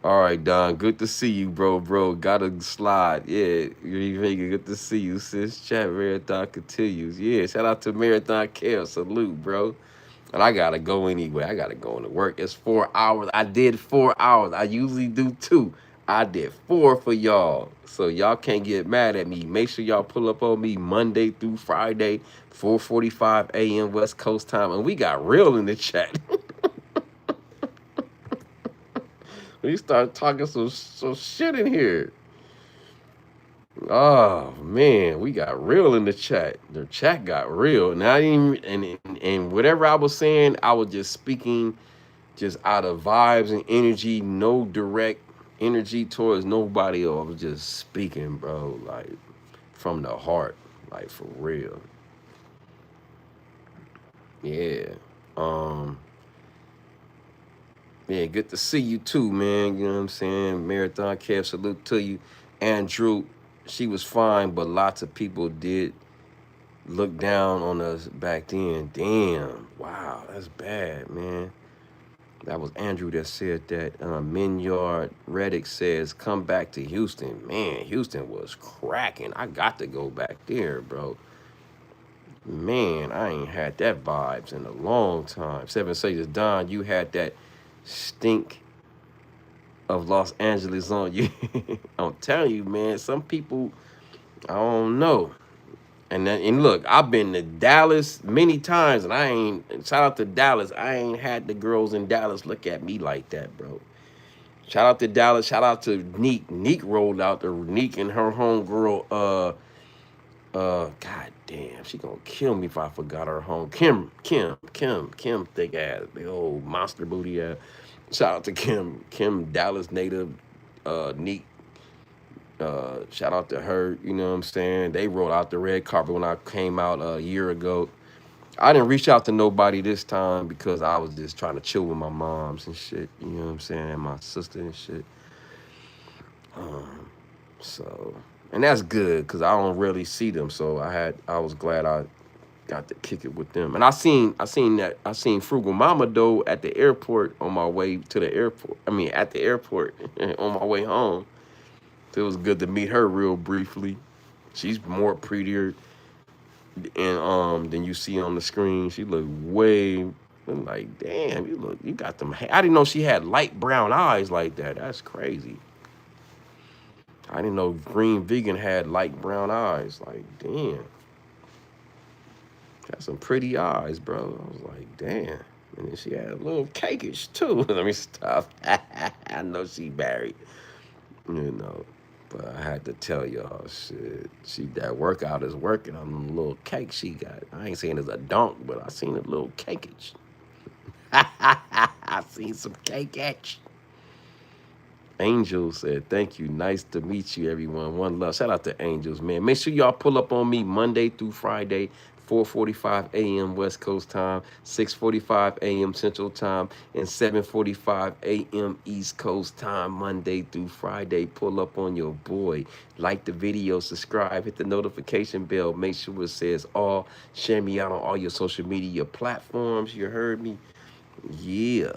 All right, Don. Good to see you, bro. Gotta slide. Yeah, good to see you, sis. Chat marathon continues. Yeah, shout out to Marathon Care. Salute, bro. And I gotta go anyway. I gotta go into work. It's 4 hours. I did 4 hours. I usually do 2. I did 4 for y'all. So y'all can't get mad at me. Make sure y'all pull up on me Monday through Friday, 4:45 a.m. West Coast time. And we got real in the chat. We start talking some shit in here. Oh man, we got real in the chat. The chat got real. And I didn't and whatever I was saying, I was just speaking just out of vibes and energy, no direct energy towards nobody else. I was just speaking, bro, like from the heart, like for real. Yeah. Yeah, good to see you too, man. You know what I'm saying? Marathon Cab, salute to you. Andrew, she was fine, but lots of people did look down on us back then. Damn. Wow, that's bad, man. That was Andrew that said that. Minyard Reddick says, come back to Houston. Man, Houston was cracking. I got to go back there, bro. Man, I ain't had that vibes in a long time. Seven Sages, Don, you had that stink of Los Angeles on you. I'm telling you, man, some people, I don't know. And look, I've been to Dallas many times, and I ain't, shout out to Dallas, I ain't had the girls in Dallas look at me like that, bro. Shout out to Dallas, shout out to Neek. Neek rolled out the Neek and her homegirl, god damn, she gonna kill me if I forgot her home. Kim, thick ass, the old monster booty ass. Shout out to Kim Dallas native, Neek. Shout out to her, you know what I'm saying? They rolled out the red carpet when I came out a year ago. I didn't reach out to nobody this time because I was just trying to chill with my moms and shit, you know what I'm saying? And my sister and shit. So, and that's good because I don't really see them. So I was glad I got to kick it with them. And I seen Frugal Mama though at the airport on my way to the airport. I mean, at the airport on my way home. So it was good to meet her real briefly. She's more prettier and than you see on the screen. She looked way, I'm like, damn, you got them. I didn't know she had light brown eyes like that. That's crazy. I didn't know Green Vegan had light brown eyes. Like, damn. Got some pretty eyes, bro. I was like, damn. And then she had a little cakish too. Let me stop. I know she married. You know. But I had to tell y'all, shit. That workout is working on the little cake she got. I ain't saying it's a dunk, but I seen a little cakeage. I seen some cake action. Angel said, thank you. Nice to meet you, everyone. One love. Shout out to Angels, man. Make sure y'all pull up on me Monday through Friday, 4:45 a.m. West Coast time, 6:45 a.m. Central time, and 7:45 a.m. East Coast time, Monday through Friday. Pull up on your boy. Like the video, subscribe, hit the notification bell. Make sure it says all. Share me out on all your social media platforms. You heard me? Yeah.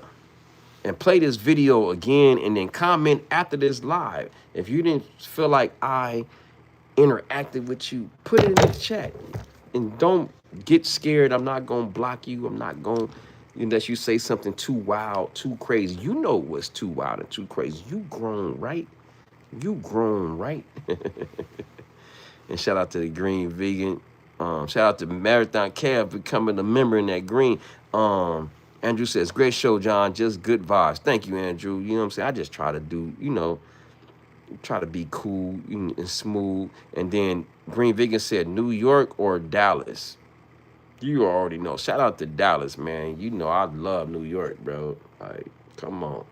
And play this video again and then comment after this live. If you didn't feel like I interacted with you, put it in the chat. And don't get scared. I'm not going to block you. I'm not going to, unless you say something too wild, too crazy. You know what's too wild and too crazy. You grown, right? You grown, right? And shout out to the Green Vegan. Shout out to Marathon Cab for becoming a member in that green. Andrew says, great show, John. Just good vibes. Thank you, Andrew. You know what I'm saying? I just try to do, try to be cool and smooth. And then Green Vegan said, New York or Dallas? You already know. Shout out to Dallas, man. You know I love New York, bro. Like, come on.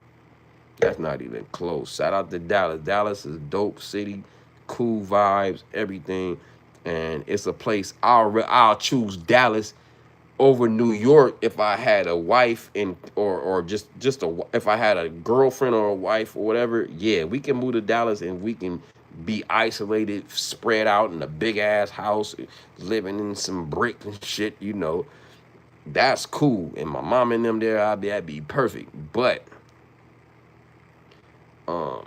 That's not even close. Shout out to Dallas. Dallas is a dope city, cool vibes, everything. And it's a place I'll choose Dallas over New York if I had a wife or just if I had a girlfriend or a wife or whatever. Yeah, we can move to Dallas and we can be isolated, spread out in a big ass house, living in some brick and shit. That's cool. And my mom and them there, that'd be perfect. But so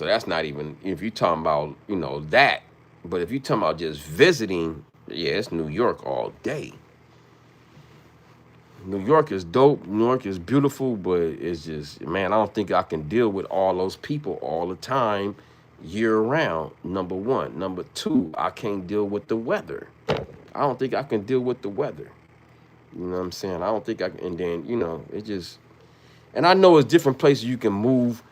that's not even if you talking about that. But if you talking about just visiting, yeah, it's New York all day. New York is dope. New York is beautiful, but it's just, man, I don't think I can deal with all those people all the time, year round. Number one. Number two, I can't deal with the weather. I don't think I can deal with the weather. You know what I'm saying? I don't think I can. And then, it just, and I know it's different places you can move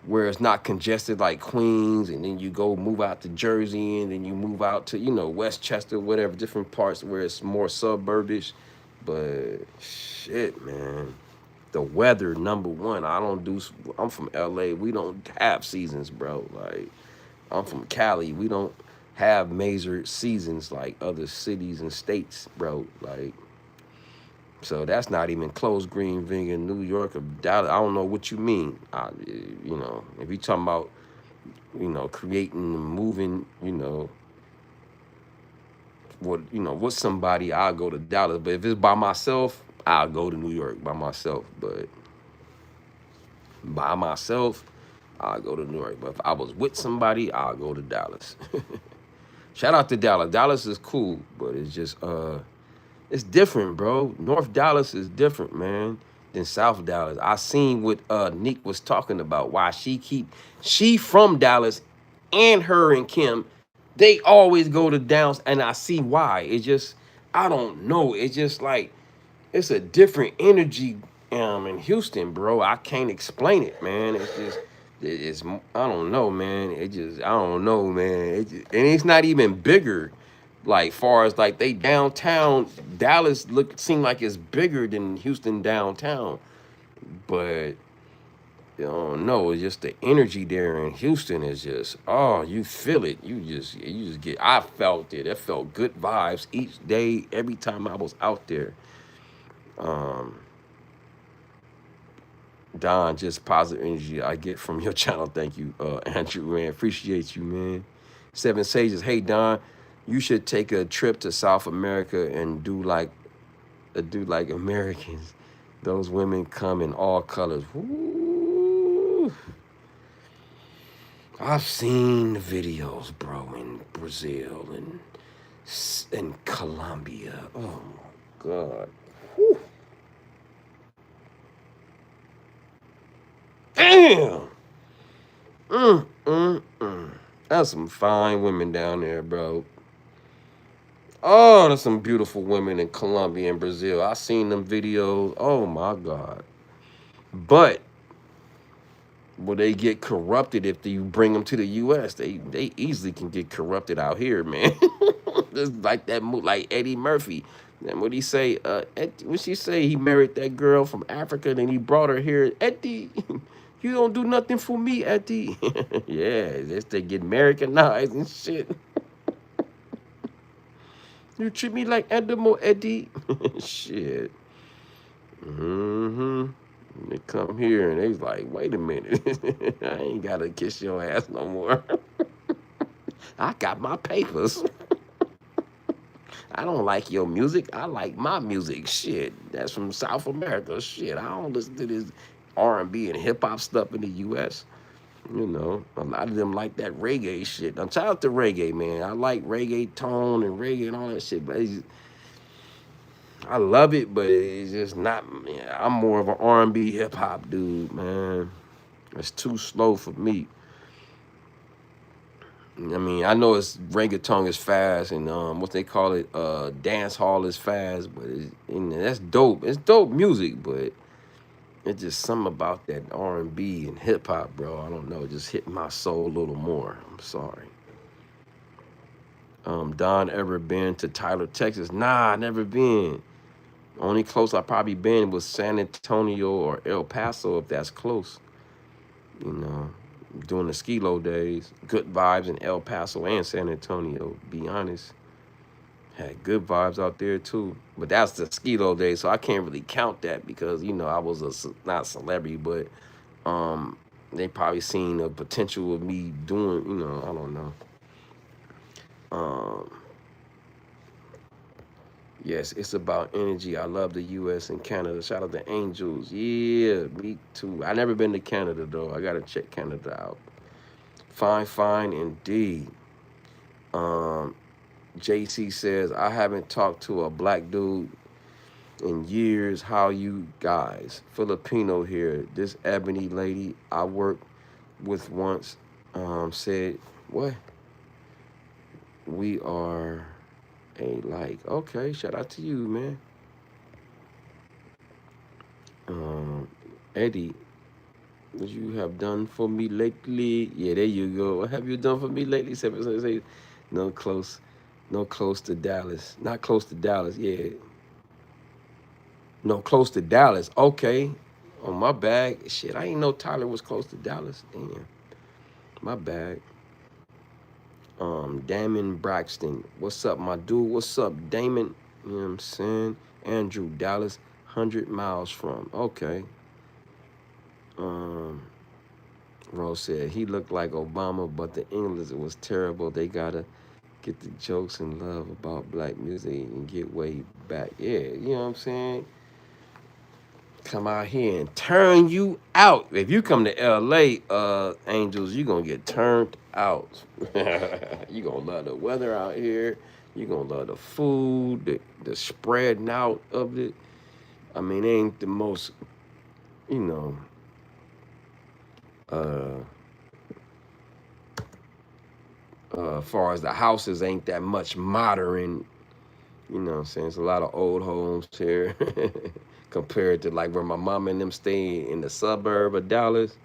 where it's not congested like Queens, and then you go move out to Jersey, and then you move out to, Westchester, whatever, different parts where it's more suburbish. But shit, man, the weather, number one. I'm from LA. We don't have seasons, bro. Like, I'm from Cali. We don't have major seasons like other cities and states, bro. Like, so that's not even close. Green Vegan, New York, or Dallas. I don't know what you mean. If you talking about, creating and moving, with somebody, I'll go to Dallas. But if it's by myself, I'll go to New York by myself. But by myself, I'll go to New York. But if I was with somebody, I'll go to Dallas. Shout out to Dallas. Dallas is cool, but it's just it's different, bro. North Dallas is different, man, than South Dallas. I seen what Nick was talking about. Why she from Dallas, and her and Kim, they always go to downs, and I see why. It's just, I don't know. It's just like, it's a different energy in Houston, bro. I can't explain it, man. It's I don't know, man. I don't know, man. And it's not even bigger. Like, far as like they downtown, Dallas seem like it's bigger than Houston downtown. But I don't know, it's just the energy there in Houston is just, oh, you feel it. You just get, I felt it. It felt good vibes each day, every time I was out there. Don, just positive energy I get from your channel. Thank you, Andrew, man. Appreciate you, man. Seven Sages, hey, Don, you should take a trip to South America and do like Americans. Those women come in all colors. Woo. I've seen the videos, bro, in Brazil and Colombia. Oh my God. Whew. Damn. That's some fine women down there, bro. Oh, there's some beautiful women in Colombia and Brazil. I seen them videos. Oh my God. But will they get corrupted if you bring them to the U.S.? They easily can get corrupted out here, man. Just like that move, like Eddie Murphy. And what he say? What she say? He married that girl from Africa, then he brought her here. Eddie, you don't do nothing for me, Eddie. Yeah, just they get Americanized and shit. You treat me like animal, Eddie. Shit. Mm-hmm. They come here and they like, wait a minute. I ain't gotta kiss your ass no more. I got my papers. I don't like your music. I like my music. Shit. That's from South America. Shit. I don't listen to this R&B and hip hop stuff in the US. You know, a lot of them like that reggae shit. Now, shout out to reggae, man. I like reggae tone and reggae and all that shit, but I love it, but it's just not. Man, I'm more of an R&B hip hop dude, man. It's too slow for me. I mean, I know it's reggaeton is fast and what they call it, dance hall is fast, but and that's dope. It's dope music, but it's just something about that R&B and hip hop, bro. I don't know, it just hit my soul a little more. I'm sorry. Don ever been to Tyler, Texas? Nah, I never been. Only close I probably been was San Antonio or El Paso, if that's close. You know, during the Skilo days, good vibes in El Paso and San Antonio. Be honest, had good vibes out there too. But that's the Skilo days, so I can't really count that because you know I was not a celebrity, but they probably seen the potential of me doing. You know, I don't know. Um, Yes, it's about energy. I love the U.S. and Canada. Shout out to Angels. Yeah, me too. I never been to Canada though. I gotta check Canada out. Fine, fine indeed. Um, JC says I haven't talked to a black dude in years. How you guys? Filipino here. This ebony lady I worked with once said, "What? We are a like." Okay, shout out to you, man. Um, Eddie, what you have done for me lately? Yeah, there you go. What have you done for me lately? Say, no close, no close to Dallas. Not close to Dallas. Yeah, no close to Dallas. Okay, on my bag. Shit, I ain't know Tyler was close to Dallas. Damn, my bag. Damon Braxton. What's up, my dude? What's up, Damon? You know what I'm saying? Andrew Dallas, 100 miles from. Okay. Um. Rose said he looked like Obama, but the English was terrible. They gotta get the jokes and love about black music and get way back. Yeah, you know what I'm saying? Come out here and turn you out. If you come to LA, Angels, you gonna get turned out. You gonna love the weather out here. You gonna love the food, the spreading out of it. I mean, it ain't the most, you know, as far as the houses ain't that much modern, you know what I'm saying? It's a lot of old homes here compared to like where my mom and them stay in the suburb of Dallas.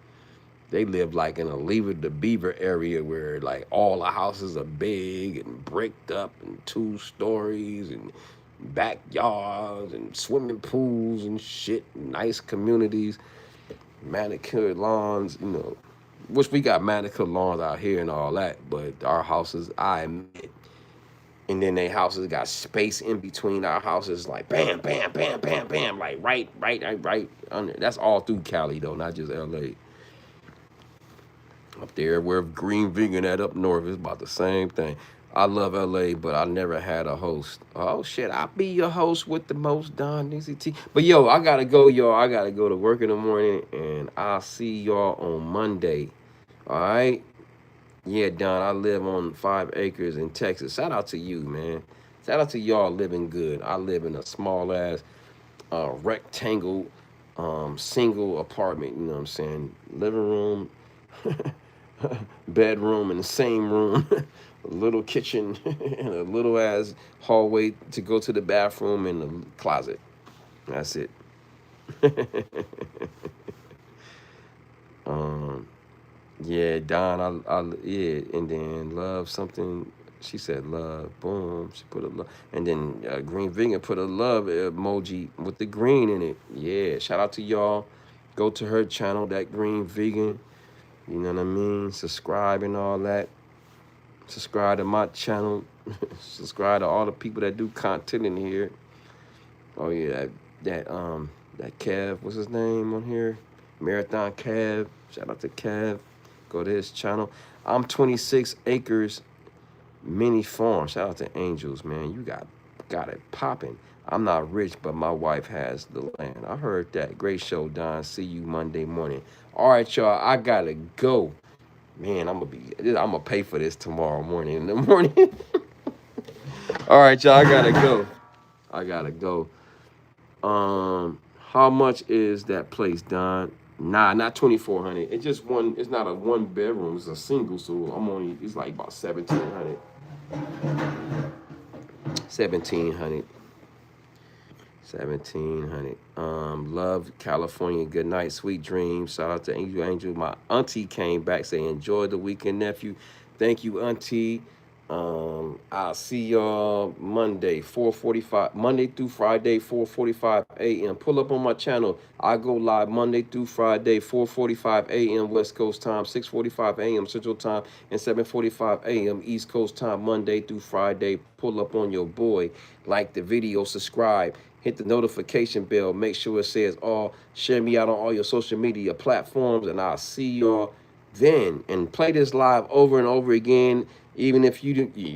They live like in a Leave It to Beaver area where like all the houses are big and bricked up and 2 stories and backyards and swimming pools and shit, nice communities, manicured lawns, you know. Which we got manicured lawns out here and all that, but our houses, I admit, and then they houses got space in between our houses, like bam, bam, bam, bam, bam, like right under. That's all through Cali though, not just LA. Up there where Green Vegan at up north is about the same thing. I love LA, but I never had a host. Oh shit, I'll be your host with the most, Don DCT. But yo, I gotta go, y'all. I gotta go to work in the morning, and I'll see y'all on Monday. All right. Yeah, Don, I live on 5 acres in Texas. Shout out to you, man. Shout out to y'all living good. I live in a small ass rectangle single apartment, you know what I'm saying? Living room, bedroom in the same room, a little kitchen, and a little ass hallway to go to the bathroom and the closet. That's it. um, yeah, Don, yeah, and then love something She said love. Boom. She put a love. And then Green Vegan put a love emoji with the green in it. Yeah. Shout out to y'all. Go to her channel, that Green Vegan. You know what I mean? Subscribe and all that. Subscribe to my channel. Subscribe to all the people that do content in here. Oh yeah, that Kev, what's his name on here? Marathon Kev. Shout out to Kev. Go to his channel. I'm 26 acres mini farm. Shout out to Angels, man. You got it popping. I'm not rich, but my wife has the land. I heard that. Great show, Don. See you Monday morning. All right, y'all. I gotta go. Man, I'm gonna pay for this tomorrow morning in the morning. All right, y'all. I gotta go. How much is that place, Don? Nah, not 2,400. It's just one. It's not a one bedroom. It's a single. So it's like about 1,700. 1,700. 1,700. Love California. Good night, sweet dreams. Shout out to Angel. Angel, my auntie came back saying, enjoy the weekend, nephew. Thank you, auntie. I'll see y'all Monday, 4:45. Monday through Friday, 4:45 a.m. Pull up on my channel. I go live Monday through Friday, 4:45 a.m. West Coast time, 6:45 a.m. Central time, and 7:45 a.m. East Coast time, Monday through Friday. Pull up on your boy. Like the video, subscribe, hit the notification bell. Make sure it says all. Share me out on all your social media platforms, and I'll see y'all then. And play this live over and over again. Even if you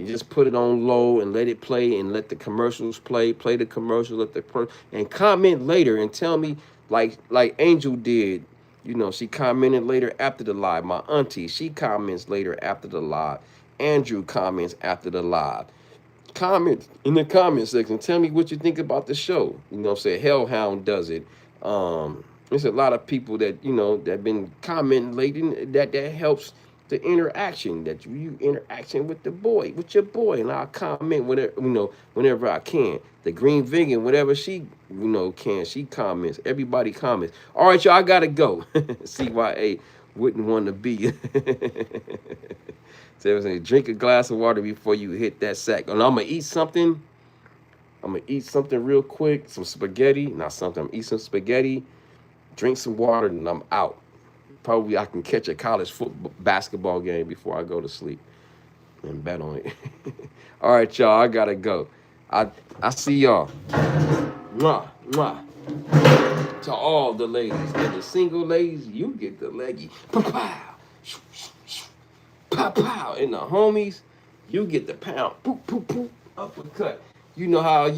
just put it on low and let it play and let the commercials play the commercials, and comment later and tell me like Angel did. You know, she commented later after the live. My auntie, she comments later after the live. Andrew comments after the live. Comment in the comment section. Tell me what you think about the show. You know what I'm saying? Hellhound does it. There's a lot of people that, you know, that been commenting lately that helps the interaction, that you interaction with your boy, and I'll comment whenever I can. The Green Vegan, whatever she, can, she comments. Everybody comments. All right, y'all, I gotta go. CYA wouldn't want to be. So drink a glass of water before you hit that sack. And I'm gonna eat something. Real quick. Some spaghetti. Not something. I'm gonna eat some spaghetti. Drink some water, and I'm out. Probably I can catch a college basketball game before I go to sleep and bet on it. All right, y'all. I gotta go. I see y'all. Mwah, mwah. To all the ladies and the single ladies, you get the leggy. Pow, pow, pow. And the homies, you get the pound. Poop, poop, poop. Uppercut. You know how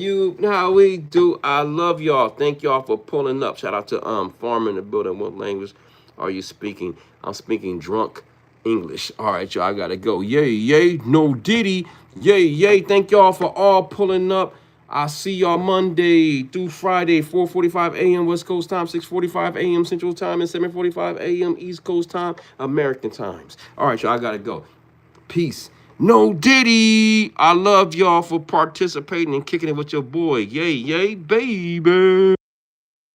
we do. I love y'all. Thank y'all for pulling up. Shout out to Farmer in the building. What language are you speaking? I'm speaking drunk English. All right, y'all. I gotta go. Yay, yay. No Diddy. Yay, yay. Thank y'all for all pulling up. I'll see y'all Monday through Friday, 4:45 a.m. West Coast time, 6:45 a.m. Central time, and 7:45 a.m. East Coast time, American times. All right, y'all. I gotta go. Peace. No Diddy. I love y'all for participating and kicking it with your boy. Yay, yay, baby.